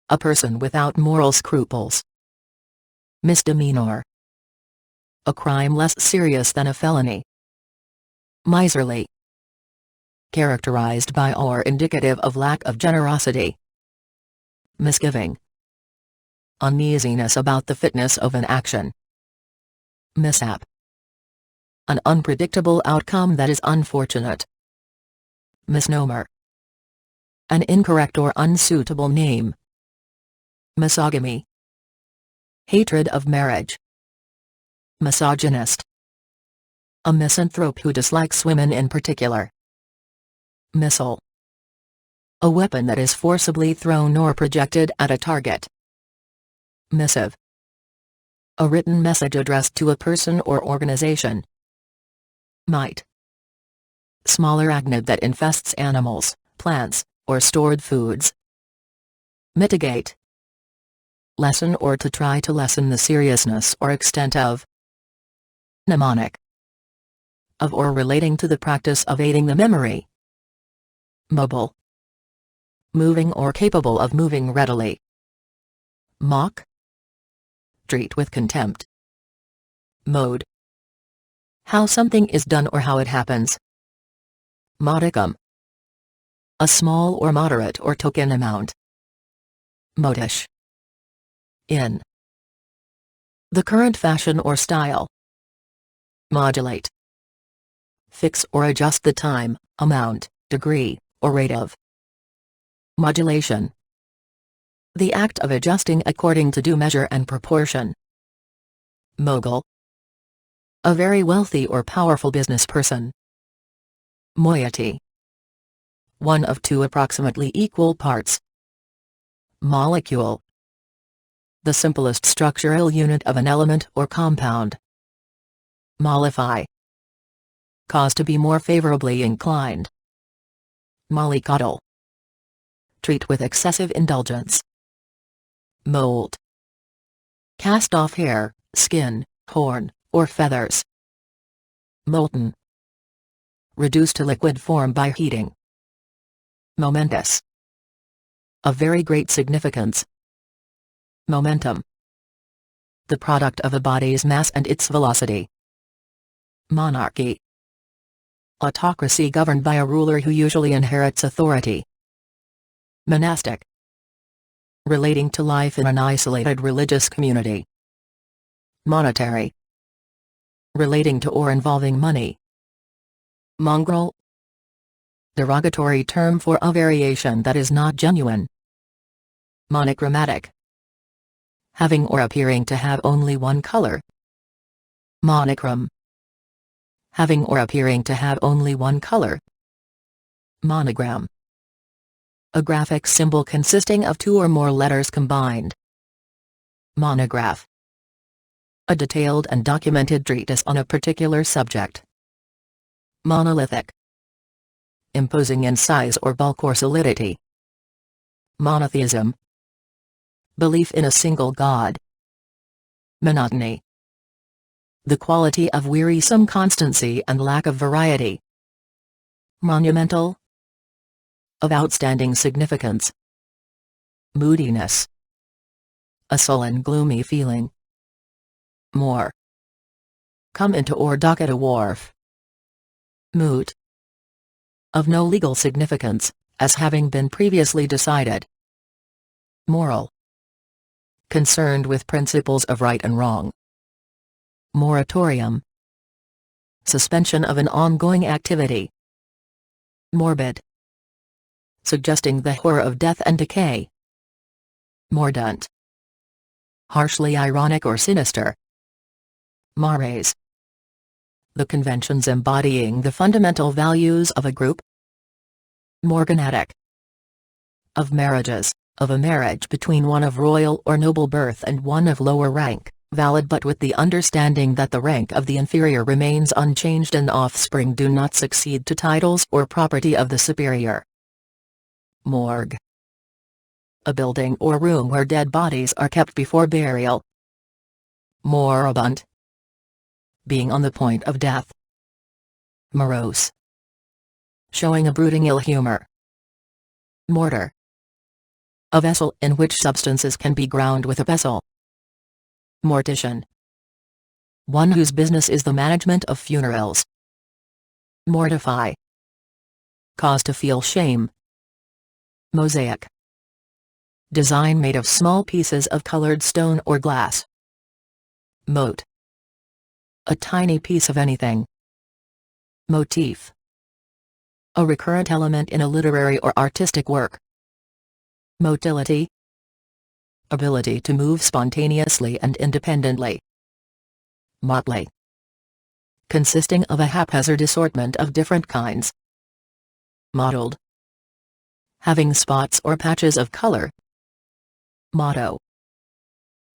A person without moral scruples. Misdemeanor. A crime less serious than a felony. Miserly. Characterized by or indicative of lack of generosity. Misgiving. Uneasiness about the fitness of an action. Mishap. An unpredictable outcome that is unfortunate. Misnomer. An incorrect or unsuitable name. Misogamy. Hatred of marriage. Misogynist. A misanthrope who dislikes women in particular. Missile. A weapon that is forcibly thrown or projected at a target. Missive. A written message addressed to a person or organization. Mite. Smaller arachnid that infests animals, plants, or stored foods. Mitigate. Lessen or to try to lessen the seriousness or extent of. Mnemonic. Of or relating to the practice of aiding the memory. Mobile. Moving or capable of moving readily. Mock. Treat with contempt. Mode. How something is done or how it happens. Modicum. A small or moderate or token amount. Modish. In. The current fashion or style. Modulate. Fix or adjust the time, amount, degree, or rate of. Modulation. The act of adjusting according to due measure and proportion. Mogul. A very wealthy or powerful business person. Moiety. One of two approximately equal parts. Molecule. The simplest structural unit of an element or compound. Mollify. Cause to be more favorably inclined. Mollycoddle. Treat with excessive indulgence. Molt. Cast off hair, skin, horn, or feathers. Molten. Reduced to liquid form by heating. Momentous. Of very great significance. Momentum. The product of a body's mass and its velocity. Monarchy. Autocracy governed by a ruler who usually inherits authority. Monastic. Relating to life in an isolated religious community. Monetary. Relating to or involving money. Mongrel. Derogatory term for a variation that is not genuine. Monochromatic. Having or appearing to have only one color. Monochrome. Having or appearing to have only one color. Monogram. A graphic symbol consisting of two or more letters combined. Monograph. A detailed and documented treatise on a particular subject. Monolithic. Imposing in size or bulk or solidity. Monotheism. Belief in a single God. Monotony. The quality of wearisome constancy and lack of variety. Monumental. Of outstanding significance. Moodiness. A sullen gloomy feeling. Moor. Come into or dock at a wharf. Moot. Of no legal significance, as having been previously decided. Moral. Concerned with principles of right and wrong. Moratorium. Suspension of an ongoing activity. Morbid. Suggesting the horror of death and decay. Mordant. Harshly ironic or sinister. Mores. The conventions embodying the fundamental values of a group. Morganatic. Of marriages, of a marriage between one of royal or noble birth and one of lower rank, valid but with the understanding that the rank of the inferior remains unchanged and offspring do not succeed to titles or property of the superior. Morgue. A building or room where dead bodies are kept before burial. Moribund. Being on the point of death. Morose. Showing a brooding ill humor. Mortar. A vessel in which substances can be ground with a pestle. Mortician. One whose business is the management of funerals. Mortify. Cause to feel shame. Mosaic. Design made of small pieces of colored stone or glass. Mote. A tiny piece of anything. Motif. A recurrent element in a literary or artistic work. Motility. Ability to move spontaneously and independently. Motley. Consisting of a haphazard assortment of different kinds. Mottled. Having spots or patches of color. Motto.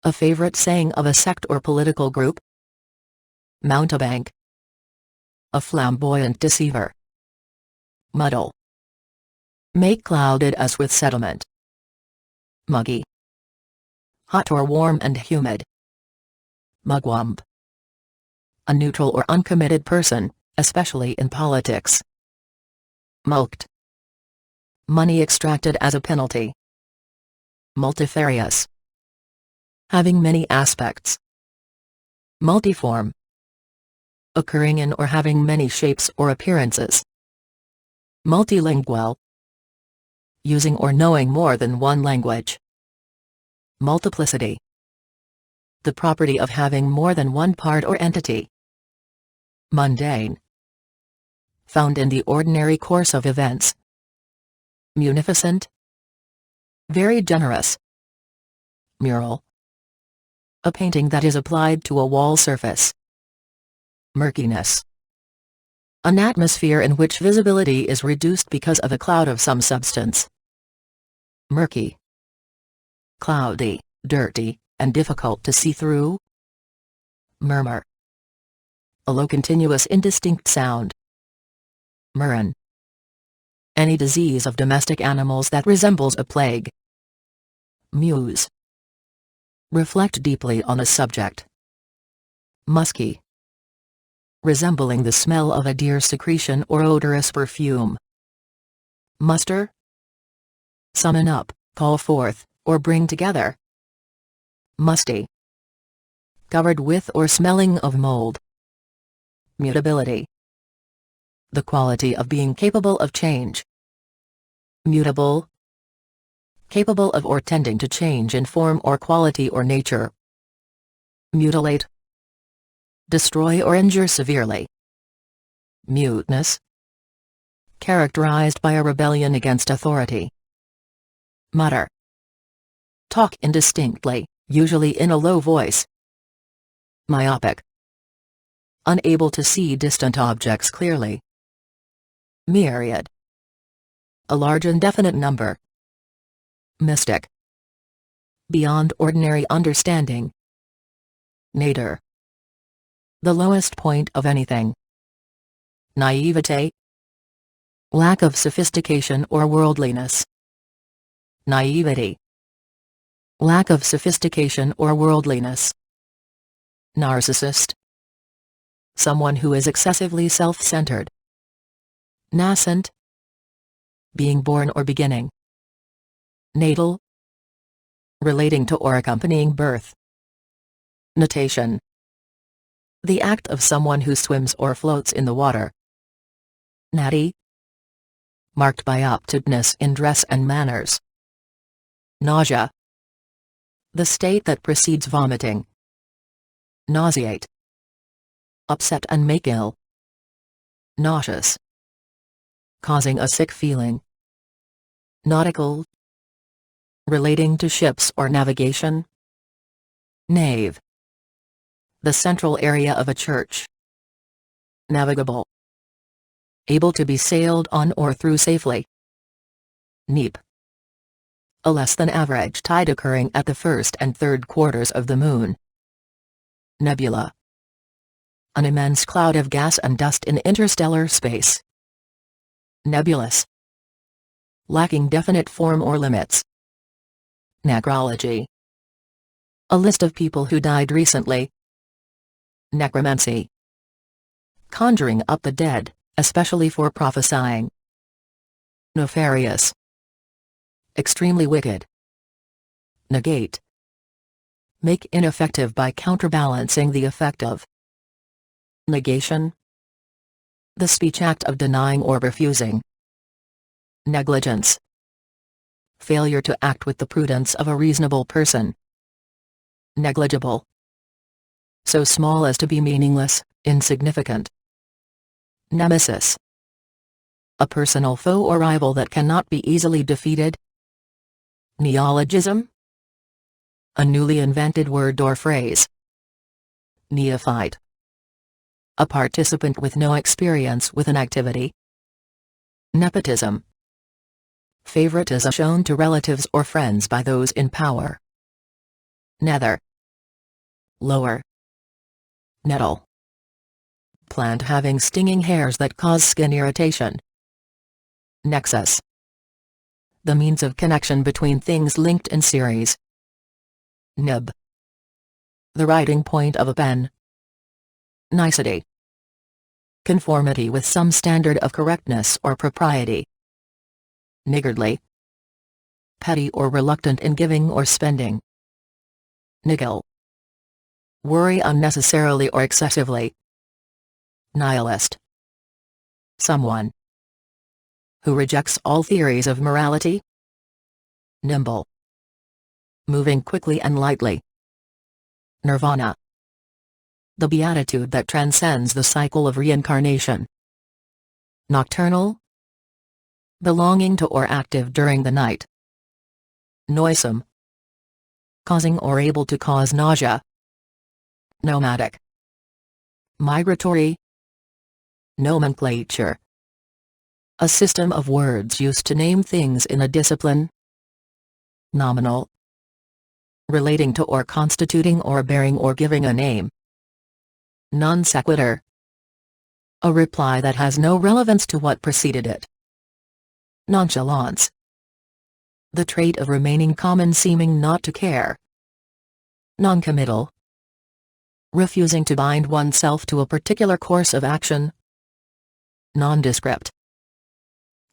A favorite saying of a sect or political group. Mountebank. A flamboyant deceiver. Muddle. Make clouded as with settlement. Muggy. Hot or warm and humid. Mugwump. A neutral or uncommitted person, especially in politics. Mulct. Money extracted as a penalty. Multifarious. Having many aspects. Multiform. Occurring in or having many shapes or appearances. Multilingual. Using or knowing more than one language. Multiplicity. The property of having more than one part or entity. Mundane. Found in the ordinary course of events. Munificent. Very generous. Mural. A painting that is applied to a wall surface. Murkiness. An atmosphere in which visibility is reduced because of a cloud of some substance. Murky. Cloudy, dirty, and difficult to see through. Murmur. A low continuous indistinct sound. Murrain. Any disease of domestic animals that resembles a plague. Muse. Reflect deeply on a subject. Musky. Resembling the smell of a deer's secretion or odorous perfume. Muster. Summon up, call forth, or bring together. Musty. Covered with or smelling of mold. Mutability. The quality of being capable of change. Mutable. Capable of or tending to change in form or quality or nature. Mutilate. Destroy or injure severely. Muteness. Characterized by a rebellion against authority. Mutter. Talk indistinctly, usually in a low voice. Myopic. Unable to see distant objects clearly. Myriad. A large indefinite number. Mystic. Beyond ordinary understanding. Nadir. The lowest point of anything. Naivete. Lack of sophistication or worldliness. Naivety. Lack of sophistication or worldliness. Narcissist. Someone who is excessively self-centered. Nascent. Being born or beginning. Natal. Relating to or accompanying birth. Natation. The act of someone who swims or floats in the water. Natty. Marked by up-to-date-ness in dress and manners. Nausea. The state that precedes vomiting. Nauseate. Upset and make ill. Nauseous. Causing a sick feeling. Nautical. Relating to ships or navigation. Nave. The central area of a church. Navigable. Able to be sailed on or through safely. Neap. A less than average tide occurring at the first and third quarters of the moon. Nebula. An immense cloud of gas and dust in interstellar space. Nebulous. Lacking definite form or limits. Necrology. A list of people who died recently. Necromancy. Conjuring up the dead, especially for prophesying. Nefarious. Extremely wicked. Negate. Make ineffective by counterbalancing the effect of. Negation. The speech act of denying or refusing. Negligence. Failure to act with the prudence of a reasonable person. Negligible. So small as to be meaningless, insignificant. Nemesis. A personal foe or rival that cannot be easily defeated. Neologism. A newly invented word or phrase. Neophyte. A participant with no experience with an activity. Nepotism. Favoritism shown to relatives or friends by those in power. Nether. Lower. Nettle. Plant having stinging hairs that cause skin irritation. Nexus. The means of connection between things linked in series. Nib. The writing point of a pen. Nicety. Conformity with some standard of correctness or propriety. Niggardly. Petty or reluctant in giving or spending. Niggle. Worry unnecessarily or excessively. Nihilist. Someone who rejects all theories of morality. Nimble. Moving quickly and lightly. Nirvana. The beatitude that transcends the cycle of reincarnation. Nocturnal. Belonging to or active during the night. Noisome. Causing or able to cause nausea. Nomadic. Migratory. Nomenclature. A system of words used to name things in a discipline. Nominal. Relating to or constituting or bearing or giving a name. Non sequitur. A reply that has no relevance to what preceded it. Nonchalance. The trait of remaining common seeming not to care. Noncommittal. Refusing to bind oneself to a particular course of action. Nondescript.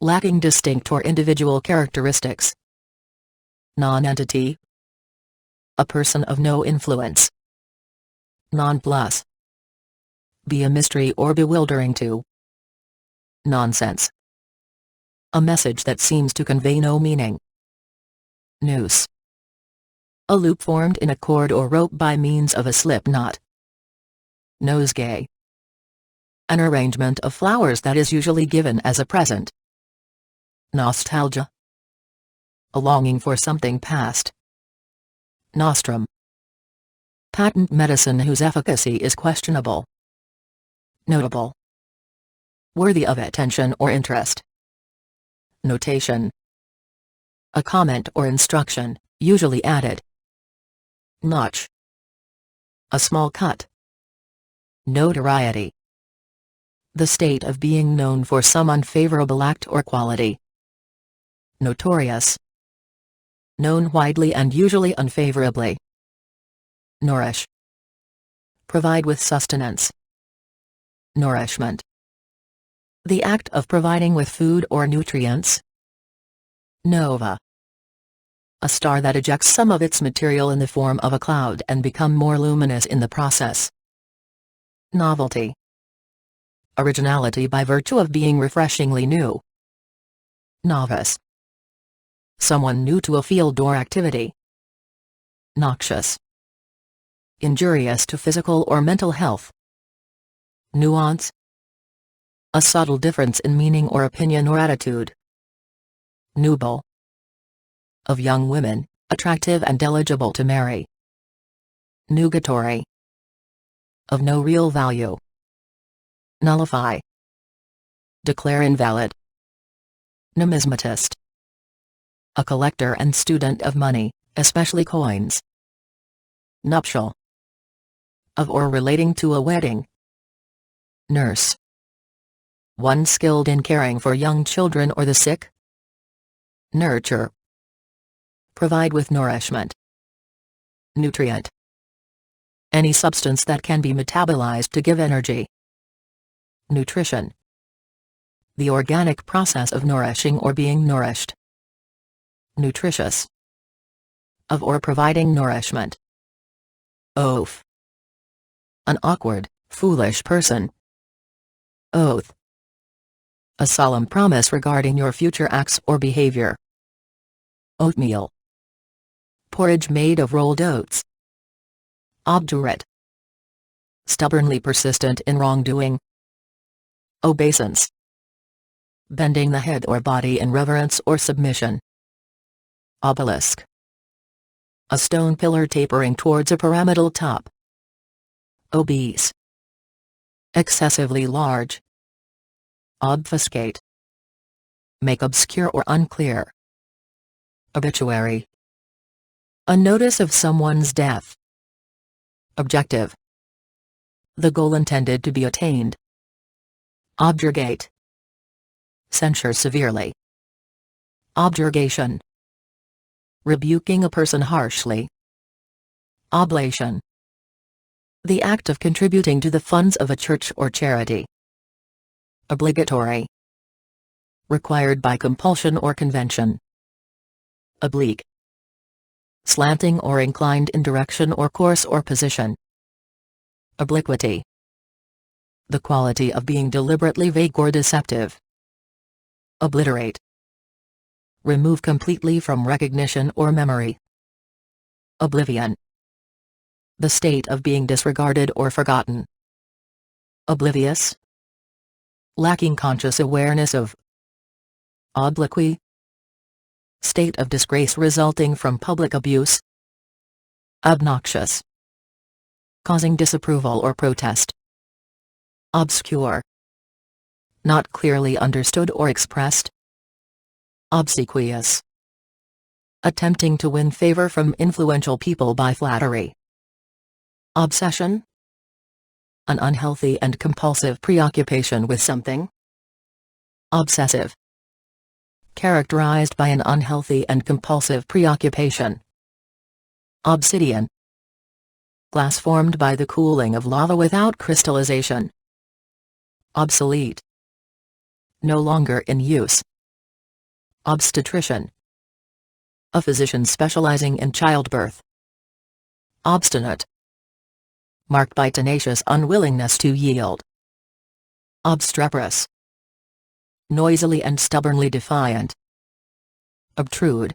Lacking distinct or individual characteristics. Nonentity. A person of no influence. Nonplus. Be a mystery or bewildering to. Nonsense. A message that seems to convey no meaning. Noose. A loop formed in a cord or rope by means of a slip knot. Nosegay. An arrangement of flowers that is usually given as a present. Nostalgia. A longing for something past. Nostrum. Patent medicine whose efficacy is questionable. Notable. Worthy of attention or interest. Notation. A comment or instruction, usually added. Notch. A small cut. Notoriety. The state of being known for some unfavorable act or quality. Notorious. Known widely and usually unfavorably. Nourish. Provide with sustenance. Nourishment. The act of providing with food or nutrients. Nova. A star that ejects some of its material in the form of a cloud and become more luminous in the process. Novelty. Originality by virtue of being refreshingly new. Novice. Someone new to a field or activity. Noxious. Injurious to physical or mental health. Nuance. A subtle difference in meaning or opinion or attitude. Nubile. Of young women, attractive and eligible to marry. Nugatory. Of no real value. Nullify. Declare invalid. Numismatist. A collector and student of money, especially coins. Nuptial. Of or relating to a wedding. Nurse. One skilled in caring for young children or the sick. Nurture. Provide with nourishment. Nutrient. Any substance that can be metabolized to give energy. Nutrition. The organic process of nourishing or being nourished. Nutritious. Of or providing nourishment. Oaf. An awkward, foolish person. Oath. A solemn promise regarding your future acts or behavior. Oatmeal. Porridge made of rolled oats. Obdurate. Stubbornly persistent in wrongdoing. Obeisance. Bending the head or body in reverence or submission. Obelisk. A stone pillar tapering towards a pyramidal top. Obese. Excessively large. Obfuscate. Make obscure or unclear. Obituary. A notice of someone's death. Objective. The goal intended to be attained. Objurgate. Censure severely. Objurgation. Rebuking a person harshly. Oblation. The act of contributing to the funds of a church or charity. Obligatory. Required by compulsion or convention. Oblique. Slanting or inclined in direction or course or position. Obliquity. The quality of being deliberately vague or deceptive. Obliterate. Remove completely from recognition or memory. Oblivion. The state of being disregarded or forgotten. Oblivious. Lacking conscious awareness of. Obloquy. State of disgrace resulting from public abuse. Obnoxious. Causing disapproval or protest. Obscure. Not clearly understood or expressed. Obsequious. Attempting to win favor from influential people by flattery. Obsession. An unhealthy and compulsive preoccupation with something. Obsessive. Characterized by an unhealthy and compulsive preoccupation. Obsidian. Glass formed by the cooling of lava without crystallization. Obsolete. No longer in use. Obstetrician. A physician specializing in childbirth. Obstinate. Marked by tenacious unwillingness to yield. Obstreperous. Noisily and stubbornly defiant. Obtrude.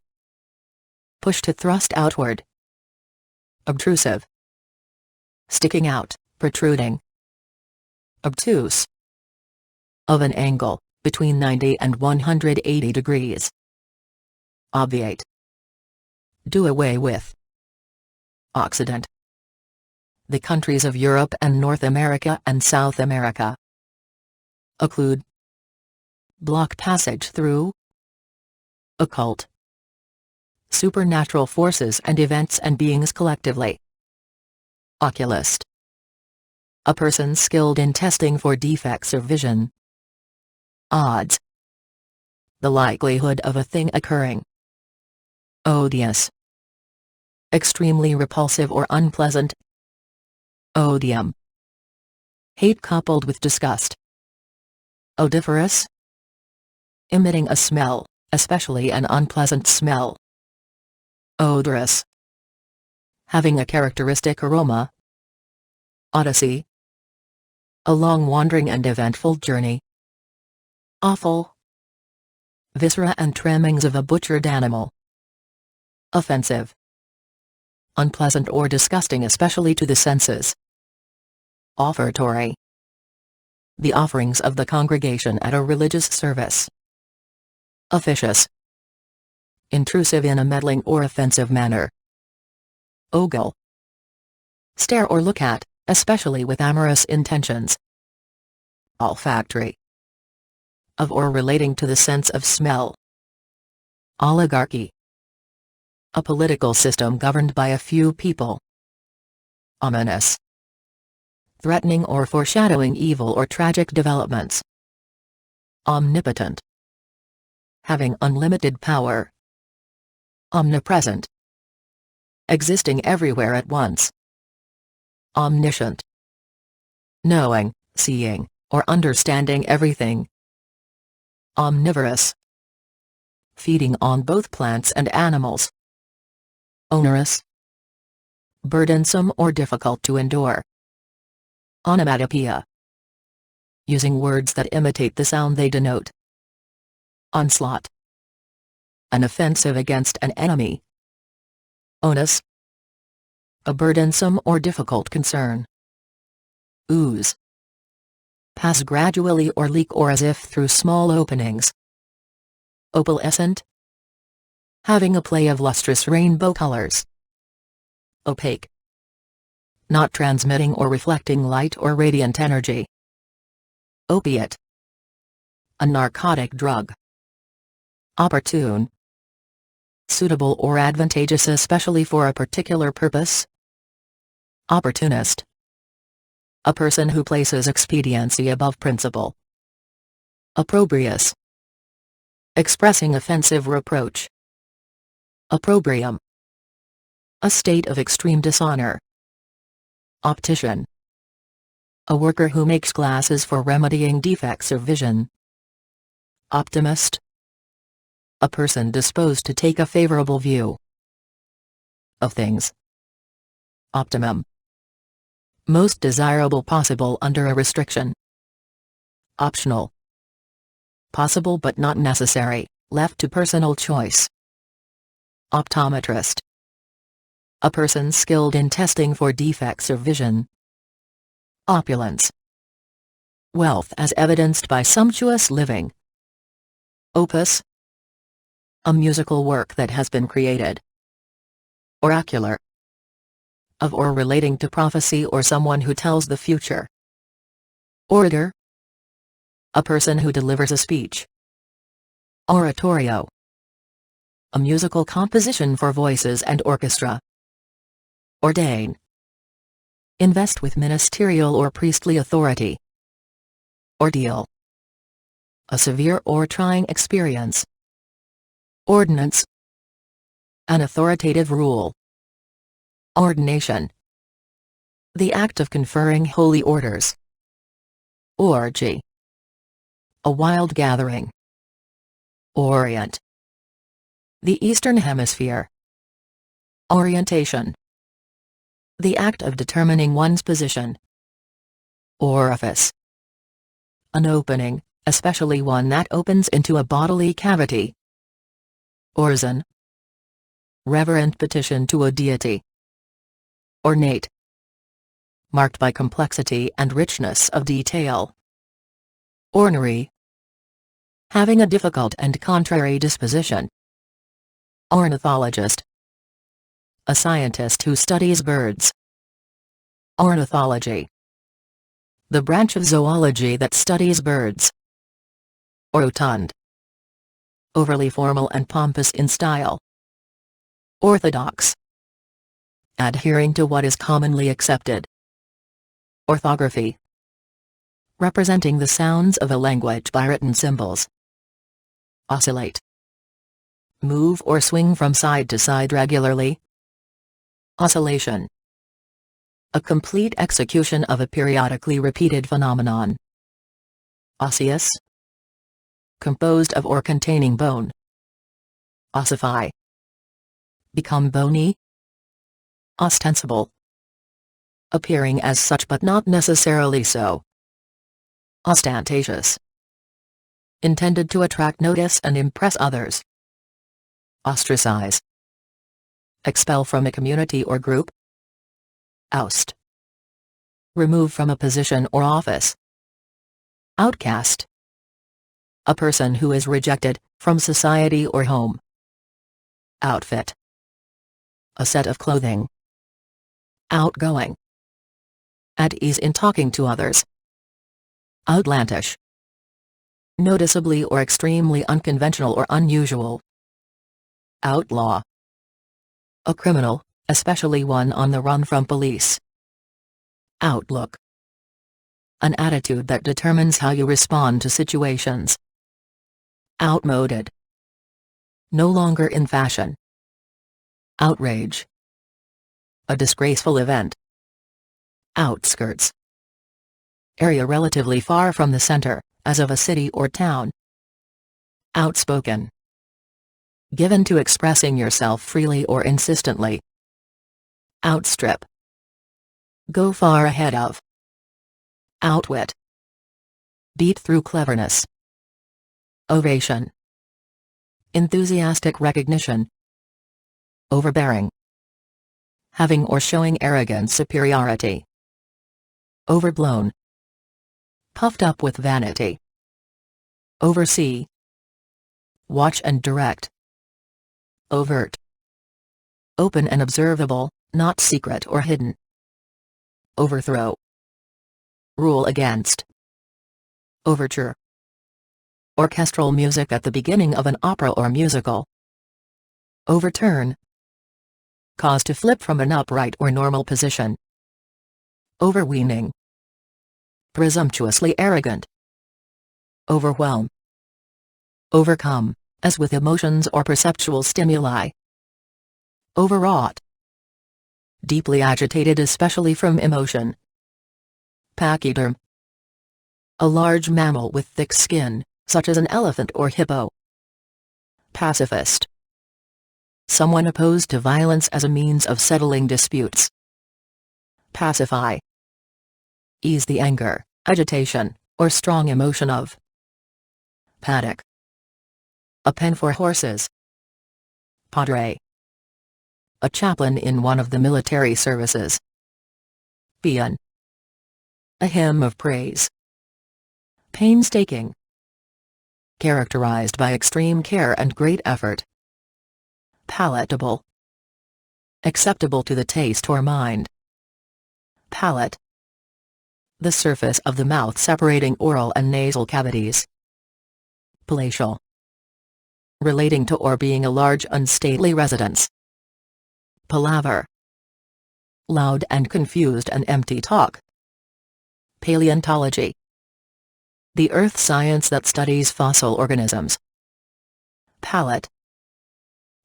Push to thrust outward. Obtrusive. Sticking out, protruding. Obtuse. Of an angle, between 90 and 180 degrees. Obviate. Do away with. Occident. The countries of Europe and North America and South America. Occlude. Block passage through. Occult. Supernatural forces and events and beings collectively. Oculist. A person skilled in testing for defects of vision. Odds. The likelihood of a thing occurring. Odious. Extremely repulsive or unpleasant. Odium. Hate coupled with disgust. Odoriferous. Emitting a smell, especially an unpleasant smell. Odorous. Having a characteristic aroma. Odyssey. A long wandering and eventful journey. Offal. Viscera and trimmings of a butchered animal. Offensive. Unpleasant or disgusting especially to the senses. Offertory. The offerings of the congregation at a religious service. Officious. Intrusive in a meddling or offensive manner. Ogle. Stare or look at, especially with amorous intentions. Olfactory. Of or relating to the sense of smell. Oligarchy. A political system governed by a few people. Ominous. Threatening or foreshadowing evil or tragic developments. Omnipotent. Having unlimited power. Omnipresent. Existing everywhere at once. Omniscient. Knowing, seeing, or understanding everything. Omnivorous. Feeding on both plants and animals. Onerous. Burdensome or difficult to endure. Onomatopoeia. Using words that imitate the sound they denote. Onslaught. An offensive against an enemy. Onus. A burdensome or difficult concern. Ooze. Pass gradually or leak or as if through small openings. Opalescent. Having a play of lustrous rainbow colors. Opaque. Not transmitting or reflecting light or radiant energy. Opiate. A narcotic drug. Opportune. Suitable or advantageous especially for a particular purpose. Opportunist. A person who places expediency above principle. Opprobrious. Expressing offensive reproach. Opprobrium. A state of extreme dishonor. Optician. A worker who makes glasses for remedying defects of vision. Optimist. A person disposed to take a favorable view of things. Optimum. Most desirable possible under a restriction. Optional. Possible but not necessary, left to personal choice. Optometrist. A person skilled in testing for defects of vision. Opulence. Wealth as evidenced by sumptuous living. Opus. A musical work that has been created. Oracular. Of or relating to prophecy or someone who tells the future. Orator. A person who delivers a speech. Oratorio. A musical composition for voices and orchestra. Ordain. Invest with ministerial or priestly authority. Ordeal. A severe or trying experience. Ordinance. An authoritative rule. Ordination. The act of conferring holy orders. Orgy. A wild gathering. Orient. The Eastern Hemisphere. Orientation. The act of determining one's position. Orifice. An opening, especially one that opens into a bodily cavity. Orison. Reverent petition to a deity. Ornate. Marked by complexity and richness of detail. Ornery. Having a difficult and contrary disposition. Ornithologist. A scientist who studies birds. Ornithology. The branch of zoology that studies birds. Orotund. Overly formal and pompous in style. Orthodox. Adhering to what is commonly accepted. Orthography. Representing the sounds of a language by written symbols. Oscillate. Move or swing from side to side regularly. Oscillation. A complete execution of a periodically repeated phenomenon. Osseous. Composed of or containing bone. Ossify. Become bony. Ostensible. Appearing as such but not necessarily so. Ostentatious. Intended to attract notice and impress others. Ostracize. Expel from a community or group. Oust. Remove from a position or office. Outcast. A person who is rejected, from society or home. Outfit. A set of clothing. Outgoing. At ease in talking to others. Outlandish. Noticeably or extremely unconventional or unusual. Outlaw. A criminal, especially one on the run from police. Outlook. An attitude that determines how you respond to situations. Outmoded. No longer in fashion. Outrage. A disgraceful event. Outskirts. Area relatively far from the center, as of a city or town. Outspoken. Given to expressing yourself freely or insistently. Outstrip. Go far ahead of. Outwit. Beat through cleverness. Ovation. Enthusiastic recognition. Overbearing. Having or showing arrogant superiority. Overblown. Puffed up with vanity. Oversee. Watch and direct. Overt. Open and observable, not secret or hidden. Overthrow. Rule against. Overture. Orchestral music at the beginning of an opera or musical. Overturn. Cause to flip from an upright or normal position. Overweening. Presumptuously arrogant. Overwhelm. Overcome, as with emotions or perceptual stimuli. Overwrought. Deeply agitated especially from emotion. Pachyderm. A large mammal with thick skin, such as an elephant or hippo. Pacifist. Someone opposed to violence as a means of settling disputes. Pacify. Ease the anger, agitation, or strong emotion of. Paddock. A pen for horses. Padre. A chaplain in one of the military services. Paean. A hymn of praise. Painstaking. Characterized by extreme care and great effort. Palatable. Acceptable to the taste or mind. Palate. The surface of the mouth separating oral and nasal cavities. Palatial. Relating to or being a large unstately residence. Palaver. Loud and confused and empty talk. Paleontology. The earth science that studies fossil organisms. Palette.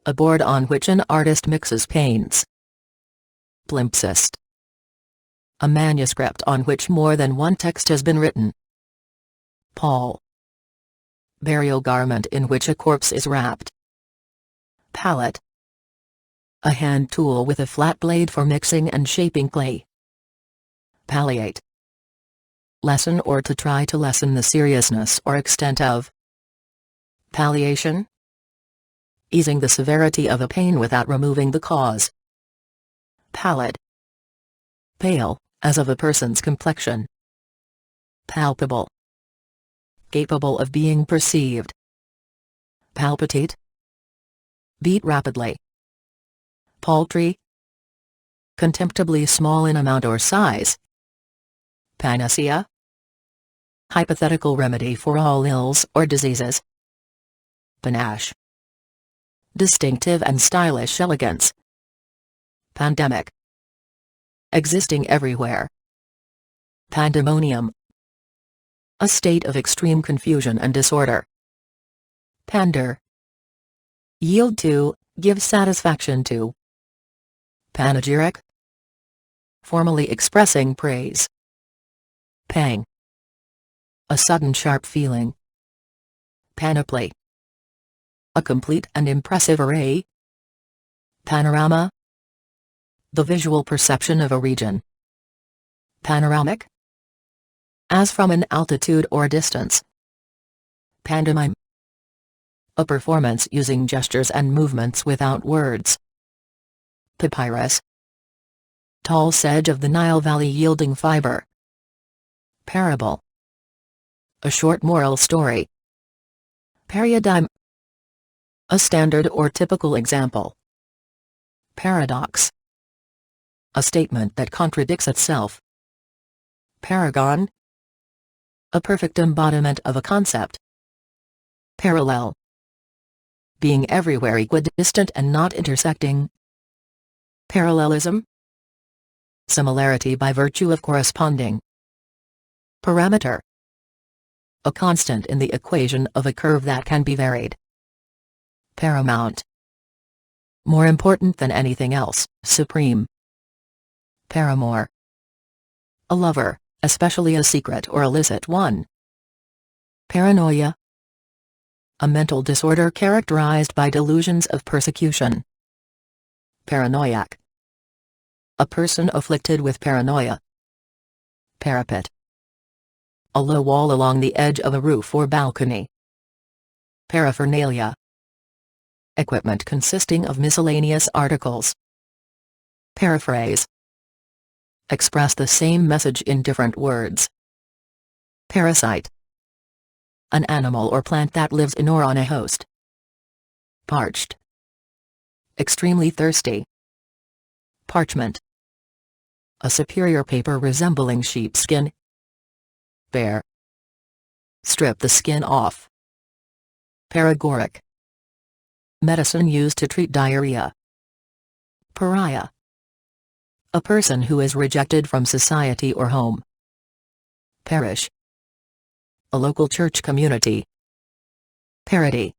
A board on which an artist mixes paints. Palimpsest. A manuscript on which more than one text has been written. Pall. Burial garment in which a corpse is wrapped. Palette. A hand tool with a flat blade for mixing and shaping clay. Palliate. Lessen or to try to lessen the seriousness or extent of. Palliation. Easing the severity of a pain without removing the cause. Pallid. Pale, as of a person's complexion. Palpable. Capable of being perceived. Palpitate. Beat rapidly. Paltry. Contemptibly small in amount or size. Panacea. Hypothetical remedy for all ills or diseases. Panache. Distinctive and stylish elegance. Pandemic. Existing everywhere. Pandemonium. A state of extreme confusion and disorder. Pander. Yield to, give satisfaction to. Panegyric. Formally expressing praise. Pang. A sudden sharp feeling. Panoply. A complete and impressive array. Panorama. The visual perception of a region. Panoramic. As from an altitude or distance. Pantomime. A performance using gestures and movements without words. Papyrus. Tall sedge of the Nile Valley yielding fiber. Parable. A short moral story. Paradigm. A standard or typical example. Paradox. A statement that contradicts itself. Paragon. A perfect embodiment of a concept. Parallel. Being everywhere equidistant and not intersecting. Parallelism. Similarity by virtue of corresponding. Parameter. A constant in the equation of a curve that can be varied. Paramount. More important than anything else, supreme. Paramour. A lover, especially a secret or illicit one. Paranoia. A mental disorder characterized by delusions of persecution. Paranoiac. A person afflicted with paranoia. Parapet. A low wall along the edge of a roof or balcony. Paraphernalia. Equipment consisting of miscellaneous articles. Paraphrase. Express the same message in different words. Parasite. An animal or plant that lives in or on a host. Parched. Extremely thirsty. Parchment. A superior paper resembling sheepskin. Bare. Strip the skin off. Paregoric. Medicine used to treat diarrhea. Pariah. A person who is rejected from society or home. Parish. A local church community. Parity.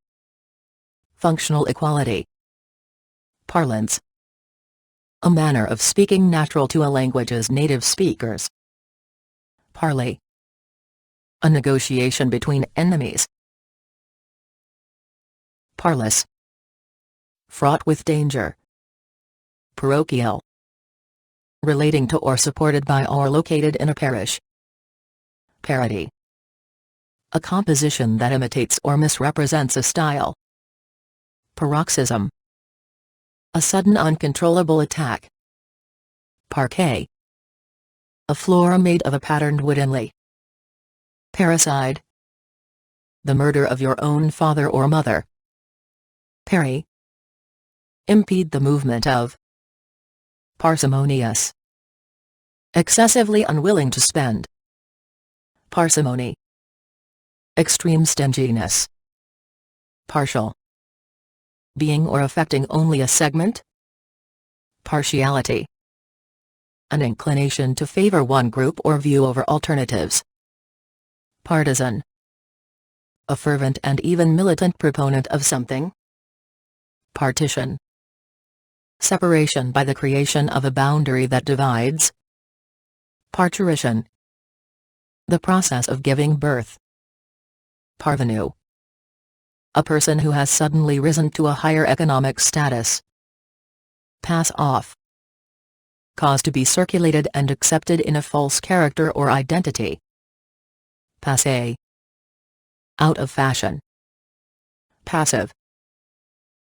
Functional equality. Parlance. A manner of speaking natural to a language's native speakers. Parley. A negotiation between enemies. Parlous. Fraught with danger. Parochial. Relating to or supported by or located in a parish. Parody. A composition that imitates or misrepresents a style. Paroxysm. A sudden uncontrollable attack. Parquet. A floor made of a patterned wood inlay. Parricide. The murder of your own father or mother. Parry. Impede the movement of. Parsimonious. Excessively unwilling to spend. Parsimony. Extreme stinginess. Partial. Being or affecting only a segment. Partiality. An inclination to favor one group or view over alternatives. Partisan. A fervent and even militant proponent of something. Partition. Separation by the creation of a boundary that divides. Parturition. The process of giving birth. Parvenu. A person who has suddenly risen to a higher economic status. Pass off. Cause to be circulated and accepted in a false character or identity. Passé. Out of fashion. Passive.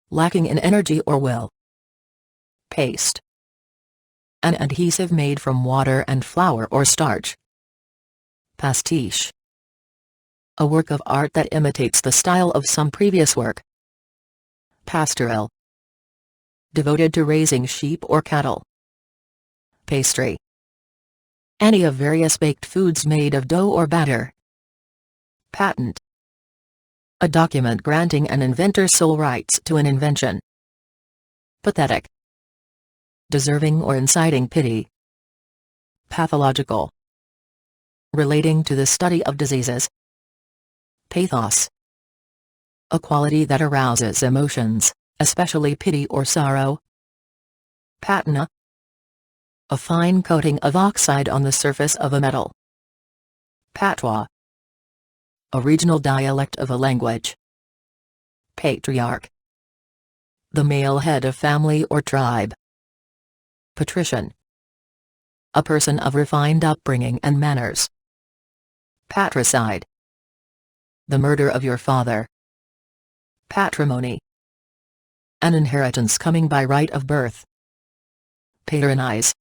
Lacking in energy or will. Paste. An adhesive made from water and flour or starch. Pastiche. A work of art that imitates the style of some previous work. Pastoral. Devoted to raising sheep or cattle. Pastry. Any of various baked foods made of dough or batter. Patent. A document granting an inventor sole rights to an invention. Pathetic. Deserving or inciting pity. Pathological. Relating to the study of diseases. Pathos. A quality that arouses emotions, especially pity or sorrow. Patina. A fine coating of oxide on the surface of a metal. Patois. A regional dialect of a language. Patriarch. The male head of family or tribe. Patrician. A person of refined upbringing and manners. Patricide. The murder of your father. Patrimony. An inheritance coming by right of birth. Patronize.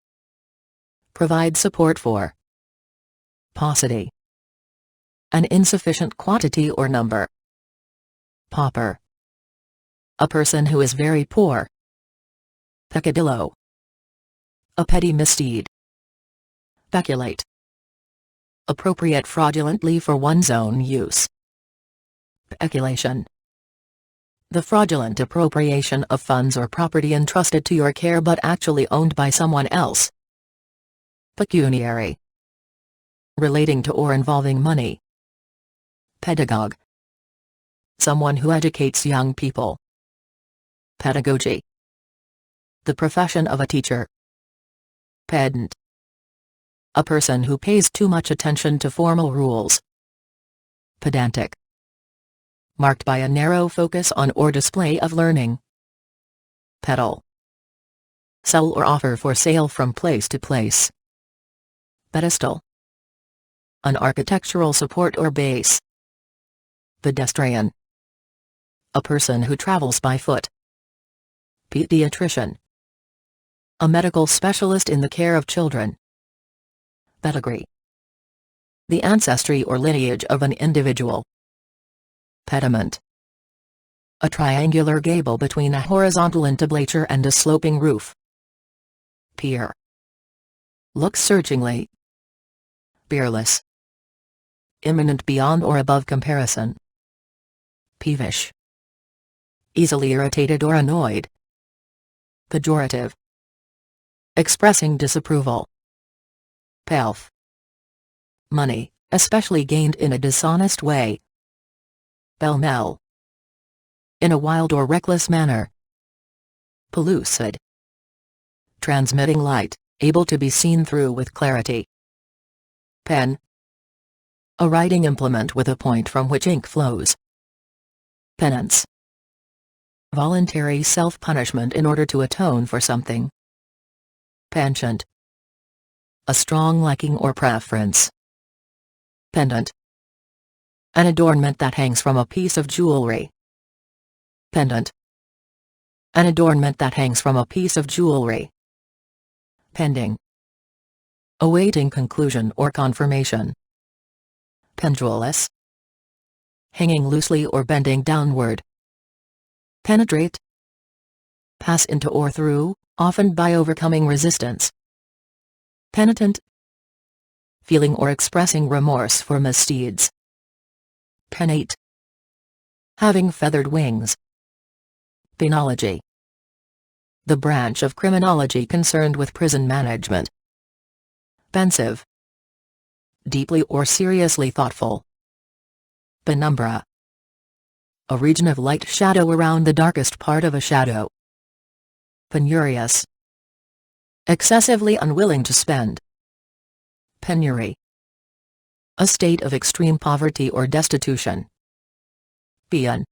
Provide support for. Paucity. An insufficient quantity or number. Pauper. A person who is very poor. Peccadillo. A petty misdeed. Peculate. Appropriate fraudulently for one's own use. Peculation. The fraudulent appropriation of funds or property entrusted to your care but actually owned by someone else. Pecuniary. Relating to or involving money. Pedagogue. Someone who educates young people. Pedagogy. The profession of a teacher. Pedant. A person who pays too much attention to formal rules. Pedantic. Marked by a narrow focus on or display of learning. Peddle. Sell or offer for sale from place to place. Pedestal. An architectural support or base. Pedestrian. A person who travels by foot. Pediatrician. A medical specialist in the care of children. Pedigree. The ancestry or lineage of an individual. Pediment. A triangular gable between a horizontal entablature and a sloping roof. Peer. Look searchingly. Peerless. Imminent beyond or above comparison. Peevish. Easily irritated or annoyed. Pejorative. Expressing disapproval. Pelf. Money, especially gained in a dishonest way. Pell-mell. In a wild or reckless manner. Pellucid. Transmitting light, able to be seen through with clarity. Pen. A writing implement with a point from which ink flows. Penance. Voluntary self-punishment in order to atone for something. Penchant. A strong liking or preference. Pendant. An adornment that hangs from a piece of jewelry. Pendant. An adornment that hangs from a piece of jewelry. Pending. Awaiting conclusion or confirmation. Pendulous. Hanging loosely or bending downward. Penetrate. Pass into or through, often by overcoming resistance. Penitent. Feeling or expressing remorse for misdeeds. Pennate. Having feathered wings. Penology. The branch of criminology concerned with prison management. Pensive. Deeply or seriously thoughtful. Penumbra. A region of light shadow around the darkest part of a shadow. Penurious. Excessively unwilling to spend. Penury. A state of extreme poverty or destitution. Peon.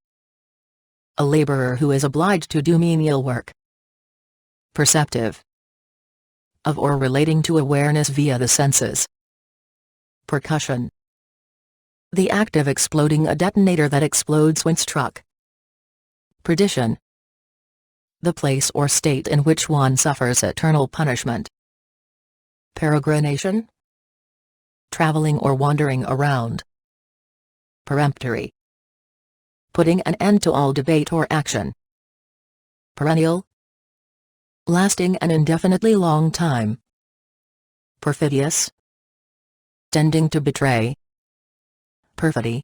A laborer who is obliged to do menial work. Perceptive. Of or relating to awareness via the senses. Percussion. The act of exploding a detonator that explodes when struck. Perdition. The place or state in which one suffers eternal punishment. Peregrination. Traveling or wandering around. Peremptory. Putting an end to all debate or action. Perennial. Lasting an indefinitely long time. Perfidious. Tending to betray. Perfidy.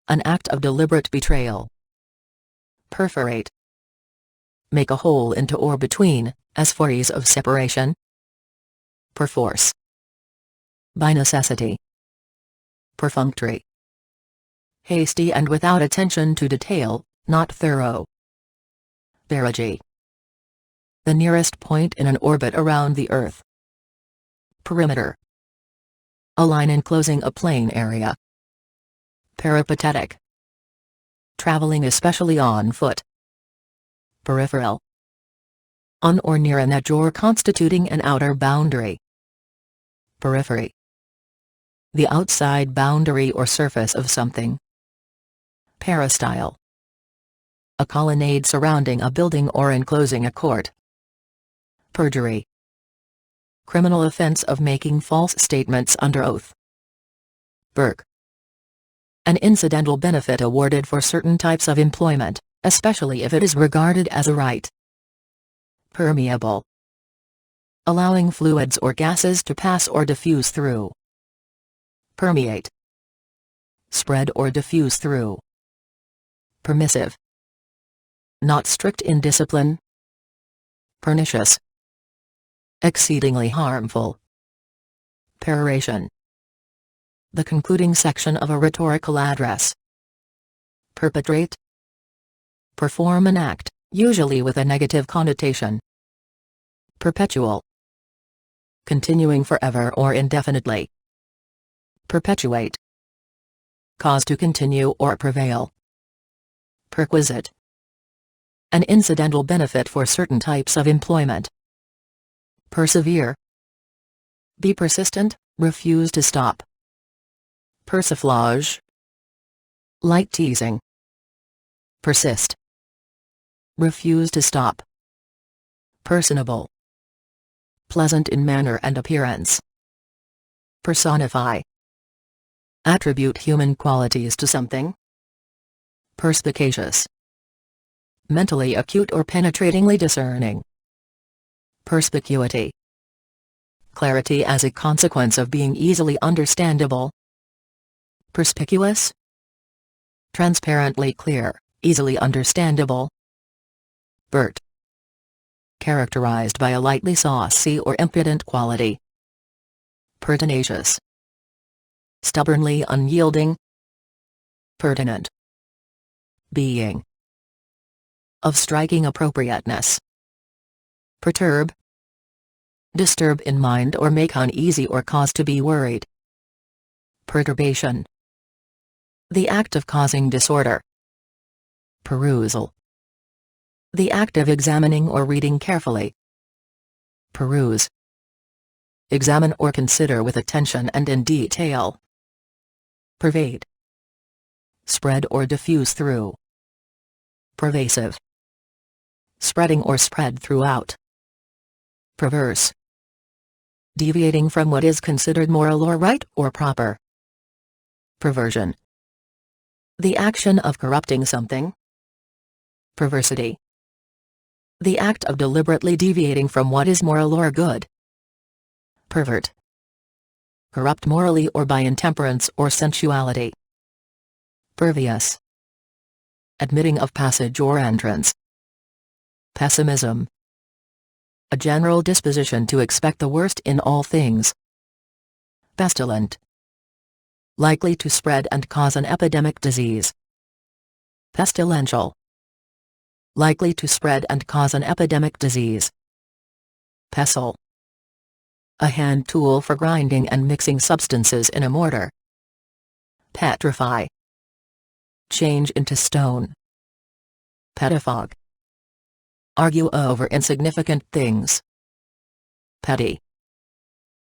An act of deliberate betrayal. Perforate. Make a hole into or between, as for ease of separation. Perforce. By necessity. Perfunctory. Hasty and without attention to detail, not thorough. Perigee. The nearest point in an orbit around the Earth. Perimeter. A line enclosing a plain area. Peripatetic. Traveling especially on foot. Peripheral. On or near an edge or constituting an outer boundary. Periphery. The outside boundary or surface of something. Peristyle. A colonnade surrounding a building or enclosing a court. Perjury. Criminal offense of making false statements under oath. Perk. An incidental benefit awarded for certain types of employment, especially if it is regarded as a right. Permeable. Allowing fluids or gases to pass or diffuse through. Permeate. Spread or diffuse through. Permissive. not strict in discipline. Pernicious. Exceedingly harmful. Peroration. The concluding section of a rhetorical address. Perpetrate. Perform an act, usually with a negative connotation. Perpetual. Continuing forever or indefinitely. Perpetuate. Cause to continue or prevail. Perquisite. An incidental benefit for certain types of employment. Persevere. Be persistent, refuse to stop. Persiflage. Light teasing. Persist. Refuse to stop. Personable. Pleasant in manner and appearance. Personify. Attribute human qualities to something. Perspicacious. Mentally acute or penetratingly discerning. Perspicuity. Clarity as a consequence of being easily understandable. Perspicuous. Transparently clear, easily understandable. Pert. Characterized by a lightly saucy or impudent quality. Pertinacious. Stubbornly unyielding. Pertinent. Being. Of striking appropriateness. Perturb. Disturb in mind or make uneasy or cause to be worried. Perturbation. The act of causing disorder. Perusal. The act of examining or reading carefully. Peruse. Examine or consider with attention and in detail. Pervade. Spread or diffuse through. Pervasive. Spreading or spread throughout. Perverse. Deviating from what is considered moral or right or proper. Perversion. The action of corrupting something. Perversity. The act of deliberately deviating from what is moral or good. Pervert. Corrupt morally or by intemperance or sensuality. Pervious. Admitting of passage or entrance. Pessimism. A general disposition to expect the worst in all things. Pestilent. Likely to spread and cause an epidemic disease. Pestilential. Likely to spread and cause an epidemic disease. Pestle. A hand tool for grinding and mixing substances in a mortar. Petrify. Change into stone. Pettifog. Argue over insignificant things. Petty.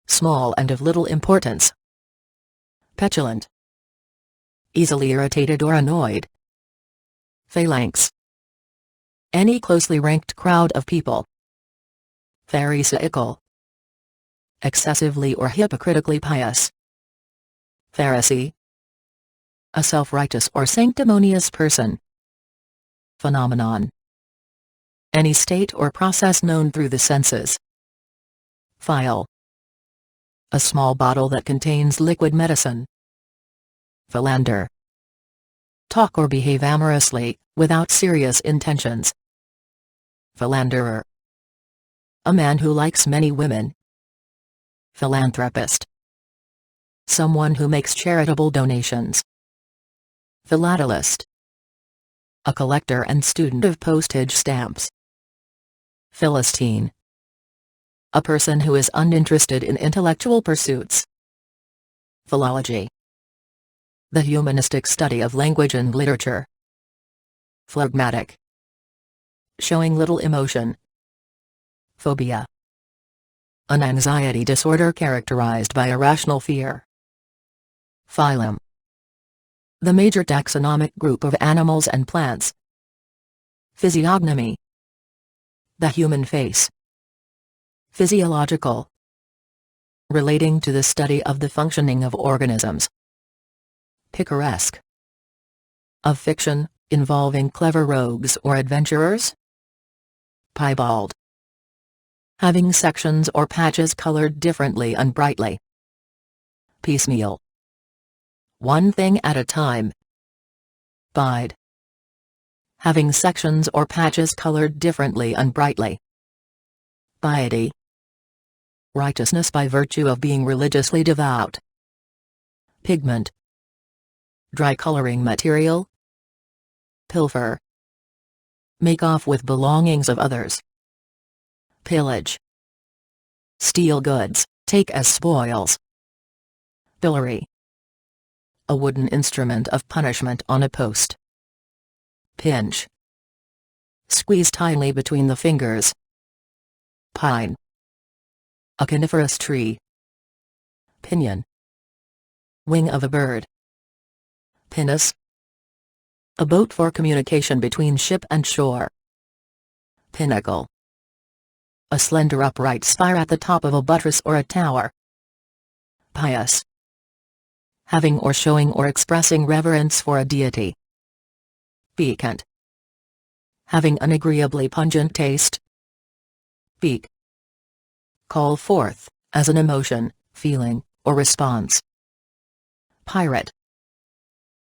Small and of little importance. Petulant. Easily irritated or annoyed. Phalanx. Any closely ranked crowd of people. Pharisaical. Excessively or hypocritically pious. Pharisee. A self-righteous or sanctimonious person. Phenomenon. Any state or process known through the senses. Phial. A small bottle that contains liquid medicine. Philander. Talk or behave amorously, without serious intentions. Philanderer. A man who likes many women. Philanthropist. Someone who makes charitable donations. Philatelist. A collector and student of postage stamps. Philistine. A person who is uninterested in intellectual pursuits. Philology. The humanistic study of language and literature. Phlegmatic. Showing little emotion. Phobia. An anxiety disorder characterized by irrational fear. Phylum. The major taxonomic group of animals and plants. Physiognomy. The human face. Physiological. Relating to the study of the functioning of organisms. Picaresque. Of fiction, involving clever rogues or adventurers. Piebald. Having sections or patches colored differently and brightly. Piecemeal. One thing at a time. Bide. having sections or patches colored differently and brightly. Piety, righteousness by virtue of being religiously devout. Pigment, dry coloring material. Pilfer, make off with belongings of others. Pillage, steal goods, take as spoils. Pillory, a wooden instrument of punishment on a post. Pinch, squeeze tightly between the fingers. Pine, a coniferous tree. Pinion, wing of a bird. Pinnace, a boat for communication between ship and shore. Pinnacle, a slender upright spire at the top of a buttress or a tower. Pious, having or showing or expressing reverence for a deity. Piquant, having an agreeably pungent taste. Pique, call forth, as an emotion, feeling, or response. Pirate,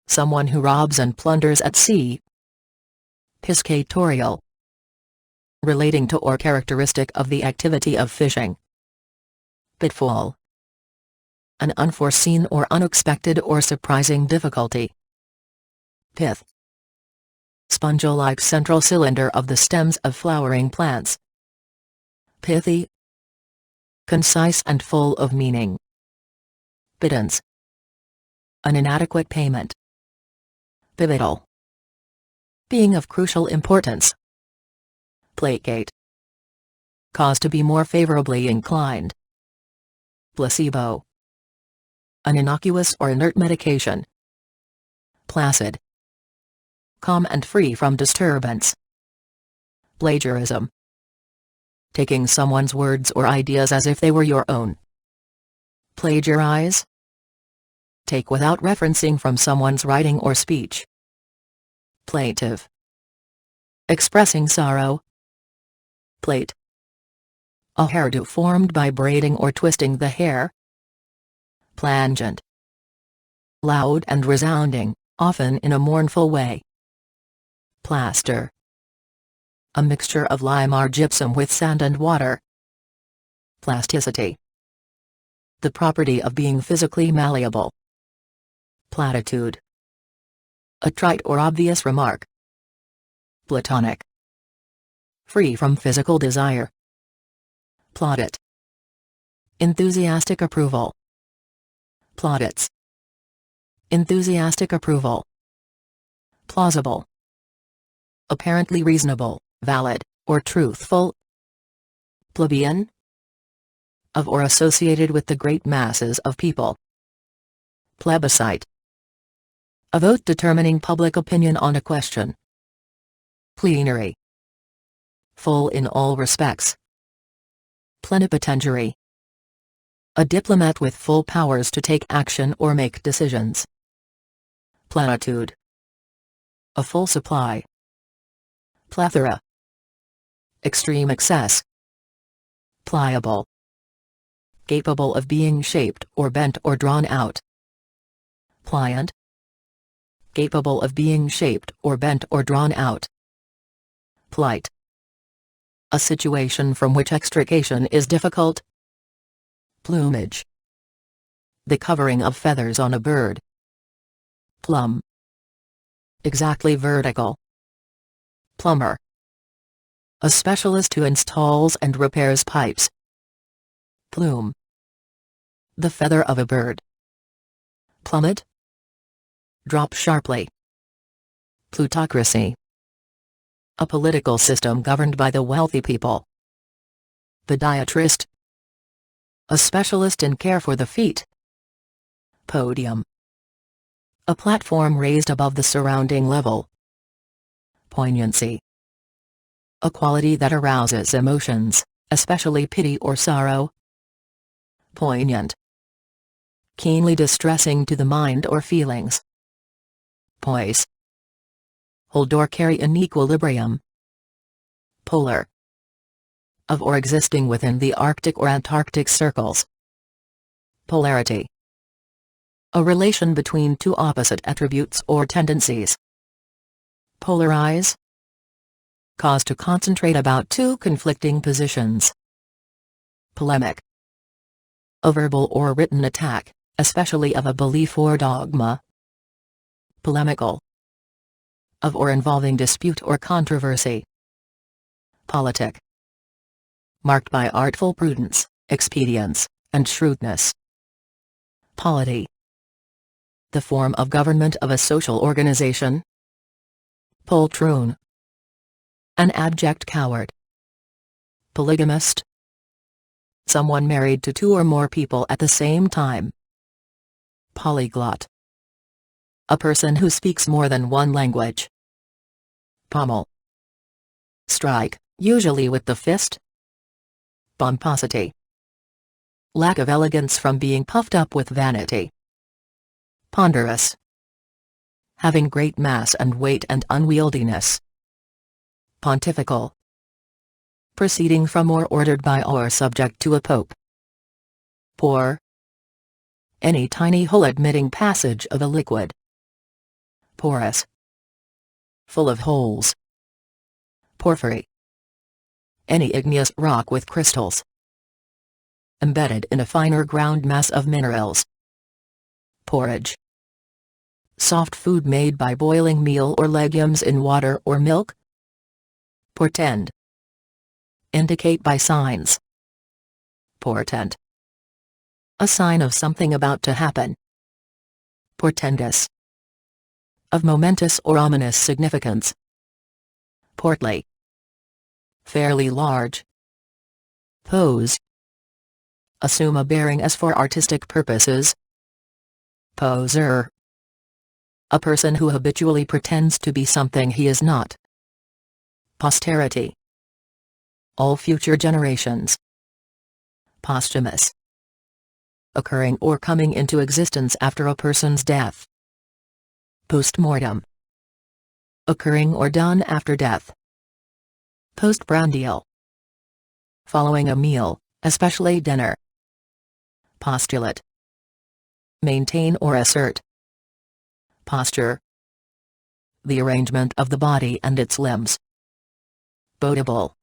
someone who robs and plunders at sea. Piscatorial, relating to or characteristic of the activity of fishing. Pitfall, an unforeseen or unexpected or surprising difficulty. Pith, sponge-like central cylinder of the stems of flowering plants. Pithy, concise and full of meaning. Pittance, an inadequate payment. Pivotal, being of crucial importance. Placate, cause to be more favorably inclined. Placebo, an innocuous or inert medication. Placid, calm and free from disturbance. Plagiarism, taking someone's words or ideas as if they were your own. Plagiarize, take without referencing from someone's writing or speech. Plaintive, expressing sorrow. Plait, a hairdo formed by braiding or twisting the hair. Plangent, loud and resounding, often in a mournful way. Plaster, a mixture of lime or gypsum with sand and water. Plasticity, the property of being physically malleable. Platitude, a trite or obvious remark. Platonic, free from physical desire. Plaudit, enthusiastic approval. Plaudits, enthusiastic approval. Plausible, apparently reasonable, valid, or truthful. Plebeian, of or associated with the great masses of people. Plebiscite, a vote determining public opinion on a question. Plenary, full in all respects. Plenipotentiary, a diplomat with full powers to take action or make decisions. Plenitude, a full supply. Plethora, extreme excess. Pliable, capable of being shaped or bent or drawn out. Pliant, capable of being shaped or bent or drawn out. Plight, a situation from which extrication is difficult. Plumage, the covering of feathers on a bird. Plumb, exactly vertical. Plumber, a specialist who installs and repairs pipes. Plume, the feather of a bird. Plummet, drop sharply. Plutocracy, a political system governed by the wealthy people. Podiatrist, a specialist in care for the feet. Podium, a platform raised above the surrounding level. Poignancy, a quality that arouses emotions, especially pity or sorrow. Poignant, keenly distressing to the mind or feelings. Poise, hold or carry in equilibrium. Polar, of or existing within the Arctic or Antarctic circles. Polarity, a relation between two opposite attributes or tendencies. Polarize, cause to concentrate about two conflicting positions. Polemic. A verbal or written attack, especially of a belief or dogma. Polemical. Of or involving dispute or controversy. Politic. Marked by artful prudence, expedience, and shrewdness. Polity. The form of government of a social organization. Poltroon. An abject coward. Polygamist. Someone married to two or more people at the same time. Polyglot. A person who speaks more than one language. Pommel. Strike, usually with the fist. Pomposity. Lack of elegance from being puffed up with vanity. Ponderous. Having great mass and weight and unwieldiness. Pontifical. Proceeding from or ordered by or subject to a pope. Pore. Any tiny hole admitting passage of a liquid. Porous. Full of holes. Porphyry. Any igneous rock with crystals. Embedded in a finer ground mass of minerals. Porridge. Soft food made by boiling meal or legumes in water or milk. Portend. Indicate by signs. Portent. A sign of something about to happen. Portentous. Of momentous or ominous significance. Portly. Fairly large. Pose. Assume a bearing as for artistic purposes. Poser. A person who habitually pretends to be something he is not. Posterity. All future generations. Posthumous. Occurring or coming into existence after a person's death. Postmortem. Occurring or done after death. Postprandial. Following a meal, especially dinner. Postulate. Maintain or assert. Posture. The arrangement of the body and its limbs. Potable.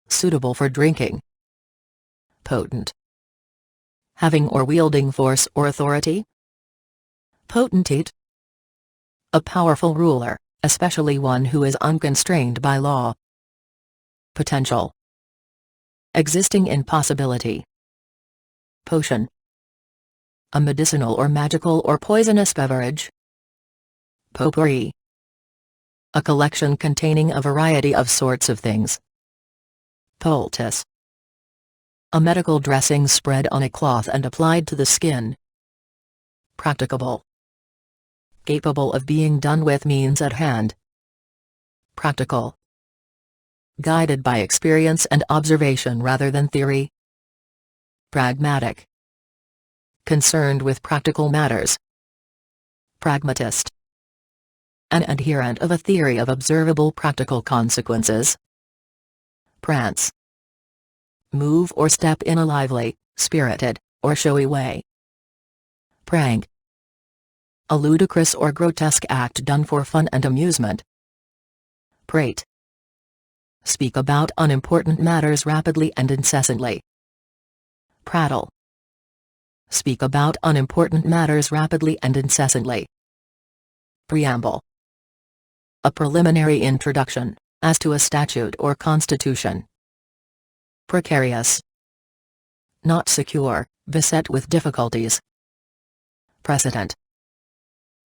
Suitable for drinking. Potent. Having or wielding force or authority. Potentate. A powerful ruler, especially one who is unconstrained by law. Potential. Existing in possibility. Potion. A medicinal or magical or poisonous beverage. Potpourri. A collection containing a variety of sorts of things. Poultice. A medical dressing spread on a cloth and applied to the skin. Practicable. Capable of being done with means at hand. Practical. Guided by experience and observation rather than theory. Pragmatic. Concerned with practical matters. Pragmatist. An adherent of a theory of observable practical consequences. Prance. Move or step in a lively, spirited, or showy way. Prank. A ludicrous or grotesque act done for fun and amusement. Prate. Speak about unimportant matters rapidly and incessantly. Prattle. Speak about unimportant matters rapidly and incessantly. Preamble. A preliminary introduction, as to a statute or constitution. Precarious. Not secure, beset with difficulties. Precedent.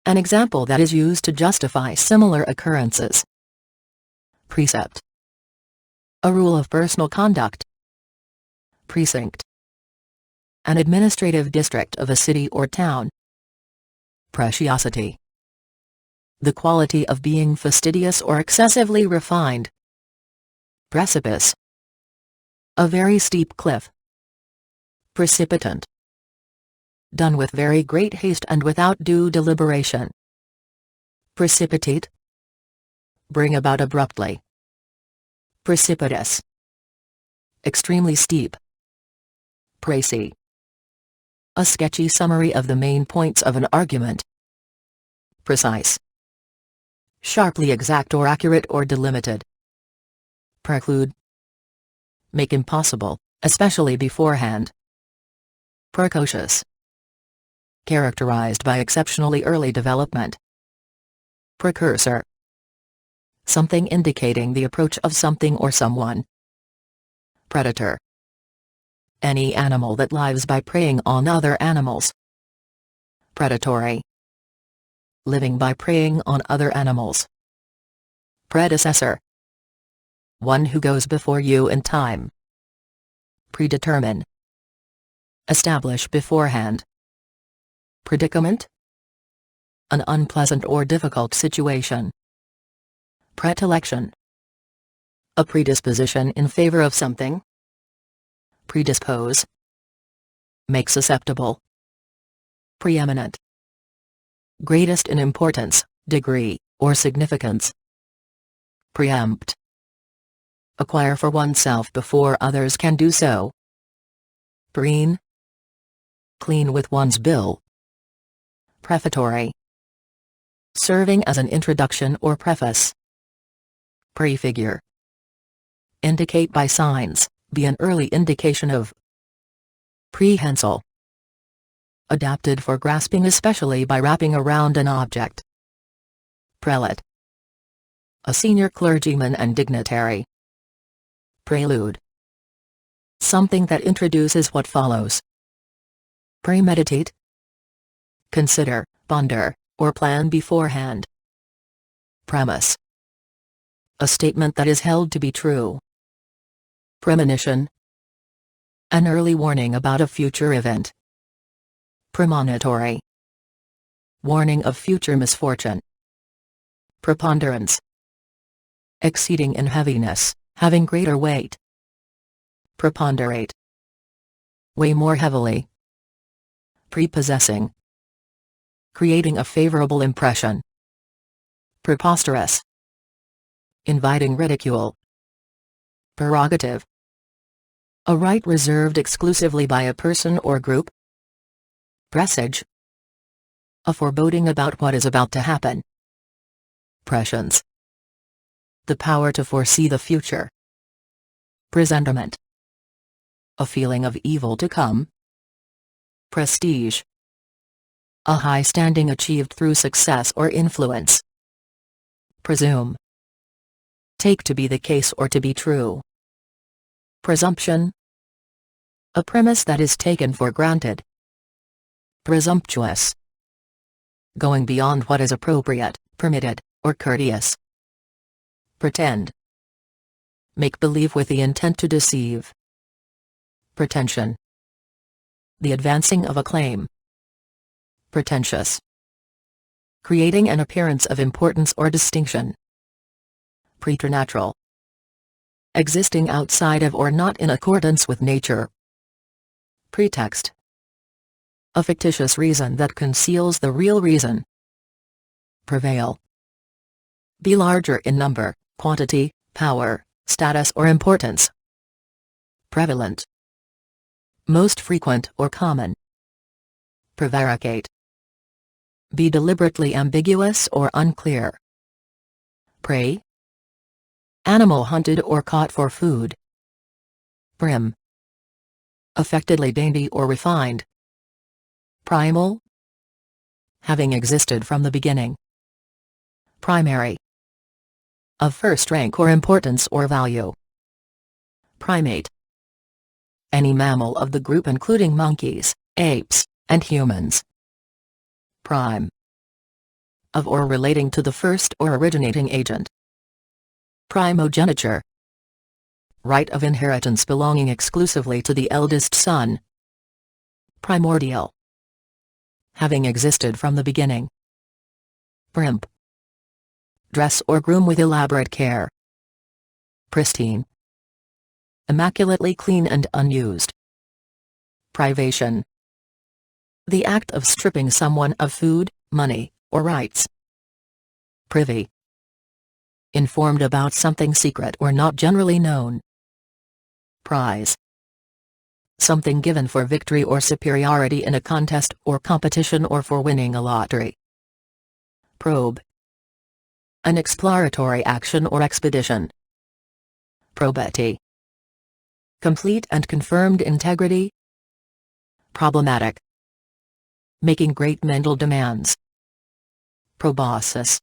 An example that is used to justify similar occurrences. Precept. A rule of personal conduct. Precinct. An administrative district of a city or town. Preciosity. The quality of being fastidious or excessively refined. Precipice. A very steep cliff. Precipitant. Done with very great haste and without due deliberation. Precipitate. Bring about abruptly. Precipitous. Extremely steep. Précis. A sketchy summary of the main points of an argument. Precise. Sharply exact or accurate or delimited. Preclude. Make impossible, especially beforehand. Precocious. Characterized by exceptionally early development. Precursor. Something indicating the approach of something or someone. Predator. Any animal that lives by preying on other animals. Predatory. Living by preying on other animals. Predecessor. One who goes before you in time. Predetermine. Establish beforehand. Predicament. An unpleasant or difficult situation. Predilection. A predisposition in favor of something. Predispose. Make susceptible. Preeminent. Greatest in importance, degree, or significance. Preempt. Acquire for oneself before others can do so. Preen. Clean with one's bill. Prefatory. Serving as an introduction or preface. Prefigure. Indicate by signs, be an early indication of. Prehensile. Adapted for grasping, especially by wrapping around an object. Prelate. A senior clergyman and dignitary. Prelude. Something that introduces what follows. Premeditate. Consider, ponder, or plan beforehand. Premise. A statement that is held to be true. Premonition. An early warning about a future event. Premonitory. Warning of future misfortune. Preponderance. Exceeding in heaviness, having greater weight. Preponderate. Weigh more heavily. Prepossessing. Creating a favorable impression. Preposterous. Inviting ridicule. Prerogative. A right reserved exclusively by a person or group. Presage. A foreboding about what is about to happen. Prescience. The power to foresee the future. Presentiment. A feeling of evil to come. Prestige. A high standing achieved through success or influence. Presume. Take to be the case or to be true. Presumption. A premise that is taken for granted. Presumptuous. Going beyond what is appropriate, permitted, or courteous. Pretend. Make believe with the intent to deceive. Pretension. The advancing of a claim. Pretentious. Creating an appearance of importance or distinction. Preternatural. Existing outside of or not in accordance with nature. Pretext. A fictitious reason that conceals the real reason. Prevail. Be larger in number, quantity, power, status or importance. Prevalent. Most frequent or common. Prevaricate. Be deliberately ambiguous or unclear. Prey. Animal hunted or caught for food. Prim. Affectedly dainty or refined. Primal. Having existed from the beginning. Primary. Of first rank or importance or value. Primate. Any mammal of the group including monkeys, apes, and humans. Prime. Of or relating to the first or originating agent. Primogeniture. Right of inheritance belonging exclusively to the eldest son. Primordial. Having existed from the beginning. Primp. Dress or groom with elaborate care. Pristine. Immaculately clean and unused. Privation. The act of stripping someone of food, money, or rights. Privy. Informed about something secret or not generally known. Prize. Something given for victory or superiority in a contest or competition or for winning a lottery. Probe. An exploratory action or expedition. Probity. Complete and confirmed integrity. Problematic. Making great mental demands. Proboscis.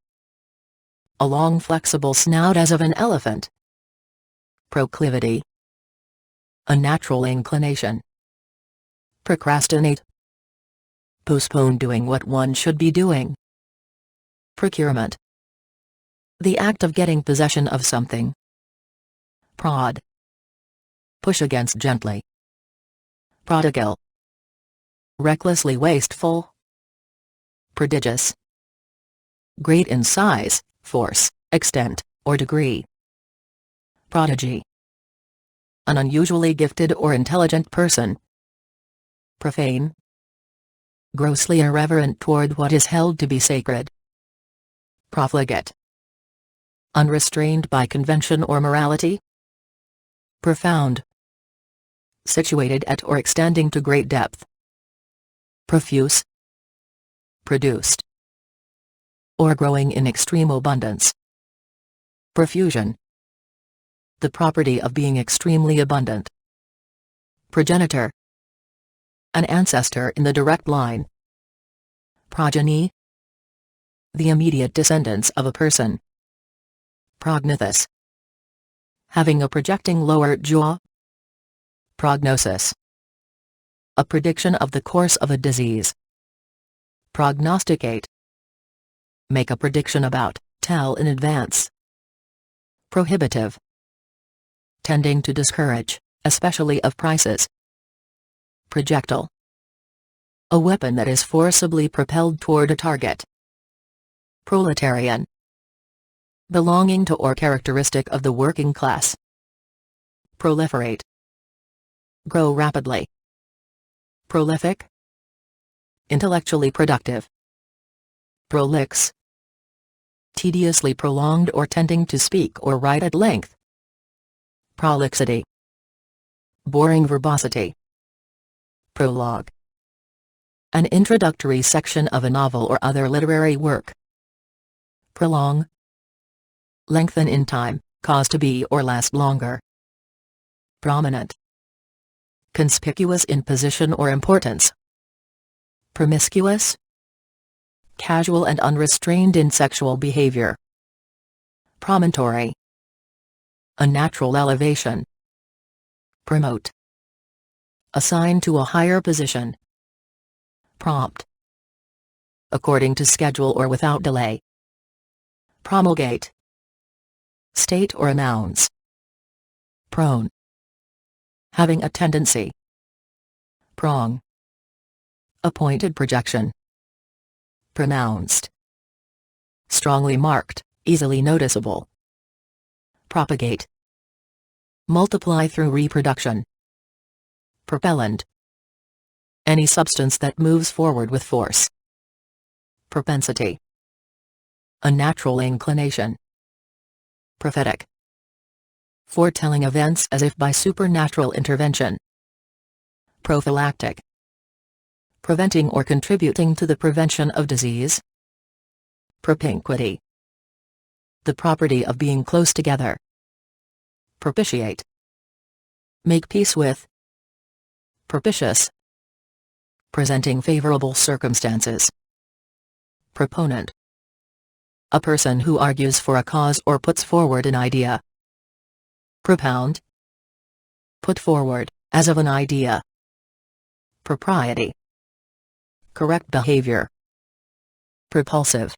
A long flexible snout as of an elephant. Proclivity. A natural inclination. Procrastinate. Postpone doing what one should be doing. Procurement. The act of getting possession of something. Prod. Push against gently. Prodigal. Recklessly wasteful. Prodigious. Great in size, force, extent, or degree. Prodigy. An unusually gifted or intelligent person. Profane. Grossly irreverent toward what is held to be sacred. Profligate. Unrestrained by convention or morality. Profound. Situated at or extending to great depth. Profuse. Produced. Or growing in extreme abundance. Profusion. The property of being extremely abundant. Progenitor. An ancestor in the direct line. Progeny. The immediate descendants of a person. Prognathes. Having a projecting lower jaw. Prognosis. A prediction of the course of a disease. Prognosticate. Make a prediction about, tell in advance. Prohibitive. Tending to discourage, especially of prices. Projectile. A weapon that is forcibly propelled toward a target. Proletarian. Belonging to or characteristic of the working class. Proliferate. Grow rapidly. Prolific. Intellectually productive. Prolix. Tediously prolonged or tending to speak or write at length. Prolixity. Boring verbosity. Prologue. An introductory section of a novel or other literary work. Prolong. Lengthen in time, cause to be or last longer. Prominent. Conspicuous in position or importance. Promiscuous. Casual and unrestrained in sexual behavior. Promontory. A natural elevation. Promote. Assign to a higher position. Prompt. According to schedule or without delay. Promulgate. State or announce. Prone. Having a tendency. Prong. A pointed projection. Pronounced. Strongly marked, easily noticeable. Propagate. Multiply through reproduction. Propellant. Any substance that moves forward with force. Propensity. A natural inclination. Prophetic. Foretelling events as if by supernatural intervention. Prophylactic. Preventing or contributing to the prevention of disease. Propinquity. The property of being close together. Propitiate. Make peace with. Propitious. Presenting favorable circumstances. Proponent. A person who argues for a cause or puts forward an idea. Propound. Put forward, as of an idea. Propriety. Correct behavior. Propulsive.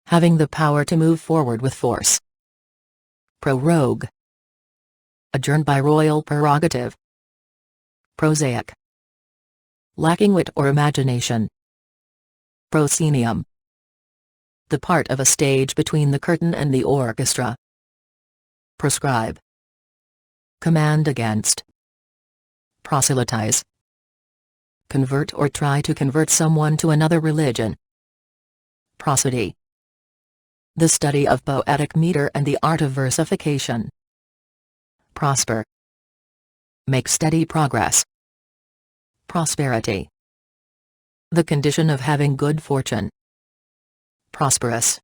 Having the power to move forward with force. Prorogue. Adjourned by royal prerogative. Prosaic. Lacking wit or imagination. Proscenium. The part of a stage between the curtain and the orchestra. Proscribe. Command against. Proselytize. Convert or try to convert someone to another religion. Prosody. The study of poetic meter and the art of versification. Prosper. Make steady progress. Prosperity. The condition of having good fortune. Prosperous.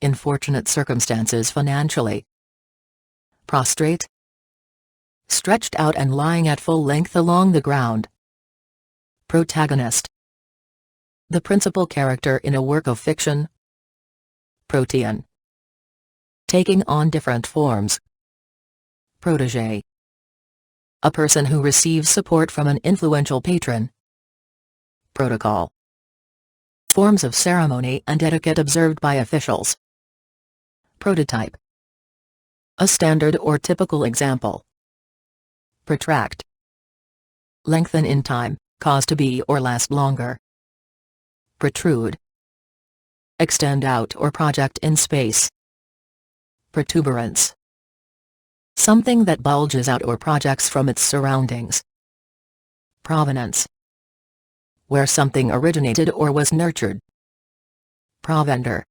In fortunate circumstances financially. Prostrate. Stretched out and lying at full length along the ground. Protagonist. The principal character in a work of fiction. Protean. Taking on different forms. Protégé. A person who receives support from an influential patron. Protocol. Forms of ceremony and etiquette observed by officials. Prototype. A standard or typical example. Protract. Lengthen in time, cause to be or last longer. Protrude. Extend out or project in space. Protuberance. Something that bulges out or projects from its surroundings. Provenance. Where something originated or was nurtured. Provender.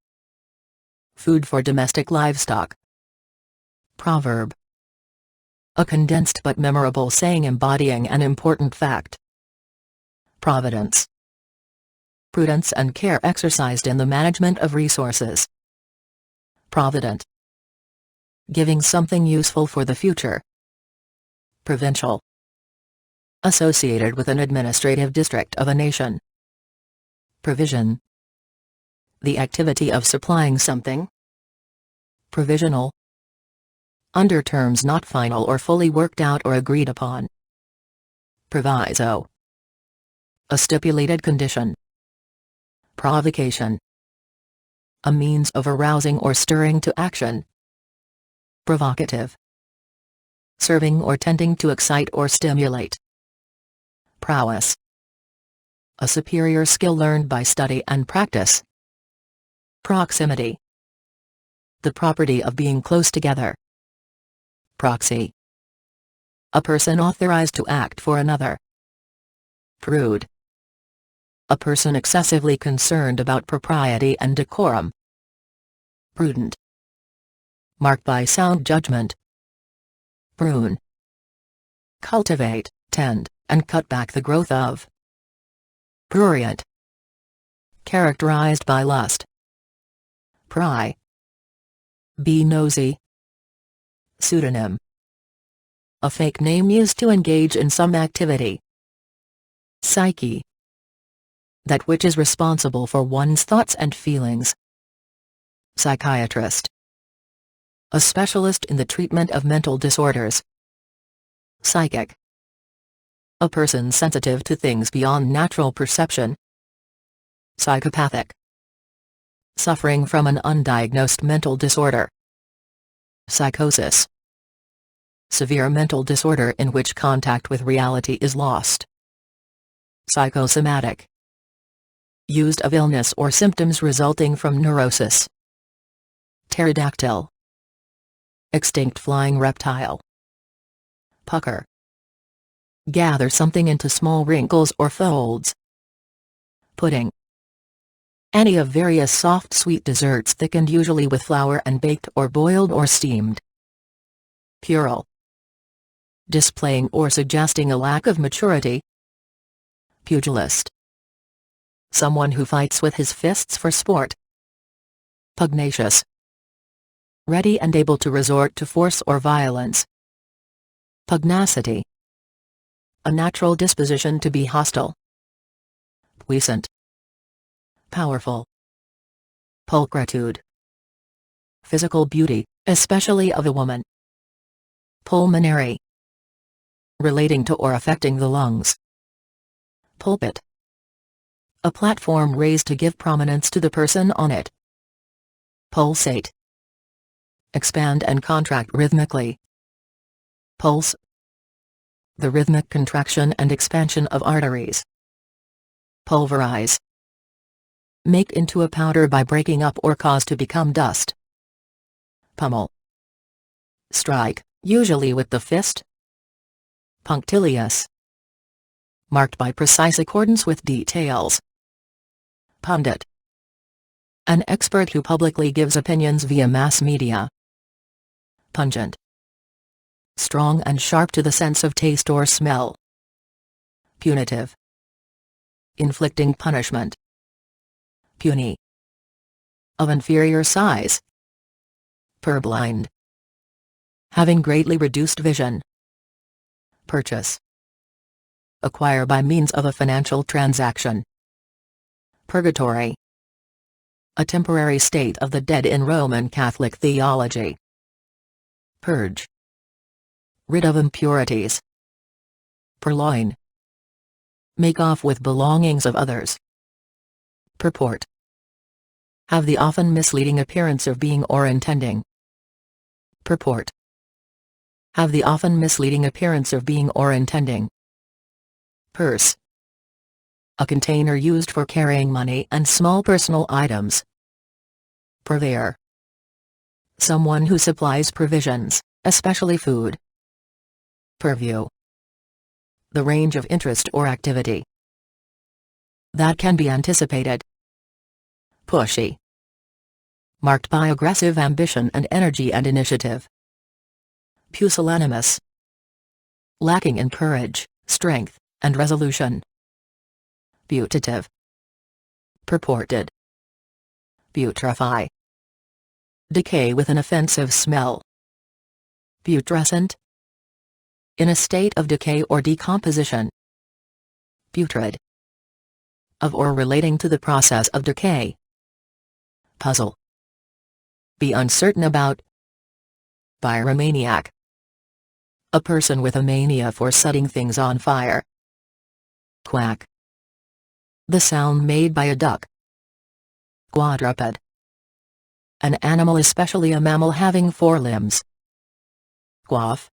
Food for domestic livestock. Proverb. A condensed but memorable saying embodying an important fact. Providence. Prudence and care exercised in the management of resources. Provident. Giving something useful for the future. Provincial. Associated with an administrative district of a nation. Provision. The activity of supplying something. Provisional. Under terms not final or fully worked out or agreed upon. Proviso. A stipulated condition. Provocation. A means of arousing or stirring to action. Provocative. Serving or tending to excite or stimulate. Prowess. A superior skill learned by study and practice. Proximity. The property of being close together. Proxy. A person authorized to act for another. Prude. A person excessively concerned about propriety and decorum. Prudent. Marked by sound judgment. Prune. Cultivate, tend, and cut back the growth of. Prurient. Characterized by lust. Pry. Be nosy. Pseudonym. A fake name used to engage in some activity. Psyche. That which is responsible for one's thoughts and feelings. Psychiatrist. A specialist in the treatment of mental disorders. Psychic. A person sensitive to things beyond natural perception. Psychopathic. Suffering from an undiagnosed mental disorder. Psychosis. Severe mental disorder in which contact with reality is lost. Psychosomatic. Used of illness or symptoms resulting from neurosis. Pterodactyl. Extinct flying reptile. Pucker. Gather something into small wrinkles or folds. Pudding. Any of various soft sweet desserts thickened usually with flour and baked or boiled or steamed. Puerile. Displaying or suggesting a lack of maturity. Pugilist. Someone who fights with his fists for sport. Pugnacious. Ready and able to resort to force or violence. Pugnacity. A natural disposition to be hostile. Puissant. Powerful. Pulchritude. Physical beauty, especially of a woman. Pulmonary. Relating to or affecting the lungs. Pulpit. A platform raised to give prominence to the person on it. Pulsate. Expand and contract rhythmically. Pulse. The rhythmic contraction and expansion of arteries. Pulverize. Make into a powder by breaking up or cause to become dust. Pummel. Strike, usually with the fist. Punctilious. Marked by precise accordance with details. Pundit. An expert who publicly gives opinions via mass media. Pungent. Strong and sharp to the sense of taste or smell. Punitive. Inflicting punishment. Puny. Of inferior size. Purblind. having greatly reduced vision. Purchase. Acquire by means of a financial transaction. Purgatory. A temporary state of the dead in Roman Catholic theology. Purge. Rid of impurities. Purloin. Make off with belongings of others. Purport. Have the often misleading appearance of being or intending. Purport. Have the often misleading appearance of being or intending. Purse. A container used for carrying money and small personal items. Purveyor. Someone who supplies provisions, especially food. Purview. The range of interest or activity that can be anticipated. Pushy. Marked by aggressive ambition and energy and initiative. Pusillanimous. Lacking in courage, strength, and resolution. Putative. Purported. Putrefy. Decay with an offensive smell. Putrescent. In a state of decay or decomposition. Putrid. Of or relating to the process of decay. Puzzle. Be uncertain about. Pyromaniac. A person with a mania for setting things on fire. Quack. The sound made by a duck. Quadruped. An animal, especially a mammal having 4 limbs. Quaff.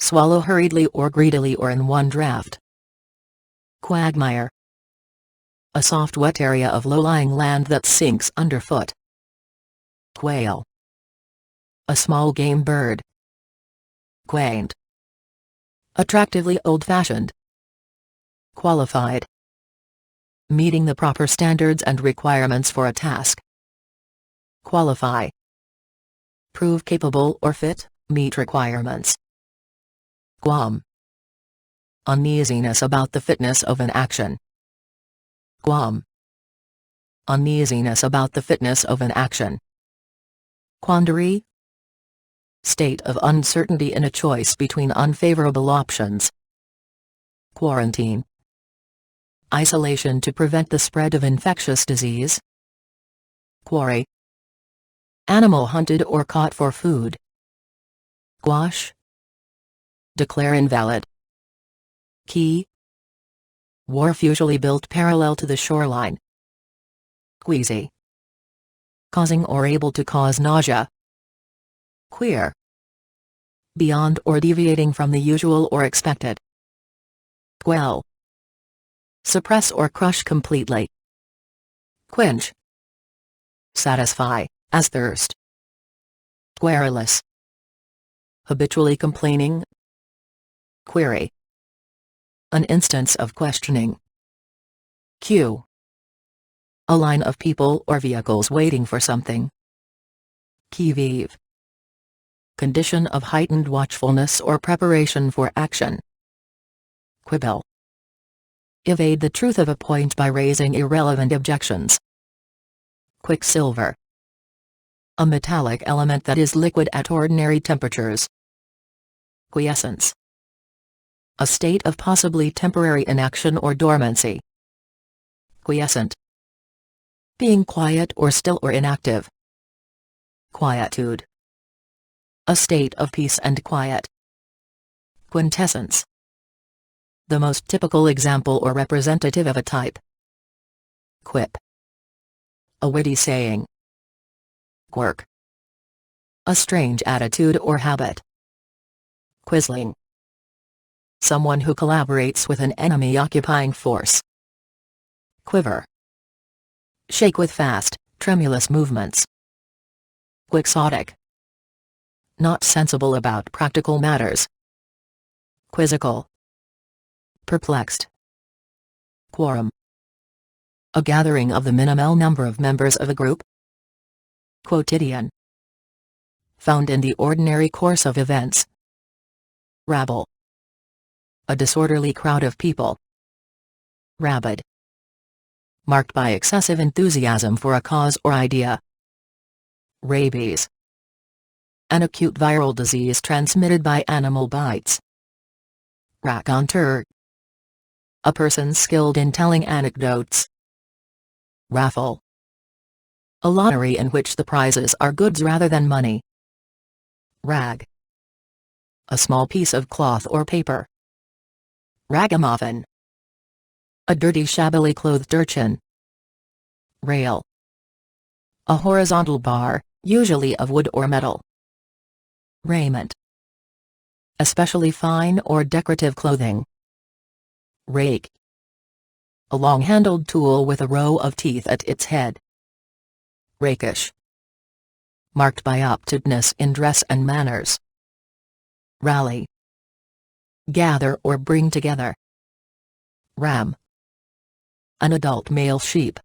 Swallow hurriedly or greedily or in one draught. Quagmire. A soft wet area of low-lying land that sinks underfoot. Quail. A small game bird. Quaint. Attractively old-fashioned. Qualified. Meeting the proper standards and requirements for a task. Qualify. Prove capable or fit, meet requirements. Qualm. Uneasiness about the fitness of an action. Qualm. Uneasiness about the fitness of an action. Quandary. State of uncertainty in a choice between unfavorable options. Quarantine. Isolation to prevent the spread of infectious disease. Quarry. Animal hunted or caught for food. Quash. Declare invalid. Quay. Wharf usually built parallel to the shoreline. Queasy. Causing or able to cause nausea. Queer. Beyond or deviating from the usual or expected. Quell. Suppress or crush completely. Quench. Satisfy, as thirst. Querulous. Habitually complaining. Query. An instance of questioning. Queue. A line of people or vehicles waiting for something. Qui vive. Condition of heightened watchfulness or preparation for action. Quibble. Evade the truth of a point by raising irrelevant objections. Quicksilver. A metallic element that is liquid at ordinary temperatures. Quiescence. A state of possibly temporary inaction or dormancy. Quiescent. Being quiet or still or inactive. Quietude. A state of peace and quiet. Quintessence. The most typical example or representative of a type. Quip. A witty saying. Quirk. A strange attitude or habit. Quisling. Someone who collaborates with an enemy occupying force. Quiver. Shake with fast, tremulous movements. Quixotic. Not sensible about practical matters. Quizzical. Perplexed. Quorum. A gathering of the minimal number of members of a group. Quotidian. Found in the ordinary course of events. Rabble. A disorderly crowd of people. Rabid. Marked by excessive enthusiasm for a cause or idea. Rabies. An acute viral disease transmitted by animal bites. Raconteur. A person skilled in telling anecdotes. Raffle. A lottery in which the prizes are goods rather than money. Rag. A small piece of cloth or paper. Ragamuffin. A dirty shabbily clothed urchin. Rail. A horizontal bar, usually of wood or metal. Raiment. Especially fine or decorative clothing. Rake. A long-handled tool with a row of teeth at its head. Rakish. Marked by aptitudeness in dress and manners. Rally. Gather or bring together. Ram. An adult male sheep.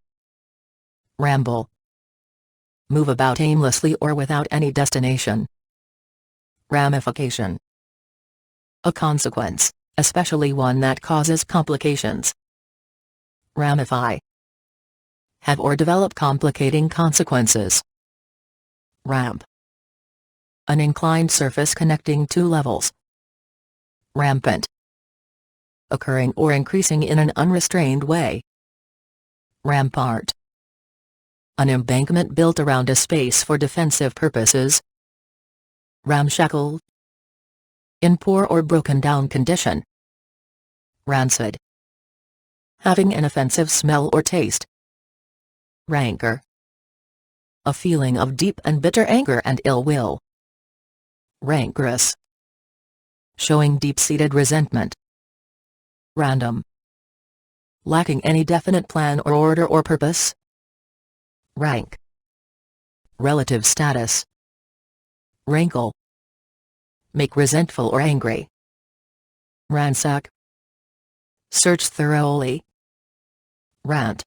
Ramble. Move about aimlessly or without any destination. Ramification. A consequence, especially one that causes complications. Ramify. Have or develop complicating consequences. Ramp. An inclined surface connecting two levels. Rampant. Occurring or increasing in an unrestrained way. Rampart. An embankment built around a space for defensive purposes. Ramshackle. In poor or broken down condition. Rancid. Having an offensive smell or taste. Rancor. A feeling of deep and bitter anger and ill will. Rancorous. Showing deep-seated resentment. Random. Lacking any definite plan or order or purpose. Rank. Relative status. Rankle. Make resentful or angry. Ransack. Search thoroughly. Rant.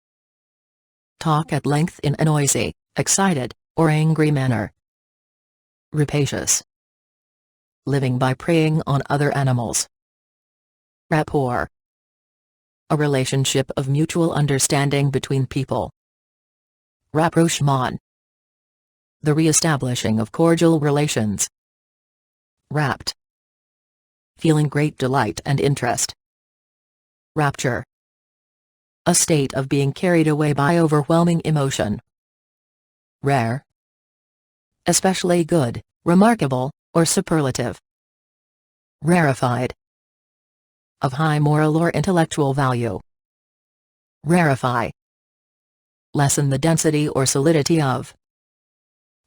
Talk at length in a noisy, excited, or angry manner. Rapacious. Living by preying on other animals. Rapport. A relationship of mutual understanding between people. Rapprochement. The re-establishing of cordial relations. Rapt. Feeling great delight and interest. Rapture. A state of being carried away by overwhelming emotion. Rare. Especially good, remarkable, or superlative. Rarefied. Of high moral or intellectual value. Rarefy. Lessen the density or solidity of.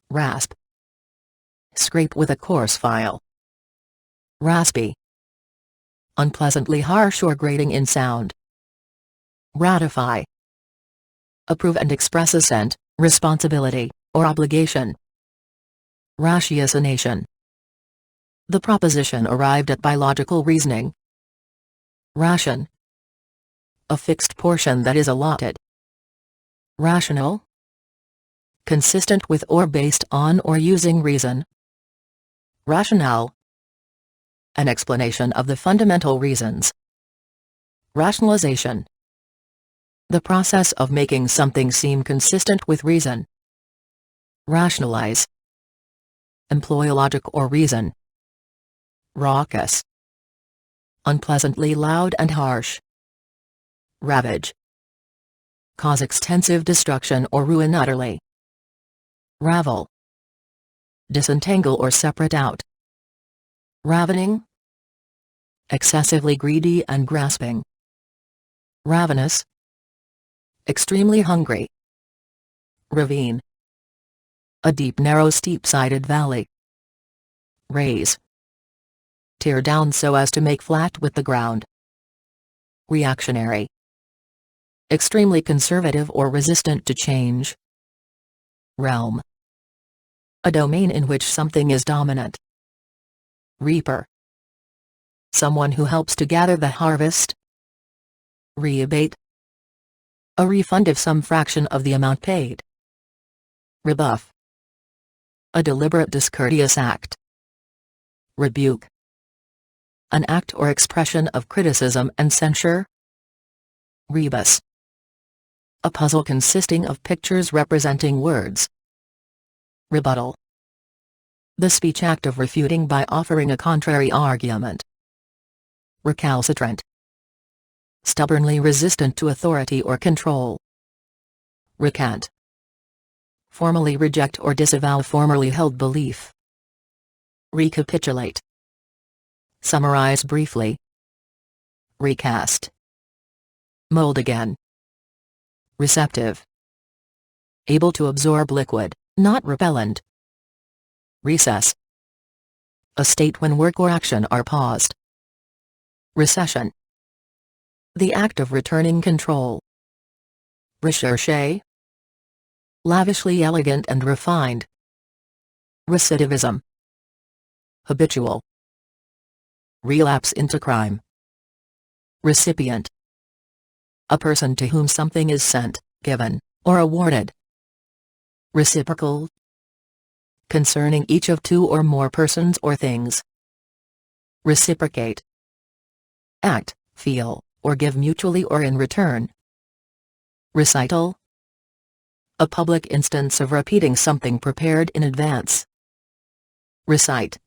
Rasp. Scrape with a coarse file. Raspy. Unpleasantly harsh or grating in sound. Ratify. Approve and express assent, responsibility, or obligation. Ratiocination. The proposition arrived at by logical reasoning. Ration. A fixed portion that is allotted. Rational. Consistent with or based on or using reason. Rationale. An explanation of the fundamental reasons. Rationalization. The process of making something seem consistent with reason. Rationalize. Employ logic or reason. Raucous. Unpleasantly loud and harsh. Ravage. Cause extensive destruction or ruin utterly. Ravel. Disentangle or separate out. Ravening. Excessively greedy and grasping. Ravenous. Extremely hungry. Ravine. A deep narrow steep-sided valley. Raise. Tear down so as to make flat with the ground. Reactionary. Extremely conservative or resistant to change. Realm. A domain in which something is dominant. Reaper. Someone who helps to gather the harvest. Rebate. A refund of some fraction of the amount paid. Rebuff. A deliberate discourteous act. Rebuke. An act or expression of criticism and censure. Rebus. A puzzle consisting of pictures representing words. Rebuttal. The speech act of refuting by offering a contrary argument. Recalcitrant. Stubbornly resistant to authority or control. Recant. Formally reject or disavow formerly held belief. Recapitulate. Summarize briefly. Recast. Mold again. Receptive. Able to absorb liquid, not repellent. Recess. A state when work or action are paused. Recession. The act of returning control. Recherche. Lavishly elegant and refined. Recidivism. Habitual. Relapse into crime. Recipient. A person to whom something is sent, given, or awarded. Reciprocal. Concerning each of two or more persons or things. Reciprocate. Act, feel, or give mutually or in return. Recital. A public instance of repeating something prepared in advance. Recite.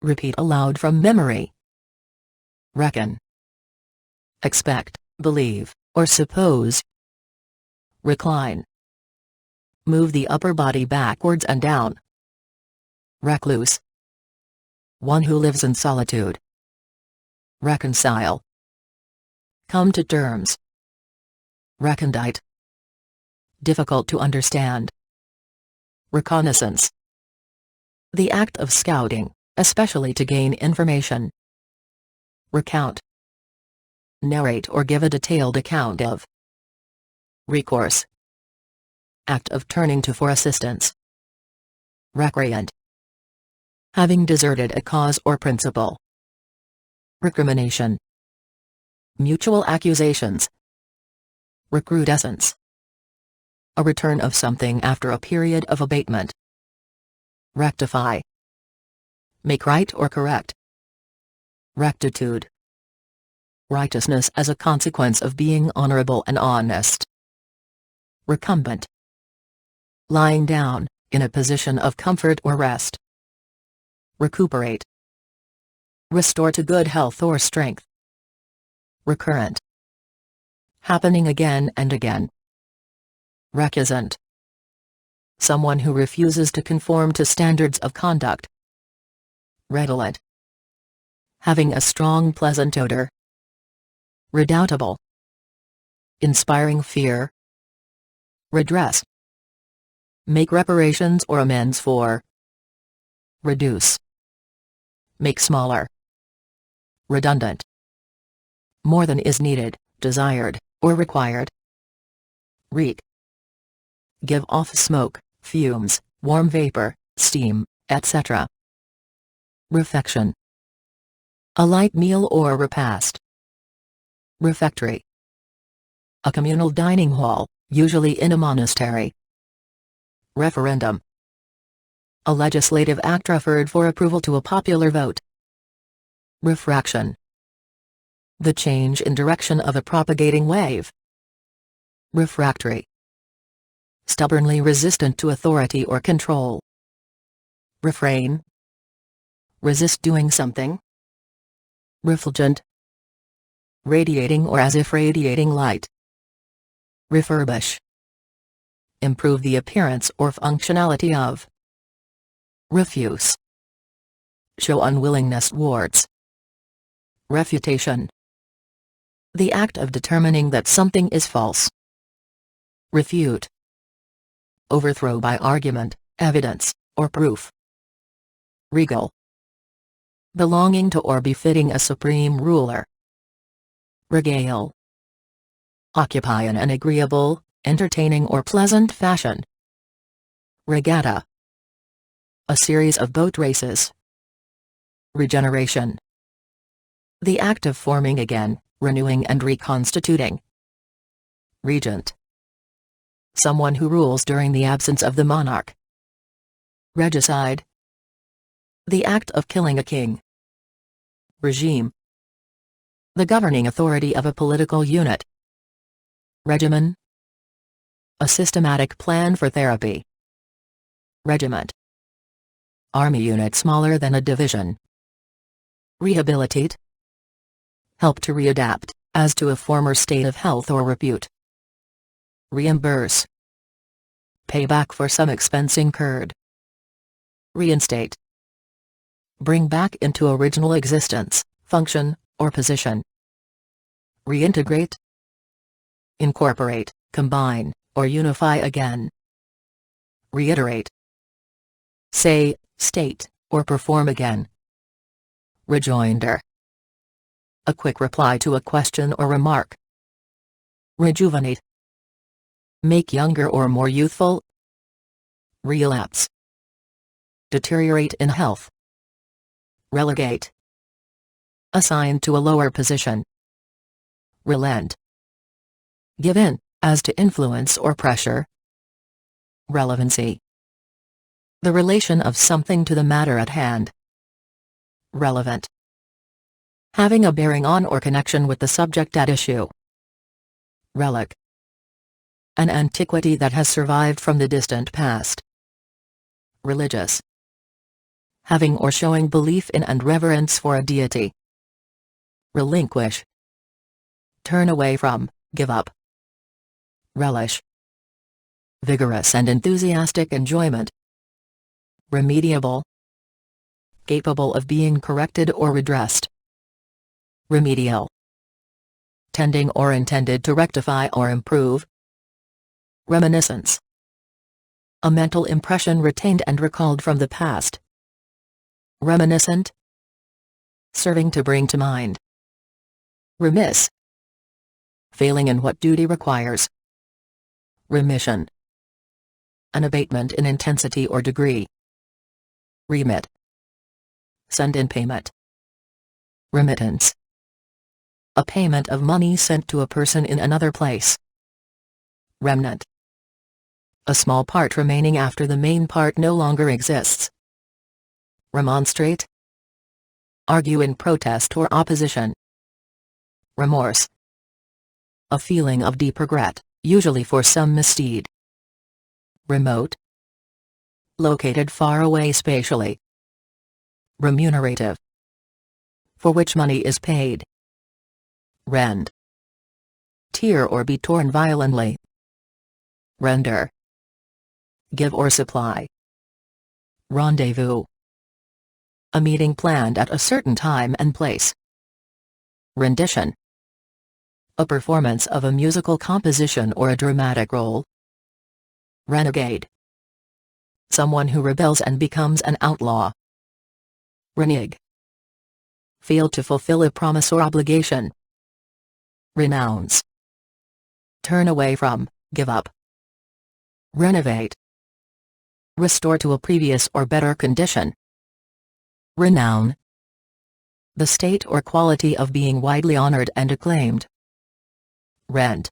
Repeat aloud from memory. Reckon. Expect, believe, or suppose. Recline. Move the upper body backwards and down. Recluse. One who lives in solitude. Reconcile. Come to terms. Recondite. Difficult to understand. Reconnaissance. The act of scouting, especially to gain information. Recount. Narrate or give a detailed account of. Recourse. Act of turning to for assistance. Recreant. Having deserted a cause or principle. Recrimination. Mutual accusations. Recrudescence. A return of something after a period of abatement. Rectify. Make right or correct. Rectitude. Righteousness as a consequence of being honorable and honest. Recumbent. Lying down, in a position of comfort or rest. Recuperate. Restore to good health or strength. Recurrent. Happening again and again. Recusant. Someone who refuses to conform to standards of conduct. Redolent. Having a strong pleasant odor. Redoubtable. Inspiring fear. Redress. Make reparations or amends for. Reduce. Make smaller. Redundant. More than is needed, desired, or required. Reek. Give off smoke, fumes, warm vapor, steam, etc. Refection. A light meal or repast. Refectory. A communal dining hall, usually in a monastery. Referendum. A legislative act referred for approval to a popular vote. Refraction. The change in direction of a propagating wave. Refractory. Stubbornly resistant to authority or control. Refrain. Resist doing something. Refulgent. Radiating or as if radiating light. Refurbish. Improve the appearance or functionality of. Refuse. Show unwillingness towards. Refutation. The act of determining that something is false. Refute. Overthrow by argument, evidence, or proof. Regal. Belonging to or befitting a supreme ruler. Regale. Occupy in an agreeable, entertaining or pleasant fashion. Regatta. A series of boat races. Regeneration. The act of forming again, renewing and reconstituting. Regent. Someone who rules during the absence of the monarch. Regicide. The act of killing a king. Regime. The governing authority of a political unit. Regimen. A systematic plan for therapy. Regiment. Army unit smaller than a division. Rehabilitate. Help to readapt, as to a former state of health or repute. Reimburse. Pay back for some expense incurred. Reinstate. Bring back into original existence, function, or position. Reintegrate. Incorporate, combine, or unify again. Reiterate. Say, state, or perform again. Rejoinder. A quick reply to a question or remark. Rejuvenate. Make younger or more youthful. Relapse. Deteriorate in health. Relegate. Assign to a lower position. Relent. Give in, as to influence or pressure. Relevancy. The relation of something to the matter at hand. Relevant. Having a bearing on or connection with the subject at issue. Relic. An antiquity that has survived from the distant past. Religious. Having or showing belief in and reverence for a deity. Relinquish. Turn away from, give up. Relish. Vigorous and enthusiastic enjoyment. Remediable. Capable of being corrected or redressed. Remedial. Tending or intended to rectify or improve. Reminiscence. A mental impression retained and recalled from the past. Reminiscent. Serving to bring to mind. Remiss. Failing in what duty requires. Remission. An abatement in intensity or degree. Remit. Send in payment. Remittance. A payment of money sent to a person in another place. Remnant. A small part remaining after the main part no longer exists. Remonstrate. Argue in protest or opposition. Remorse. A feeling of deep regret, usually for some misdeed. Remote. Located far away spatially. Remunerative. For which money is paid. Rend. Tear or be torn violently. Render. Give or supply. Rendezvous. A meeting planned at a certain time and place. Rendition. A performance of a musical composition or a dramatic role. Renegade. Someone who rebels and becomes an outlaw. Renege. Fail to fulfill a promise or obligation. Renounce. Turn away from, give up. Renovate. Restore to a previous or better condition. Renown. The state or quality of being widely honored and acclaimed. Rent.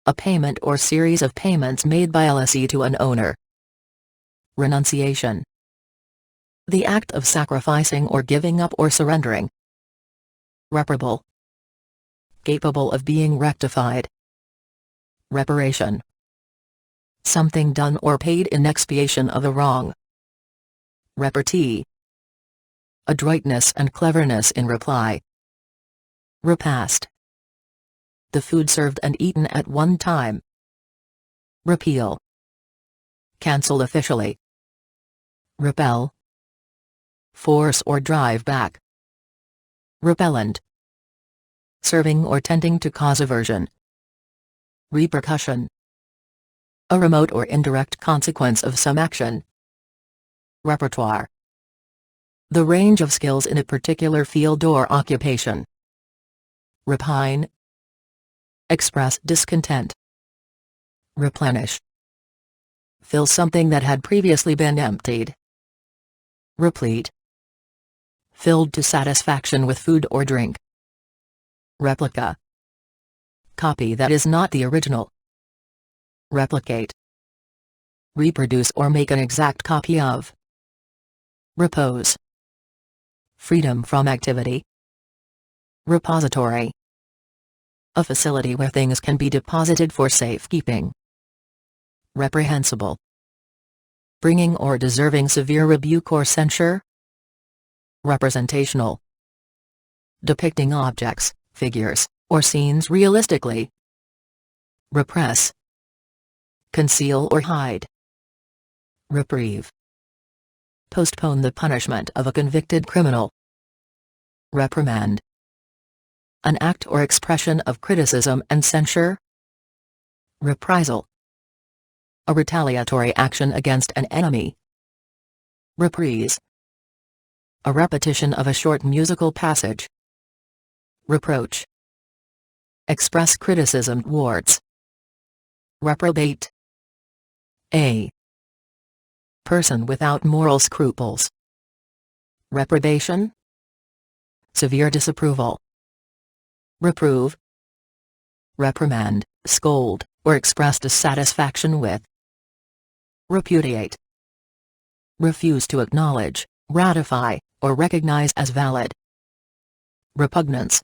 A payment or series of payments made by a lessee to an owner. Renunciation. The act of sacrificing or giving up or surrendering. Reparable. Capable of being rectified. Reparation. Something done or paid in expiation of a wrong. Repartee. Adroitness and cleverness in reply. Repast. The food served and eaten at one time. Repeal. Cancel officially. Repel. Force or drive back. Repellent. Serving or tending to cause aversion. Repercussion. A remote or indirect consequence of some action. Repertoire. The range of skills in a particular field or occupation. Repine. Express discontent. Replenish. Fill something that had previously been emptied. Replete. Filled to satisfaction with food or drink. Replica. Copy that is not the original. Replicate. Reproduce or make an exact copy of. Repose. Freedom from activity. Repository. A facility where things can be deposited for safekeeping. Reprehensible. bringing or deserving severe rebuke or censure. Representational, depicting objects, figures, or scenes realistically. Repress, conceal or hide. Reprieve, postpone the punishment of a convicted criminal. Reprimand, an act or expression of criticism and censure. Reprisal, a retaliatory action against an enemy. Reprise, a repetition of a short musical passage. Reproach, express criticism towards. Reprobate, a person without moral scruples. Reprobation, severe disapproval. Reprove, reprimand, scold, or express dissatisfaction with. Repudiate, refuse to acknowledge, ratify, or recognize as valid. Repugnance,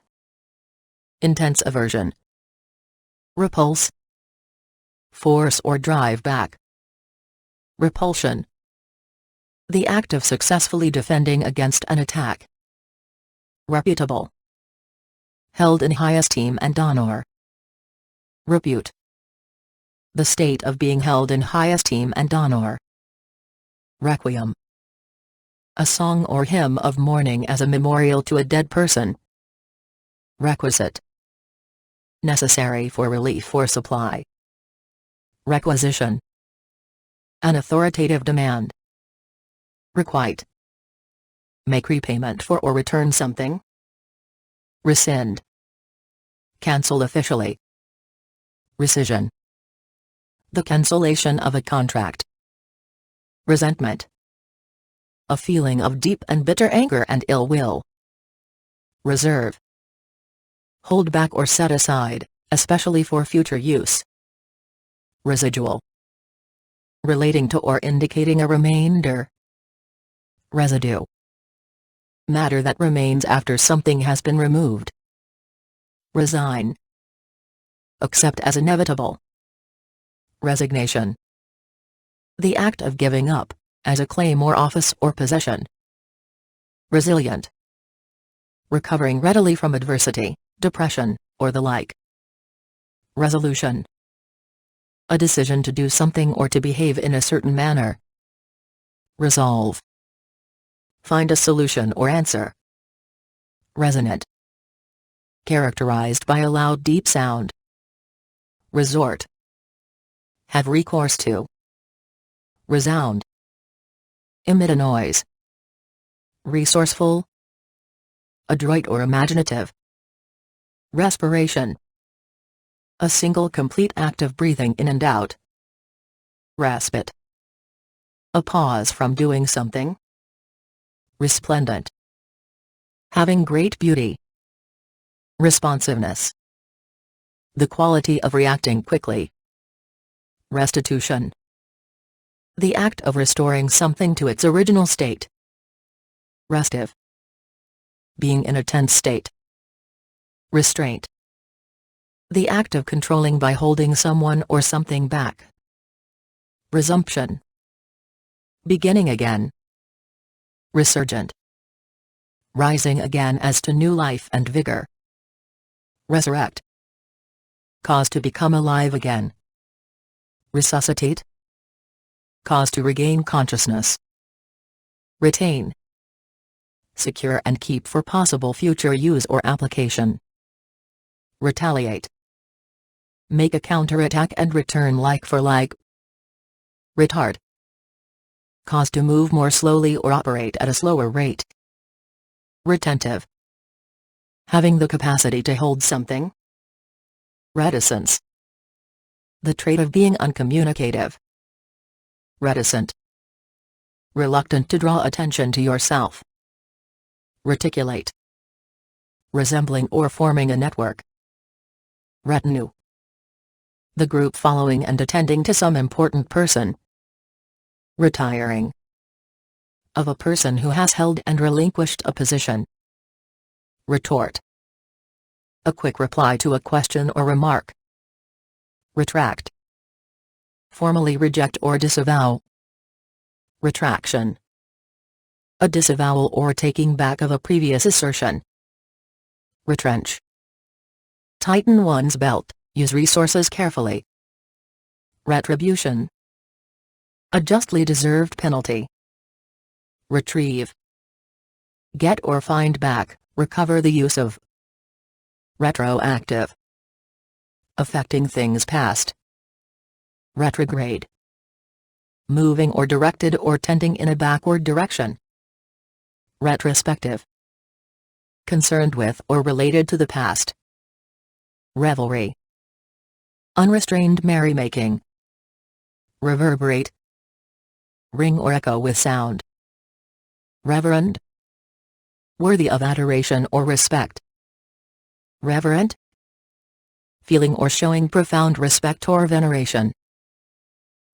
intense aversion. Repulse, force or drive back. Repulsion, the act of successfully defending against an attack. Reputable, held in high esteem and honor. Repute, the state of being held in high esteem and honor. Requiem, a song or hymn of mourning as a memorial to a dead person. Requisite, necessary for relief or supply. Requisition, an authoritative demand. Requite, make repayment for or return something. Rescind, cancel officially. Rescission, the cancellation of a contract. Resentment, a feeling of deep and bitter anger and ill will. Reserve, hold back or set aside, especially for future use. Residual, relating to or indicating a remainder. Residue, matter that remains after something has been removed. Resign, accept as inevitable. Resignation, the act of giving up, as a claim or office or possession. Resilient, recovering readily from adversity, depression, or the like. Resolution, a decision to do something or to behave in a certain manner. Resolve, find a solution or answer. Resonant, characterized by a loud deep sound. Resort, have recourse to. Resound, emit a noise. Resourceful, adroit or imaginative. Respiration, a single complete act of breathing in and out. Respite, a pause from doing something. Resplendent, having great beauty. Responsiveness, the quality of reacting quickly. Restitution, the act of restoring something to its original state. Restive, being in a tense state. Restraint, the act of controlling by holding someone or something back. Resumption, beginning again. Resurgent, rising again as to new life and vigor. Resurrect, cause to become alive again. Resuscitate, cause to regain consciousness. Retain, secure and keep for possible future use or application. Retaliate, make a counterattack and return like for like. Retard, cause to move more slowly or operate at a slower rate. Retentive, having the capacity to hold something. Reticence, the trait of being uncommunicative. Reticent, reluctant to draw attention to yourself. Reticulate, resembling or forming a network. Retinue, the group following and attending to some important person. Retiring, of a person who has held and relinquished a position. Retort, a quick reply to a question or remark. Retract, formally reject or disavow. Retraction. A disavowal or taking back of a previous assertion. Retrench. Tighten one's belt, use resources carefully. Retribution. A justly deserved penalty. Retrieve. Get or find back, recover the use of. Retroactive. Affecting things past. Retrograde. Moving or directed or tending in a backward direction. Retrospective. Concerned with or related to the past. Revelry. Unrestrained merrymaking. Reverberate. Ring or echo with sound. Reverend. Worthy of adoration or respect. Reverent. Feeling or showing profound respect or veneration.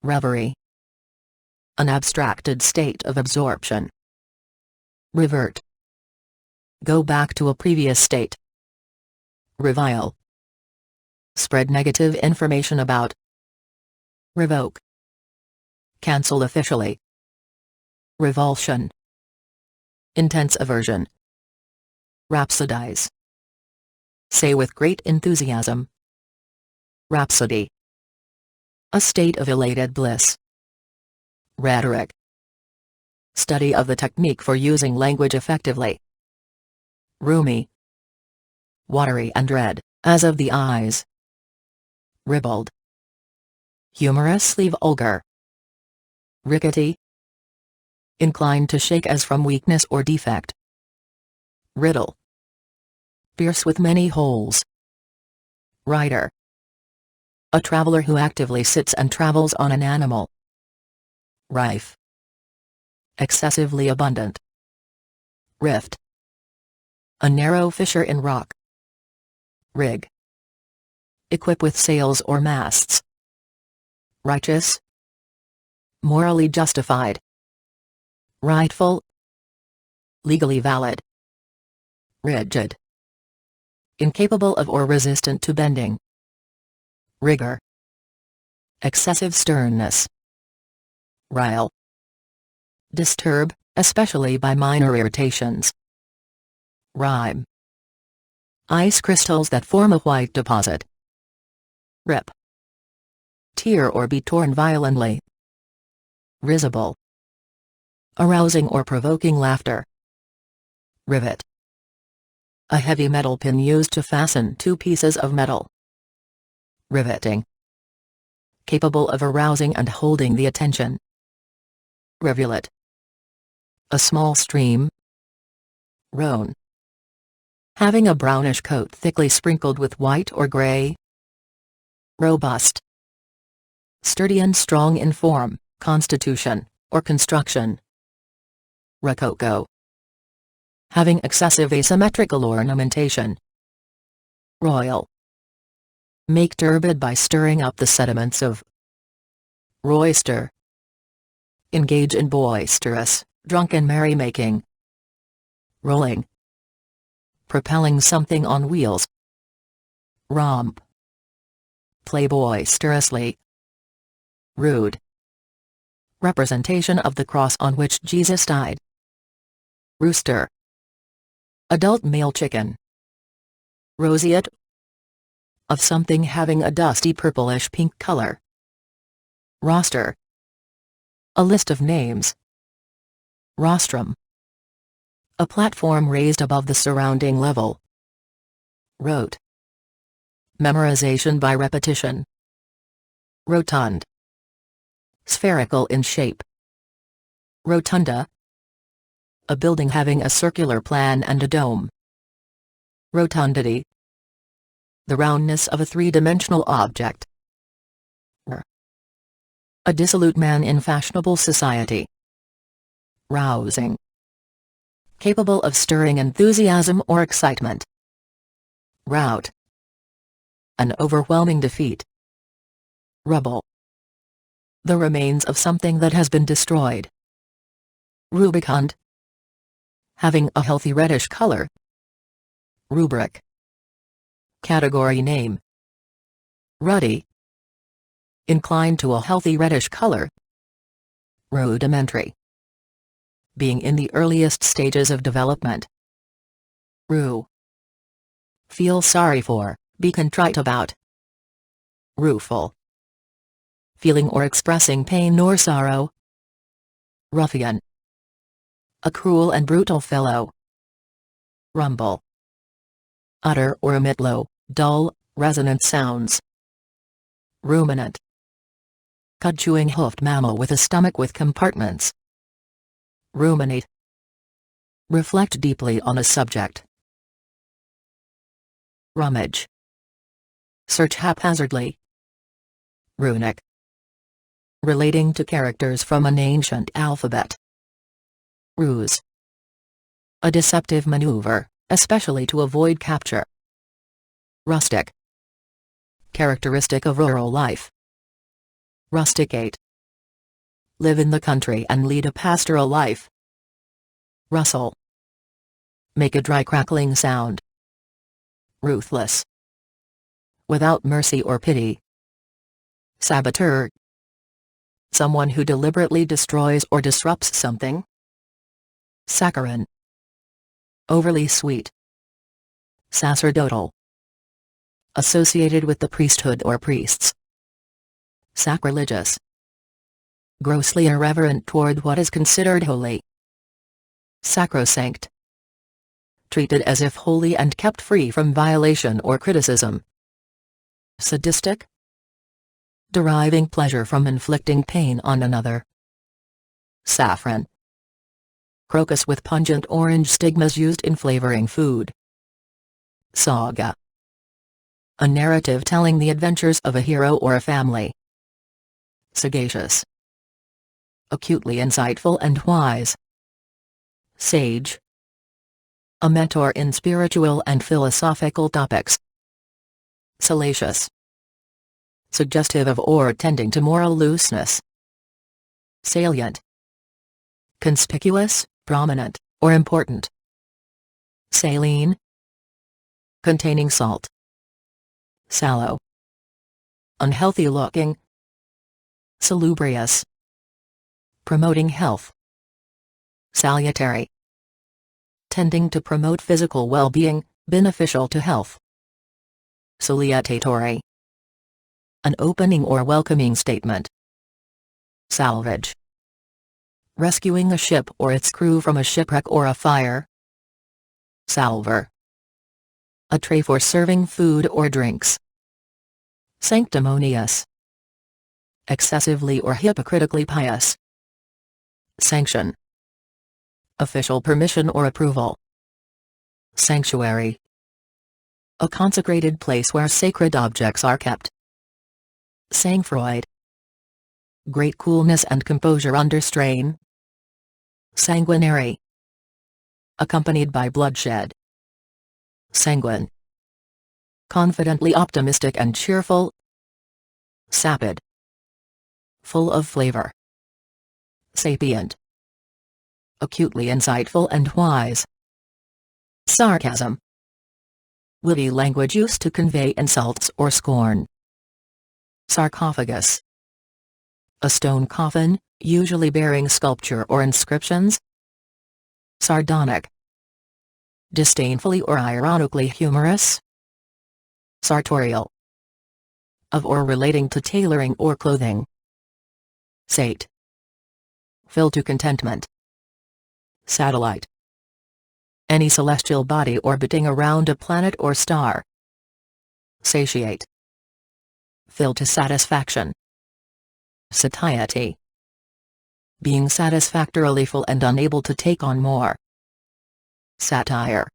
Reverie. An abstracted state of absorption. Revert. Go back to a previous state. Revile. Spread negative information about. Revoke. Cancel officially. Revulsion. Intense aversion. Rhapsodize. Say with great enthusiasm. Rhapsody. A state of elated bliss. Rhetoric. Study of the technique for using language effectively. Roomy. Watery and red, as of the eyes. Ribald. Humorously vulgar. Rickety. Inclined to shake as from weakness or defect. Riddle. Pierce with many holes. Rider. A traveler who actively sits and travels on an animal. Rife. Excessively abundant. Rift. A narrow fissure in rock. Rig. Equip with sails or masts. Righteous. Morally justified. Rightful. Legally valid. Rigid. Incapable of or resistant to bending. Rigor. Excessive sternness. Rile. Disturb, especially by minor irritations. Rime. Ice crystals that form a white deposit. Rip. Tear or be torn violently. Risible. Arousing or provoking laughter. Rivet. A heavy metal pin used to fasten two pieces of metal. Riveting. Capable of arousing and holding the attention. Rivulet. A small stream. Roan. Having a brownish coat thickly sprinkled with white or gray. Robust. Sturdy and strong in form, constitution, or construction. Rococo. Having excessive asymmetrical ornamentation. Royal. Make turbid by stirring up the sediments of. Roister. Engage in boisterous, drunken merrymaking. Rolling. Propelling something on wheels. Romp. Play boisterously. Rude. Representation of the cross on which Jesus died. Rooster. Adult male chicken. Roseate. Of something having a dusty purplish pink color. Roster. A list of names. Rostrum. A platform raised above the surrounding level. Rote. Memorization by repetition. Rotund. Spherical in shape. Rotunda. A building having a circular plan and a dome. Rotundity. The roundness of a three-dimensional object. A dissolute man in fashionable society. Rousing. Capable of stirring enthusiasm or excitement. Rout. An overwhelming defeat. Rubble. The remains of something that has been destroyed. Rubicund. Having a healthy reddish color. Rubric. Category name. Ruddy. Inclined to a healthy reddish color. Rudimentary. being in the earliest stages of development. Rue. Feel sorry for, be contrite about. Rueful. Feeling or expressing pain or sorrow. Ruffian. A cruel and brutal fellow. Rumble. Utter or emit low, dull, resonant sounds. Ruminant. Cud-chewing hoofed mammal with a stomach with compartments. Ruminate. Reflect deeply on a subject. Rummage. Search haphazardly. Runic. Relating to characters from an ancient alphabet. Ruse. A deceptive maneuver, especially to avoid capture. Rustic. Characteristic of rural life. Rusticate. Live in the country and lead a pastoral life. Rustle. Make a dry crackling sound. Ruthless. Without mercy or pity. Saboteur. Someone who deliberately destroys or disrupts something. Saccharine. Overly sweet. Sacerdotal. Associated with the priesthood or priests. Sacrilegious. Grossly irreverent toward what is considered holy. Sacrosanct. Treated as if holy and kept free from violation or criticism. Sadistic. Deriving pleasure from inflicting pain on another. Saffron. Crocus with pungent orange stigmas used in flavoring food. Saga. A narrative telling the adventures of a hero or a family. Sagacious. Acutely insightful and wise. Sage. A mentor in spiritual and philosophical topics. Salacious. Suggestive of or tending to moral looseness. Salient. Conspicuous, prominent, or important. Saline. Containing salt. Sallow. Unhealthy looking. Salubrious. Promoting health. Salutary. Tending to promote physical well-being, beneficial to health. Salutatory. An opening or welcoming statement. Salvage. Rescuing a ship or its crew from a shipwreck or a fire. Salver. A tray for serving food or drinks. Sanctimonious. Excessively or hypocritically pious. Sanction. Official permission or approval. Sanctuary. A consecrated place where sacred objects are kept. Sang-froid. Great coolness and composure under strain. Sanguinary. Accompanied by bloodshed. Sanguine. Confidently optimistic and cheerful. Sapid. Full of flavor. Sapient. Acutely insightful and wise. Sarcasm. Witty language used to convey insults or scorn. Sarcophagus. A stone coffin, usually bearing sculpture or inscriptions. Sardonic. Disdainfully or ironically humorous. Sartorial. Of or relating to tailoring or clothing. Sate. Fill to contentment. Satellite. Any celestial body orbiting around a planet or star. Satiate. Fill to satisfaction. Satiety. Being satisfactorily full and unable to take on more. Satire.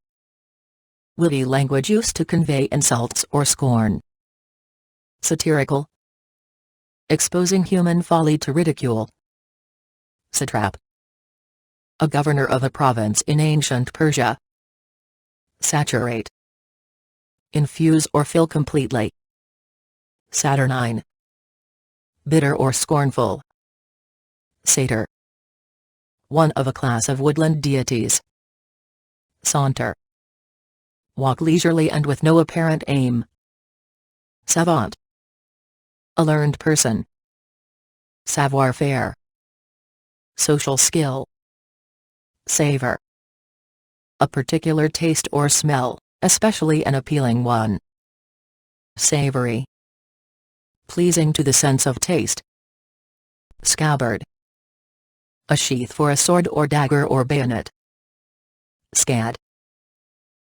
Witty language used to convey insults or scorn. Satirical. Exposing human folly to ridicule. Satrap. A governor of a province in ancient Persia. Saturate. Infuse or fill completely. Saturnine. Bitter or scornful. Satyr. One of a class of woodland deities. Saunter. Walk leisurely and with no apparent aim. Savant. A learned person. Savoir-faire. Social skill. Savor. A particular taste or smell, especially an appealing one. Savory. Pleasing to the sense of taste. Scabbard. A sheath for a sword or dagger or bayonet. Scad.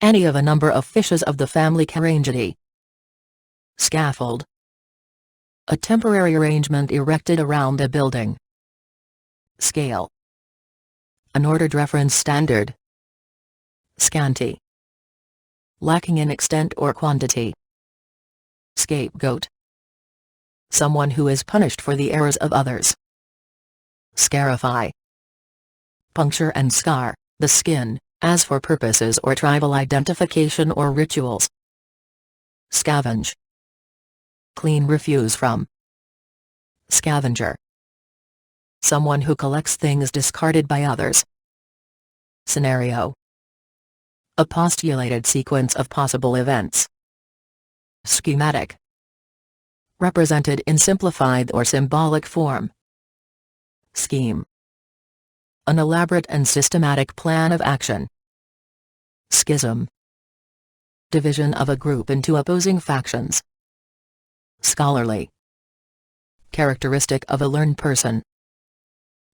Any of a number of fishes of the family Carangidae. Scaffold. A temporary arrangement erected around a building. Scale. An ordered reference standard. Scanty. Lacking in extent or quantity. Scapegoat. Someone who is punished for the errors of others. Scarify. Puncture and scar, the skin, as for purposes or tribal identification or rituals. Scavenge. Clean refuse from. Scavenger. Someone who collects things discarded by others. Scenario. A postulated sequence of possible events. Schematic. Represented in simplified or symbolic form. Scheme. An elaborate and systematic plan of action. Schism. Division of a group into opposing factions. Scholarly. Characteristic of a learned person.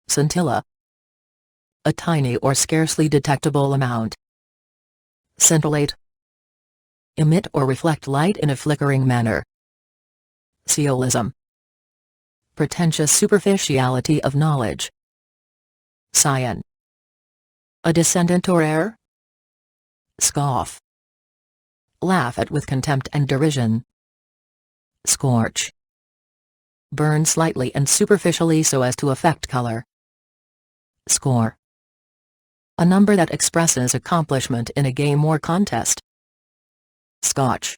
Scintilla. A tiny or scarcely detectable amount. Scintillate. Emit or reflect light in a flickering manner. Sciolism. Pretentious superficiality of knowledge. Scion. A descendant or heir. Scoff. Laugh at with contempt and derision. Scorch. Burn slightly and superficially so as to affect color. Score. A number that expresses accomplishment in a game or contest. Scotch.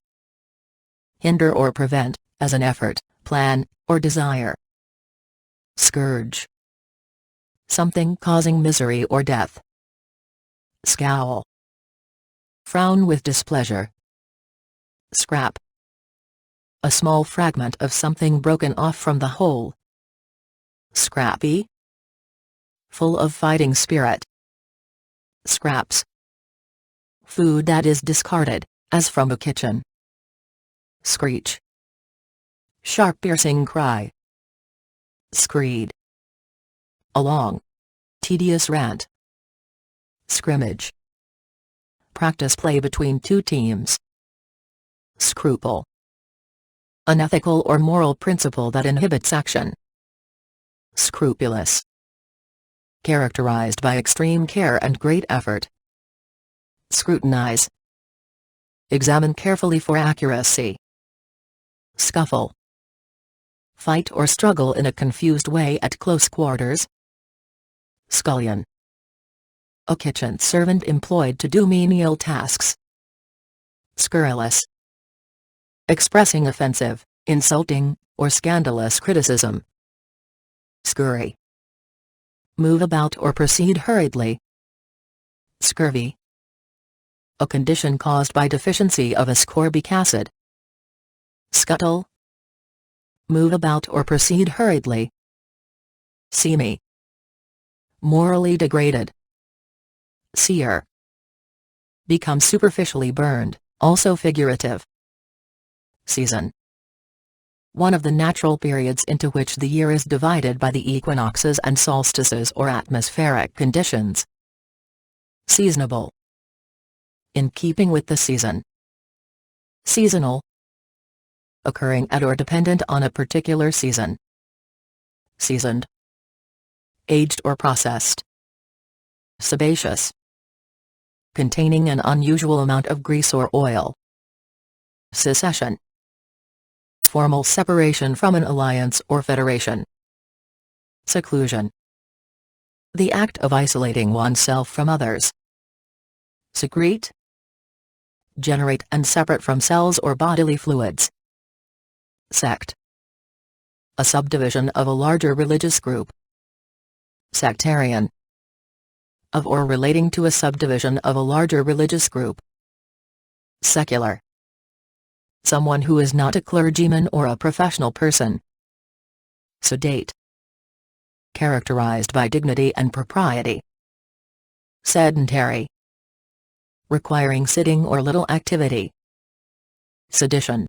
Hinder or prevent, as an effort, plan, or desire. Scourge. Something causing misery or death. Scowl. Frown with displeasure. Scrap. A small fragment of something broken off from the whole. Scrappy. Full of fighting spirit. Scraps. Food that is discarded, as from a kitchen. Screech. Sharp piercing cry. Screed. A long, tedious rant. Scrimmage. Practice play between two teams. Scruple. An ethical or moral principle that inhibits action. Scrupulous. Characterized by extreme care and great effort. Scrutinize. Examine carefully for accuracy. Scuffle. Fight or struggle in a confused way at close quarters. Scullion. A kitchen servant employed to do menial tasks. Scurrilous. Expressing offensive, insulting, or scandalous criticism. Scurry. Move about or proceed hurriedly. Scurvy. A condition caused by deficiency of ascorbic acid. Scuttle. Move about or proceed hurriedly. Seamy. Morally degraded. Sear. Become superficially burned, also figurative. Season. One of the natural periods into which the year is divided by the equinoxes and solstices or atmospheric conditions. Seasonable. In keeping with the season. Seasonal. Occurring at or dependent on a particular season. Seasoned. Aged or processed. Sebaceous. Containing an unusual amount of grease or oil. Secession. Formal separation from an alliance or federation. Seclusion. The act of isolating oneself from others. Secrete. Generate and separate from cells or bodily fluids. Sect. A subdivision of a larger religious group. Sectarian. Of or relating to a subdivision of a larger religious group. Secular. Someone who is not a clergyman or a professional person. Sedate. Characterized by dignity and propriety. Sedentary. Requiring sitting or little activity. Sedition.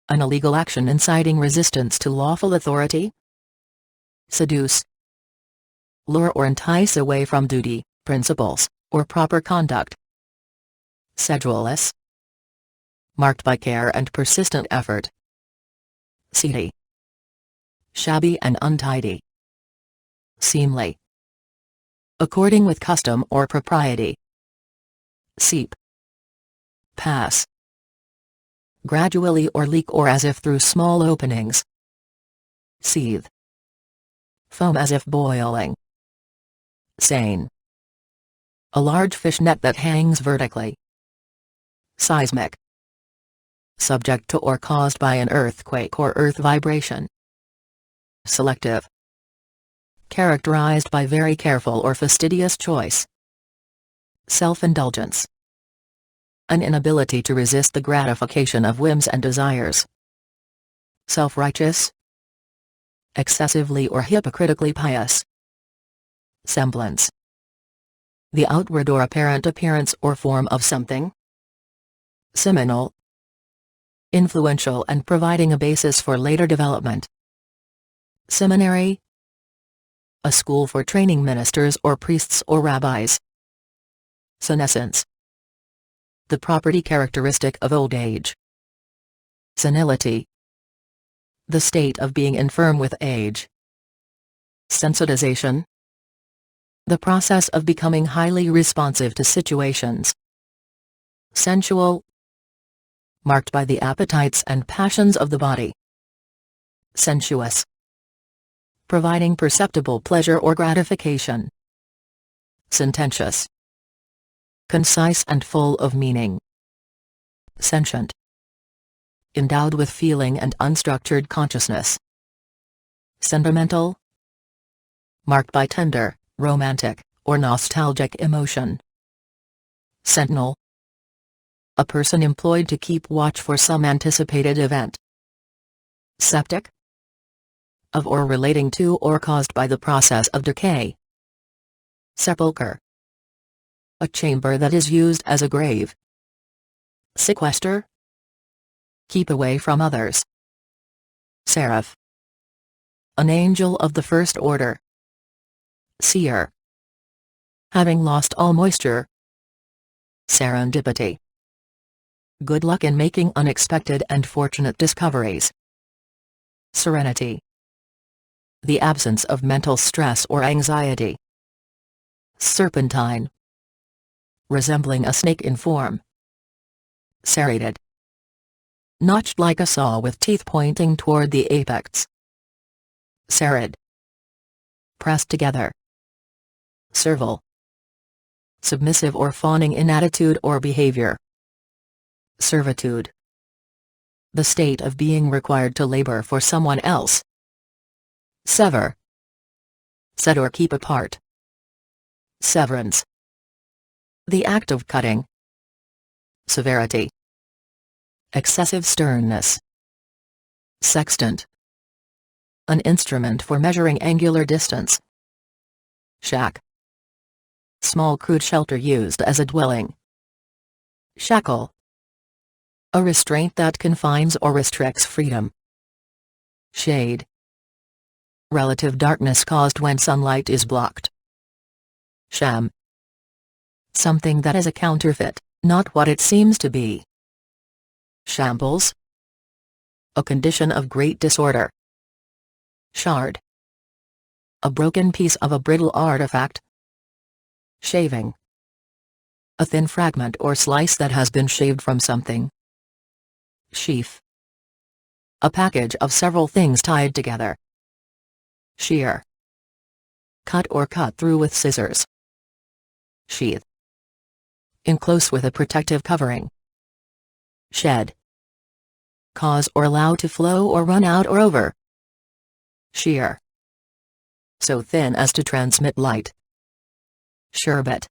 An illegal action inciting resistance to lawful authority. Seduce. Lure or entice away from duty, principles, or proper conduct. Sedulous. Marked by care and persistent effort. Seedy. Shabby and untidy. Seemly. According with custom or propriety. Seep. Pass. Gradually or leak or as if through small openings. Seethe. Foam as if boiling. Seine. A large fish net that hangs vertically. Seismic. Subject to or caused by an earthquake or earth vibration. Selective. Characterized by very careful or fastidious choice. Self-indulgence. An inability to resist the gratification of whims and desires. Self-righteous. Excessively or hypocritically pious. Semblance. The outward or apparent appearance or form of something. Seminal. Influential and providing a basis for later development. Seminary. A school for training ministers or priests or rabbis. Senescence. The property characteristic of old age. Senility. The state of being infirm with age. Sensitization. The process of becoming highly responsive to situations. Sensual. Marked by the appetites and passions of the body. Sensuous. Providing perceptible pleasure or gratification. Sententious. Concise and full of meaning. Sentient. Endowed with feeling and unstructured consciousness. Sentimental. Marked by tender, romantic, or nostalgic emotion. Sentinel. A person employed to keep watch for some anticipated event. Septic. Of or relating to or caused by the process of decay. Sepulchre. A chamber that is used as a grave. Sequester. Keep away from others. Seraph. An angel of the first order. Seer. Having lost all moisture. Serendipity. Good luck in making unexpected and fortunate discoveries. Serenity. The absence of mental stress or anxiety. Serpentine. Resembling a snake in form. Serrated. Notched like a saw with teeth pointing toward the apex. Serrid. Pressed together. Servile. Submissive or fawning in attitude or behavior. Servitude. The state of being required to labor for someone else. Sever. Set or keep apart. Severance. The act of cutting. Severity. Excessive sternness. Sextant. An instrument for measuring angular distance. Shack. Small crude shelter used as a dwelling. Shackle. A restraint that confines or restricts freedom. Shade. Relative darkness caused when sunlight is blocked. Sham. Something that is a counterfeit, not what it seems to be. Shambles. A condition of great disorder. Shard. A broken piece of a brittle artifact. Shaving. A thin fragment or slice that has been shaved from something. Sheaf. A package of several things tied together. Shear. Cut or cut through with scissors. Sheath. Enclose with a protective covering. Shed. Cause or allow to flow or run out or over. Sheer. So thin as to transmit light. Sherbet.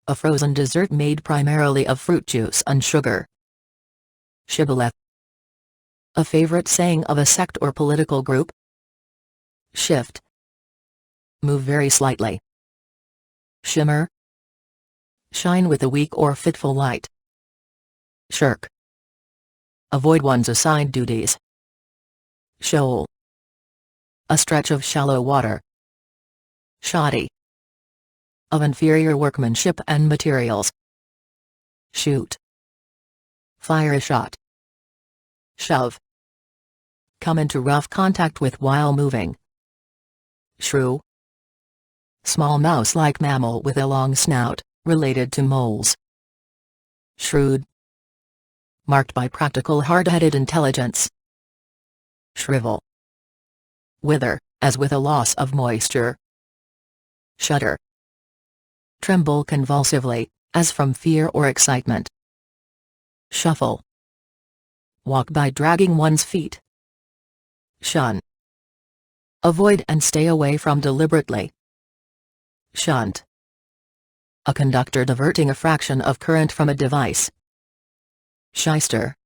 A frozen dessert made primarily of fruit juice and sugar. Shibboleth. A favorite saying of a sect or political group. Shift. Move very slightly. Shimmer. Shine with a weak or fitful light. Shirk. Avoid one's assigned duties. Shoal. A stretch of shallow water. Shoddy. Of inferior workmanship and materials. Shoot. Fire a shot. Shove. Come into rough contact with while moving. Shrew. Small mouse-like mammal with a long snout, related to moles. Shrewd. Marked by practical hard-headed intelligence. Shrivel. Wither, as with a loss of moisture. Shudder. Tremble convulsively, as from fear or excitement. Shuffle. Walk by dragging one's feet. Shun. Avoid and stay away from deliberately. Shunt. A conductor diverting a fraction of current from a device. Shyster.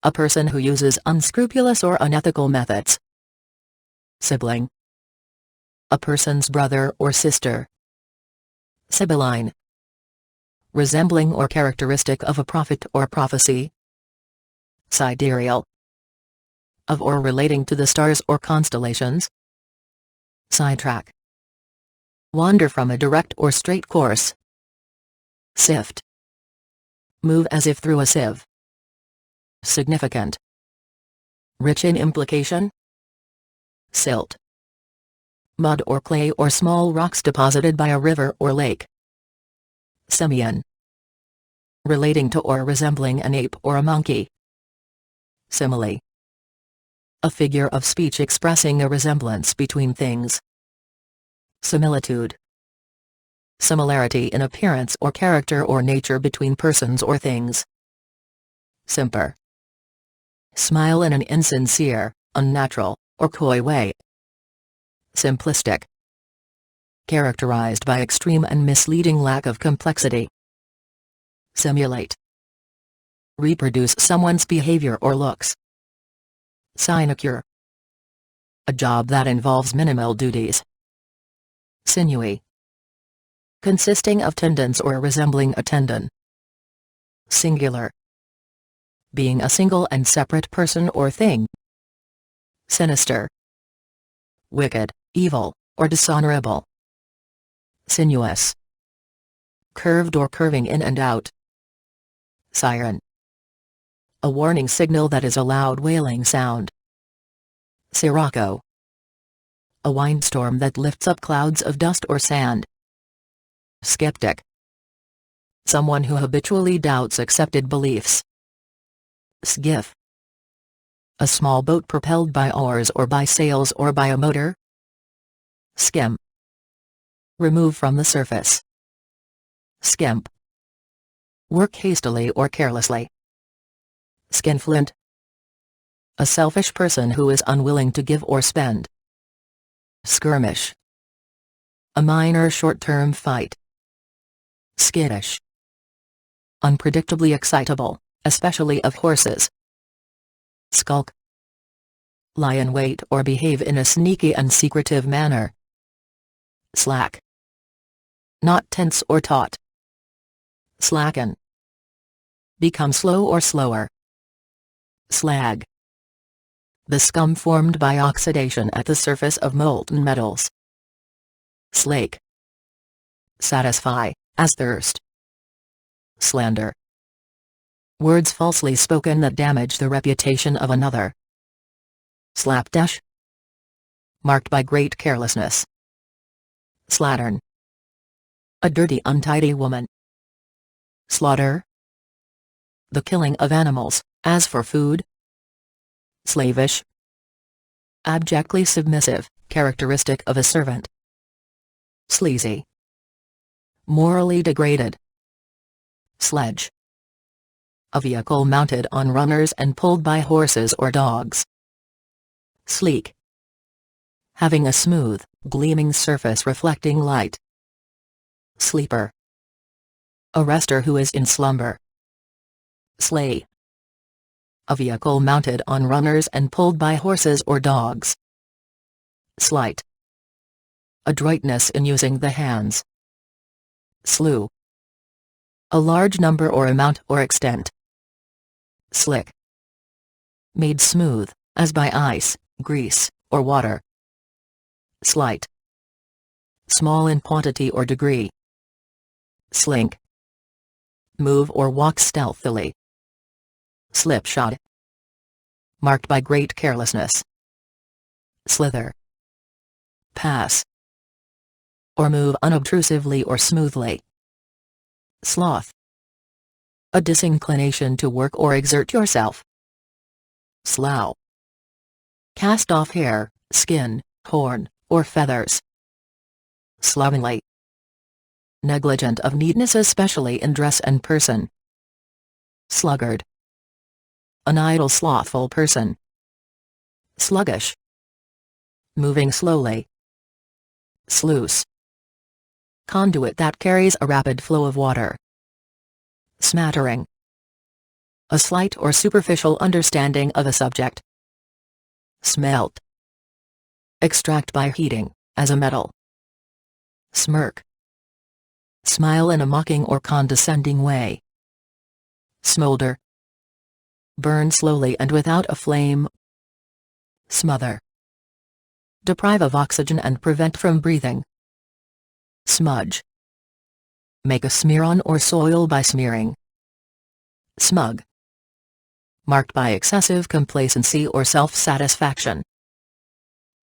A person who uses unscrupulous or unethical methods. Sibling. A person's brother or sister. Sibylline. Resembling or characteristic of a prophet or prophecy. Sidereal. Of or relating to the stars or constellations. Sidetrack. Wander from a direct or straight course. Sift. Move as if through a sieve. Significant. Rich in implication. Silt. Mud or clay or small rocks deposited by a river or lake. Simian. Relating to or resembling an ape or a monkey. Simile. A figure of speech expressing a resemblance between things. Similitude. Similarity in appearance or character or nature between persons or things. Simper. Smile in an insincere, unnatural, or coy way. Simplistic. Characterized by extreme and misleading lack of complexity. Simulate. Reproduce someone's behavior or looks. Sinecure. A job that involves minimal duties. Sinewy. Consisting of tendons or resembling a tendon. Singular. Being a single and separate person or thing. Sinister. Wicked, evil, or dishonorable. Sinuous. Curved or curving in and out. Siren. A warning signal that is a loud wailing sound. Sirocco. A windstorm that lifts up clouds of dust or sand. Skeptic. Someone who habitually doubts accepted beliefs. Skiff. A small boat propelled by oars or by sails or by a motor. Skim. Remove from the surface. Skimp. Work hastily or carelessly. Skinflint. A selfish person who is unwilling to give or spend. Skirmish. A minor short-term fight. Skittish. Unpredictably excitable, especially of horses. Skulk. Lie in wait or behave in a sneaky and secretive manner. Slack. Not tense or taut. Slacken. Become slow or slower. Slag. The scum formed by oxidation at the surface of molten metals. Slake. Satisfy, as thirst. Slander. Words falsely spoken that damage the reputation of another. Slapdash. Marked by great carelessness. Slattern. A dirty, untidy woman. Slaughter. The killing of animals, as for food. Slavish. Abjectly submissive, characteristic of a servant. Sleazy. Morally degraded. Sledge. A vehicle mounted on runners and pulled by horses or dogs. Sleek. Having a smooth, gleaming surface reflecting light. Sleeper. A rester who is in slumber. Sleigh. A vehicle mounted on runners and pulled by horses or dogs. Sleight. Adroitness in using the hands. Slew. A large number or amount or extent. Slick. Made smooth, as by ice, grease, or water. Slight. Small in quantity or degree. Slink. Move or walk stealthily. Slipshod. Marked by great carelessness. Slither. Pass. Or move unobtrusively or smoothly. Sloth. A disinclination to work or exert yourself. Slough. Cast off hair, skin, horn, or feathers. Slovenly. Negligent of neatness especially in dress and person. Sluggard. An idle slothful person. Sluggish. Moving slowly. Sluice. Conduit that carries a rapid flow of water. Smattering. A slight or superficial understanding of a subject. Smelt. Extract by heating, as a metal. Smirk. Smile in a mocking or condescending way. Smolder. Burn slowly and without a flame. Smother. Deprive of oxygen and prevent from breathing. Smudge. Make a smear on or soil by smearing. Smug. Marked by excessive complacency or self-satisfaction.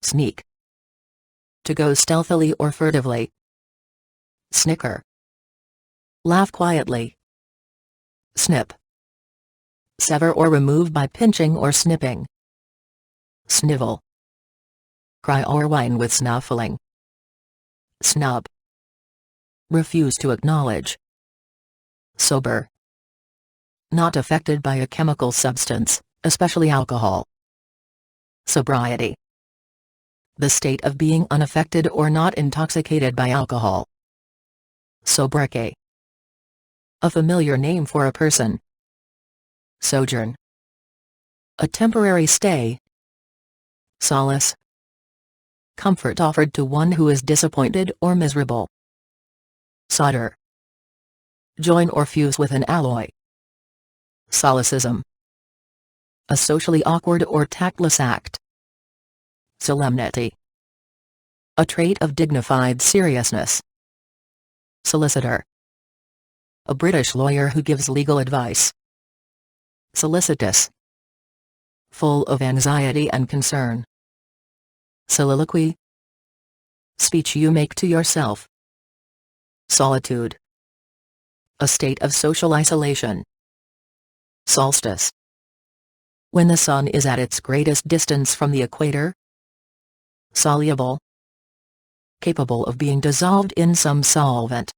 Sneak. To go stealthily or furtively. Snicker. Laugh quietly. Snip. Sever or remove by pinching or snipping. Snivel. Cry or whine with snuffling. Snub. Refuse to acknowledge. Sober. Not affected by a chemical substance, especially alcohol. Sobriety. The state of being unaffected or not intoxicated by alcohol. Sobriquet. A familiar name for a person. Sojourn. A temporary stay. Solace. Comfort offered to one who is disappointed or miserable. Solder. Join or fuse with an alloy. Solecism. A socially awkward or tactless act. Solemnity. A trait of dignified seriousness. Solicitor. A British lawyer who gives legal advice. Solicitous. Full of anxiety and concern. Soliloquy. Speech you make to yourself. Solitude. A state of social isolation. Solstice. When the sun is at its greatest distance from the equator. Soluble. Capable of being dissolved in some solvent.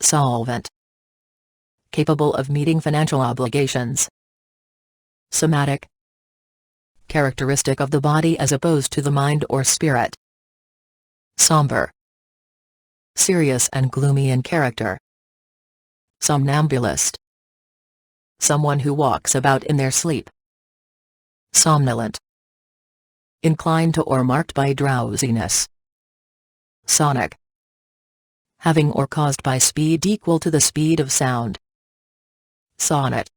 Solvent. Capable of meeting financial obligations. Somatic. Characteristic of the body as opposed to the mind or spirit. Somber. Serious and gloomy in character. Somnambulist. Someone who walks about in their sleep. Somnolent. Inclined to or marked by drowsiness. Sonic. Having or caused by speed equal to the speed of sound. Sonnet.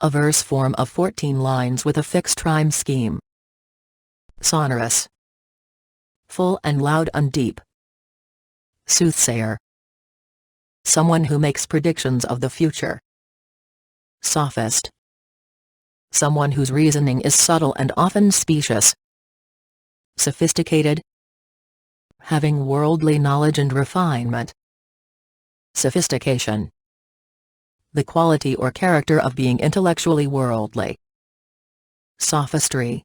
A verse form of 14 lines with a fixed rhyme scheme. Sonorous. Full and loud and deep. Soothsayer. Someone who makes predictions of the future. Sophist. Someone whose reasoning is subtle and often specious. Sophisticated. Having worldly knowledge and refinement. Sophistication. The quality or character of being intellectually worldly. Sophistry.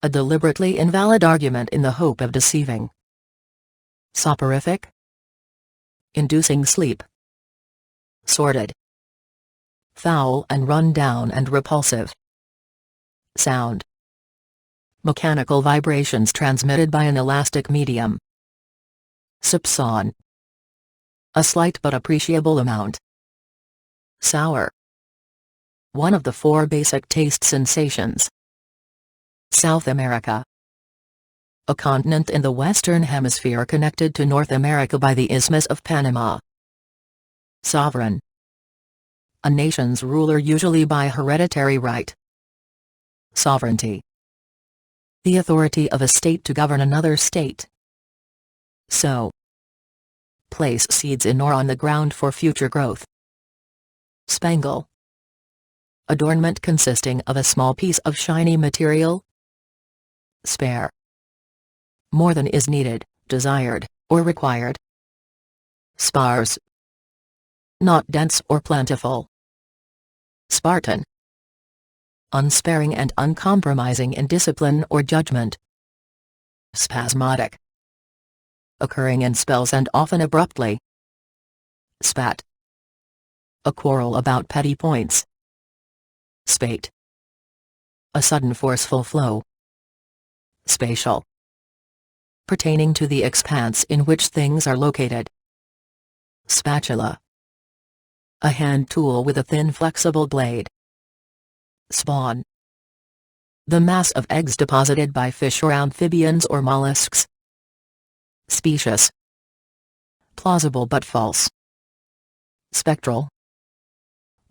A deliberately invalid argument in the hope of deceiving. Soporific. Inducing sleep. Sordid. Foul and run down and repulsive. Sound. Mechanical vibrations transmitted by an elastic medium. Soupçon. A slight but appreciable amount. Sour. One of the 4 basic taste sensations. South America. A continent in the Western Hemisphere connected to North America by the Isthmus of Panama. Sovereign. A nation's ruler, usually by hereditary right. Sovereignty. The authority of a state to govern another state. Sow. Place seeds in or on the ground for future growth. Spangle. Adornment consisting of a small piece of shiny material. Spare. More than is needed, desired, or required. Sparse. Not dense or plentiful. Spartan. Unsparing and uncompromising in discipline or judgment. Spasmodic. Occurring in spells and often abruptly. Spat. A quarrel about petty points. Spate. A sudden forceful flow. Spatial. Pertaining to the expanse in which things are located. Spatula. A hand tool with a thin flexible blade. Spawn. The mass of eggs deposited by fish or amphibians or mollusks. Specious. Plausible but false. Spectral.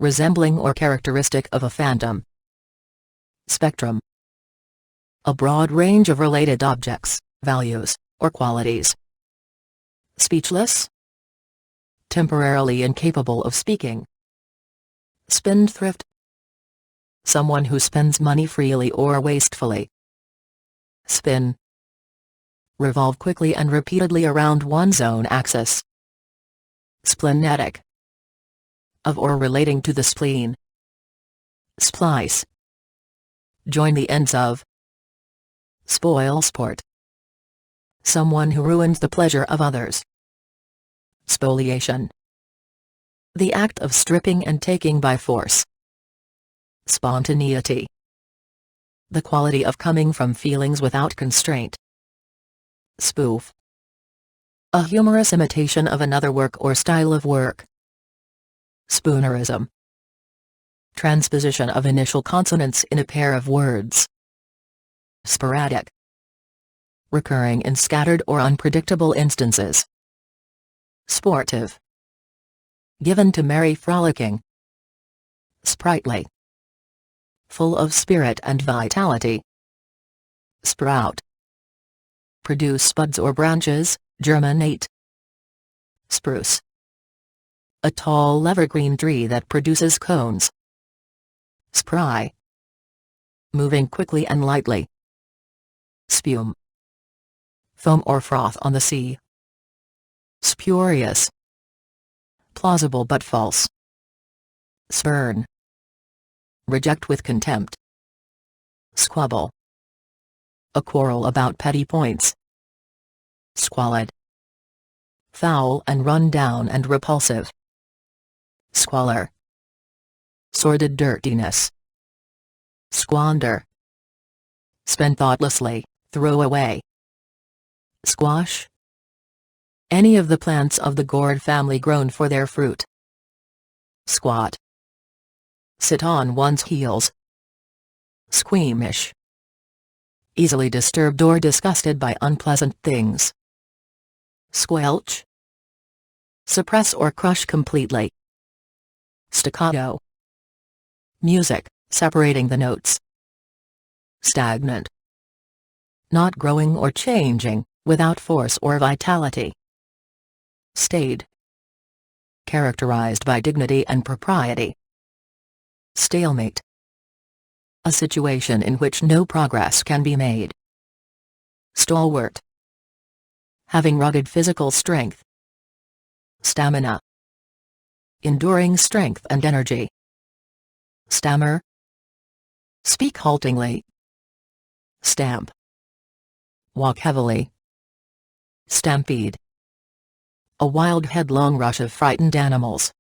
Resembling or characteristic of a phantom. Spectrum. A broad range of related objects, values, or qualities. Speechless. Temporarily incapable of speaking. Spendthrift. Someone who spends money freely or wastefully. Spin. Revolve quickly and repeatedly around one's own axis. Splenetic. Of or relating to the spleen. Splice. Join the ends of. Spoil sport. Someone who ruins the pleasure of others. Spoliation. The act of stripping and taking by force. Spontaneity. The quality of coming from feelings without constraint. Spoof. A humorous imitation of another work or style of work. Spoonerism. Transposition of initial consonants in a pair of words. Sporadic. Recurring in scattered or unpredictable instances. Sportive. Given to merry frolicking. Sprightly. Full of spirit and vitality. Sprout. Produce buds or branches, germinate. Spruce. A tall evergreen tree that produces cones. Spry. Moving quickly and lightly. Spume. Foam or froth on the sea. Spurious. Plausible but false. Spurn. Reject with contempt. Squabble. A quarrel about petty points. Squalid. Foul and run down and repulsive. Squalor. Sordid dirtiness. Squander. Spend thoughtlessly, throw away. Squash. Any of the plants of the gourd family grown for their fruit. Squat. Sit on one's heels. Squeamish. Easily disturbed or disgusted by unpleasant things. Squelch. Suppress or crush completely. Staccato. Music, separating the notes. Stagnant. Not growing or changing, without force or vitality. Staid. Characterized by dignity and propriety. Stalemate. A situation in which no progress can be made. Stalwart. Having rugged physical strength. Stamina. Enduring strength and energy. Stammer. Speak haltingly. Stamp. Walk heavily. Stampede. A wild headlong rush of frightened animals.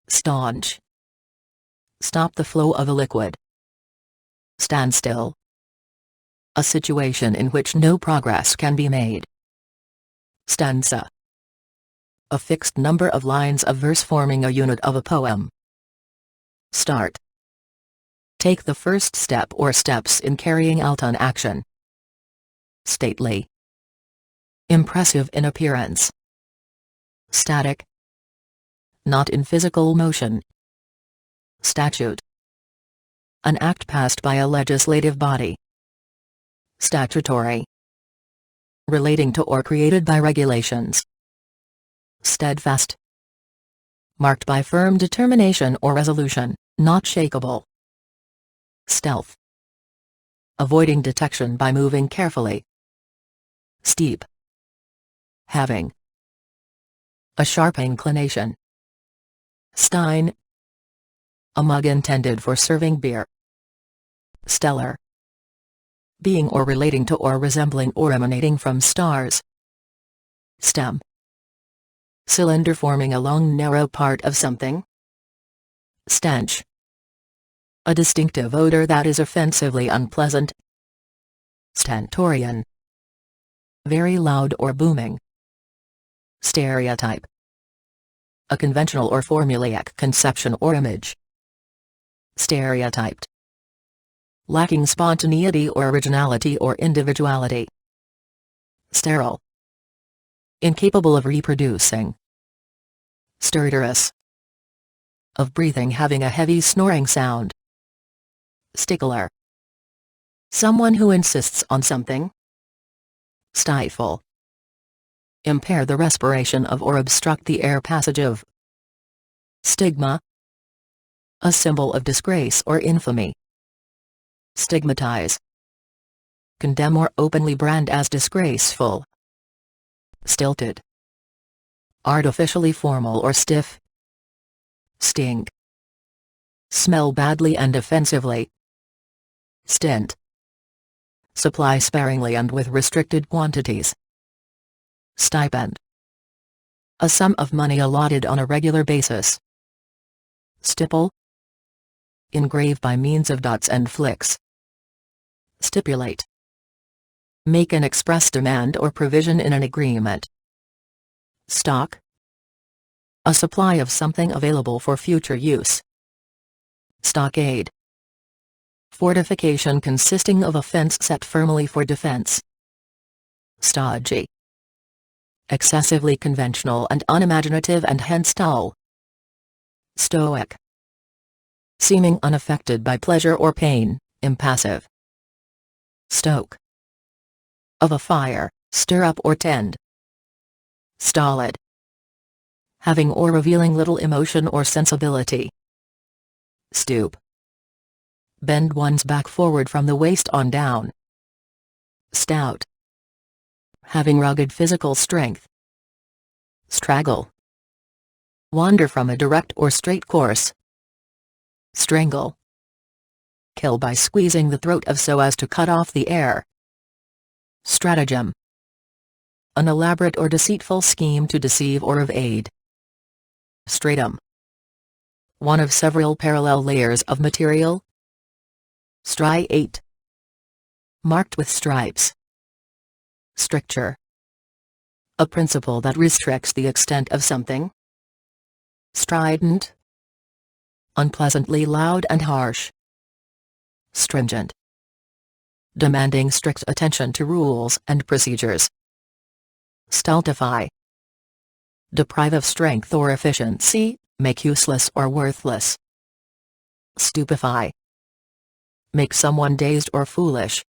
Staunch. Stop the flow of a liquid. Standstill. A situation in which no progress can be made. Stanza. A fixed number of lines of verse forming a unit of a poem. Start. Take the first step or steps in carrying out an action. stately, impressive in appearance, static, not in physical motion, statute, an act passed by a legislative body, statutory, relating to or created by regulations, steadfast, marked by firm determination or resolution, not shakeable, stealth, avoiding detection by moving carefully, steep, having a sharp inclination, stein, a mug intended for serving beer, stellar, being or relating to or resembling or emanating from stars, stem, cylinder forming a long narrow part of something, stench, a distinctive odor that is offensively unpleasant, stentorian, very loud or booming, stereotype, a conventional or formulaic conception or image, stereotyped, lacking spontaneity or originality or individuality, sterile, incapable of reproducing, stertorous, of breathing having a heavy snoring sound, stickler, someone who insists on something, stifle, impair the respiration of or obstruct the air passage of, stigma, a symbol of disgrace or infamy, stigmatize, condemn or openly brand as disgraceful, stilted, artificially formal or stiff, stink, smell badly and offensively, stint, supply sparingly and with restricted quantities, stipend, a sum of money allotted on a regular basis, stipple, engrave by means of dots and flicks, stipulate, make an express demand or provision in an agreement, stock, a supply of something available for future use, stockade, fortification consisting of a fence set firmly for defense, stodgy, excessively conventional and unimaginative and hence dull, stoic, seeming unaffected by pleasure or pain, impassive, stoke, of a fire, stir up or tend, stolid, having or revealing little emotion or sensibility, stoop, bend one's back forward from the waist on down, stout, having rugged physical strength, straggle, wander from a direct or straight course, strangle, kill by squeezing the throat of so as to cut off the air, stratagem, an elaborate or deceitful scheme to deceive or evade, stratum, one of several parallel layers of material, striate, marked with stripes, stricture, a principle that restricts the extent of something, strident, unpleasantly loud and harsh, stringent, demanding strict attention to rules and procedures, stultify, deprive of strength or efficiency, make useless or worthless, stupefy, make someone dazed or foolish,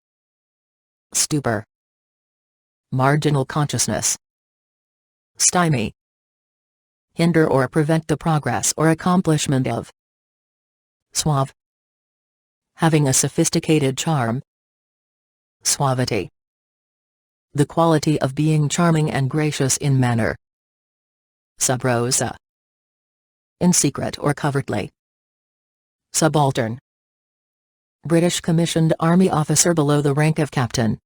stupor, marginal consciousness, stymie, hinder or prevent the progress or accomplishment of, suave, having a sophisticated charm, suavity, the quality of being charming and gracious in manner, sub rosa, in secret or covertly, subaltern, British commissioned army officer below the rank of captain,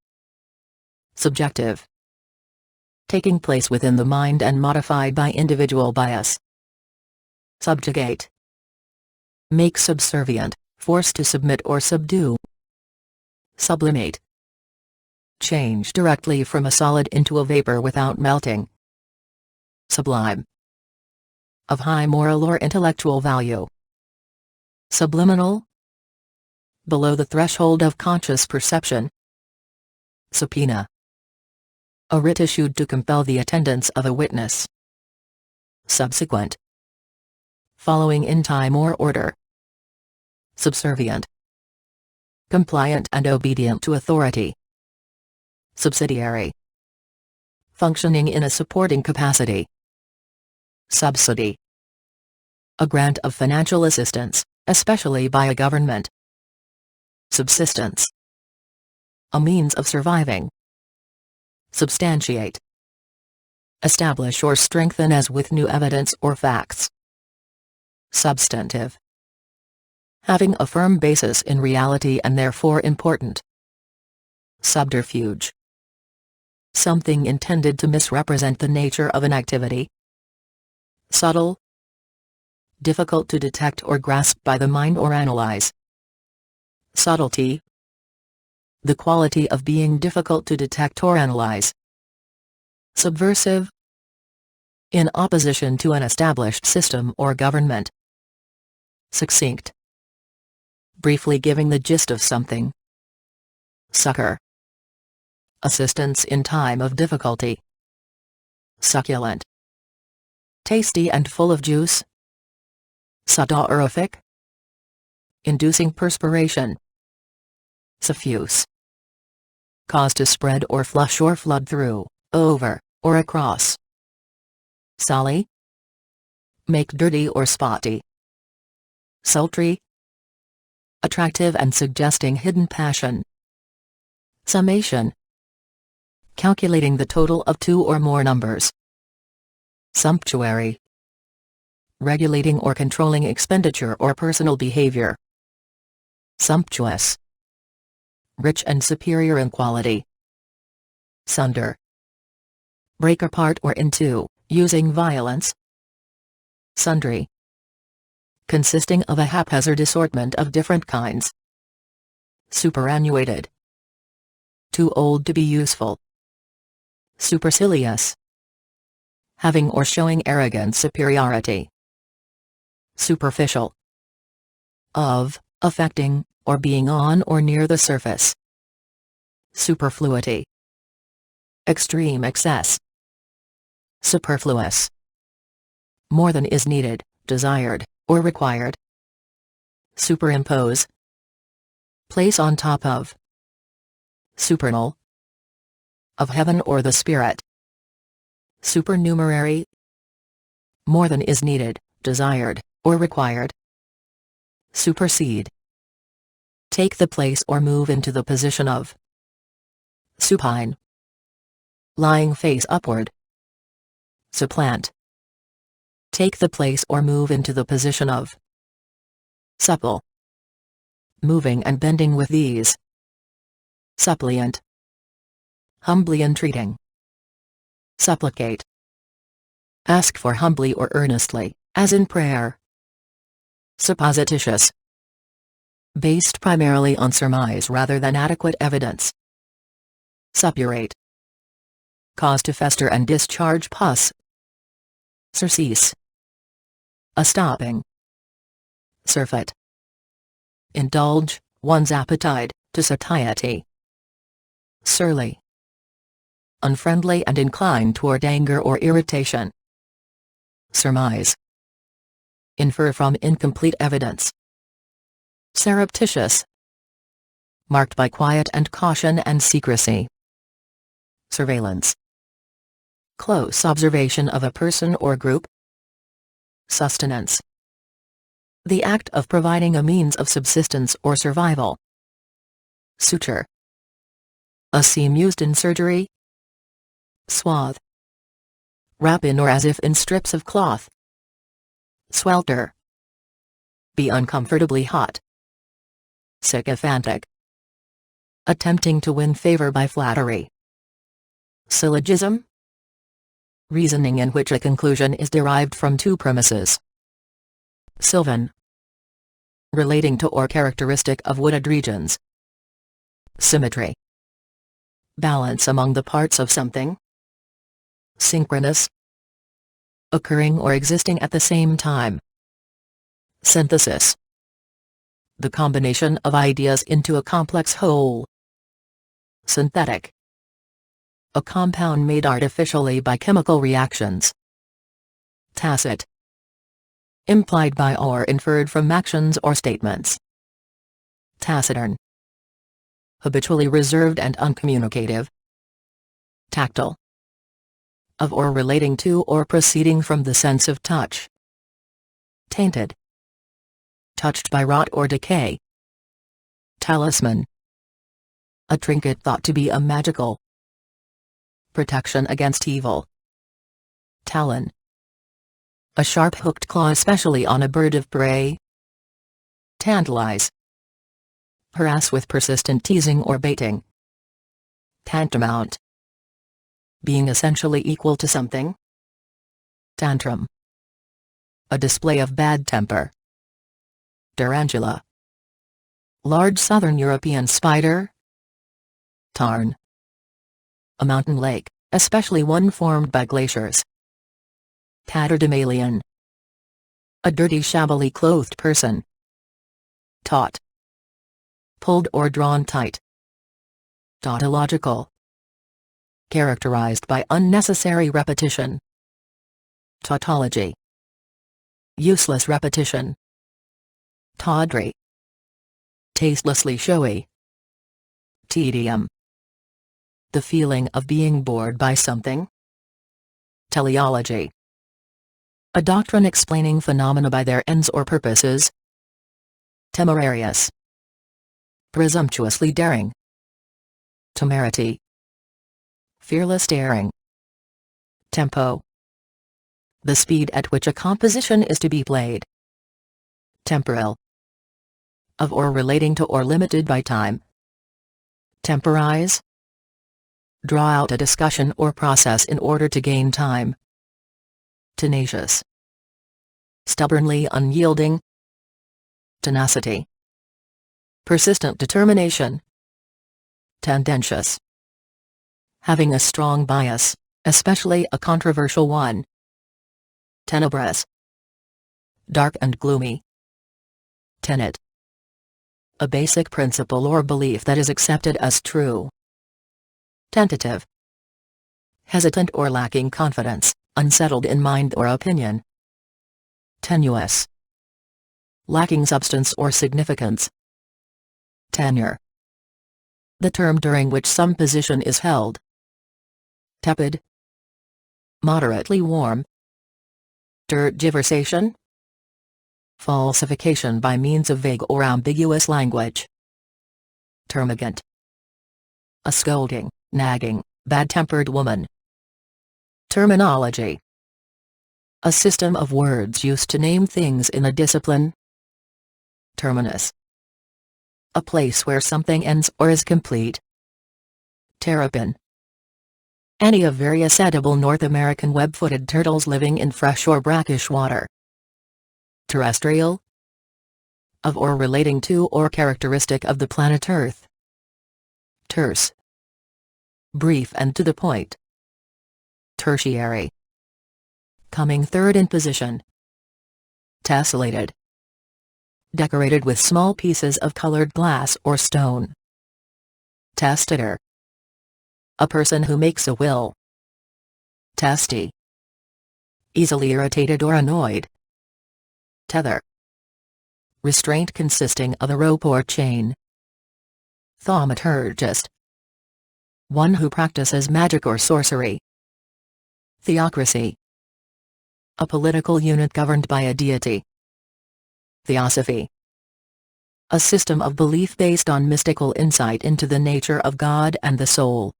subjective, taking place within the mind and modified by individual bias, subjugate, make subservient, force to submit or subdue, sublimate, change directly from a solid into a vapor without melting, sublime, of high moral or intellectual value, subliminal, below the threshold of conscious perception, Subpoena. A writ issued to compel the attendance of a witness. Subsequent. Following in time or order. Subservient. Compliant and obedient to authority. Subsidiary. Functioning in a supporting capacity. Subsidy. A grant of financial assistance, especially by a government. Subsistence. A means of surviving. Substantiate. Establish or strengthen as with new evidence or facts. Substantive. Having a firm basis in reality and therefore important. Subterfuge. Something intended to misrepresent the nature of an activity. Subtle. Difficult to detect or grasp by the mind or analyze. Subtlety. The quality of being difficult to detect or analyze. Subversive. In opposition to an established system or government. Succinct. Briefly giving the gist of something. Succor. Assistance in time of difficulty. Succulent. Tasty and full of juice. Sudorific. Inducing perspiration. Suffuse. Cause to spread or flush or flood through, over, or across. Sully. Make dirty or spotty. Sultry. Attractive and suggesting hidden passion. Summation. Calculating the total of two or more numbers. Sumptuary. Regulating or controlling expenditure or personal behavior. Sumptuous. Rich and superior in quality. Sunder. Break apart or in two, using violence. Sundry. Consisting of a haphazard assortment of different kinds. Superannuated. Too old to be useful. Supercilious. Having or showing arrogant superiority. Superficial. Of, affecting, or being on or near the surface. Superfluity. Extreme excess. Superfluous. More than is needed, desired, or required. Superimpose. Place on top of. Supernal. Of heaven or the spirit. Supernumerary. More than is needed, desired, or required. Supersede. Take the place or move into the position of. Supine. Lying face upward. Supplant. Take the place or move into the position of. Supple. Moving and bending with ease. Suppliant. Humbly entreating. Supplicate. Ask for humbly or earnestly, as in prayer. Supposititious. Based primarily on surmise rather than adequate evidence. Suppurate. Cause to fester and discharge pus. Surcease. A stopping. Surfeit. Indulge one's appetite to satiety. Surly. Unfriendly and inclined toward anger or irritation. Surmise. Infer from incomplete evidence. Surreptitious. Marked by quiet and caution and secrecy. Surveillance. Close observation of a person or group. Sustenance. The act of providing a means of subsistence or survival. Suture. A seam used in surgery. Swathe. Wrap in or as if in strips of cloth. Swelter. Be uncomfortably hot. Sycophantic. Attempting to win favor by flattery. Syllogism. Reasoning in which a conclusion is derived from two premises. Sylvan. Relating to or characteristic of wooded regions. Symmetry. Balance among the parts of something. Synchronous. Occurring or existing at the same time. Synthesis. The combination of ideas into a complex whole. Synthetic. A compound made artificially by chemical reactions. Tacit. Implied by or inferred from actions or statements. Taciturn. Habitually reserved and uncommunicative. Tactile. Of or relating to or proceeding from the sense of touch. Tainted. Touched by rot or decay. Talisman. A trinket thought to be a magical protection against evil. Talon. A sharp hooked claw especially on a bird of prey. Tantalize. Harass with persistent teasing or baiting. Tantamount. Being essentially equal to something. Tantrum. A display of bad temper. Tarantula. Large southern European spider. Tarn. A mountain lake, especially one formed by glaciers. Tatterdemalion. A dirty shabbily clothed person. Taut. Pulled or drawn tight. Tautological. Characterized by unnecessary repetition. Tautology. Useless repetition. Tawdry. Tastelessly showy. Tedium. The feeling of being bored by something. Teleology. A doctrine explaining phenomena by their ends or purposes. Temerarious. Presumptuously daring. Temerity. Fearless daring. Tempo. The speed at which a composition is to be played. Temporal. Of or relating to or limited by time. Temporize. Draw out a discussion or process in order to gain time. Tenacious. Stubbornly unyielding. Tenacity. Persistent determination. Tendentious. Having a strong bias, especially a controversial one. Tenebrous. Dark and gloomy. Tenet. A basic principle or belief that is accepted as true. Tentative. Hesitant or lacking confidence, unsettled in mind or opinion. Tenuous. Lacking substance or significance. Tenure. The term during which some position is held. Tepid. Moderately warm. Tergiversation. Falsification by means of vague or ambiguous language. Termagant. A scolding, nagging, bad-tempered woman. Terminology. A system of words used to name things in a discipline. Terminus. A place where something ends or is complete. Terrapin. Any of various edible North American web-footed turtles living in fresh or brackish water. Terrestrial. Of or relating to or characteristic of the planet Earth. Terse. Brief and to the point. Tertiary. Coming third in position. Tessellated. Decorated with small pieces of colored glass or stone. Testator. A person who makes a will. Testy. Easily irritated or annoyed. Tether. Restraint consisting of a rope or chain. Thaumaturgist. One who practices magic or sorcery. Theocracy. A political unit governed by a deity. Theosophy. A system of belief based on mystical insight into the nature of God and the soul.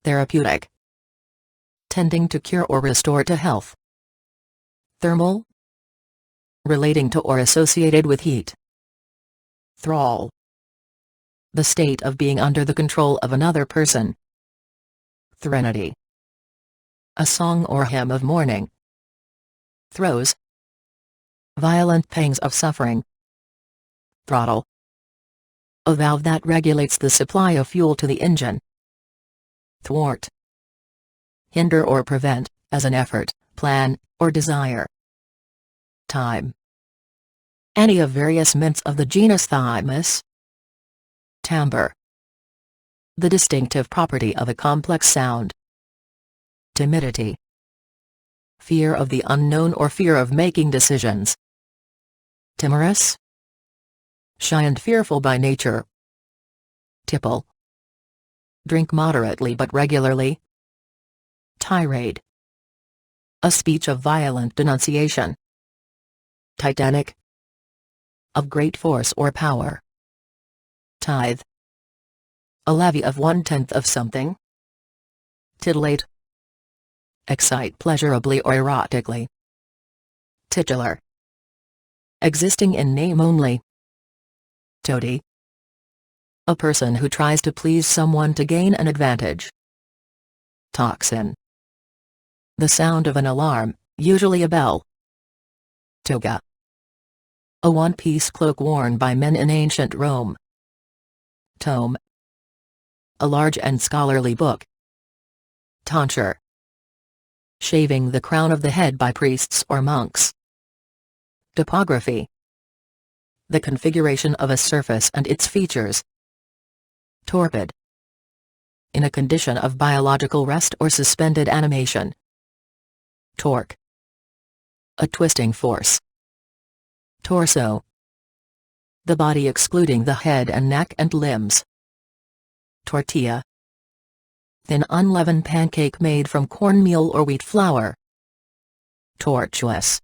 Therapeutic. Tending to cure or restore to health. Thermal. Relating to or associated with heat. Thrall. The state of being under the control of another person. Threnody. A song or hymn of mourning. Throes. Violent pangs of suffering. Throttle. A valve that regulates the supply of fuel to the engine. Thwart. Hinder or prevent, as an effort, plan, or desire. Time. Any of various mints of the genus Thymus. Timbre. The distinctive property of a complex sound. Timidity. Fear of the unknown or fear of making decisions. Timorous. Shy and fearful by nature. Tipple. Drink moderately but regularly. Tirade. A speech of violent denunciation. Titanic. Of great force or power. Tithe. A levy of 1/10 of something. Titillate. Excite pleasurably or erotically. Titular. Existing in name only. Toady. A person who tries to please someone to gain an advantage. Toxin. The sound of an alarm, usually a bell. Toga. A one-piece cloak worn by men in ancient Rome. Tome. A large and scholarly book. Tonsure. Shaving the crown of the head by priests or monks. Topography. The configuration of a surface and its features. Torpid. In a condition of biological rest or suspended animation. Torque. A twisting force. Torso. The body excluding the head and neck and limbs. Tortilla. Thin unleavened pancake made from cornmeal or wheat flour. Tortuous.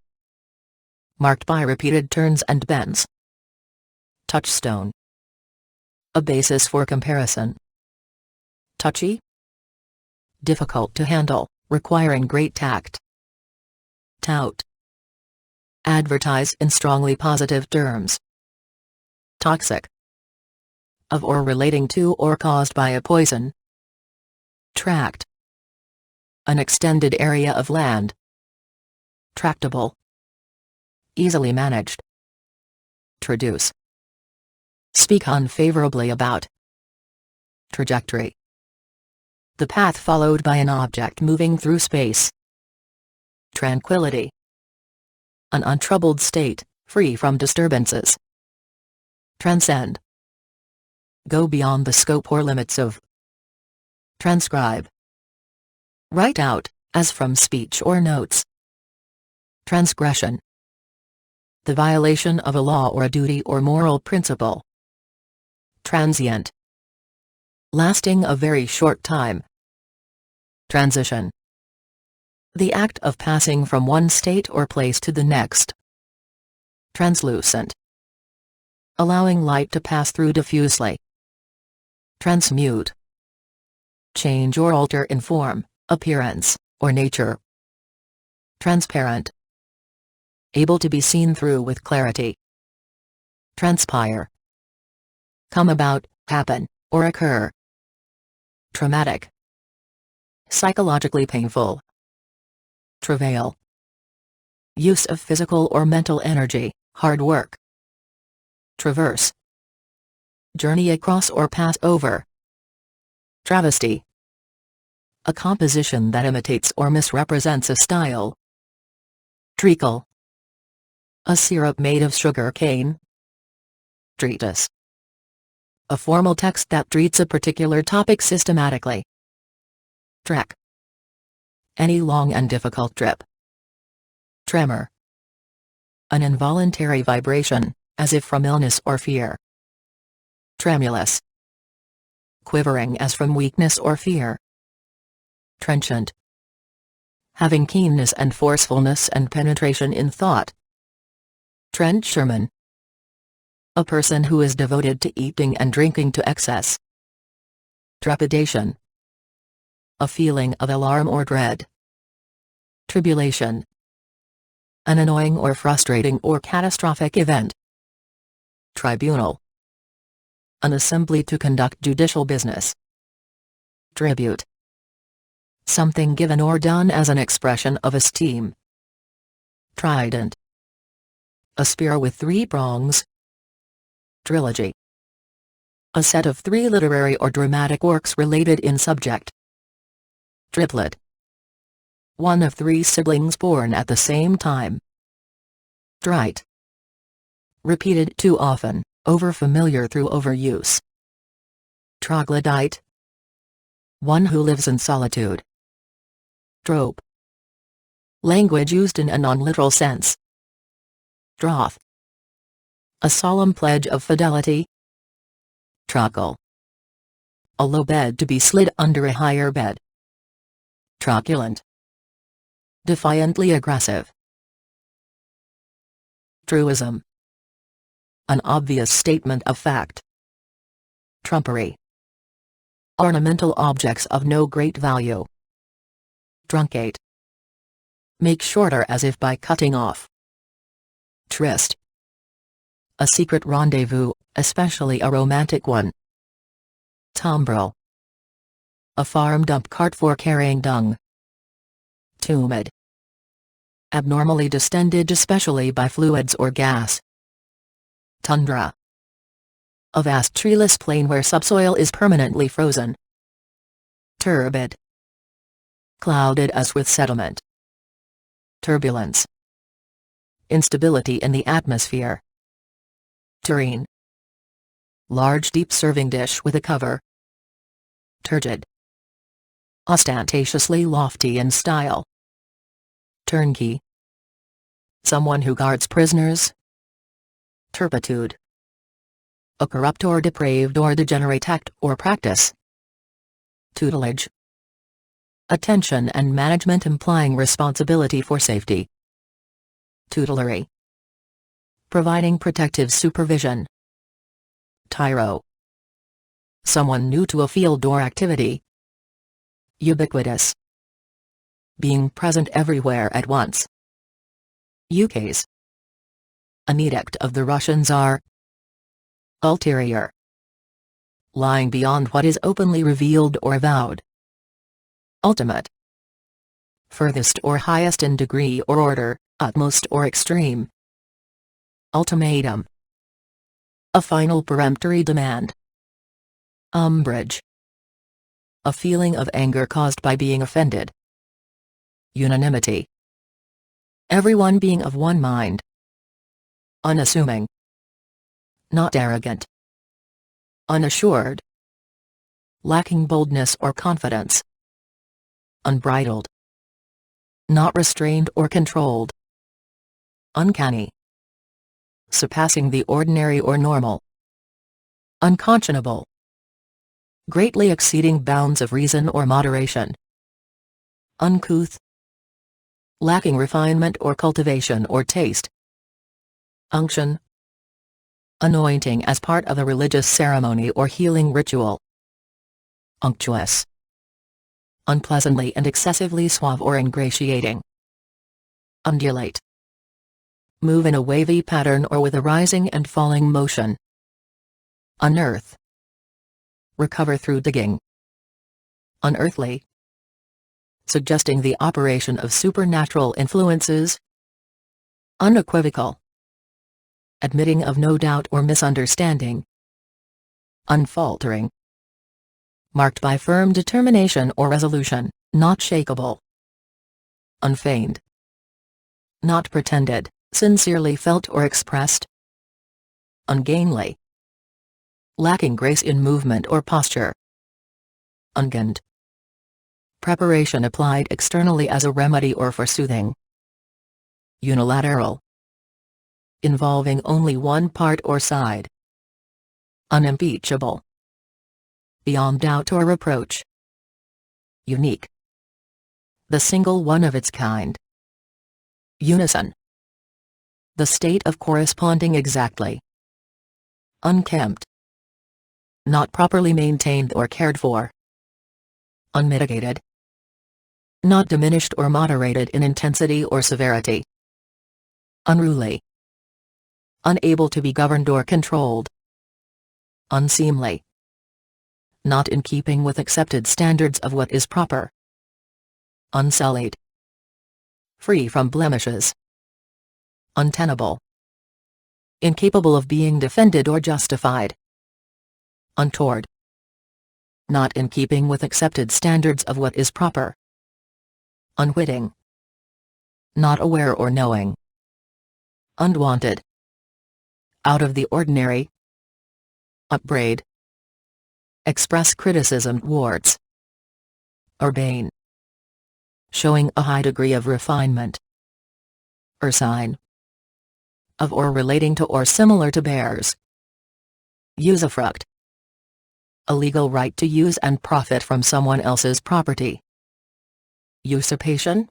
Marked by repeated turns and bends. Touchstone. A basis for comparison. Touchy. Difficult to handle, requiring great tact. Tout. Advertise in strongly positive terms. Toxic. Of or relating to or caused by a poison. Tract. An extended area of land. Tractable. Easily managed. Traduce. Speak unfavorably about. Trajectory. The path followed by an object moving through space. Tranquility. An untroubled state, free from disturbances. Transcend. Go beyond the scope or limits of. Transcribe. Write out, as from speech or notes. Transgression. The violation of a law or a duty or moral principle. Transient. Lasting a very short time. Transition. The act of passing from one state or place to the next. Translucent. Allowing light to pass through diffusely. Transmute. Change or alter in form, appearance, or nature. Transparent. Able to be seen through with clarity. Transpire. Come about, happen, or occur. Traumatic. Psychologically painful. Travail. Use of physical or mental energy, hard work. Traverse. Journey across or pass over. Travesty. A composition that imitates or misrepresents a style. Treacle. A syrup made of sugar cane. Treatise. A formal text that treats a particular topic systematically. Trek. Any long and difficult trip. Tremor. An involuntary vibration, as if from illness or fear. Tremulous. Quivering as from weakness or fear. Trenchant. Having keenness and forcefulness and penetration in thought. Trencherman. A person who is devoted to eating and drinking to excess. Trepidation. A feeling of alarm or dread. Tribulation. An annoying or frustrating or catastrophic event. Tribunal. An assembly to conduct judicial business. Tribute. Something given or done as an expression of esteem. Trident. A spear with 3 prongs. Trilogy. A set of 3 literary or dramatic works related in subject. Triplet. One of 3 siblings born at the same time. Trite. Repeated too often, overfamiliar through overuse. Troglodyte. one who lives in solitude. Trope. Language used in a non-literal sense. Troth. A solemn pledge of fidelity. Truckle. A low bed to be slid under a higher bed. Truculent. Defiantly aggressive. Truism. An obvious statement of fact. Trumpery. Ornamental objects of no great value. Truncate. Make shorter as if by cutting off. Tryst. A secret rendezvous, especially a romantic one. Tumbrel. A farm dump cart for carrying dung. Tumid. Abnormally distended especially by fluids or gas. Tundra. A vast treeless plain where subsoil is permanently frozen. Turbid. Clouded as with settlement. Turbulence. Instability in the atmosphere. Tureen. Large deep serving dish with a cover. Turgid. Ostentatiously lofty in style. Turnkey. Someone who guards prisoners. Turpitude. A corrupt or depraved or degenerate act or practice. Tutelage. Attention and management implying responsibility for safety. Tutelary. Providing protective supervision. Tyro. Someone new to a field or activity. Ubiquitous. Being present everywhere at once. Ukase. An edict of the Russian Tsar. Ulterior. Lying beyond what is openly revealed or avowed. Ultimate. Furthest or highest in degree or order, utmost or extreme. Ultimatum. A final peremptory demand. Umbrage. A feeling of anger caused by being offended. Unanimity. Everyone being of one mind. Unassuming. Not arrogant. Unassured. Lacking boldness or confidence. Unbridled. Not restrained or controlled. Uncanny. Surpassing the ordinary or normal. Unconscionable. Greatly exceeding bounds of reason or moderation. Uncouth. Lacking refinement or cultivation or taste. Unction. Anointing as part of a religious ceremony or healing ritual. Unctuous. Unpleasantly and excessively suave or ingratiating. Undulate. Move in a wavy pattern or with a rising and falling motion. Unearth. Recover through digging. Unearthly. Suggesting the operation of supernatural influences. Unequivocal. Admitting of no doubt or misunderstanding. Unfaltering. Marked by firm determination or resolution, not shakeable. Unfeigned. Not pretended, sincerely felt or expressed. Ungainly. Lacking grace in movement or posture. Unganned. Preparation applied externally as a remedy or for soothing. Unilateral. Involving only one part or side. Unimpeachable. Beyond doubt or reproach. Unique. The single one of its kind. Unison. The state of corresponding exactly. Unkempt. Not properly maintained or cared for. Unmitigated. Not diminished or moderated in intensity or severity. Unruly. Unable to be governed or controlled. Unseemly. Not in keeping with accepted standards of what is proper. Unsullied. Free from blemishes. Untenable. Incapable of being defended or justified. Untoward. Not in keeping with accepted standards of what is proper. Unwitting. Not aware or knowing. Unwanted. Out of the ordinary. Upbraid. Express criticism towards. Urbane. Showing a high degree of refinement. Ursine. Of or relating to or similar to bears. Usufruct. A legal right to use and profit from someone else's property. Usurpation.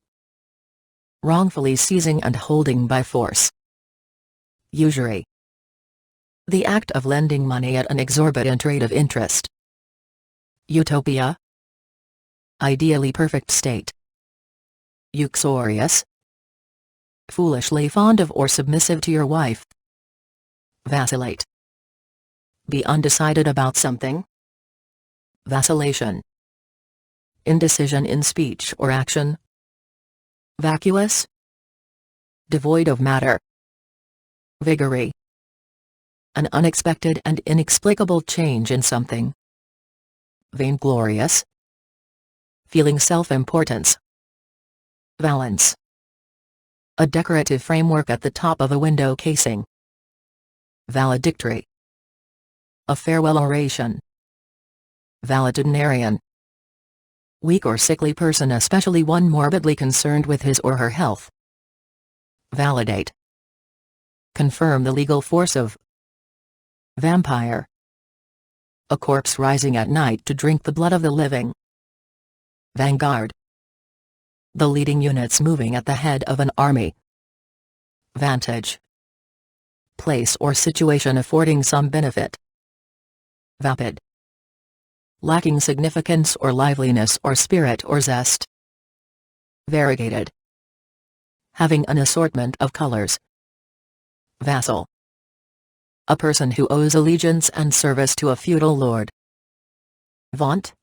Wrongfully seizing and holding by force. Usury. The act of lending money at an exorbitant rate of interest. Utopia. Ideally perfect state. Uxorious. Foolishly fond of or submissive to your wife. Vacillate. Be undecided about something. Vacillation. Indecision in speech or action. Vacuous. Devoid of matter. Vagary. An unexpected and inexplicable change in something. Vainglorious. Feeling self-importance. Valance. A decorative framework at the top of a window casing. Valedictory. A farewell oration. Valetudinarian. Weak or sickly person, especially one morbidly concerned with his or her health. Validate. Confirm the legal force of. Vampire. A corpse rising at night to drink the blood of the living. Vanguard. The leading units moving at the head of an army. Vantage. Place or situation affording some benefit. Vapid. Lacking significance or liveliness or spirit or zest. Variegated. Having an assortment of colors. Vassal. A person who owes allegiance and service to a feudal lord. Vaunt.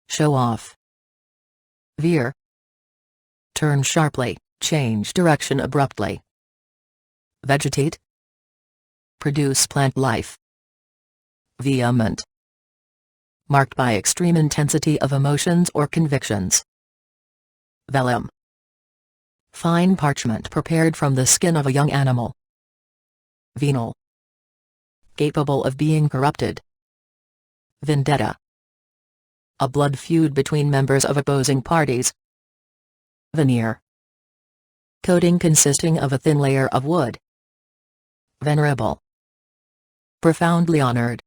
Show off. Veer. Turn sharply, change direction abruptly. Vegetate. Produce plant life. Vehement. Marked by extreme intensity of emotions or convictions. Vellum. Fine parchment prepared from the skin of a young animal. Venal. Capable of being corrupted. Vendetta. A blood feud between members of opposing parties. Veneer. Coating consisting of a thin layer of wood. Venerable. Profoundly honored.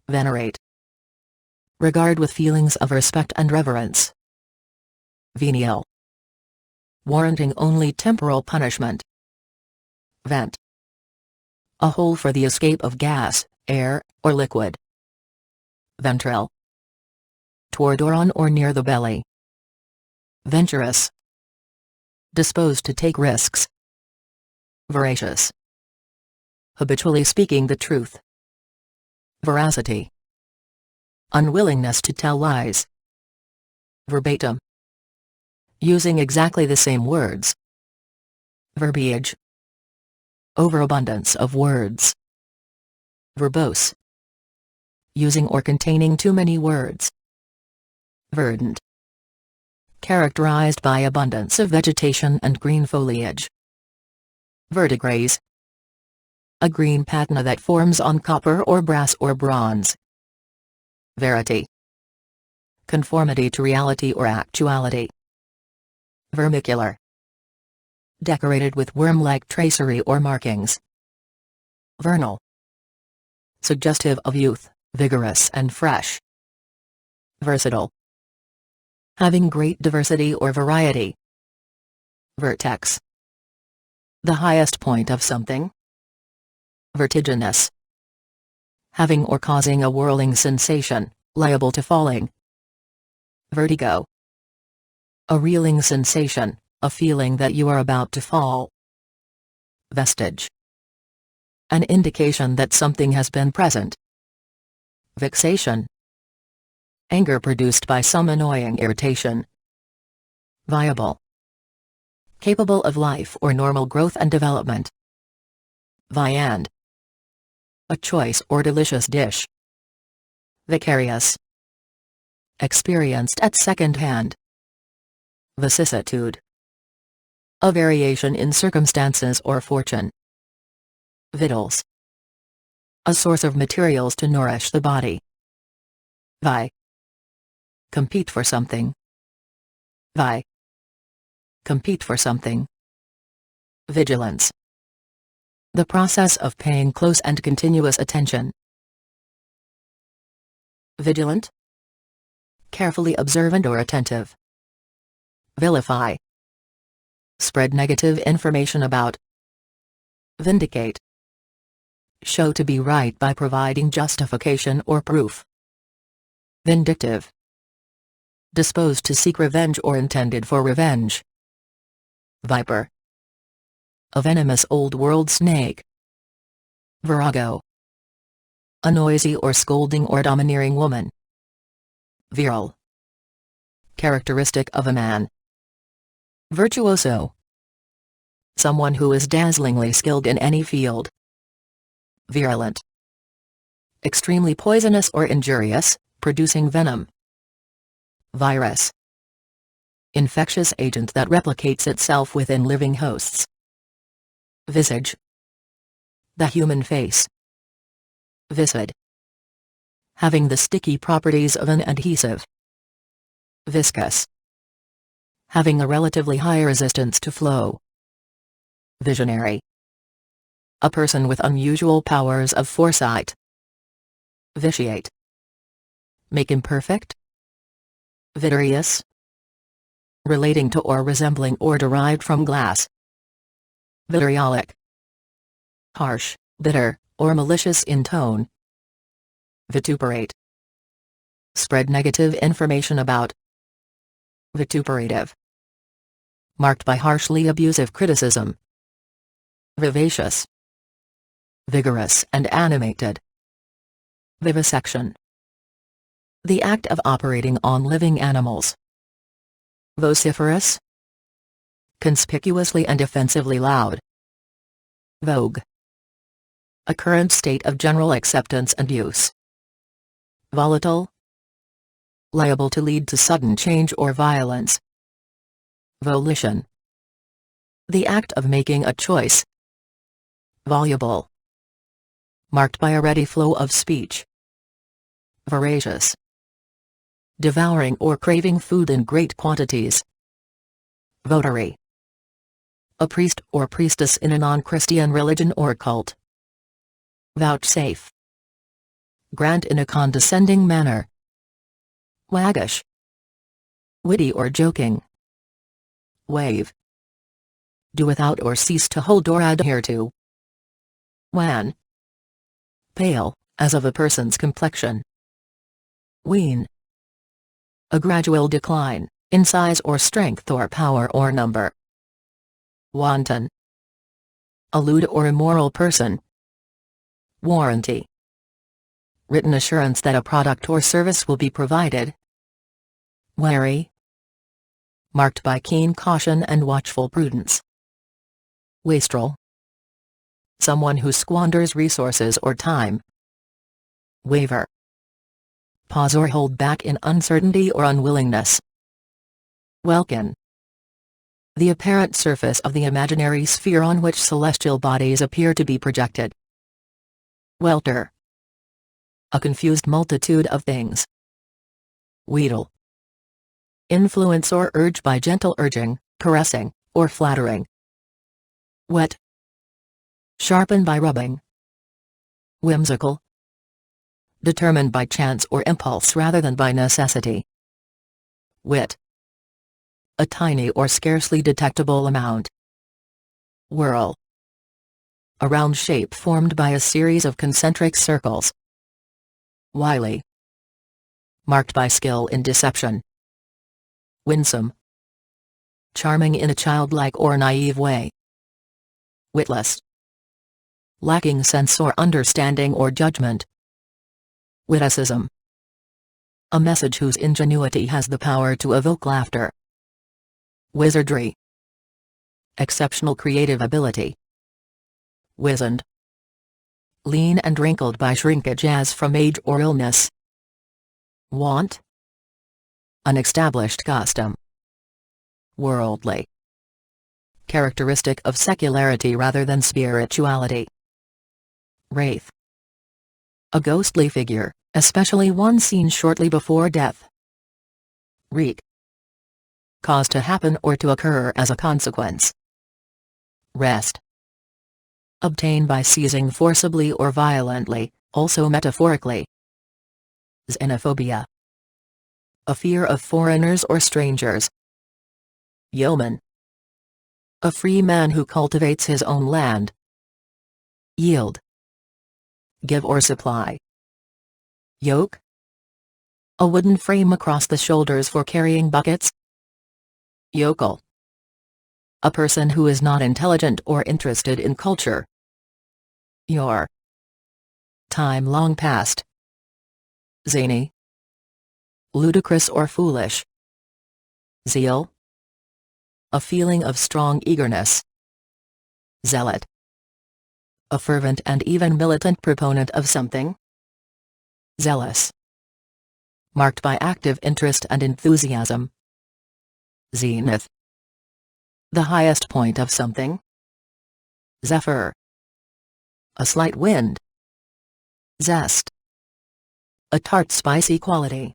Venerate. Regard with feelings of respect and reverence. Venial. Warranting only temporal punishment. Vent. A hole for the escape of gas, air, or liquid. Ventral. Toward or on or near the belly. Venturous. Disposed to take risks. Veracious. Habitually speaking the truth. Veracity. Unwillingness to tell lies. Verbatim. Using exactly the same words. Verbiage. Overabundance of words. Verbose. Using or containing too many words. Verdant. Characterized by abundance of vegetation and green foliage. Verdigris. A green patina that forms on copper or brass or bronze. Verity. Conformity to reality or actuality. Vermicular. Decorated with worm-like tracery or markings. Vernal. Suggestive of youth, vigorous and fresh. Versatile. Having great diversity or variety. Vertex. The highest point of something. Vertiginous. Having or causing a whirling sensation, liable to falling. Vertigo. A reeling sensation, a feeling that you are about to fall. Vestige. An indication that something has been present. Vexation. Anger produced by some annoying irritation. Viable. Capable of life or normal growth and development. Viand. A choice or delicious dish. Vicarious. Experienced at second hand. Vicissitude. A variation in circumstances or fortune. Victuals. A source of materials to nourish the body. Vi. Compete for something. Vi. Compete for something. Vigilance. The process of paying close and continuous attention. Vigilant. Carefully observant or attentive. Vilify. Spread negative information about. Vindicate. Show to be right by providing justification or proof. Vindictive. Disposed to seek revenge or intended for revenge. Viper. A venomous old world snake. Virago. A noisy or scolding or domineering woman. Virile. Characteristic of a man. Virtuoso. Someone who is dazzlingly skilled in any field. Virulent. Extremely poisonous or injurious, producing venom. Virus. Infectious agent that replicates itself within living hosts. Visage. The human face. Viscid. Having the sticky properties of an adhesive. Viscous. Having a relatively high resistance to flow. Visionary. A person with unusual powers of foresight. Vitiate. Make imperfect. Vitreous. Relating to or resembling or derived from glass. Vitriolic. Harsh, bitter, or malicious in tone. Vituperate. Spread negative information about. Vituperative. Marked by harshly abusive criticism. Vivacious. Vigorous and animated. Vivisection. The act of operating on living animals. Vociferous. Conspicuously and offensively loud. Vogue. A current state of general acceptance and use. Volatile. Liable to lead to sudden change or violence. Volition. The act of making a choice. Voluble. Marked by a ready flow of speech. Voracious. Devouring or craving food in great quantities. Votary. A priest or priestess in a non-Christian religion or cult. Vouchsafe. Grant in a condescending manner. Waggish. Witty or joking. Wave. Do without or cease to hold or adhere to. Wan. Pale, as of a person's complexion. Wean. A gradual decline, in size or strength or power or number. Wanton. A lewd or immoral person. Warranty. Written assurance that a product or service will be provided. Wary. Marked by keen caution and watchful prudence. Wastrel. Someone who squanders resources or time. Waver. Pause or hold back in uncertainty or unwillingness. Welkin. The apparent surface of the imaginary sphere on which celestial bodies appear to be projected. Welter. A confused multitude of things. Wheedle. Influence or urge by gentle urging, caressing, or flattering. Wet. Sharpen by rubbing. Whimsical. Determined by chance or impulse rather than by necessity. Wit. A tiny or scarcely detectable amount. Whirl. A round shape formed by a series of concentric circles. Wily. Marked by skill in deception. Winsome. Charming in a childlike or naive way. Witless. Lacking sense or understanding or judgment. Witticism. A message whose ingenuity has the power to evoke laughter. Wizardry. Exceptional creative ability. Wizened. Lean and wrinkled by shrinkage as from age or illness. Want. An established custom. Worldly. Characteristic of secularity rather than spirituality. Wraith. A ghostly figure, especially one seen shortly before death. Reek. Cause to happen or to occur as a consequence. Rest. Obtain by seizing forcibly or violently, also metaphorically. Xenophobia. A fear of foreigners or strangers. Yeoman. A free man who cultivates his own land. Yield. Give or supply. Yoke. A wooden frame across the shoulders for carrying buckets. Yokel. A person who is not intelligent or interested in culture. Your. Time long past. Zany. Ludicrous or foolish. Zeal. A feeling of strong eagerness. Zealot. A fervent and even militant proponent of something. Zealous. Marked by active interest and enthusiasm. Zenith. The highest point of something. Zephyr. A slight wind. Zest. A tart spicy quality.